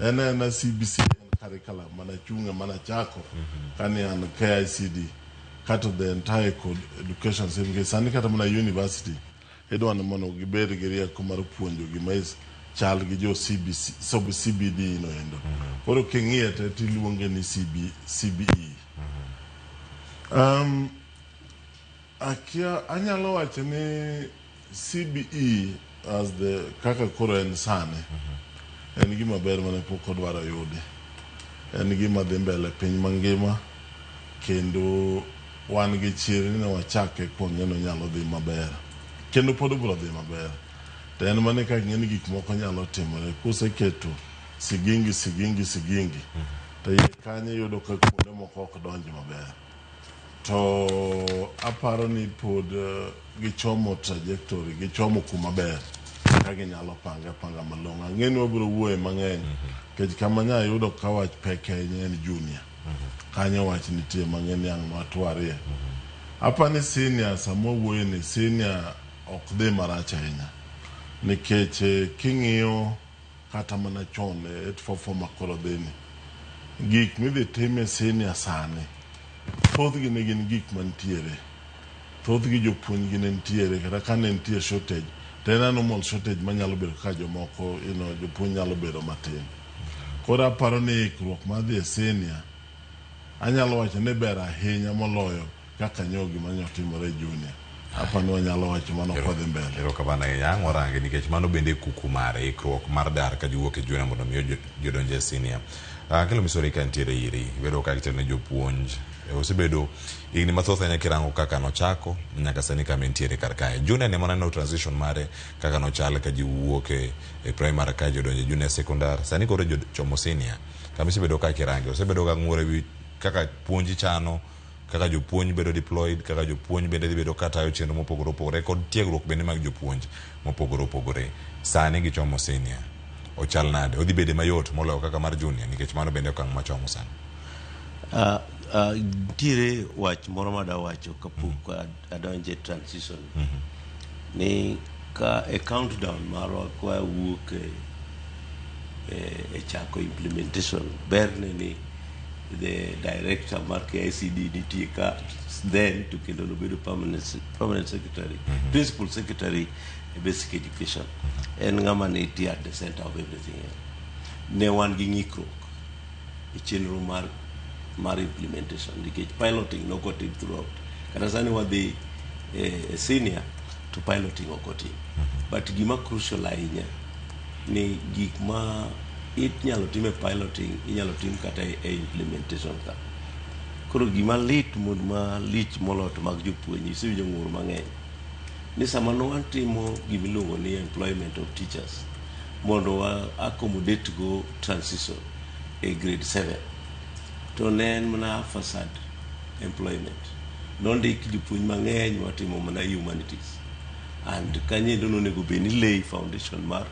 En CBC curriculum mana chunga mana chako kani an KICD kata the entire education system sani kata mana university edwan mono gibed gi rieko mar puonjo gi mais chal gi jo CBC sub CBD no endo. Koro king'iye te tiluonge ni CBE. Akia anyalo wacho ni CBE as the kaka koro en sane en gima ber mane pok odwaro yude. En gima dhi mbele piny mangima kendo wan gi chiri ni wachake kuonge no nyalo dhi maber kendo pod biro dhi maber. To en mane ka ng'eni gik moko nyalo timore kuseketo sigingi to iye kanyo yudo ka kuonde moko ok donji maber. To aparo ni pod gichomo trajectory, gichomo kuma ber ka ginyalo panga malong'o. Ang'eni wabiro wuoye mang'eny kech kama nya yudo ka wach peke en junior kanyo wach nitie mang'eny ang' matwarie. Apani senior samo wuoye ni senior ok dhi marach ahinya nikech king'iyo kata mana chon 844 makoro dhini gik midhi time senior sani thothgi ne gin gik mantiere, thothgi jopuonj gi ne ntiere kata ka ne ntie shortage to en normal shortage manyalo bedo ka jomoko jopuonj nyalo bedo matin. Koro aparo ni ikruok mar dhi e senior anyalo wacho ni ber ahinya moloyo kaka nyogi manyotimore junior. Apani wanyalo wacho mano kodhi mbele. Erokamano ahinya warange nikech mano bende kuku mare ikruok mar dar ka jowuok e junior mondo miyo jodonje e senior. Kelo misori ka ntiere iri bedo ka kitene jopuonj osebedo igni mathoth ahinya kirango kaka nochako nyaka sani kama ntiere kar kae. Junior ne mana no transition mare kaka nochal ka jiwuok e primary ka jodonje junior secondary sani koro jochomo senior kama osebedo ka kirange osebedo ka ng'ure wi kaka puonji chano kaka jopuonj bedo deployed kaka jopuonj bende bedo katayo chenro mopogore opogore kod tiegruok bende mag jopuonj mopogore opogore. Sani gichomo senior ochal nade odhi bede mayot moloyo kaka mar junior nikech mano bende okang' machomo sana. Tire wach moro mada wacho kapok adonje transition ni ka a countdown marwa kwa wuok e chako implementation berne ni the director mar KICD nitie ka then to kendo nobedo permanent secretary principal secretary basic education en ng'ama nitie at the center of everything. Ne wan gi ng'ikruok e chenro mar implementation nikech piloting nokotim throughout kata sani wadhi senior to piloting okotim but gima crucial ahinya ni gik ma inyalo time piloting inyalo tim kata e implementation ka. Koro gima lit ma lich molot mag jopuonj isewinjo ng'ur mang'eny ni sama nwatimo gimiluongo ni employment of teachers mondo wa accommodate go transition e grade 7 to ne en mana facade employment nondik jopuonj mang'eny watimo mana humanities and kanyendo nonego bed ni lay foundation mar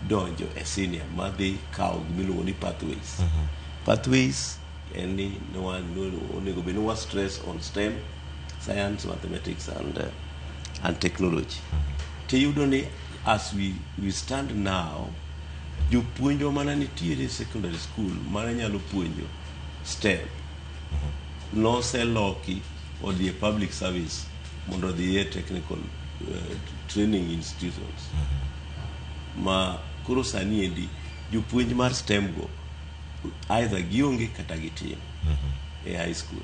donjo e senior madhi kawo gimiluongo ni pathways. Pathways en ni onego bed ni wa stress on STEM, science, mathematics and technology. Tiyudo ni as we stand now jopuonjo mana nitiere secondary school mana nyalo puonjo STEM noseloki odhi e public service mondo odhi e technical training institutions ma koro sani endi jopuonj mar STEM go either gionge kata gitin e high school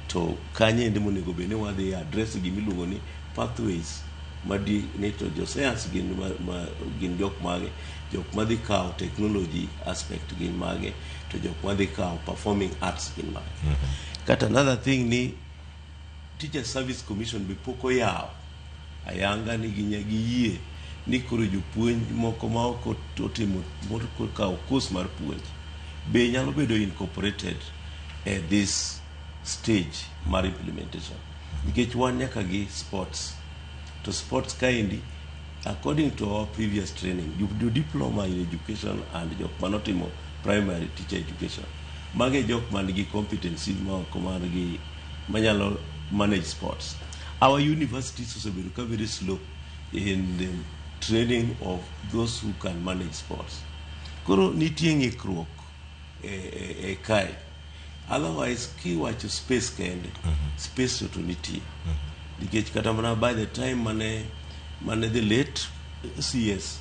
to kanye endi monego bed ni wadhi address gimiluongo ni pathways madi ne to jo science gin jok mage jok madhi kao technology aspect gin mage to jok madhi kao performing arts gin mage kata another thing ni Teacher Service Commission be poko yao ayanga ni ginyagiyie ni koro jopuonj moko ma ok otimo moko kao course mar puonj be nyalo bedo incorporated at this stage mar implementation nikech wan nyaka gi sports to sports kaindi according to our previous training you do diploma in education and jok manotimo primary teacher education mage jok man gi competency ma komar gi manyalo manage sports. Our universities also become very slow in the training of those who can manage sports. Koro nitie ng'ikruok kai. Otherwise kiwacho space kende space to nitie. Nikech kata mana by the time mane the late CS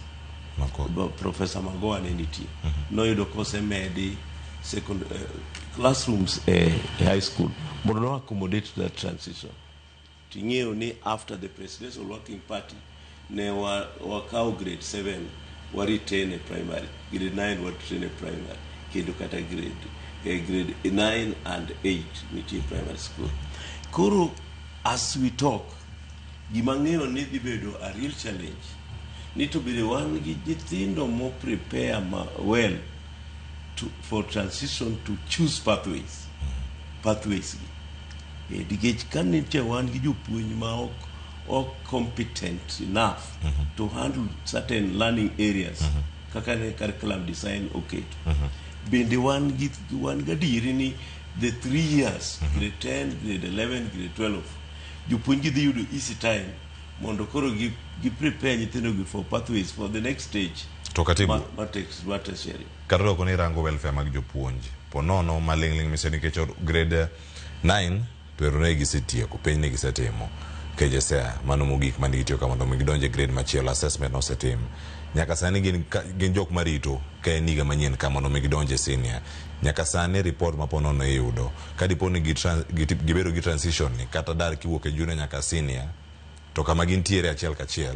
Professor Magoa ne nitie. Noyudo kose medi second classrooms high school but no accommodate that transition. Tingeo ni after the presidential working party ne wakao grade 7 wari 10 primary, grade 9 wari 10 primary, kendo kata grade 9 and 8 niti primary school. Kuro as we talk gimangeno ni dhibedo a real challenge need to be the one gi jithindo mo prepare well for transition to choose pathways digech kan nitie wan gi jopuonj ma ok competent enough to handle certain learning areas kaka ne curriculum design bende wan gadieri ni the 3 years grade 10 grade 11 grade 12 jopuonj gi dhi yudo easy time mondo koro gi prepare nyithindo for pathways for the next stage to katibu matesheri karro ko ni rango welfare mag jopuonj ponono malingling miseni kecho grade 9 pero ne gisetie ko peny ne gisetimo kejesea mano mogik mani gitio kama ndo gidonje grade machielo assessment no setim nyaka sani gin jok marito ka niga manyien kama ndo gidonje senior nyaka sani report maponono yudo kadiponi gibedo gi transition ni kata dar kiwuok e junior nyaka senior to kama gintiere achiel kachiel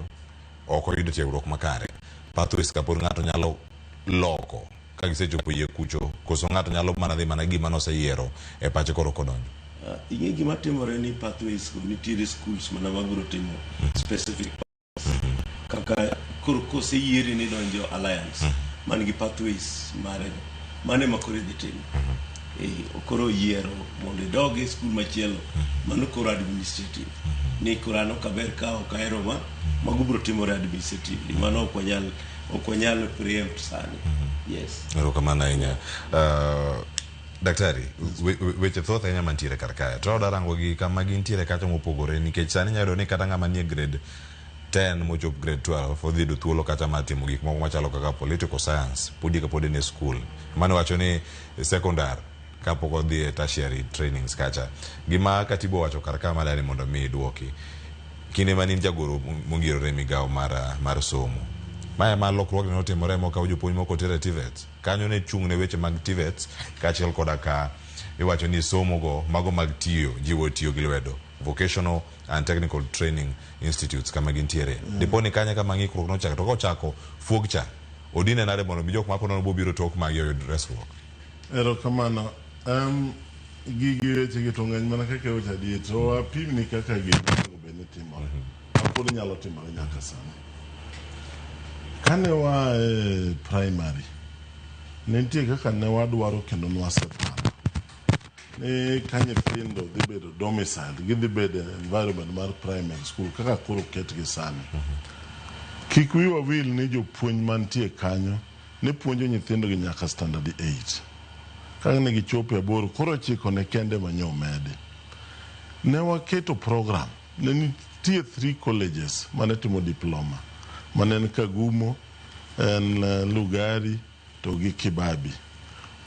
oko yudo tiegruok makare pathways kapod ng'ato nyalo loko ka gisechopo yie kucho koso ng'ato nyalo mana dhi mana gima noseyiero e pache koro kodonjo ing'e gima timore ni pathways ko nitiere schools mana mabiro timo specific kaka koro koseyieri ni donjo alliance man gi pathways mane makore dhi timo koro yiero mondo idog e school machielo mano koro administrative ni korano kaber ka okaero mago biro timore administratively mano ok wanyal preempt sani. Yes. Kamana ahinya. Daktari, weche thoth ahinya mantiere kar kae. To darango gi kama gintiere kacha mopogore nikech sani nyalo ni kata ng'ama nie grade 10 mochop grade 12 odhi do thuolo kata matimo gik moko machalo kaka political science pudi kapod ne school. Mano wacho ni secondary kapok odhi e tertiary trainings kacha. Gima katibo wacho kar kae madani mondo mi duoki. Kine manin jagoro mongirore migao mar somo. Maya malokruok ne otimore moko jopuonj moko tere TVET. Kanyo ne chung ne weche mag TVET kachiel koda ka iwacho ni somo go mago mag tiyo jiwo tiyo gi lwedo vocational and technical training institutes kama gintiere. Diponi kanya kama ng'ikruok no chako to kochako fuogcha odine nare mondo mi jok mapono bobiro tok mag yo resruok. Ero kamano gigi weche gi to ng'eny mana kaka weche adier to apim ni kaka gigi bende timore apod nyalo timore nyaka sani. Kane wa primary nitie kaka ne wadwaro kendo nwaseparo ni ka nyithindo dhi bedo domicile gidhi bedo environment mar primary school kaka koro ketgi sani. Kik wiwa wil ni jopuonj mantie kanyo ne puonjo nyithindo gi nyaka standard 8 kaka ne gichopo e boro koro chiko ne kende manyo mede. Ne waketo program ne nitie 3 colleges mane timo diploma mane en Kagumo, en Lugari to gi Kibabi.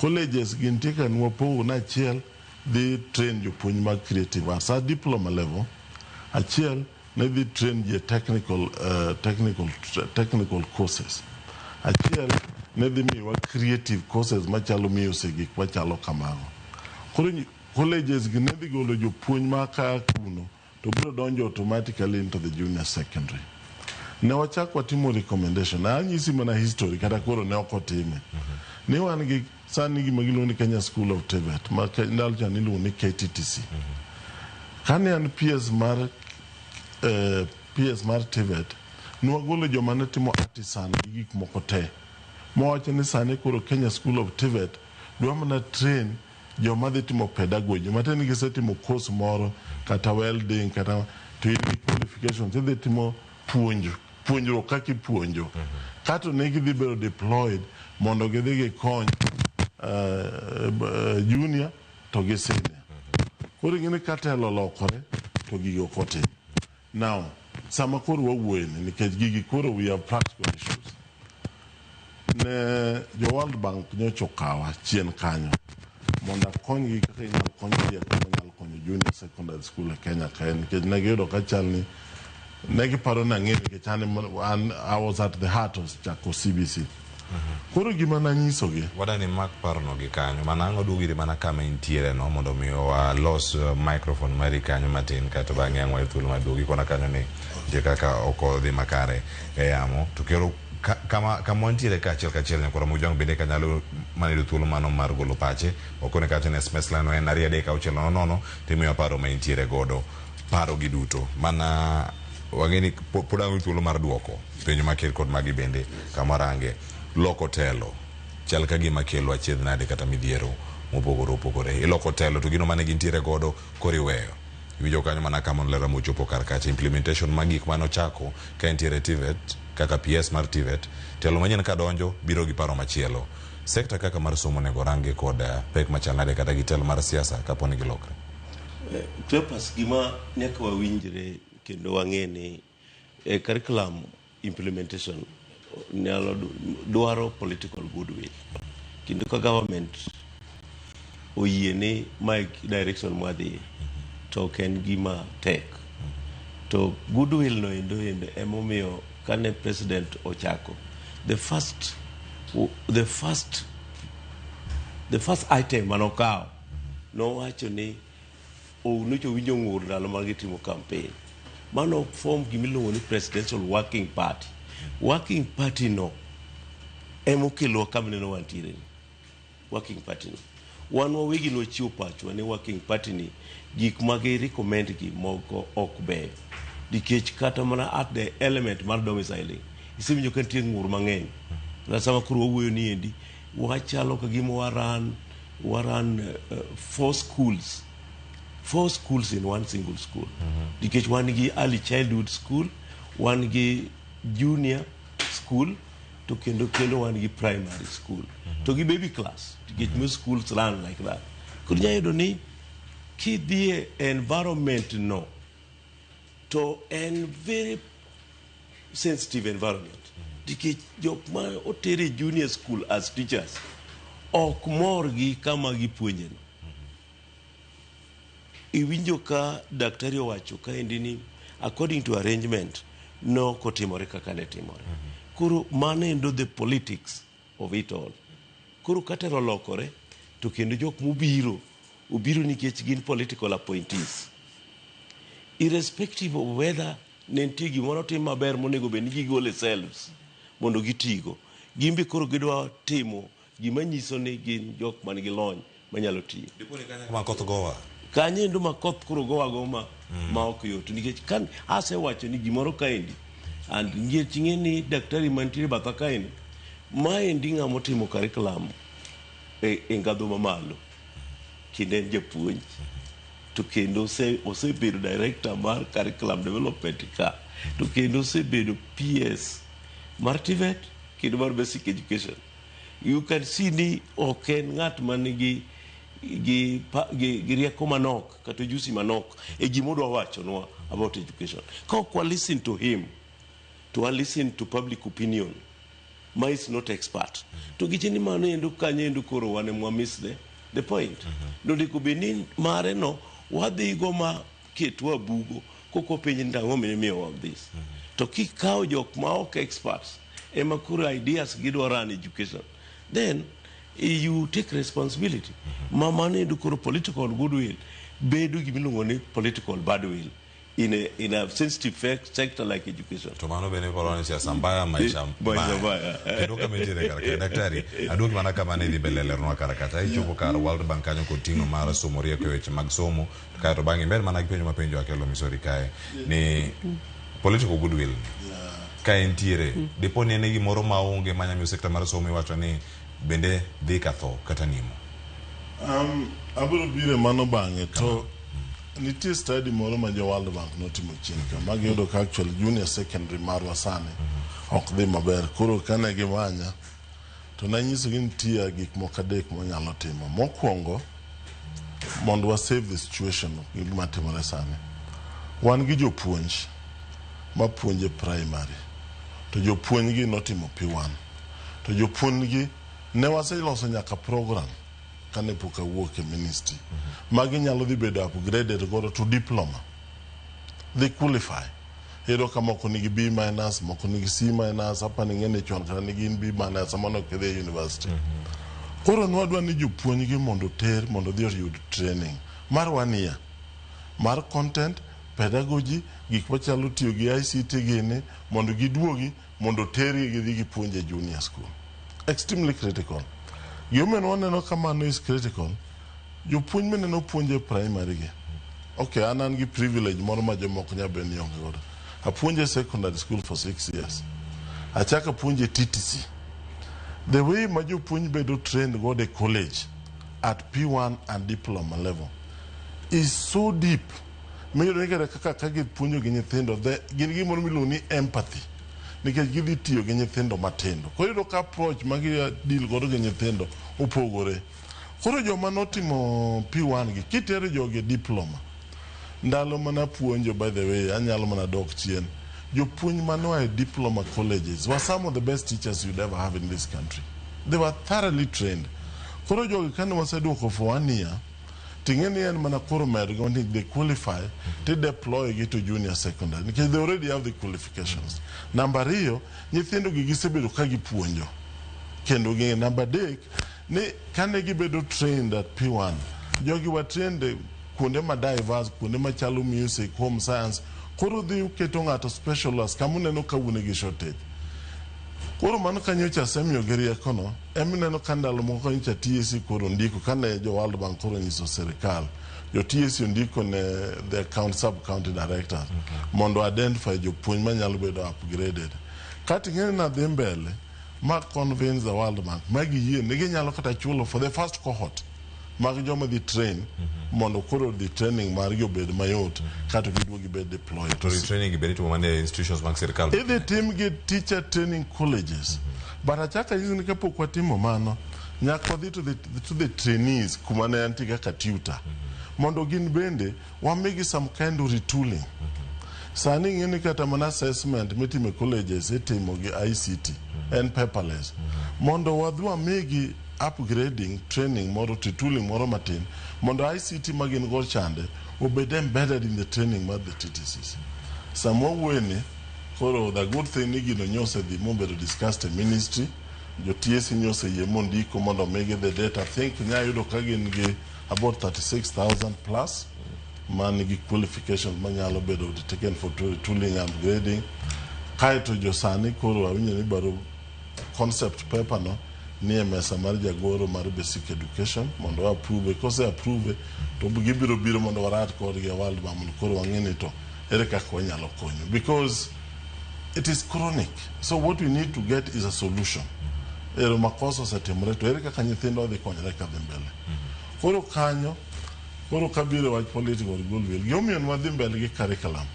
Colleges gin tika nwa pogo na achiel dhi train jopuonj mag creative arts at diploma level. Achiel ne dhi train je technical courses. Achiel ne dhi miwa creative courses machalo music gik machalo kamago. Koro colleges gi ne dhi golo jopuonj maka kuno to biro donjo automatically into the junior secondary. Ne wachak watimo recommendation. Na anyisi mana history kata koro ne okotime. Ne wan gi sani gima giluongo ni Kenya School of TVET, ma ndalo cha niluongo ni KTTC. Kane an PS mar TVET, nwagolo joma ne timo artisan gi gik moko te. Mwawacho ni sani koro Kenya School of TVET dwa mana train joma dhi timo pedagogy. Mateni gisetimo course moro kata welding kata to in gi qualifications dhi timo puonjruok kaka ipuonjo. Kato ne gidhi bedo deployed mondo gidhi gikony junior to gi senior. Koro gini katelo lokore to gigo kote. Now, sama koro wawuoyeni nikech gigi koro we have practical issues. Ne jo World Bank nyocha okawa chien kanyo mondo akonygi kaka inyalo kony rieko manyalo konyo junior secondary school e Kenya kae nikech ne giyudo ka chal ni ne giparo na ng'e nikech I was at the heart of chako CBC. Koro gima nanyisogi wadani mak parno gi kanyo manang'o dugiri mana kama intiere no mondo mi walos microphone mari kanyo matin kato bang'e ang'wa thuolo maduogi kona kanyo ni je kaka okodhi makare e yamo to kero kama wantiere kachiel nyakora mujang bende kanyalo manayudo thuolo mano mar golo pache okone kacho ne SMS line en 2:6 timiyo paro ma intiere godo paro gi duto mana wang'eni pod ang'o thuolo mar duoko penjo makel kod magi bende kamarange loko telo chal ka gima kelo achiedh nade kata midhiero mopogore opogore iloko telo to gino mane gintiere godo koriweyo iwinjo kanyo mana kama nolera mochopo kar kacha implementation mag gik mano chako ka entiere TVET kaka PS mar TVET telo manyien ka donjo biro gi paro machielo sekta kaka mar somo nego range kod pek machal nade kata gi telo mar siasa kaponi gilokre. Kleopas gima nyaka wawinjre kendo wang'eni curriculum implementation nyalo dwaro political goodwill kendo ka government oyie ni my direction mwadhi to ken gima tek to goodwill no endo emomiyo kane president ochako the first item manokawo nowacho ni nocho winjo ng'ur ndalo magitimo campaign mano form gimiluongo ni presidential working party no emokelo kamneno wantiere working party no wan wawegi nochiwo pachwa ni working party ni gik magi recommend gi moko ok beyo nikech kata mana at the element mar domiciling isewinjo ka nitie ng'ur mang'eny na sama koro wawuoyo ni endi wachalo ka gima waran 4 schools in one single school nikech wan gi early childhood school wan gi junior school to kendo wan gi primary school to gi baby class nikech most schools run like that. Koro nyayudo ni kidhie environment no to en very sensitive environment nikech jok ma otere junior school as teachers ok mor gi kama gipuonje no. Iwinjo ka daktari owacho ka endi ni according to arrangement no kotimore kaka ne timore. Koro mano endo the politics of it all. Koro katero lokore to kendo jok mobiro nikech gin political appointees irrespective of whether ne nitie gimoro tim maber monego bed ni gigole selves mondo gitigo gimbe koro gidwa timo gima nyiso ni gin jok man gi lony manyalo tiyo kanye ndo makoth koro gowago ma ok yot nikech kan asewacho ni gimoro kaendi and ng'e ni daktari mantiere batha kaendi maendi ng'ama otimo curriculum e ngadho mamalo kendo en japuonj to kendo osebedo director mar curriculum development ka to kendo osebedo PS mar TVET kendo mar basic education. You can see ni ok en ng'at manigi gi rieko manok kata jusi manok e gimodwa wachonwa about education. Ka ok wa listen to him to listen to public opinion ma is not expert to gichini mano endo kanye endo koro wane mwa miss the point ndiko benin mare no wadhi go ma ketwa bugo koko penye ndango mimi of this to kikao jok ma ok experts ema kuro ideas gidwa run education then you take responsibility mama ne kuro political goodwill bedu gimiluongo ni political badwill in a sensitive sector like education. Tumano bene poloni siasa mbaya maisha mbaya. Kedoka mentire karaka daktari adoki mana kama ne dibelele rno karakata ichopo kar World Bank kanyo kontingo mara somoria kwa weche mag somo kae to bangi mbele mana kipenjo mapenjo akelo misori kae ni political goodwill. Kae entiere deponi ene gimoro maonge manyamiyo sekta mar somo iwacho ni bende dhi katho kata nimo. Abiro bire mano bange to nitie study moro ma jo World Bank notimo chien ka magi yudo ka actual junior secondary marwa sane ok dhi maber koro kane gimanya to nanyiso gi nitie gik moko adek monyalo timo. Mokwongo mondo wa save the situation gima timore sane wan gi jopuonj ma puonje primary to jopuonj gi notimo P1 to jopuonj gi ne waseloso nyaka program kane poka wuok e ministry magi nyalo dhi bedo upgraded go to diploma they qualify ero kama moko nigi B-, moko nigi C-, hapa ningene chon kana nigi B- samano kedhe university koro nwadwa ni jopuonj gi mondo ter mondo dhi yud training mar 1 year mar content pedagogy gik machalo tiyo gi ICT gene mondo giduogi mondo teri gidhi gipuonje junior school extremely critical. Human one no kamano is critical. You puonj mene no puonje primary ge. Okay, anan gi privilege moro ma jomok nya ben yonge godo. Apuonje secondary school for 6 years. Achaka puonje TTC. The way ma jo puonj bedo trained go the college at P1 and diploma level is so deep. Meyo nekere kaka puonjo gi nyithindo gin gimoro miluongo ni empathy. Nikech gidhi tiyo gi nyithindo matendo. Koro yudo ka approach magi deal godo gi nyithindo opogore. Koro joma notimo P1 gi kitero jogi diploma. Ndalo mana puonjo by the way anyalo mana dok chien. Jopuonj manoa diploma colleges were some of the best teachers you'd ever have in this country. They were thoroughly trained. Koro jogi kane waseduoko for 1 year tingeni en mana koro mergo ni they qualify to deploy to junior secondary because they already have the qualifications. Number 2 nyithindo gi gisebedo ka gipuonjo kendo gi number 3 ni kane gibedo trained at P1 jogi were trained kuonde ma diverse kuonde machalo music home science koro dhi keto ng'ato specialist kamuneno kawune gi shortage. Koro mano kanyocha semio geria kono emineno kandalo moko ncha TSC koro ndiko kane jo World Bank koro nyiso serikal jo TSC ndiko ne the account sub county director mondo identify jo puonj manyalo bedo upgraded kati ngene na dhi mbele ma convince the World Bank magi yie ne ginyalo kata chulo for the first cohort mag joma dhi train mondo koro the training mar jo bed mayot kata giduogi bed deployed to training bed to mane institutions mag serikal the team get teacher training colleges but achaka hizi kapok watimo mano nyaka dhi to the trainees kuma ne antiga ka tutor mondo gin bende wamegi some kind of retooling sani ngene kata mana assessment mitime colleges itimo gi ICT and paperless mondo wadwa megi upgrading training moro retooling moro matin mondo ICT magin go chande obed embedded in the training of the TTCs samo wene koro the good thing ni gino nyose di mombe to discuss the ministry jo TSC nyose ye mondiko mondo mege the data think nya yudo kagin gi about 36,000 plus man gi qualifications manyalo bedo taken for tooling and grading kai to jo sani koro awinyo ni baro concept paper no ni mesa mar jagoro mar basic education mondo approve because approve to gibiro biro mondo warat kod gi World Bank mondo koro wang'eni to ere kaka wanyalo konyo because it is chronic so what we need to get is a solution ero makosa setemre to ere kaka nyithindo dhi konyre ka dhi mbele koro kanyo koro kabiro wach political goodwill yomion wadhi mbele gi curriculum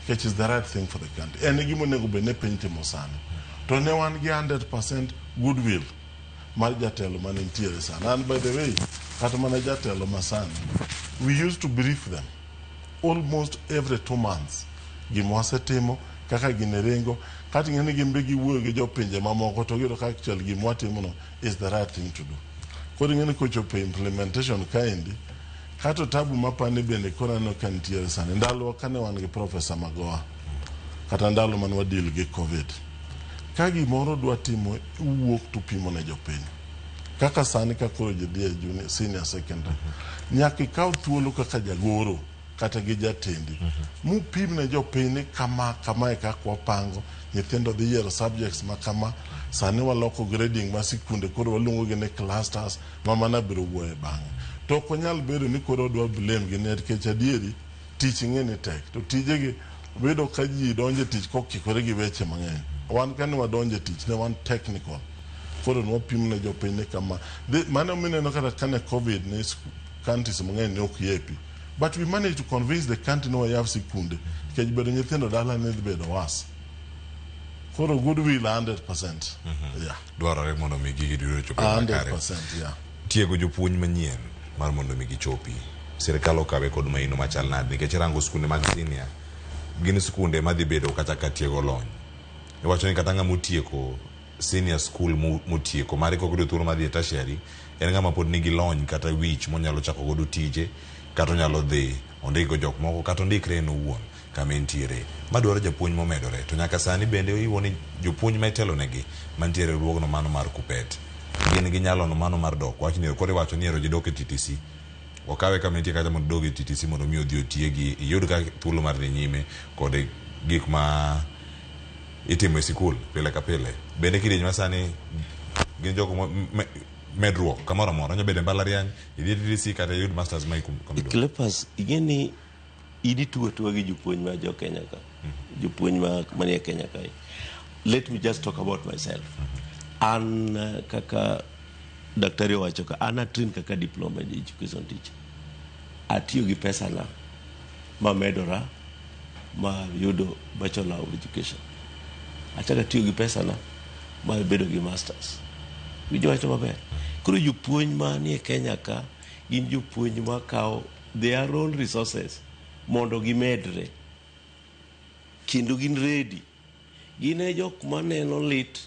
which is the right thing for the country en gimo nego bene pentimo sana to ne wan gi 100% goodwill mar jatelo manentiere sana and by the way kata mana jatelo masani we used to brief them almost every 2 months gimo wasetimo kaka gine rengo kati ngene gimbe gi wuoyo gi jopinje mamoko to giro kaka chal gi mwatimono is the right thing to do. Koro ngene kochopo implementation kaendi kato tabu mapane bende kora no kantiere sana ndalo kane wan gi Professor Magoha kata ndalo man wadil gi COVID ka gimoro dwa timo wuok to pimo ne jopiny kaka sani ka koro jidhi junior senior secondary nyaka ikaw thuolo kaka jagoro kata gi jatendi mupim ne jopiny kama e kaka wapango nyithindo dhi yiero subjects ma kama sani waloko grading ma sikunde koro waluongo gi ne clusters ma mana biro wuoye bang'e to ok onyal bedo ni koro dwa blame gi nikech adieri tich ng'eni tek to tijegi bedo ka ji donje tich kokikore gi weche mang'eny wan kane wadonje tich ne wan technical koro nwapim ne jopiny ne kama mano mineno kata kane COVID ne counties mang'eny ne ok yepi but we managed to convince the country no wayaw sikunde nikech bedo nyithindo dala ne dhi bedo was koro goodwill 100%. Yeah. Dwarore mondo mi gigi duto chopi makare. 100%, yeah. Tiego jopuonj manyien mar mondo mi gichopi. Sirkal okawe kod maino machal nade nikech rango skunde mag senior gin skunde madhi bedo kata ka tiego lony. Iwacho ni kata ng'ama otieko senior school motieko mare kok do thuolo madhi e tertiary en ng'ama pod nigi lony kata wich monyalo chako godo tije kata onyalo dhi ondiko jok moko kata ondikre en owuon kama entiere madwaro japuonj momedore to nyaka sani bende iwoni jopuonj ma itelo negi mantiere ruogno mano mar Kupet gin gi nyalo no mano mar dok wach ni kore wacho ni ero jidok e TTC okawe kama nitie kata mondo dog e TTC mondo mi odhi otiegi iyud ka thuolo mar dhi nyime kod gik ma itimo e sikul pile ka pile bende kidieny masani gin jogo medruok kamoro amora onyo bede mbalariany idhi TTC kata yud masters ma ikom Cleopas igeni idi tuwa gi jopuonj ma jo Kenya ka jopuonj ma manie Kenya ka let me just talk about myself an kaka daktari wacho ka ana train kaka diploma in education teacher atiyo gi pesa na ma medora ma yudo bachelor of education achaka tiyo gi pesa na ma bedo gi masters wijo wacho maber koro jopuonj ma nie Kenya ka gin jopuonj ma kao their own resources mondo gimedre kendo gin ready gine jok maneno lit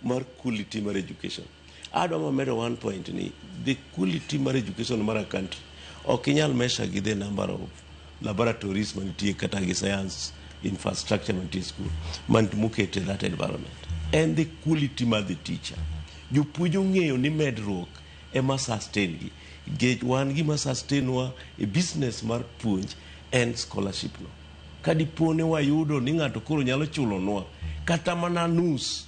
mar quality mar education adwa medo 1 point ni the quality mar education mar a country ok inyal measure gi the number of laboratories mantie kata gi science infrastructure mantie school man mukete that environment and the quality mar the teacher jopuonj ng'eyo ni medruok ema sustain gi get wan gi ma sustain wa e business mar puonj and scholarship no kadipone wayudo ni ng'ato koro nyalo chulo nwa kata mana nus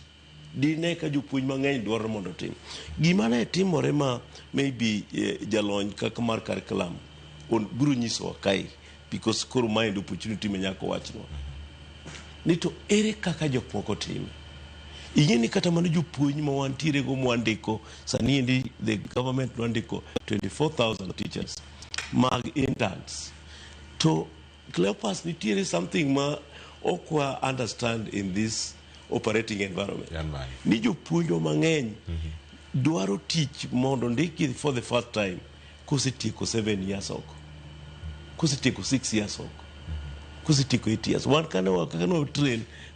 dine ka jopuonj mang'eny dwaro mondo tim gima ne timore ma maybe jalony kaka mar curriculum on biro nyiso kai because koro mind opportunity me nyako wachno ni to ere kaka jok moko time ingeni kata mana jopuonj ma wantiere go mwandiko sani endi the government mwandiko 24,000 teachers mag interns to Cleopas nitiere something ma okwa understand in this operating environment ni jopuonj mang'eny dwaro tich mondo ndiki for the first time kosetieko 7 years oko kosetieko 6 years oko kosetieko 8 years wan kana kaka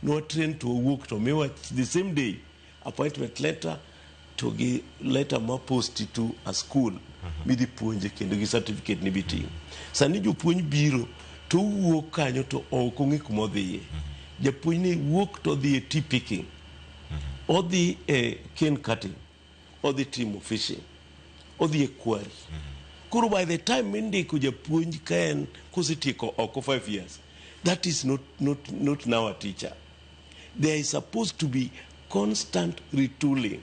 no train to work to me the same day appointment letter to gi letter ma post to a school midhi puonje kendo gi certificate ni biting sani jopuonj biro to wuok kanyo to ok ong'e kuma odhiye japuonj ni wuok to dhi e tea picking odhi e cane cutting odhi timo fishing odhi e quarry koro by the time mindiko japuonj ka en kosetieko oko 5 years that is not now a teacher there is supposed to be constant retooling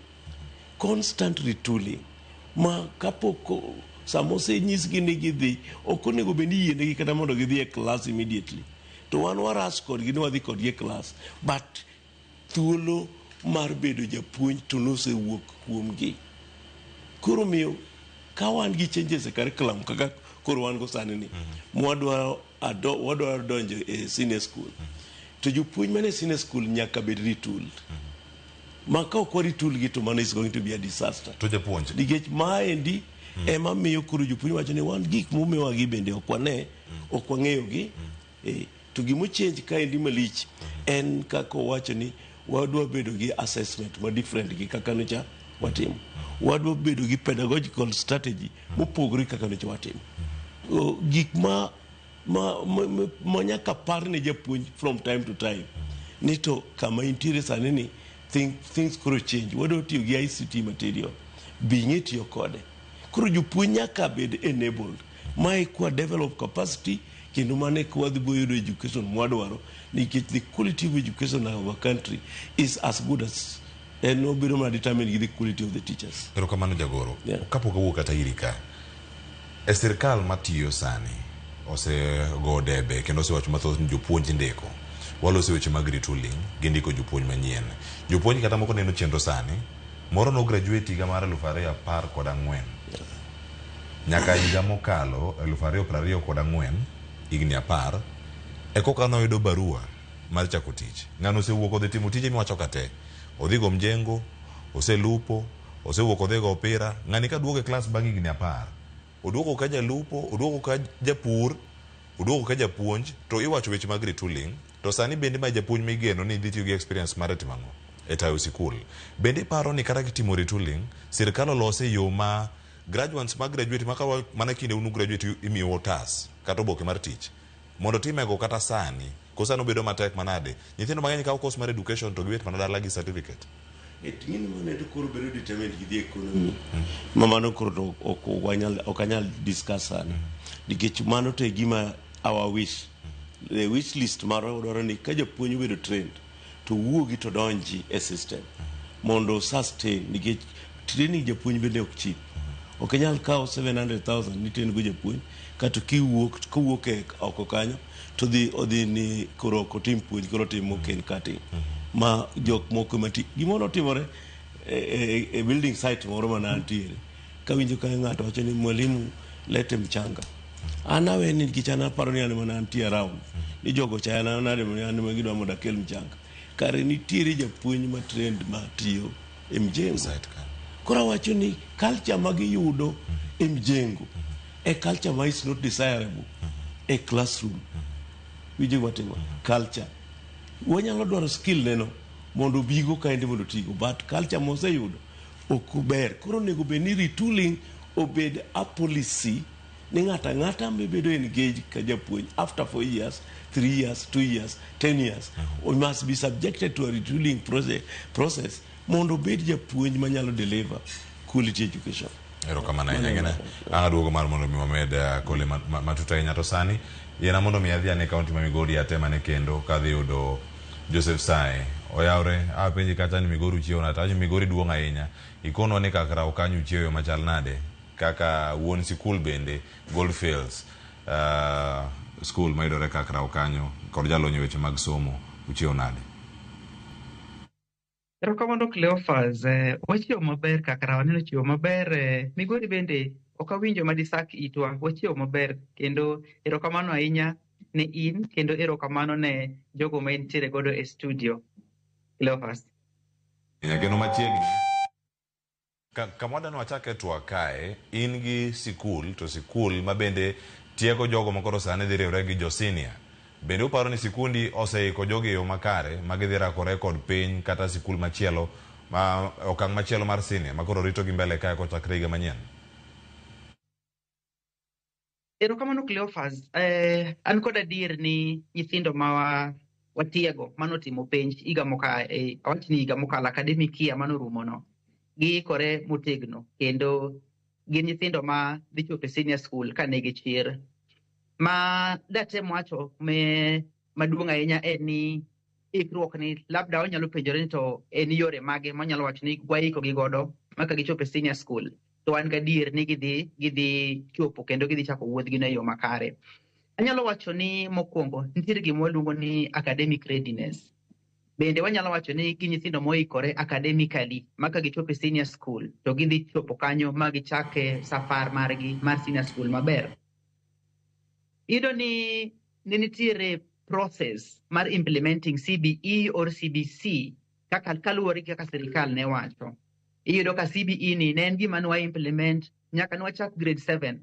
ma kapoko samose nyisgi ni gidhi ok onego bed ni yienegi kata mondo gidhi e class immediately to wan waras kodgi ni wadhi kodgi e class but thuolo mar bedo japuonj to nosewuok kuomgi koro miyo ka wan gi changes e curriculum kaka koro wan go sani ni mwadwaro donjo e senior school to jopuonj mane senior school nyaka bed retooled ma ka ok retool gi to mano is going to be a disaster to japuonj nikech maendi ema miyo koro jopuonj wacho ni wan gik momiwa gi bende ok wang'eyo gi to gimo change kaendi malich en kaka wacho ni wadwa bedo gi assessment ma different gi kaka nocha watimo. Wadwa bedo gi pedagogical strategy mopogore kaka nocha watimo. Gik ma nyaka par ne japuonj from time to time ni to kama intiere sani ni things koro change. Wadwa tiyo gi ICT material binge tiyo kode. Koro jopuonj nyaka bed enabled. Mae kwa develop capacity kendo mane kwa dhibo yudo education mwadwaro nikech the quality of education in our country is as good as no biro ma determine the quality of the teachers. Pero kamano jagoro, kapok awuok kata iri ka, e sirkal matiyo sani ose go debe kendo osewacho mathoth ni jopuonj ndiko walose weche mag retooling gi ndiko jopuonj manyien. Jopuonj kata moko neno chenro sani moro no graduate higa mar 2014 nyaka higa mokalo 2024 higni 10 koka noyudo barua mar chako tich. Ng'ano osewuok odhi timo tije miwacho kate odhi go mjengo, oselupo, osewuok odhi go opira. Ng'ani ka duogo e klas bang' higni 10 oduogo ka jalupo, oduogo ka japur, oduogo ka japuonj, to iwacho weche mag retooling. To sani bende ma japuonj migeno ni dhi tiyo gi experience mar timango e tayo sikul. Bende paro ni kata kitimo retooling sirkal olose yo ma graduates mag graduate maka mana kinde unu graduate imiyo otas kata oboke mar tich mondo timego kata sani kosano bedo matek manade. Nyithindo mang'eny kawo course mar education to giwet mana dala gi certificate. Tingini mane to koro bedo determined gi economy. Mamano koro okanyal discuss sana. Nikech mano to gima our wish. The wish list maro dwaro ni ka japuonj bedo trained to wuogi to donji e system mondo sustain nikech training japuonj bende ok cheap. Okanyal kawo 700,000 ni train go japuonj kata kowuok e oko kanyo to odhi ni koro kotim puonj koro timo ken cutting ma jok moko mati gimono timore e building site moro manantiere kawinjo ka ng'ato wacho ni mwalimu lete mchanga anawe ni kichana paro ni ane manantie around ni jogo chana nade mane magidwa mondo akel mchanga kare nitiere japuonj ma trend ma tiyo e mjengo site kan kora wacho ni culture magiyudo e mjengo a culture ma is not desirable a classroom wije watimo culture wanyalo dwaro skill neno mondo bigo kaende mondo tigo but culture mose yudo okuber koro nego be ni retooling obed a policy ni ng'ata bedo engaged ka japuonj after 4 years 3 years 2 years 10 years we must be subjected to a retooling process mondo bed japuonj manyalo deliver quality education. Ero kama na nyangena aduogo mar mondo mi wamed kole matuta nyato sani yena mondo mi adhi ane kaunti ma Migori atema ne kendo kadhi yudo Joseph Sae oyawre apenji kata ni Migori chiewo na taji Migori duong' ahinya ikono ne kakra okanyu chiewo machal nade kaka wuon sikul bende Goldfields school maidore kakra okanyo kod jalonyo weche mag somo uchiewo nade. Erokamano Cleophas, wachiewo maber kakra waneno chiewo maber Migori bende okawinjo madisak itwa wachiewo maber kendo erokamano ahinya ne in kendo erokamano ne jogo ma intiere godo e studio Cleophas. Geno machiegni kamwadano wachake twak kae in gi sikul to sikul mabende tiego jogo makoro sani dhi riwre gi jo senior bende uparo ni sikundi oseiko jogi yo makare magidhi rakore kod piny kata sikul machielo ma okang' machielo mar senior makoro rito gi mbele kae kochakre higa manyien. Erokamano Cleophas, an kod adier ni nyithindo ma watiego manotimo penj higa mokalo awachni higa mokalo academic year manorumono giikore motegno kendo gin nyithindo ma dhi chopo e senior school ka nigi chir. Ma datem wacho maduong' ahinya en ni ikruok ni labda wanyalo penjore ni to en yore mage manyalo wacho ni waikogi godo maka gichopo e senior school to an gadier ni gidhi chopo kendo gidhi chako wuodhgi no e yo makare. Anyalo wacho ni mokwongo nitiere gima waluongo ni academic readiness. Bende wanyalo wacho ni gin nyithindo moikore academically maka gichopo e senior school to gidhi chopo kanyo ma gichake safar margi mar senior school maber. Iyudo ni nitiere process mar implementing CBE or CBC kaka kaluwore kaka sirikal ne wacho. Iyudo ka CBE ni ne en gima nwa implement nyaka nwachak grade 7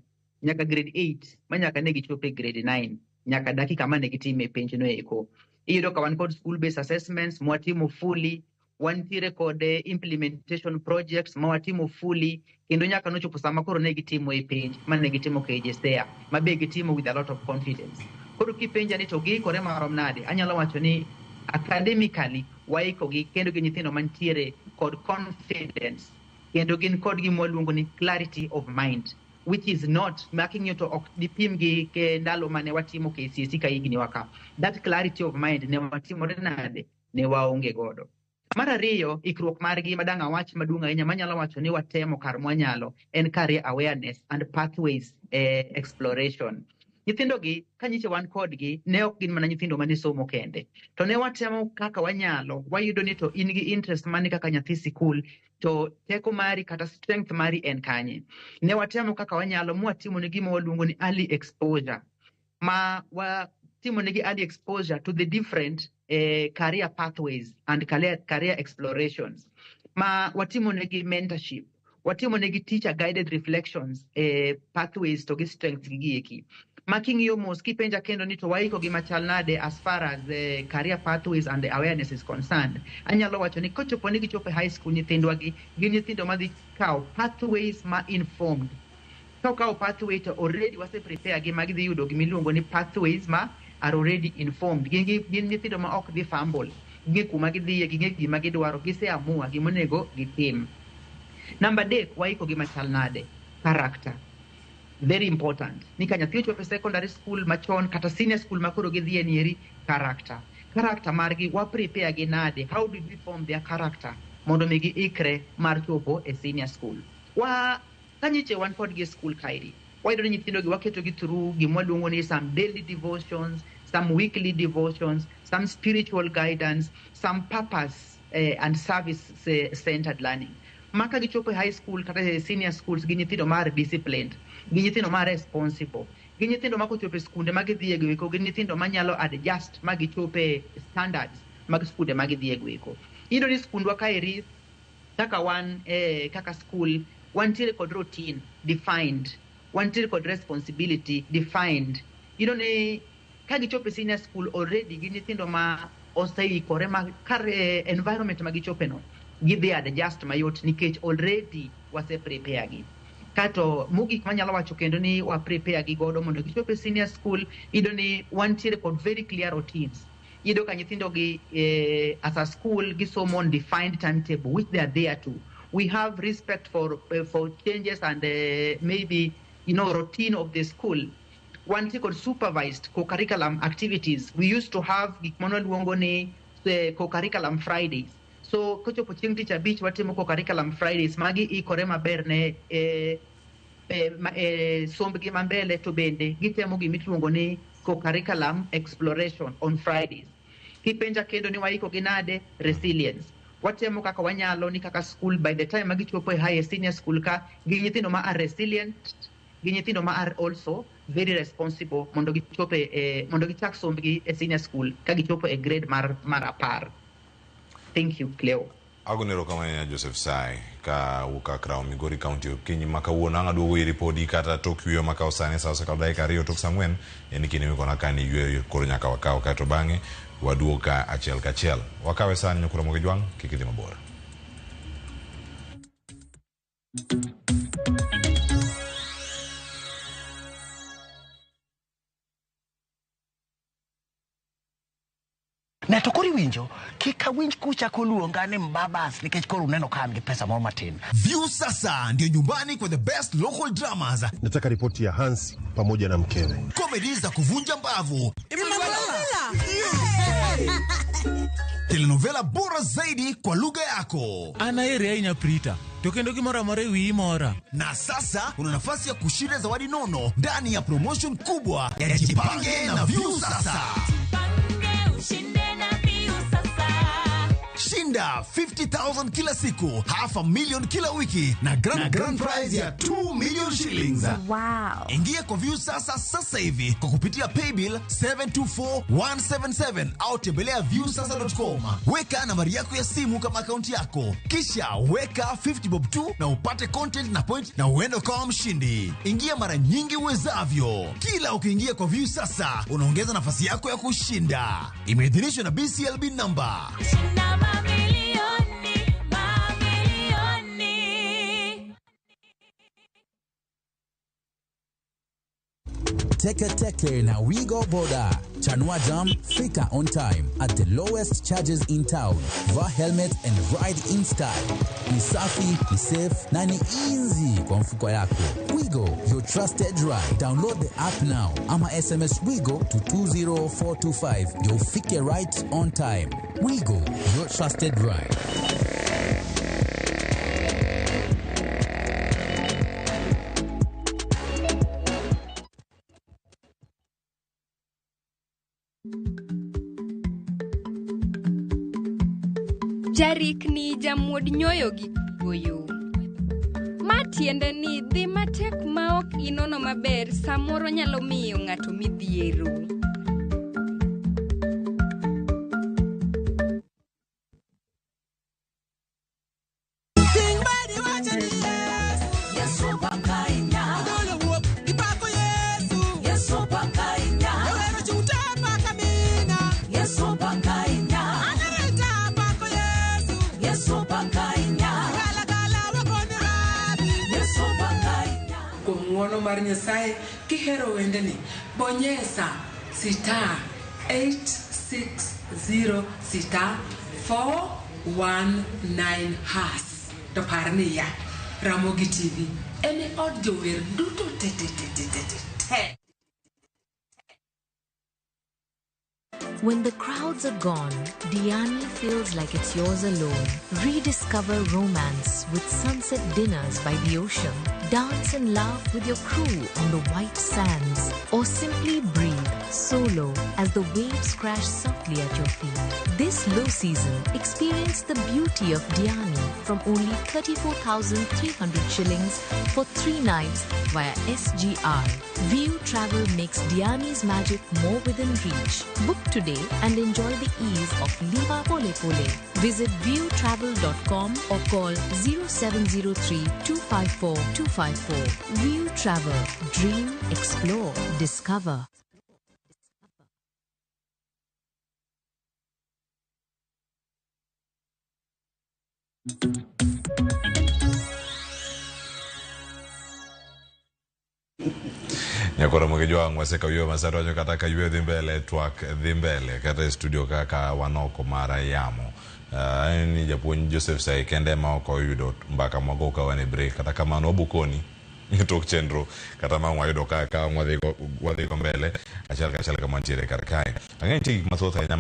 nyaka grade 8 ma nyaka ne gichopo e grade 9. nyaka dakika mane gitime penj no eko. Iyudo ka wan kod school based assessments mwatimo fully, wantiere kod implementation projects mwatimo fully, kendo nyaka nochopo sama koro ne gitimo e penj mane gitimo KJSEA mabe gitimo with a lot of confidence. Koro kipenja ni to giikore marom nade, anyalo wacho ni academically waikogi kendo gi nyithindo mantiere kod confidence kendo gin kod gima waluongo ni clarity of mind, which is not making you to ok dipim gi ke ndalo mane watimo KCSE ka higni waka. That clarity of mind ne watimore nade, ne waonge godo. Mar ariyo, ikruok margi madang' awach maduong' ahinya manyalo wacho ni watemo kar mwanyalo en career awareness and pathways exploration. Nyithindo gi kanyiche wan kodgi ne ok gin mana nyithindo mane somo kende, to ne watemo kaka wanyalo, wayudo ni to in gi interest mane kaka nyathi sikul, to teko mari kata strength mari en kanye. Ne watemo kaka wanyalo mwatimo ne gima waluongo ni early exposure, ma watimo ne gi early exposure to the different career pathways and career explorations, ma watimo ne gi mentorship, watimo ne gi teacher guided reflections, pathways to gi strengths gi eki. Making'iyo mos kipenja kendo ni to waiko gi machal nade as far as career pathways and the awareness is concerned, anyalo wacho ni kochopo ni gichopo high school nyithindwa gi gin nyithindo madhi kao pathways ma informed. Kao pathway to already wase prepare gi magidhi yudo gimiluongo ni pathways ma are already informed. Gin nyithindo ma ok dhi fumble, ging'e kuma gidhiye, ging'e gima gidwaro, giseamua gimonego gitim. Number 3, waiko gi machal nade, character. Very important. Nika nyathi ochopo secondary school machon kata senior school makoro gidhiye nieri, character. Character margi wa prepare gi nade, how did we form their character mondo mi gi ikre mar chopo e senior school. Kanyiche wan kod gi school kairi, wayudo ni nyithindo gi waketo gi through gima waluongo ni some daily devotions, some weekly devotions, some spiritual guidance, some purpose and service centered learning. Maka gichopo high school kata senior schools gi nyithindo mar disciplined, gi nyithindo mar responsible, gi nyithindo ma kochopo skunde ma gidhiye gweko, gi nyithindo manyalo adjust ma gichope standards mag skunde ma gidhiye gweko. Iyudo ni skundwa kaeri kaka wan kaka school wantiere kod routine defined, wantiere kod responsibility defined. Iyudo ni ka gichopo senior school already gi nyithindo ma oseikore ma kar environment ma gichope no gidhi adjust mayot nikech already wase prepare gi. Kato mogik manyalo wacho kendo ni wa prepare gi godo mondo gichope senior school, iyudo ni wantiere kod very clear routines. Iyudo ka nyithindo gi as a school gisomo on defined timetable which they are there to. We have respect for changes and maybe routine of the school. Wantiere kod supervised co-curriculum activities. We used to have gik mano luongo ni co-curriculum Fridays. So kochopo chieng' tich abich watimo co-curriculum Fridays, magi ikore maber ne sombgi mambele, to bende gitemo gimiluongo ni co-curriculum exploration on Fridays. Kipenja kendo ni waiko ginade, resilience. Watemo kaka wanyalo ni kaka school by the time magichopo e high senior school ka gi nyithindo ma are resilient, gi nyithindo ma are also very responsible mondo gichope mondo gichak sombgi e senior school ka gichopo e grade mar 10. Thank you, Cleo. Agonero kama Joseph Sai ka wuka Crown Migori County kinyi maka wona ngado we report kata Tokyo maka osane sa ka dai kariyo tok sangwen en kini mi kona kani ywe koro nyaka wakao kato bange waduoka achiel kachiel wakawe sana nyukura mo gijwang kikidhi mabora. Na to kori winjo kika winj kucha koluonga ni mbabas nikech koro uneno kan gi pesa moro matin. View sasa ndio nyumbani kwa the best local dramas. Nataka ripoti ya Hansi pamoja na mkewe. Comedy za kuvunja mbavu. Telenovela bora zaidi kwa lugha yako. Ana area ina prita. Tokendo kimora more wi mora. Na sasa una nafasi ya kushinda zawadi nono ndani ya promotion kubwa ya Jipange na View sasa. Shinda 50,000 kila siku, $500,000 kila wiki na grand prize ya 2 million shillings. Wow. Ingia kwa View sasa hivi kwa kupitia paybill 724177 au tembelea viewsasa.com. Weka nambari yako ya simu kama akaunti yako, kisha weka 50 bob tu na upate content na point na uende kwa mshindi. Ingia mara nyingi uwezavyo. Kila ukiingia kwa View sasa unaongeza nafasi yako ya kushinda. Imeidhinishwa na BCLB number. Teke na Wigo Boda. Chanua Jam, fika on time at the lowest charges in town. Vaa helmet and ride in style. Ni safi, ni safe na ni easy kwa mfuko yako. Wigo, your trusted ride. Download the app now ama SMS Wigo to 20425 ndio ufike right on time. Wigo, your trusted ride. Jarik ni jamuod nyoyo gi goyo. Matiende ni dhi matek maok inono maber samoro nyalo miyo ng'ato midhiero. Mar Nyasaye kihero wende ni bonyesa star 860 star 419 has to parni ya Ramogi TV ene od jower duto te. When the crowds are gone, Diani feels like it's yours alone. Rediscover romance with sunset dinners by the ocean. Dance and laugh with your crew on the white sands. Or simply breathe solo as the waves crash softly at your feet. This low season, experience the beauty of Diani from only 34,300 shillings for 3 nights via SGR. View Travel makes Diani's magic more within reach. Book today and enjoy the ease of Liva Pole Pole. Visit viewtravel.com or call 0703 254 254. View Travel. Dream, explore, discover. Nyakora mwegejo angwaseka yuwe masaro wanyo kataka yuwe dhimbele twak dhimbele kata studio kaka wanoko mara yamo. Ni Japuonj Joseph Sai kende maoko yudo mbaka mwagoka wane break kata kama nobukoni tok chenro kata mwa yudo kaka mwadhiko mbele achal kama ntiere karkae. Ang'e tiki mathoth ahinya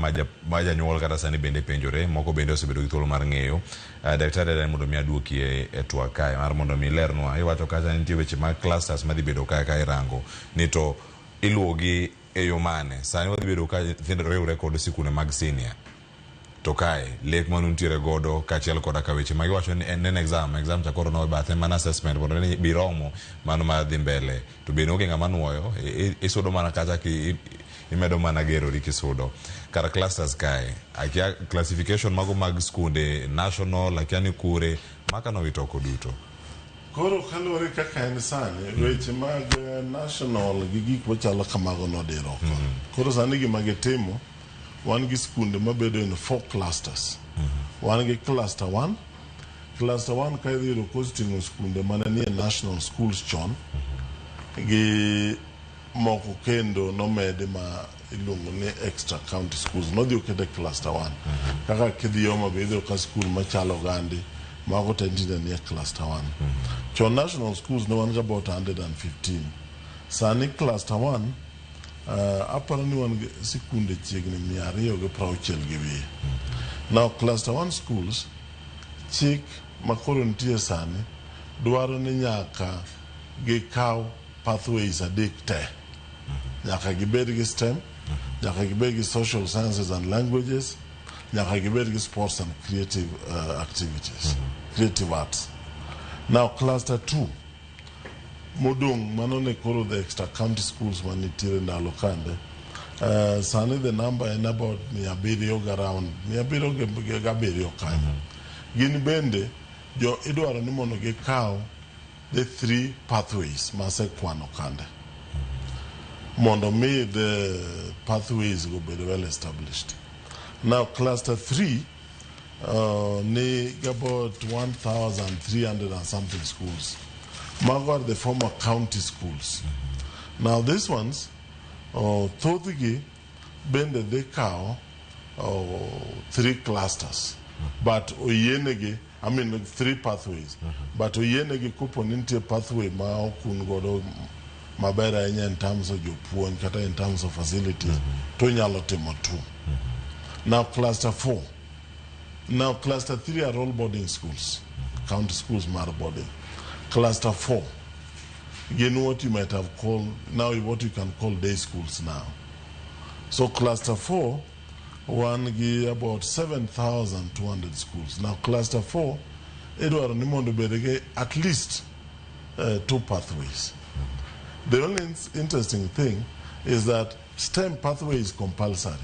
maja nyuol kata sani bende penjore moko bende osebedo gi thuolo mar ng'eyo. Daktari den mondo mi aduoki e twak kae mar mondo mi lernwa iwacho kacha nitie weche mag clusters madhi bedo kaka irango ni to iluogi e yo mane sani wadhi bedo ka nyithindo riwre kod sikunde mag senior to kae lek manuntiere godo kachiel koda ka weche magiwacho ni en exam chakoro no bathe mana assessment mondo ni biromo mano ma dhi mbele to bende onge ng'ama nuoyo isudo mana kacha ki imedo mana gero kisudo kara clusters kae akia classification mago mag skunde national akiani kure maka no witoko duto koro kalore kaka en sani weche mag national gi gik machalo kamago nodiro koro sani gima gitimo wan gi skunde mabedo in 4 clusters wan gi cluster 1 ka idhiro kostingo skunde mana nie national schools chon gi moko kendo nomede ma iluongo ni extra county schools nodhi okede cluster 1 kaka kidhi Homa Bay idhiro ka skul machalo Gandi mago tendine nie cluster 1 chon national schools no wan about 115 sani cluster 1 aparo ni wan sikunde chiegni 260 gi wiye. Now cluster 1 schools chik makoro nitie sani dwaro ni nyaka gikaw pathways adek te nyaka gibed gi STEM nyaka gibed gi social sciences and languages nyaka gibed gi sports and creative activities, creative arts. Now cluster 2 modong manone koro the extra county schools manitire ndalo kande. Sani the number in about 7 around 7 kanyo. Gin bende jo idwaro ni mondo gikaw the 3 pathways mase kwano kande. Mondo me the pathways go be well established. Now cluster 3 need about 1,300 and something schools. Magwar the former county schools. Now these ones, thothgi bende they cow 3 clusters, but oyenegi, I mean 3 pathways, but oyenegi kupo nintie pathway ma okun godo mabera in terms of your poor and kata in terms of facilities, to nyalo timo 2. Now cluster 4. Now cluster 3 are all boarding schools, county schools mar boarding. Cluster 4, again what you might have called, now what you can call day schools now. So cluster 4, one give about 7,200 schools. Now cluster 4, Edward Nimondo Berege at least 2 pathways. The only interesting thing is that STEM pathway is compulsory.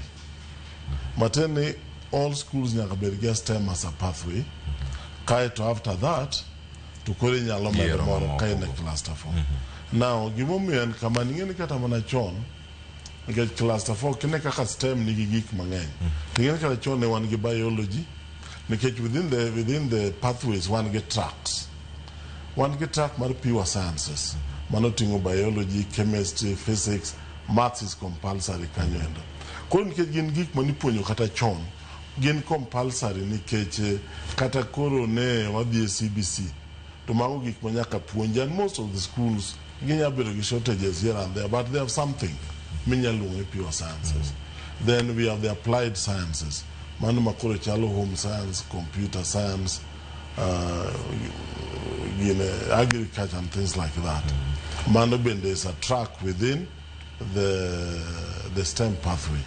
Matene, all schools nyakaberege STEM as a pathway. Kaito after that, to kore nyalo medo moro kaine cluster 4. Now, gimomian kama ningeni kata mana chon, get cluster 4 kene kaka STEM nigi gik mang'eny. Ningeni kata chon ne wan gi biology, nikech within the pathways one get tracks. One get track mar pure sciences. Mano tingo biology, chemistry, physics, maths is compulsory kanyo endo. Koro nikech gin gik manipuonjo kata chon, gin compulsory nikech kata koro ne wadhi CBC. To mago gik manyaka puonja, and most of the schools ginya bedo gi shortages here and there, but they have something minyalunge pure sciences. Then we have the applied sciences, mano makoro chalo home science, computer science, agriculture and things like that. Mano bende is a track within the STEM pathway.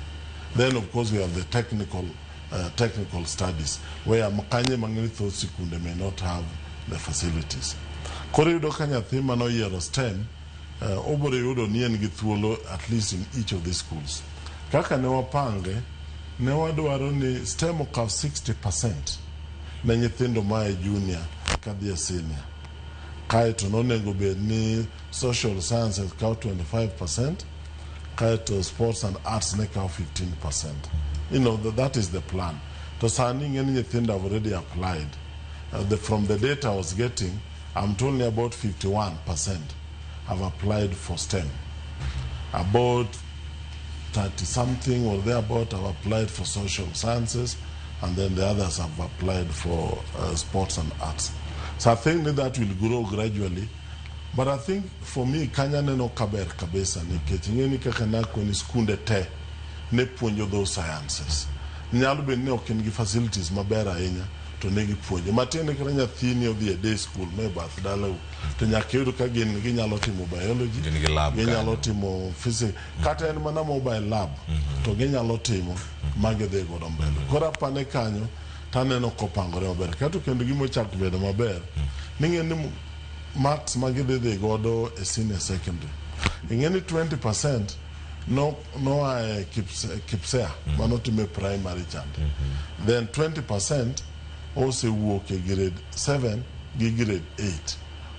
Then of course we have the technical studies where makanye mangeni thought sikunde may not have the facilities. Kore yudo kanya thima no yero STEM, obore yudo nien gi thuolo at least in each of these schools. Kaka ne wapange, ne wadwaro ni STEM okaw 60% na nyithindo mae junior kadhi senior. Kaito nonego bed ni social sciences kaw 25%, kaito sports and arts ne kaw 15%. You know, that is the plan. To sani ngeni nyithindo have already applied. From the data I was getting, I'm told about 51% have applied for STEM. About 30-something or thereabout have applied for social sciences, and then the others have applied for sports and arts. So I think that will grow gradually. But I think for me, Kanya neno kaber kabesa ni kakana kweni skunde te ne puonjo those sciences. Nyalo be ne oken gi facilities mabera enya to negi puonjo. Matene kranya thini of the day school me bath dalo to nyakedo ka gin ginyalo timo biology, ginyalo timo physics, kata en mana mobile lab to ginyalo timo mage de godo mbele. Kora pane kanyo taneno kopangore maber. Kato kendo gimo chak bedo maber. Ningeni marks mage de godo e senior secondary. Ingeni 20% no kipsea manotime primary chand. Then 20% also work a grade 7 gi grade 8.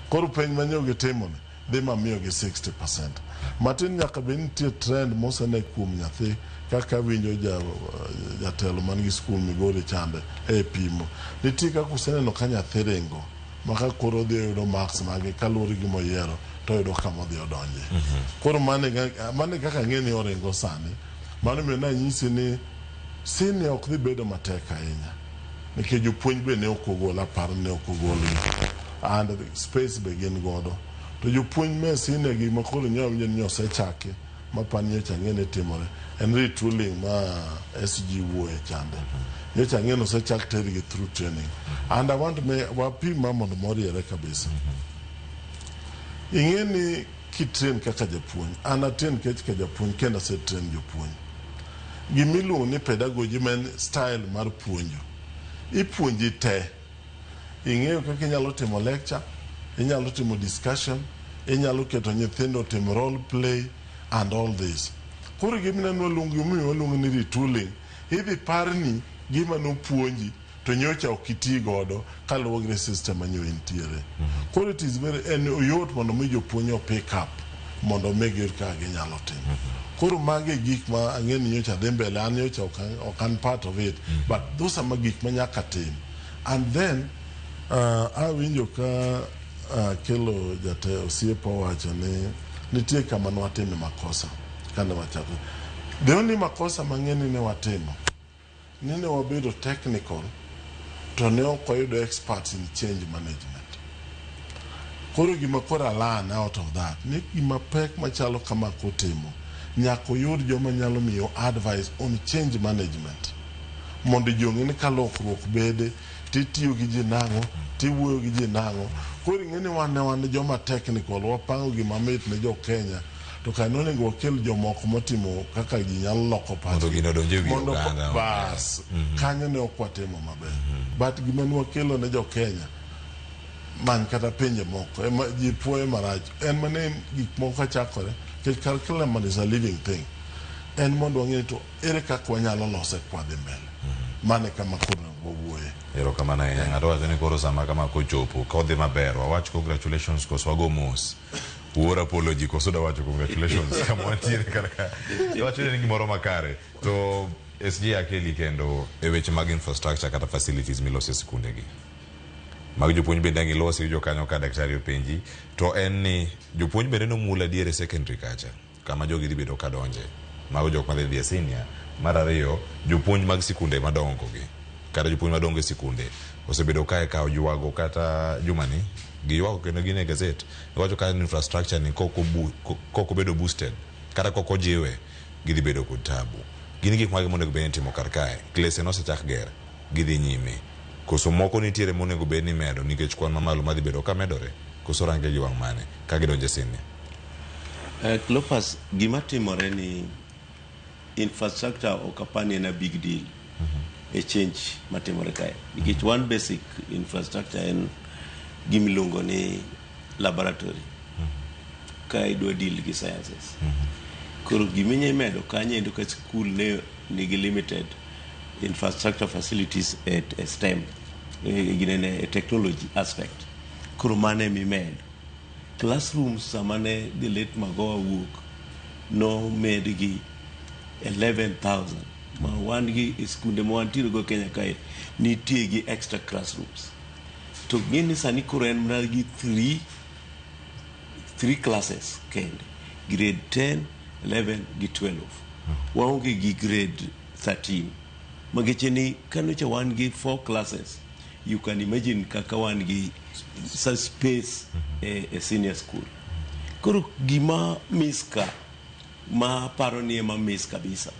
Koro penj manyo getemone de mamiyo ge 60%. Matin nyaka bentie trend mosene kuom nyathi kaka winjo jatelo man gi school Migori chande e pimo. Nitika kusene no kanya therengo maka koro de yudo marks mage kalori gi moyero to yudo kama dhi odonje. Koro mane kaka ngeni orengo sani. Mano me na nyisi ni sini ok dhi bedo matek ahinya. Nikech jopuonj be ne okogol aparo ne okogol and the space begin godo. To jopuonj me sini gi makoro nyo sechake mapani nyocha ngene timore and retooling ma SG wuoye chande. Nyocha ngene osechak terigi through training. And I want to make wapi mama no moriere kabisa. Ingeni kitrain kaka japuonj, ana train kech ka japuonj kenda se train jopuonj. gimiluongo ni pedagogy men style mar puonjo. Ipuonji te. Ing'eyo kaka inyalo timo lecture, inyalo timo discussion, inyalo keto nyithindo timo role play and all this. Koro gimineno waluongo ni retooling. Idhi parni gima nopuonji to nyocha okiti godo kaluwore gi system manyo entiere. Koro it is very yot mondo mi jopuonjo pick up mondo megir ka ginyalo timo. Koro mage gik ma ang'eni nyocha dhi mbele, an nyocha okan part of it, but those are gik ma nyaka tim. And then awinjo ka kelo jate osiepa wacho ni nitie kama nwatime makosa kanda wachako. The only makosa mang'eni ne watimo ni ne wabedo technical to ne ok wayudo experts in change management. Koro gima koro learn out of that ni gima pek machalo kama kotimo nyaka yud joma nyalo miyo advice on change management mondo jong'e ni kalokruok bede titiyo gi ji nang'o tiwuoyo gi ji nang'o. Koro ing'eni wan joma technical wapango gima mit ne jo Kenya to kano nego wakel jomoko motimo kaka ji nyalo loko pach mondo gino donje wi oganda bas kanyo ne ok watimo maber. But gima ne wakelo ne jo Kenya man kata pinje moko ema ji puoyo marach en mane gik moko kachakore curriculum is a living thing. En mondo wang'e to ere kaka wanyalo lose kwa dhi mbele. Mane kama kuna wuoye. Erokamano ahinya. Ng'ato wacho ni koro sama kama kochopo kodhi maber wawach congratulations koso wago mos. Uor apology koso da wacho congratulations kama wantiere kaka wacho ni gimoro makare to SG akeli kendo e weche mag infrastructure kata facilities miloso e sikunde gi. Mag jopuonj bende gilosi jo kanyo ka daktari openji to en ni jopuonj bende no mula diere secondary kacha kama jogi dhi bedo kadonje mago jok ma dhi senior. Mar ariyo jopuonj mag sikunde madongo gi kata jopuonj madongo e sikunde osebedo kae ka oyuago kata jumani giyuago kendo gine gazette wacho ka infrastructure ni koko bedo boosted kata koko jiwe gidhi bedo kod tabu. Gini gik mage monego bed ni timo kar kae klese nosechak ger gidhi nyime koso moko nitiere monego bed ni medo nikech kwan mamalo madhi bedo ka medore koso range gi wang' mane ka gidonje sini. Clopas gima timore ni infrastructure okapani en a big deal a change matimore kae nikech one basic infrastructure en gimiluongo ni laboratory ka idwa deal gi sciences. Koro giminye medo kanye endo ka school ne nigi limited infrastructure facilities at STEM ginene technology aspect. Koro mane mi medo classrooms samane the late Magoa wuok no med gi 11,000 ma wan gi skunde mo antiro go Kenya kae nitie gi extra classrooms to gini sani koro en mna gi 3 classes kende grade 10 11 gi 12 waonge gi grade 13 mageche ni kanocha wan gi 4 classes you can imagine kaka wan gi space a senior school. Koro gima miska ma paro ni ema miss kabisa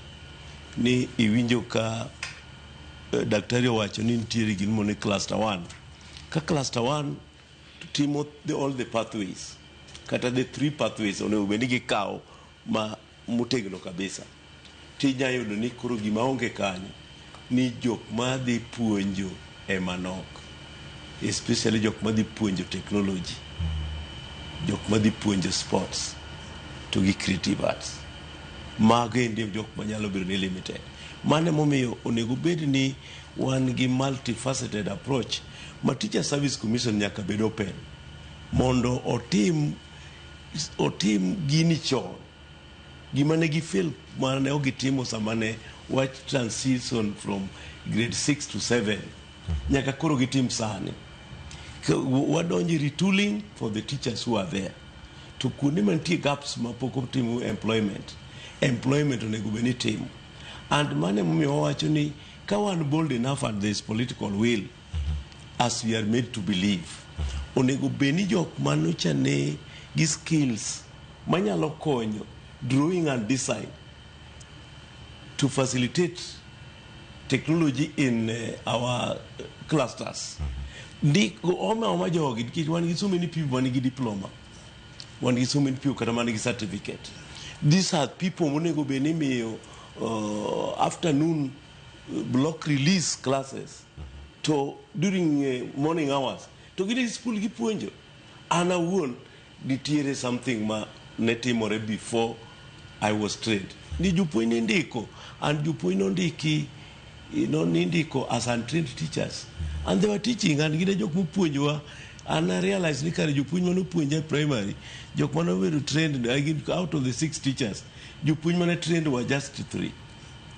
ni iwinjo ka daktari wacho ni nitiere gino ni cluster 1 ka cluster 1 timo all the pathways kata the 3 pathways onego bed ni gikawo ma mutegno kabisa tinya yudo ni koro gima onge kanyo ni jok ma dhi puonjo e manok especially jok ma dhi puonjo technology jok ma dhi puonjo sports to gi creative arts mage ndio jok manyalo bedo ni limited. Mane momiyo onego bed ni wan gi multifaceted approach ma Teacher Service Commission nyaka bed open mondo otim gini chon gima ne gi fail mane ogitimo samane watch transition from grade 6 to 7 nyaka koro gitim sani wadonji retooling for the teachers who are there to kuonde mantie gaps mapok otimo employment onego bed ni timo. And mane momiyo wacho ni ka wan bold enough and there is political will as we are made to believe onego bed ni jok manocha ne gi skills manyalo konyo drawing and design to facilitate technology in our clusters. Ndiko oma jogi nikech wan gi so many people manigi diploma, wan gi so many people kata manigi certificate. These are people monego bed ni miyo afternoon block release classes to during morning hours to get school gipuonjo ana won nitiere something ma netimore before I was trained ni jupuonj ndiko and jupuonj ndiki nindiko as untrained teachers and they were teaching and gine jok mupuonjwa and I realized ni kare jupuonj mano puonja primary jok mano were trained out of the 6 teachers jupuonj mane trained were just 3.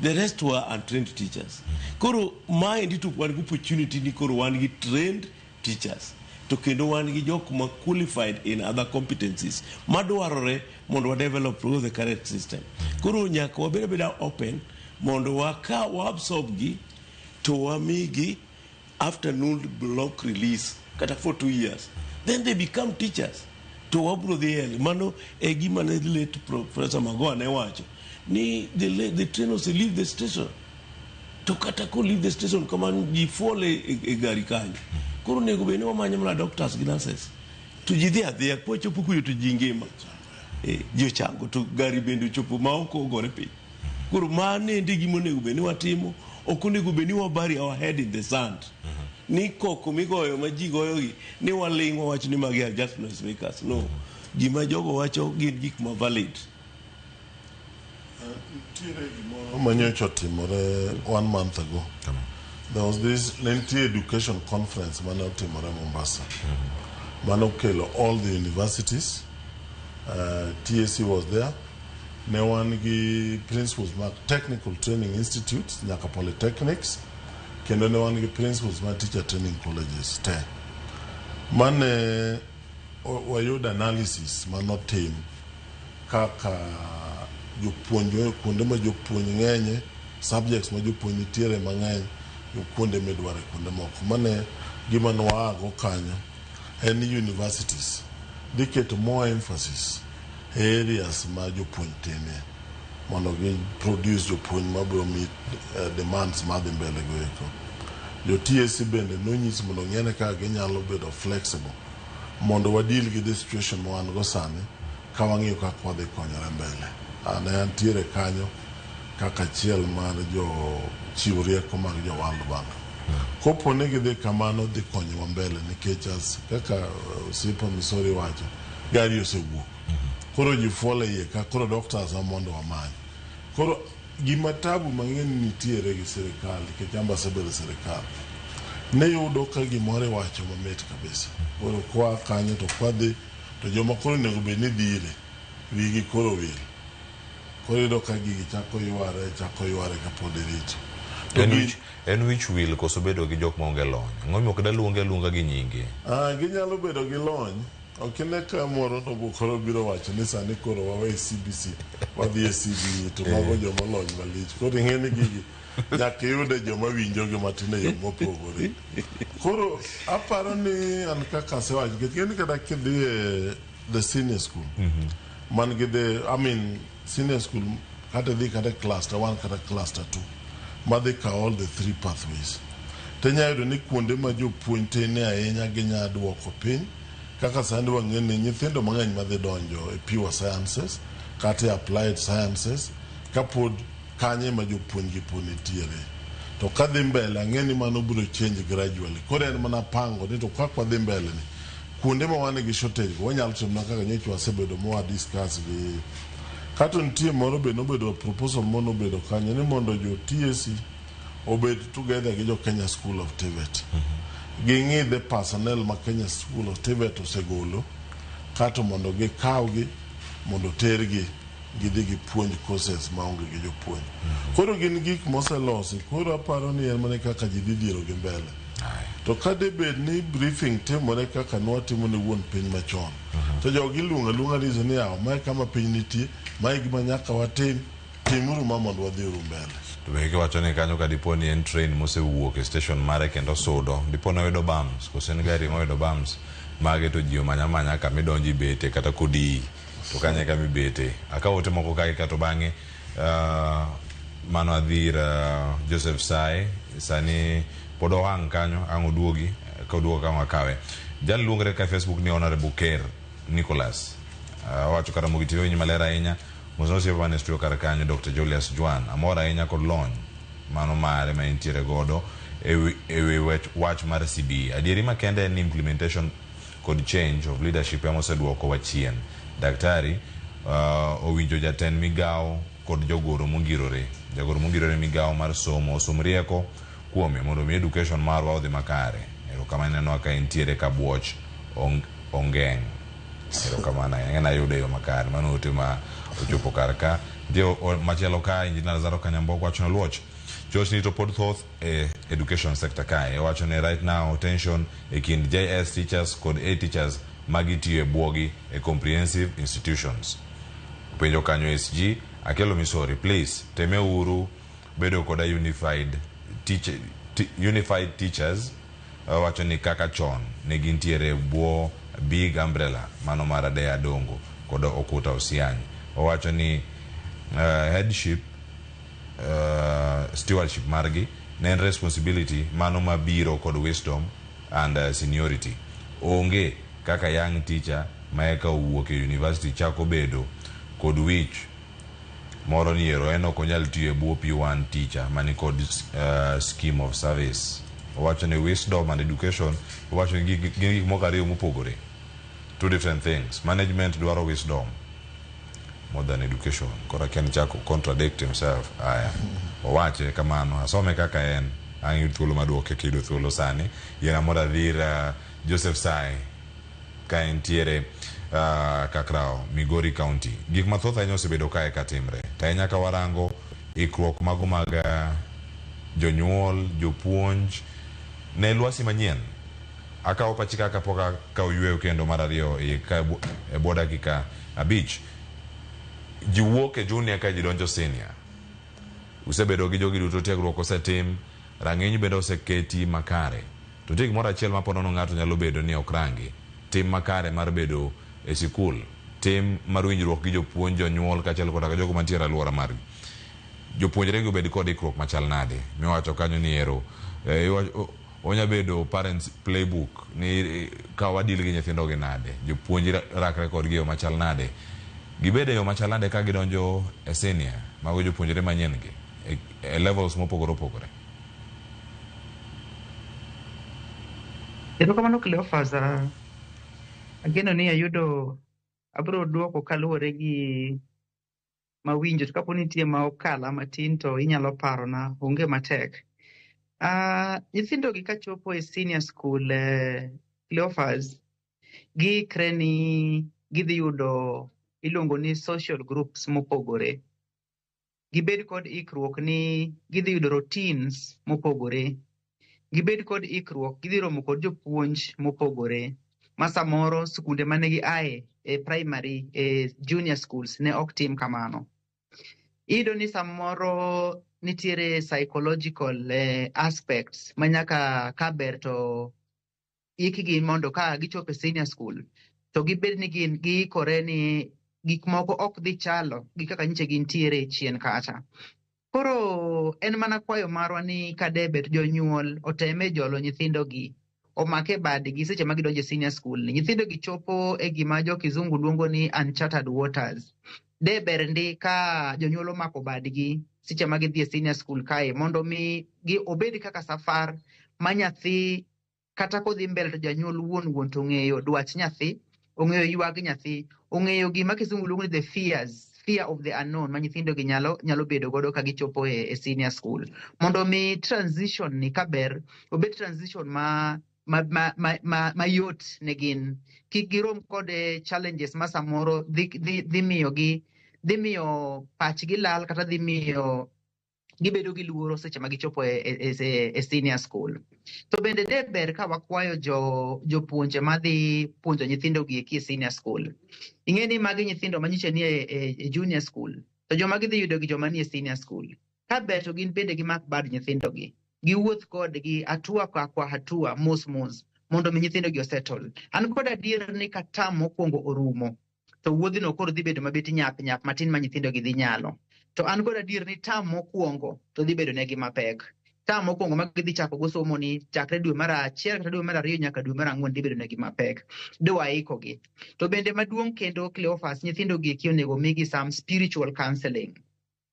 The rest were untrained teachers. Koro mind to one opportunity ni koro one gi trained teachers. To kendo one gi jok ma qualified in other competencies. Madwarore mondo wa develop the correct system. Koro nyaka wabeda open mondo waka wa absorb gi to wamigi afternoon block release kata for 2 years. Then they become teachers. To wabro the mano egi mane late Professor Magoha ne wacho. Ni the trainers leave the station to katako leave the station kama jifole gari kanyo koro nego bene wamanya mla doctors gi nurses tujidhia dhia po chopo kuyo tujingima jo chango to gari bende chopo ma oko gore piny koro mane ndigi monego bene watimo okonego bene wabari our head in the sand ni koko migoyo ma ji goyogi ni walingwa wach ni magi just noise makers no gima jogo wacho gin gik ma valid. Manyocho timore 1 month ago. There was this lengthy education conference Mano Timore Mombasa. Mano Kelo, all the universities. TSC was there. Newangi principals mark Technical Training Institute, Nyaka Polytechnics. Kendo newangi principals mark Teacher Training Colleges. Mane wayoda analysis mano team kaka jopuonjo kuonde ma jopuonj ng'enye subjects ma jopuonj nitiere mang'eny kuonde midware kuonde moko mane gima nwago kanyo en universities diketo more emphasis areas ma jopuonj tine mondo gi produce jopuonj ma biro meet demands ma dhi mbele go eko. Jo TSC bende nonyis mondo ng'ene ka ginyalo bedo flexible mondo wadil gi the situation ma wan go sani ka wang'iyo kaka wadhi konyore mbele. Ne antiere kanyo kaka chiel mar jo chiwo rieko mag jo World Bank. Kopo ne gidhi kamano dhi konyowa mbele nikech kaka Sipo Misori wacho gari osewuok. Koro ji fuole iye ka koro doctors amondo wamany. Koro gima tabu mang'eny nitiere gi sirikal nikech ambassador sirikal ne yudo ka gimore wacho mamit kabisa. Koro kwa kanyo to kwadhi to joma koro nego bed ni dhire wigi koro wil. Korido ka gigi chako yware ka pod irito. En which will koso bedo gi jok maonge lony. Ng'omi ok da luonga gi nyinge. Ginyalo bedo gi lony. Okine ka moro to bukoro biro wacho ni sani koro wawe CBC. Wadhi CBE to mago joma lony malich. Koro ing'eni gigi nyaka yude joma winjo gi matine yo mopogore. Koro aparo ni an kaka sewacho ng'eni kada kidhi the senior school. Man get the, senior school, kata cluster 1, kata cluster 2. Madeka all the 3 pathways. Tenya yudo ni kuonde ma jopuonjte ne ahinya ginya duoko piny. Kaka sandi wang'eni nyithindo mang'eny madhi donjo e pure sciences, kata applied sciences, kapod kanye ma jopuonj gi po nitiere. To kadhi mbele, ang'eni mano biro change gradually. Kore en mana pango, ni to kakwa dhi mbele ni. Kuonde ma wane gi shortage wanyalo timo kaka nyocho wasebedo mo discuss gi kato ntie moro be nobedo proposal mono bedo kanyo ni mondo jo TSC obed together gi jo Kenya School of TVET gingi the personnel ma Kenya School of TVET osegolo kato mondo gi kawgi mondo tergi gidhi gi puonj courses ma onge gi jopuonj koro gin gik moselosi koro aparo ni en mana kaka ji dhi dhiero gi mbele. To kade bed ni briefing timore kaka nwatimo ne wuon piny machon. To jogi luonga ni ni yaw mae kama piny nitie mae gima nyaka watim timuru ma mondo wadhiuru mbele. To be kiwacho ni kanyo ka dipo ni en train mosewuok e station mare kendo sudo dipo na wedo bums koso en gari mowedo bums mage to ji omanya ka midonji bete kata kodi to kanye ka mibete akawote moko kake kato bang'e mano adhir Joseph Sai sani podo wang kanyo ang oduogi ka oduogo kama akawe jal luongre ka Facebook ni Honorable Ker Nicholas wacho kata mogitiwe ni malera ahinya Mososi Evane Studio Karakanyo Dr. Julius Juan amora ahinya kod lony mano mare ma entiere godo ewi wach mar CBE. Adieri makende en implementation kod change of leadership ema oseduoko wachien. Daktari owinjo jatend migao kod jogoro mongirore. Jagoro mongirore migao mar somo rieko kuome mondo mi education marwa odhi makare. Erokamano neno ka entiere ka buoch ongeng. Erokamano en ayude yo makare mano ote ma ochopo karka. Dio machielo ka Injinia Lazaro Kanyambogo wacho luoch Josh nito pod thoth education sector kae wacho ne right now tension kind JS teachers kod A teachers magitiyo e buogi e comprehensive institutions. Penjo kanyo SG Akelo Misori, please teme uru bedo koda unified teachers wacho ni kaka chon ne gintiere buo big umbrella mano mar Adea Dongo kod Okuta Osiany. Wacho ni headship stewardship margi ne responsibility mano mabiro kod wisdom and seniority. Onge kaka young teacher maeka owuok e university chako bedo kod wich moro niero eno konyal tiyo e buo P1 teacher mani kod scheme of service. Wacho ni wisdom and education wacho ni gik moko ariyo mopogore. Two different things. Management dwaro wisdom more than education. Kora Ken Chako contradict himself. Aya. Wache kamano asome kaka en angi thuolo maduoke kido thuolo sani. Yena moda dhira Joseph Sai ka entiere Kakrao, Migori County. Gik mathoth ahinya osebedo kae katimre. Ta nyaka warango ikruok mago mag jonyuol, jopuonj ne lwasi manyien. Akawo pachika kapoka ka oyweyo kendo mar ariyo e boda kika abich. Jiwuok e junior ka jidonjo senior. Usebedo gi jogi duto tiegruok osetim, rang'iny bende oseketi makare. To tik moro achiel maponono ng'ato nyalo bedo ni okrangi. Tim makare mar bedo e sikul. Tim mar winjruok gi jopuonj, jonyuol kaachiel kod jogo mantiere e alwora margi. Jopuonjre gi obed kod ikruok machal nade. Miwacho kanyo ni ero onya bedo parents playbook ni ka wadil gi nyithindo gi nade. Jopuonjre rakre kod gi yo machal nade. Gibede yo machal nade ka gidonjo e senior mago jopuonjre manyien gi e levels mopogore opogore. Erokamano Cleophas, ageno ni ayudo abro duoko kaluwore gi mawinjo to kapo nitie ma okala matin to inyalo paro na onge matek. Nyithindo gi kachopo e senior school Cleophas giikre ni gidhi yudo iluongo ni social groups mopogore. Gibed kod ikruok ni gidhi yudo routines mopogore. Gibed kod ikruok gidhi romo kod jopuonj mopogore. Ma samoro sikunde mane gi ae e primary junior schools ne ok tim kamano. Iyudo ni samoro nitiere psychological aspects manyaka kaber to ikgi mondo ka gichopo e senior school to gibed ni gin giikore ni gik moko ok dhi chalo gi kaka nyiche gintiere chien kacha. Koro en mana kwayo marwa ni kadebet jonyuol oteme jolo nyithindo gi omake badgi seche ma gidonjo e senior school ni. Nyithindo gi chopo e gima jo kizungu luongo ni uncharted waters. Deber ndi ka jonyuol omako badgi seche ma gidhi e senior school kae mondo mi gi obed kaka safar ma nyathi kata kodhi mbele to janyuol wuon to ng'eyo dwach nyathi, ong'eyo ywag nyathi, ong'eyo gima kizungu luongo ni the fear of the unknown ma nyithindo gi nyalo bedo godo ka gichopo e senior school. Mondo mi transition ni kaber obed transition mayot ne gin. Kik girom kod challenges ma samoro dhi miyo pachgi lal kata dhi miyo gibedo gi luoro seche ma gichopo e senior school. To bende deber ka wakwayo jopuonje madhi puonjo nyithindo gi e senior school. Ing'e ni magi nyithindo manyiche ni e junior school. To joma gidhi yudo gi joma ni e senior school. Ka ber to gin bende gimak bad nyithindo gi. Giwuoth kodgi hatua kwa hatua mos mondo mi nyithindo gi osettle. An kod adier ni ka tam mokwongo orumo to wuodhino koro dhi bedo mabet nyap matin ma nyithindo gi dhi nyalo. To an kod adier ni tam mokwongo to dhi bedo negi mapek. tam mokwongo ma gidhi chako go somo ni chakre dwe mar 1 kata dwe mar 2 nyaka dwe mar 4 dibedo negi mapek dwa ikogi. To bende maduong' kendo Cleophas, nyithindo gi onego migi some spiritual counseling.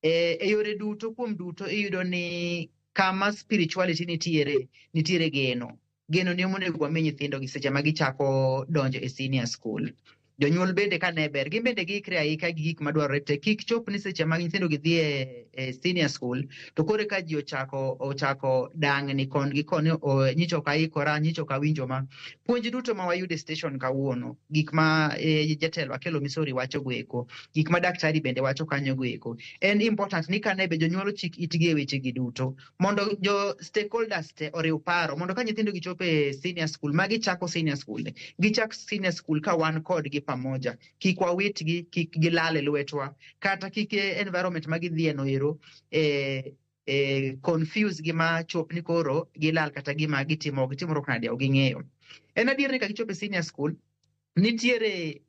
E yore duto kuom duto iyudo ni kama spirituality nitiere geno ni onego wami nyithindo gi seche ma gichako donjo e senior school. Jonyuol bende ka ne ber, gin bende giikre aika gi gik madwarore te, kik chop ni seche ma nyithindo gi dhi e senior school to kore ka ji ochako dang' ni kon gi koni nyicho ka ikora, nyicho ka winjo ma puonj duto ma wayude station kawuono, gik ma jatelo Akelo Misori wacho goeko, gik ma daktari bende wacho kanyo goeko, en important ni ka ne be jonyuol chik itgi e weche gi duto mondo jo stakeholders te oriw paro mondo ka nyithindo gi chopo e senior school ma gichako senior school gichak senior school ka wan kod gi pamoja, kik wawitgi, kik gilal e lwetwa, kata kik environment ma gidhie no ero confuse gima chop ni koro gilal kata gima gitimoro nade ok ging'eyo. En adier ni ka gichopo e senior school nitiere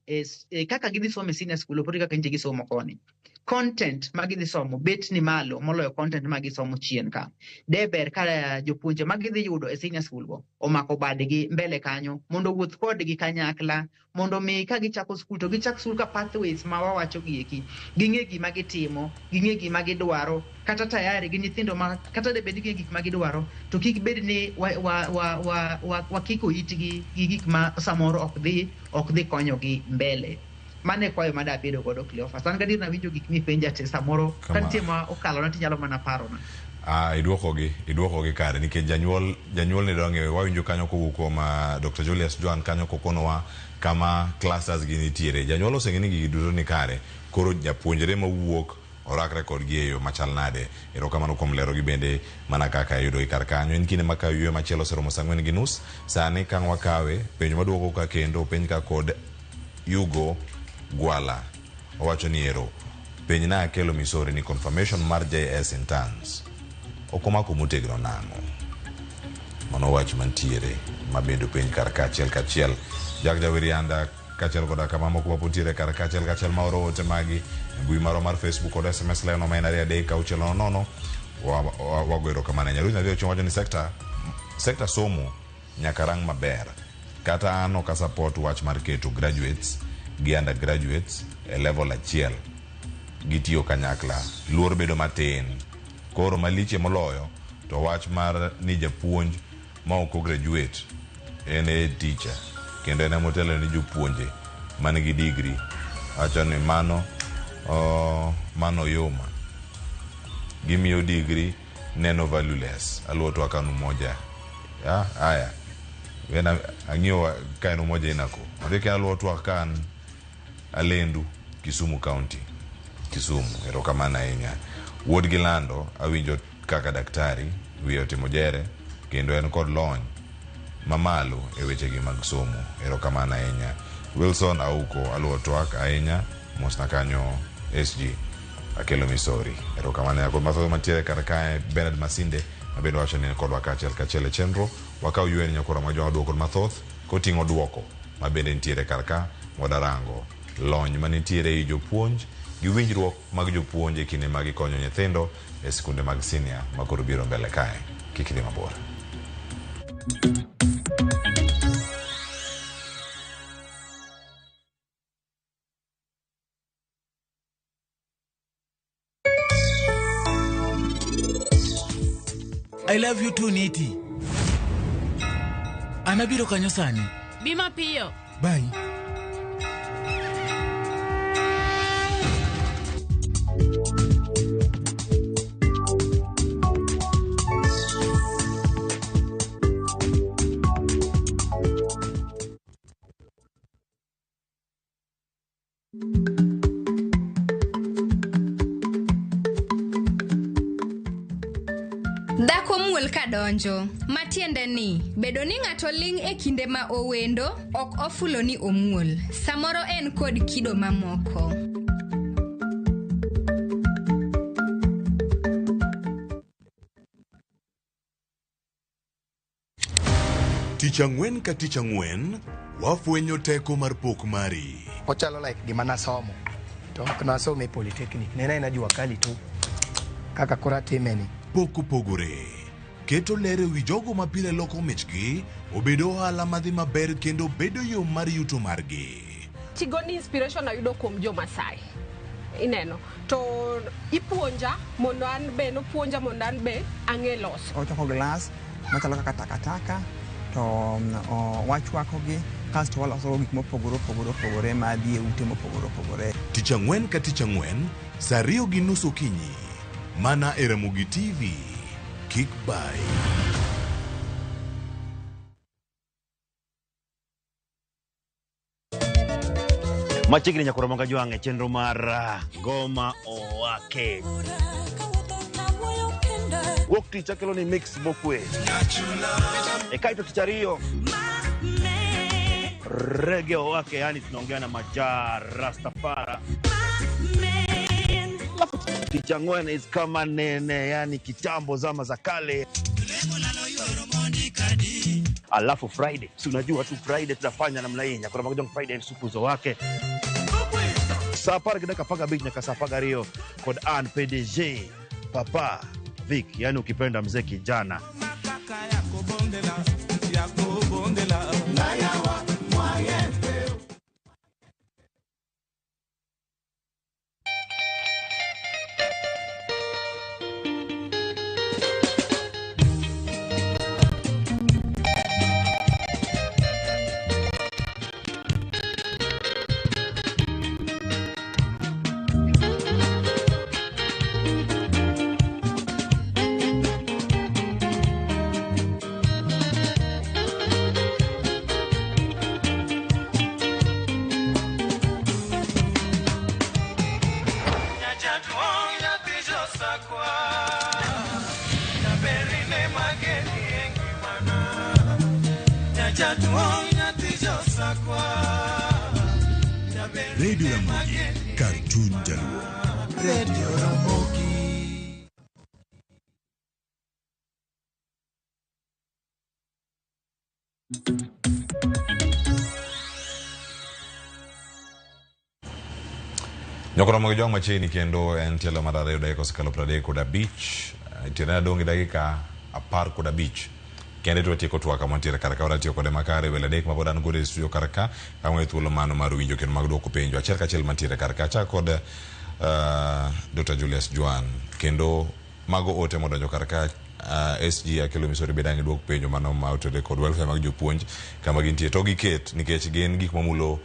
kaka gidhi somo e senior school opogore kaka nitie gisomo koni. Content ma gidhi somo bet ni malo moloyo content ma gisomo chien ka. Deber ka jopuonje ma gidhi yudo e senior school go omako badgi mbele kanyo mondo wuoth kodgi kanyakla mondo mi ka gichako skul to gichak skul ka pathways ma wawacho gieki, ging'e gima gitimo, ging'e gima gidwaro, kata tayari gi nyithindo ma kata de bed gi gik ma gidwaro to kik bed ni wakiko itgi gi gik ma samoro ok dhi konyogi mbele. Mane kwayo mada bedo godo Cleophas. An gadir na winjo gik mipenja te samoro kantie ma okalo na tinyalo mana paro na. Iduoko gi kare nikech janyuol ni donge wawinjo kanyo kowuok kuom Dr. Julius Joan kanyo kokonowa kama clusters gi nitiere. Janyuol oseng'eni gigi duto ni kare, koro japuonjre mawuok orakre kodgi e yo machal nade. Erokamano kuom lero gi bende mana kaka yudo kar kanyo. En kinde ma kayo machielo seromo 4:30 sani kang wakawe penjo maduoko ka kendo penj ka kod Yugo Gwala owacho ni ero penj na Akelo Misori ni confirmation mar JS interns okomako motegno nang'o. Mano wach mantiere mabedo penj kar kachiel Jawirianda kachiel koda kama moko mapuntiere kar kachiel ma oro ote magi mbui maro mar Facebook kod SMS leno ma inari adek auchiel nono wagoero kamane nyaruzi nabio chon wacho ni sekta somo nyaka rang maber kata ano ka support wach mar keto graduates gi undergraduates e level achiel gitiyo kanyakla, luor bedo matin, koro maliche moloyo to wach mar ni japuonj ma ok graduate en teacher kendo en motelo ni jopuonje man gi degree. Acho ni mano yoma gimiyo degree neno valueless aluoto akanu moja haya wena ang'iyo kaenu moja inako ndike aluoto akan Alendu Kisumu County erokamano ahinya. Wuod Gilando awinjo kaka daktari wiye otimo jere kendo en kod lony mamalo e weche gi mag somo. Erokamano ahinya. Wilson Auko aluoto ahinya mosna kanyo SG Akelo Misori. Erokamano kod mathoth mantiere kar kae Bernard Masinde mabendo wacho ni kod kachiel e chenro wakaw yuen nyakora ma joma duoko mathoth koting'o duoko mabende nitiere kar ka modarango lony manitiere i jopuonj gi winjruok mag jopuonj e kinde mag konyo nyithindo e skunde mag senior makoro biro mbele kae. Kik idhi mabor. I love you too, Niti. Anabiro kanyo sani. Bima piyo. Bye. Dhako muol kadonjo, matiende ni bedo ni ng'ato ling' e kinde ma owendo ok ofulo ni omuol, samoro en kod kido mamoko. Tich ang'wen ka tich ang'wen wafwenyo teko mar pok mari. Ochalo like gima nasomo to ok nasomo e polytechnic, nena jua kali tu kaka kora timeni. Pok opogore keto lere wi jogo ma pile loko michgi obedo ohala madhi maber kendo bedo yo mar yuto margi. Tigoni inspiration ayudo kuom jo Masai. Ineno to ipuonja mondo an be no puonja mondo an be ang'e loso. Ochoko glass machalo kaka takataka to wachwakogi kasto waloso gik mopogore madhi e ute mopogore. Tich Ang'wen ka Tich Ang'wen saa 2:30 okinyi mana e Ramogi TV. Kik bay. Machiegni nyakoro manga jwang'e chenro mar Goma Owake. Wuok tich akelo ni mix mokwe. Kaito tich ariyo Reggae Owake, yani tunaongea na Majar Rastafara. Tich Ang'wen is kama nene, yani kitambo zama za kale. Alafu Friday, si unajua tu Friday tunafanya namna hii. Nyakoro manga jwang'e Friday supuzo wake. Sapar kidaka paga beach na kasapaga Rio kod an PDG Papa Vic, yani ukipenda mzee kijana. Radio Ramogi, Cartoon Jaluo. Radio Ramogi. Nyakoro Ramogi jwang' machiegni kendo en tielo mar 2 dakika osekalo 35. Tiende dongi dakika 15. Kende to tieko twaka mantiere karaka ora tiyo kode makare wele dek ma bodan gode studio karaka kamwe thuolo mano mar winjo kendo mag dwoko penjo achiel kachiel mantiere karaka cha kod Dr. Julius Juan kendo mago ote modonjo karaka SG akelo misori bedangi dwoko penjo mano ma otede kod welfare mag jopuonj kama gintie to giket nikech gin gik mamulo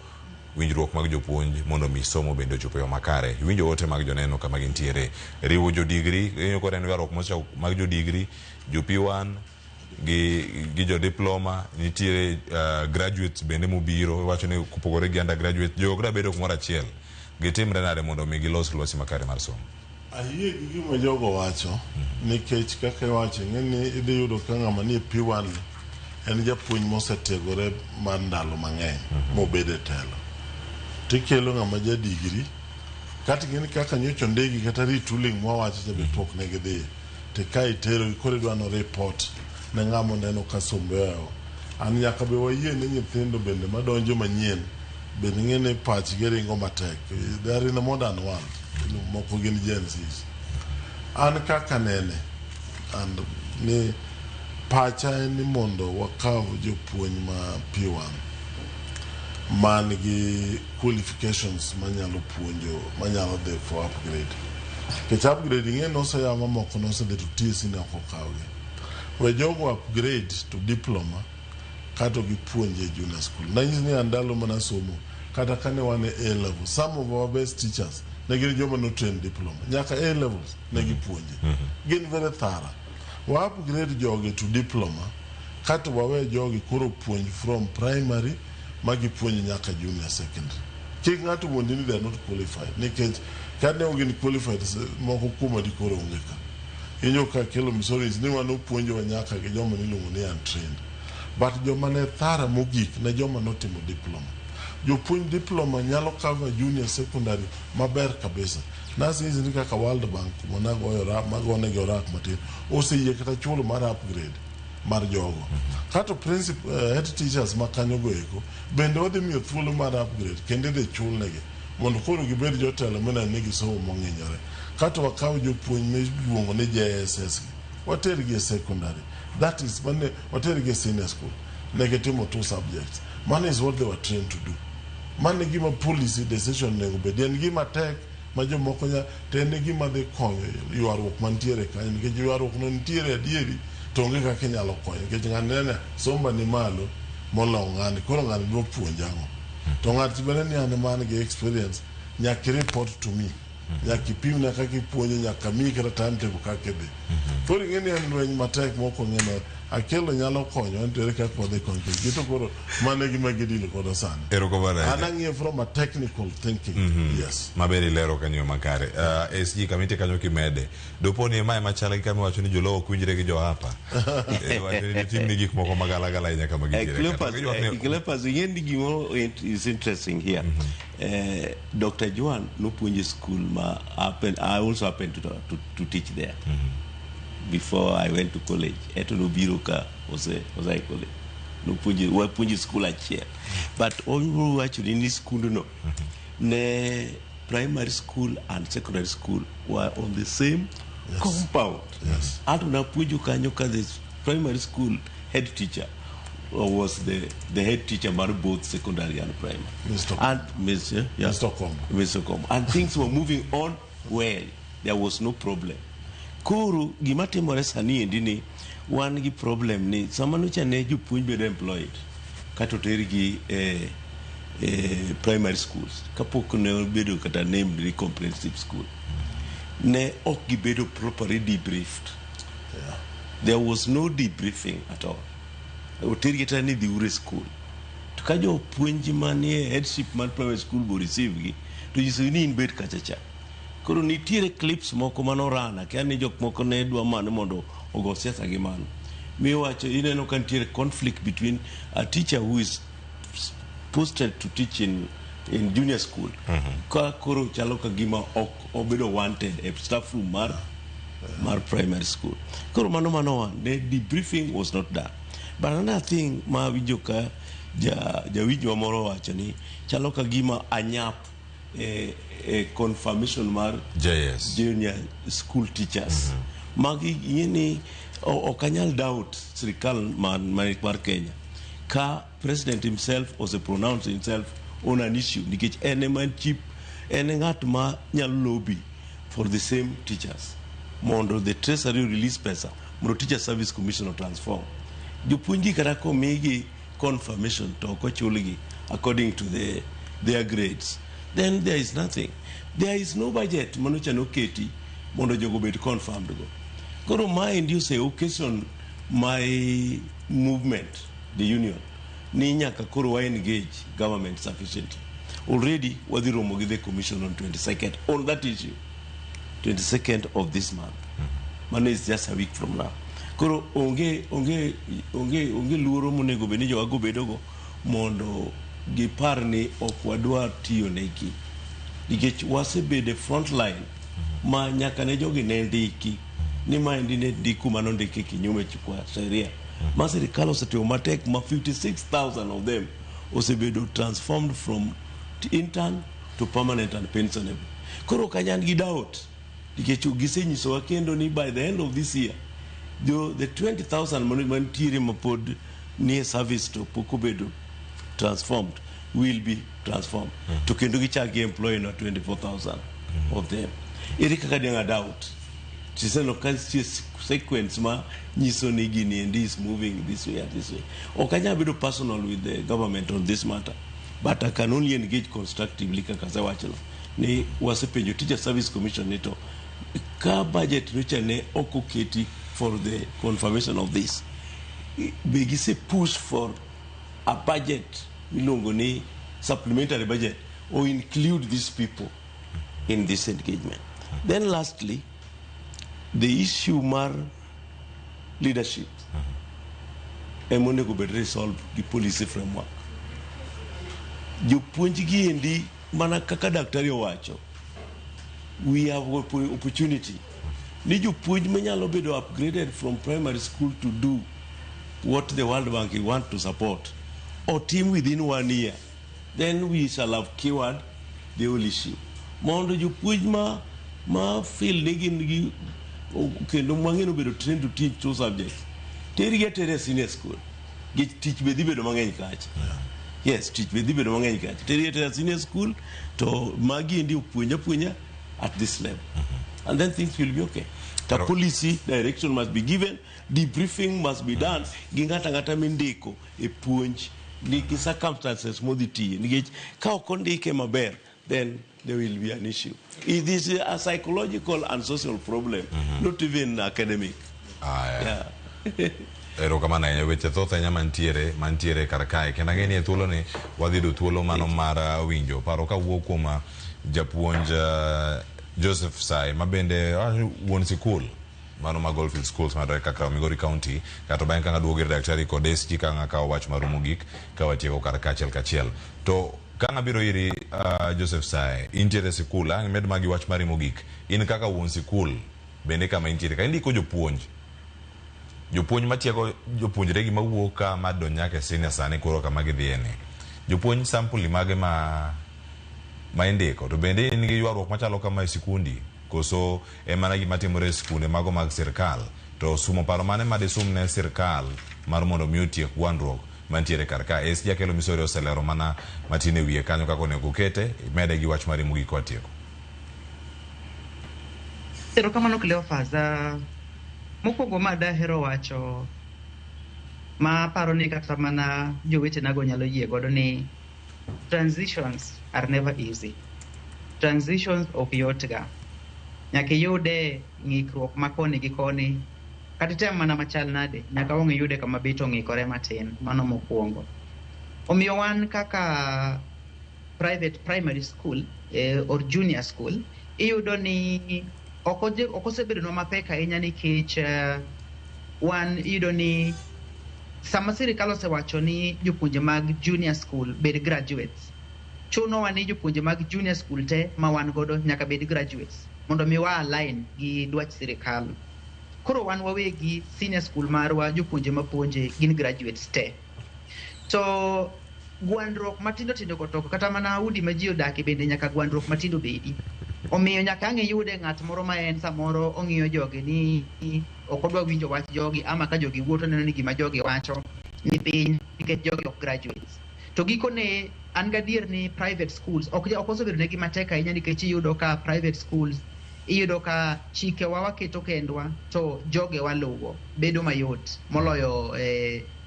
winjruok mag jopuonj mondo mi somo bende ochopo yo makare. Winjo ote mag joneno kama gintiere riwo jo degree enyo kod en warok mocha mag jo degree jo P1 gi jo diploma nitiere graduates bende mobiro wacho ni kupogore gi undergraduate jo gra bedo kumora achiel gitimre nade mondo mi gilos lwasi makare mar somo. Ayie gi gima jogo wacho nikech kaka wacho ng'eni idhi yudo ka ng'ama ni P1 en japuonj mosetegore mar ndalo mang'eny mobede telo tikelo ng'ama ja degree kata ng'eni kaka nyocho ndegi kata retooling mwawacho chabe tok ne gidhi te kai tero kore dwano report na ng'amo neno ka sombeo an nyaka be wayie ne nyithindo bende madonjo manyien bende ng'ene pach geringo matek there in a modern world moko gin Gen Zs an kaka nene and ni pacha ni mondo wakaw jopuonj ma P1 man gi qualifications manyalo puonjo manyalo dhi for upgrade kech upgrade ng'eno se yama moko no se dhi to TSC ne okokawgi we jogo upgrade to diploma kato gi puonje junior school na nyini andalo mana somo kata kane wane A level some of our best teachers ne gin joma no train diploma nyaka A levels ne gi puonje gin very thorough wa upgrade joge to diploma kato wawe joge koro puonj from primary magi puonj nyaka junior secondary kik ng'ato mondi ni they are not qualified nikech kane ogin qualified moko kuma di koro ongeka inyo ka kelo misori ni wano puonjo wa nyaka gi joma niluongo ni untrained but joma ne thara mogik na joma notimo diploma jopuonj diploma nyalo cover junior secondary maber kabisa nasi hizi ni kaka World Bank magone gi orak matin oseyie kata chulo mar upgrade mar jogo kato principal head teachers makanyo goeko bende odhi miyo thuolo mar upgrade kende de chulnegi mondo koro gibed jotelo mena nigi somo mong'inyore kato wakaw jopuonj miluongo ni JSS watergi secondary. That is when watergi senior school. Negative 2 subjects. Man is what they were trained to do. Man give a policy decision nego be. Then give a tech. Majo mokonya tene gi madhe konyo yuarruok mantiere kanyo nikech yuarruok no nitiere adieri to onge kaka inyalo konyo nikech ng'anene somba ni malo molo ng'ani koro ng'ani biro puonja ang'o to ng'at bende ni an man gi experience nyaka report to me nyaka ipimna kaka ipuonjo nyaka miyi kata timetable kaka idhi koro ing'e ni en lweny matek moko ng'eno akelo nyalo konyo nitiere kaka wadhi konyo gito koro mane gima gidilo koda sani an ang'iye from a technical thinking yes maber ilero kanyo makare SG kamiti kanyo kimede dopo ni mae machala gi kama wacho ni jolowo ok winjre gi jo hapa wacho ni timni gik moko magalagala nyaka magigire Cleopas ing'eni gimoro is interesting here Dr. Juan nopuonjo school ma I also happened to teach there before I went to college. Eto no biro ka was I college. No punji school achiel. But all actually in this school no. Ne primary school and secondary school were on the same compound. Yes. Atu na punju kanyo ka the primary school head teacher was the head teacher for both secondary and primary. Mr. Kombo. And things were moving on well. There was no problem. Kuru gimatimore sani endi ni wan gi problem ni samano cha ne jopuonj bedo employed kata oter gi primary schools kapok ne bedo kata named ni comprehensive school ne ok gibedo properly debriefed. There was no debriefing at all. Oter gi tani dhi ure school to ka jopuonj manie headship man primary school bo receive gi to jiso ni in bet kachacha. Koro nitiere clips moko manorana kiani jok moko ne dwa mane mondo ogo siasa gi mano miwacho ineno ka nitiere conflict between a teacher who is posted to teach in junior school ka koro chalo ka gima ok obedo wanted e staff room mar primary school koro mano the debriefing was not done. But another thing ma winjo ka jawinjwa moro wacho ni chalo ka gima anyap a confirmation mar junior school teachers magi yini okanyal doubt sirikal mar Kenya ka president himself also pronounced himself on an issue nikech en man chief en ngat ma nyalo lobby for the same teachers mondo the treasury release pesa mondo teacher service commission transform jopuonji kata komigi confirmation to kochulgi according to their grades. Then there is nothing. There is no budget. Manucha no keti mondo jogo bet confirmed go. Koro ma induce occasion my movement, the union. Ni nyaka koro wa engage government sufficiently. Already wadhi romo gi the commission on 22nd on that issue. 22nd of this month. Mano is just a week from now. Koro onge luoro monego beni jo wago bedogo mondo gipar ni ok wadwa tiyo neki nikech wasebede front line ma nyaka ne jogi ne ndiki ni ma endi ne diku mano ndiki kinyume chukwa sheria ma serikal osetimo matek ma 56,000 of them osebedo transformed from intern to permanent and pensionable. Koro kanyan gi doubt nikech gisenyisowa kendo ni by the end of this year the 20,000 mantiere mapod ni service to pokobedo transformed will be transformed to kendo gichagi employ na 24,000 of them. Iri kaka denga doubt chiseno kasi sequence ma nyiso ni gini and is moving this way and this way. Okanya bedo personal with the government on this matter, but I can only engage constructively kaka sawachelo ni wasepenjo teacher service commission nito ka budget richa ne okoketi for the confirmation of this begise push for a budget milongo ni supplementary budget or include these people in this engagement. Then lastly, the issue mar leadership emonego bed resolve the policy framework. Jopuonji gi endi mana kaka daktari owacho, we have opportunity ni jopuonj menyalo bedo upgraded from primary school to do what the World Bank want to support or team within 1 year, then we shall have cured the whole issue. Mondo jopuonj ma feel nigi kendo mang'eny obedo trained to teach two subjects. Terigi atere senior school. Teach be dhi bedo mang'eny kacha. Yes, teach be dhi bedo mang'eny kacha. Terigi atere senior school to magi endi puonja at this level. And then things will be okay. The policy direction must be given, debriefing must be done. Ngata mindiko e puonj niki circumstances moditi. Nikech ka ok ondike maber, then there will be an issue. It is a psychological and social problem, not even academic. Yeah. Ero kama na weche thoth anya mantiere karakae kenda ngeni e thuolo ni wadhi do thuolo mano mar winjo paro ka wuok kuom japuonj Joseph Sai mabende wuon sikul mano ma Goldfield Schools madore kaka Migori County kato bang' ka ngaduogo ir daktari kod SG ka ng'aka wach mar mogik ka watieko karakachiel kachiel to kanga biro iri Joseph Sai intiere sikul ang med magi wach mari mogik in kaka wuon sikul bende kama intiere ka indiko jopuonj matiego jopuonjre gi mawuok ka madonyak e senior sani koro kama gidhiene jopuonj sample mage ma indiko to bende in gi ywaruok machalo kama e sikundi koso e mana gima timore e sikunde mago mag sirkal to sumo paro mane madisum ne sirkal mar mondo mi otiek gwandruok mantiere karka SG Akelo Misori oselero mana matine wiye kanyo kako nego kete mede gi wach mari mugi kwa tieko. Pero kama no Cleophas mokwongo ma dahero wacho ma paro ni kata mana joweche nago nyalo yie godo ni transitions are never easy. Transitions ok yotga. Nyaka yude ng'ikruok ma koni gi koni kata tem mana machal nade nyaka wong yude kama bito ng'ikore matin mano mokwongo. Omiyo wan kaka private primary school or junior school iyudo ni okosebedo no mapek ahinya nikech wan iyudo ni sama sirikal osewacho ni jopuonje mag junior school bed graduates chuno wan ni jopuonje mag junior school te ma wan godo nyaka bed graduates mondo mi wa align gi dwach sirikal. Koro wan wawegi senior school marwa jopuonje mapuonje gin graduates te. To gwandruok matindo kotoko kata mana udi ma ji odake bende nyaka gwandruok matindo bedi. Omiyo nyaka ang'e yude ng'at moro ma en samoro ong'iyo jogi ni ok odwa winjo wach jogi ama ka jogi wuoto neno ni gima jogi wacho ni piny nikech jogi ok graduates. To gikone an gadier ni private schools ok osebedo negi matek ahinya nikech iyudo ka private schools iyudo ka chike waketo kendwa to joge waluwo bedo mayot moloyo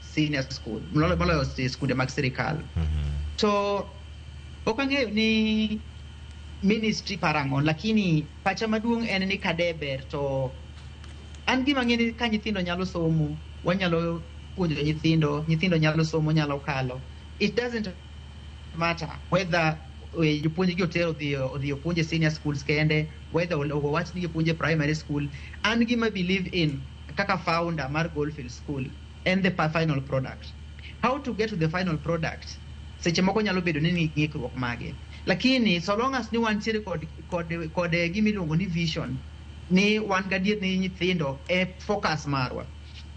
senior school moloyo skunde mag sirikal. To ok ang'eyo ni ministry parangon lakini pacha maduong' en ni kadeber to an gima ng'eni ka nyithindo nyalo somo wanyalo puonjo nyithindo nyalo somo nyalo kalo. It doesn't matter whether jopuonje gi otero odhi opuonje senior schools kende whether owach ni jopuonje primary school. An gima believe in kaka founder mar Goldfield School and the final product. How to get to the final product seche moko nyalo bedo ni ng'ikruok mage lakini so long as ni wan tiere kod gimiluongo ni vision ni wan gadier ni nyithindo e focus marwa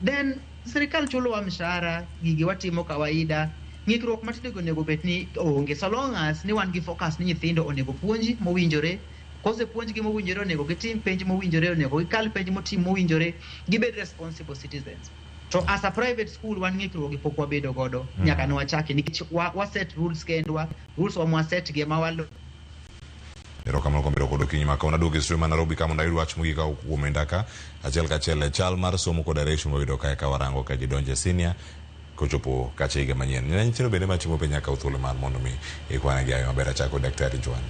then sirikal chulowa mshahara gigi watimo kawaida ng'ikruok matindo onego bet ni onge so long as ni wan gi focus ni nyithindo onego puonji mowinjore kose puonj gi mowinjore onego gitim penj mowinjore onego gikal penj motim mowinjore gibed responsible citizens. To as a private school wan ng'ikruok gi pok wabedo godo nyaka ne wachaki nikech waset rules kendwa rules wa mwaset gi ma walo. Ero kamano kombiro kodo kinyi maka unaduogo studio ma Nairobi kama ndairu wach mugi ka kuomendaka achiel kachiel chal mar somo kod direction mobedo kae ka warango ka jidonje senior kochopo kacha higa manyien. Nina nyithindo bende matimo pe nyaka uthuolo mar mondo mi ikwana gi ayo maber achako Daktari Joan.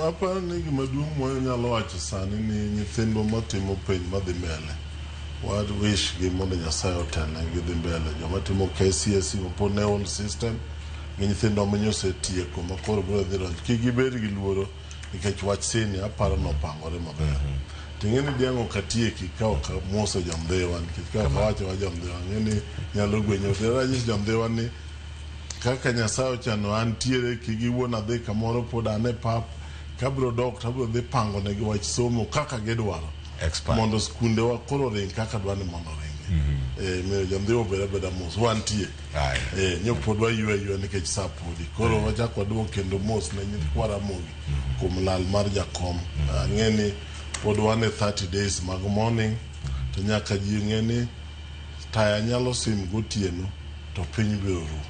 Apa ni gima duong' mwanyalo wacho sani ni nyithindo matimo penj madhi mbele wad wish gi mondo Nyasaye otene gi dhi mbele joma timo KCSE opo neol system gi nyithindo ma osetieko makoro biro dhi donjo kik gibed gi luoro nikech wach senior aparo nopangore maber. Ting'eni diang'o katieki ka ok moso jamdhewa nikech ka wacho wa jamdhewa ng'eni nyalo gwenyo ranyisi jamdhewa ni kaka Nyasaye ochano antiere kigiwuon adhi kamoro pod ane pap kabro dok tabro dhi pango negi wach somo kaka gidwaro mondo skunde wa koro ring kaka dwani mondo ring miyo jamdhewa beda mos wantie nyok pod waywe nikech sa podi koro wachak waduok kendo mos ne nyithi kwara mogi kuom lal mar jakom ng'eni pod wan e 30 days mag morning, to nyaka ji ng'e ni taya nyalo sim gotieno to piny biro ru.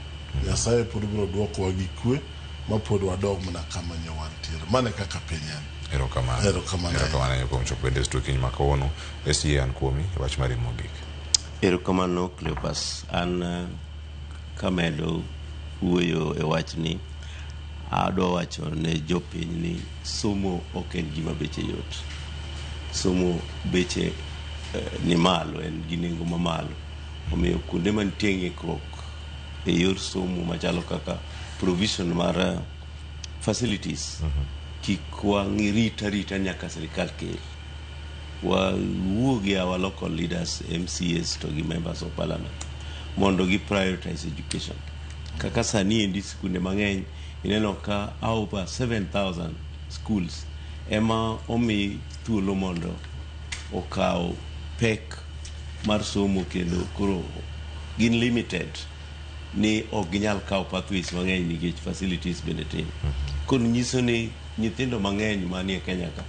Nyasaye pod biro dwokowa gi kwe ma pod wadog mana kama ne wantiere. Mane kaka piny en. Erokamano kuom chopo e studio kiny ma kawuono. SG an kuomi wach mari mogik. Erokamano Cleopas, an kamedo wuoyo e wachni, adwa wacho ne jopiny ni somo ok en gima beche yot. Somo beche ni malo, en gi nengo mamalo. Omiyo kuonde mantie ng'ikruok e yor somo machalo kaka provision mar facilities, kik wang'i rita nyaka sirikal kel. Wawuo gi our local leaders, MCAs to gi members of parliament, mondo gi prioritize education. Kaka sani endi sikunde mang'eny ineno ka over 7,000 schools ema omi thuolo mondo okaw pek mar somo, kendo koro gin limited ni ok ginyal kawo pathways mang'eny nikech facilities bende tin. Koro nyiso ni nyithindo mang'eny manie Kenya ka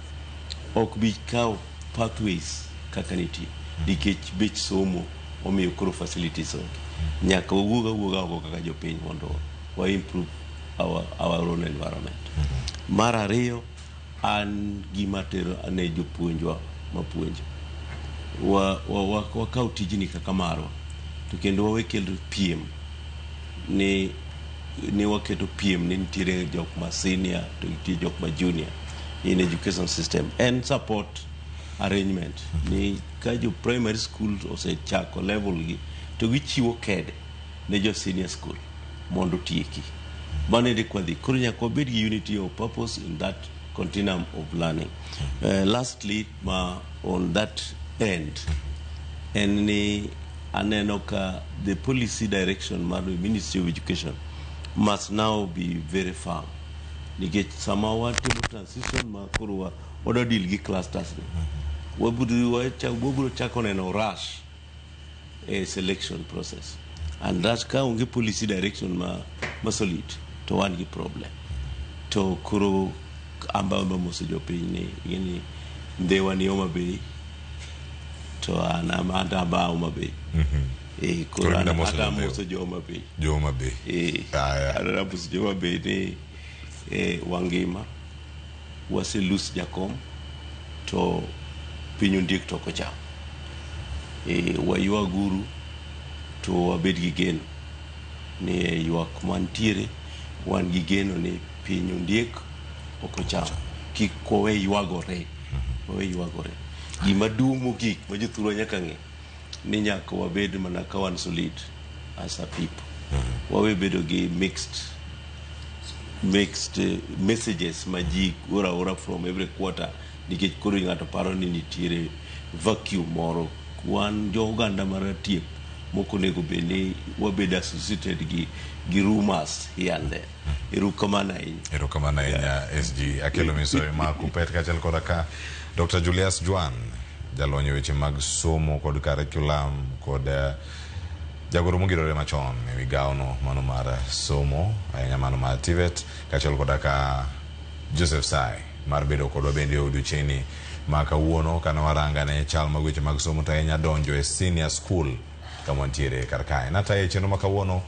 ok bi kawo pathways kaka nitie nikech bech somo omiyo koro facilities onge. Nyaka wawuoga oko kaka jopiny mondo wa improve our own environment. Mar ariyo, an gima tero ane jopuonjwa mapuonjo, wakaw tijni kaka marwa, to kendo wawe kelo piem ni waketo piem ni nitiere jok ma senior to nitiere jok ma junior in education system and support arrangement. Ni ka jo primary school osechako level gi to gichiwo kede ne jo senior school mondo tieki. Mane de kwa dhi. Koro nyaka wabed gi unity of purpose in that continuum of learning. Lastly, on that end, and aneno ka the policy direction mar Ministry of Education must now be very firm. Nikech sama watimo transition ma koro wada deal gi clusters ni. Waburo chako neno rush a selection process. And that's ka unge policy direction ma solid to one problem. To kuro amba moso jopiny ni ndewa ni Homa Bay to anamanda ba Homa Bay. Kuro anamanda moso jo Homa Bay. Anamanda moso jo Homa Bay ni Wangima wase lose jakom to pinyu ndik to kocha. Wayua guru to wabed gi geno ni yuak mantiere wan gi geno ni pinyu ndiek okocha. Kik kowe yuagore. Gima dumo gik ma jothurwa nyaka ng'e ni nyaka wabed mana ka wan solid as a people. Wawe bedo gi mixed messages ma ji ora from every quarter, nikech koro ng'ato paro ni nitiere vacuum moro. Wan jo Uganda maratiep moko nego bende wabed associated gi rumors here and there. Erokamano ahinya SG akelo misoyo ma kupet kachel koda ka Dr. Julius Juan, jalonyo weche mag somo kod curriculum kod jagoro mongirore machon e migawo no mano mar somo ahinya mano mar TVET, kachel koda ka Joseph Sai mar bedo kodwa bende odiochieng'ni ma kawuono kana waranga ne chal mag weche mag somo ahinya donjo e senior school kama ntiere kar kae. Nata e chenro ma kawuono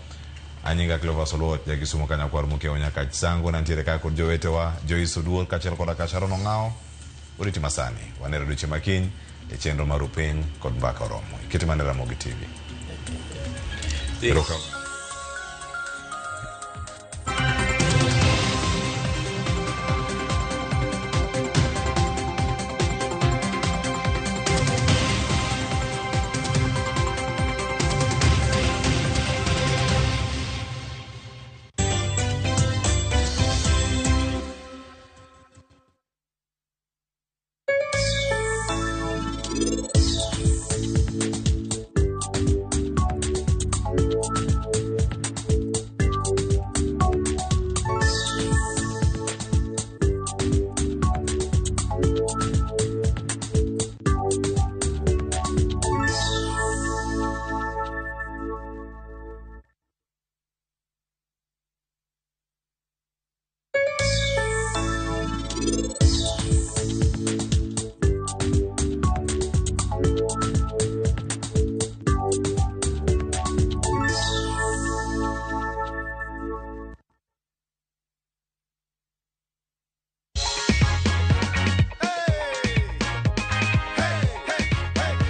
anyinga Cleophas Oluoch jakisomo kanyakwar mukewa nyaka sango na ntiere kae kod jowetewa Joyce Oduor kachel koda ka Sharon Ong'ao. Uriti masani wanero duche makiny e chenro mar Upeny kod Mbaka Oromo. Ikete manera Mogi TV.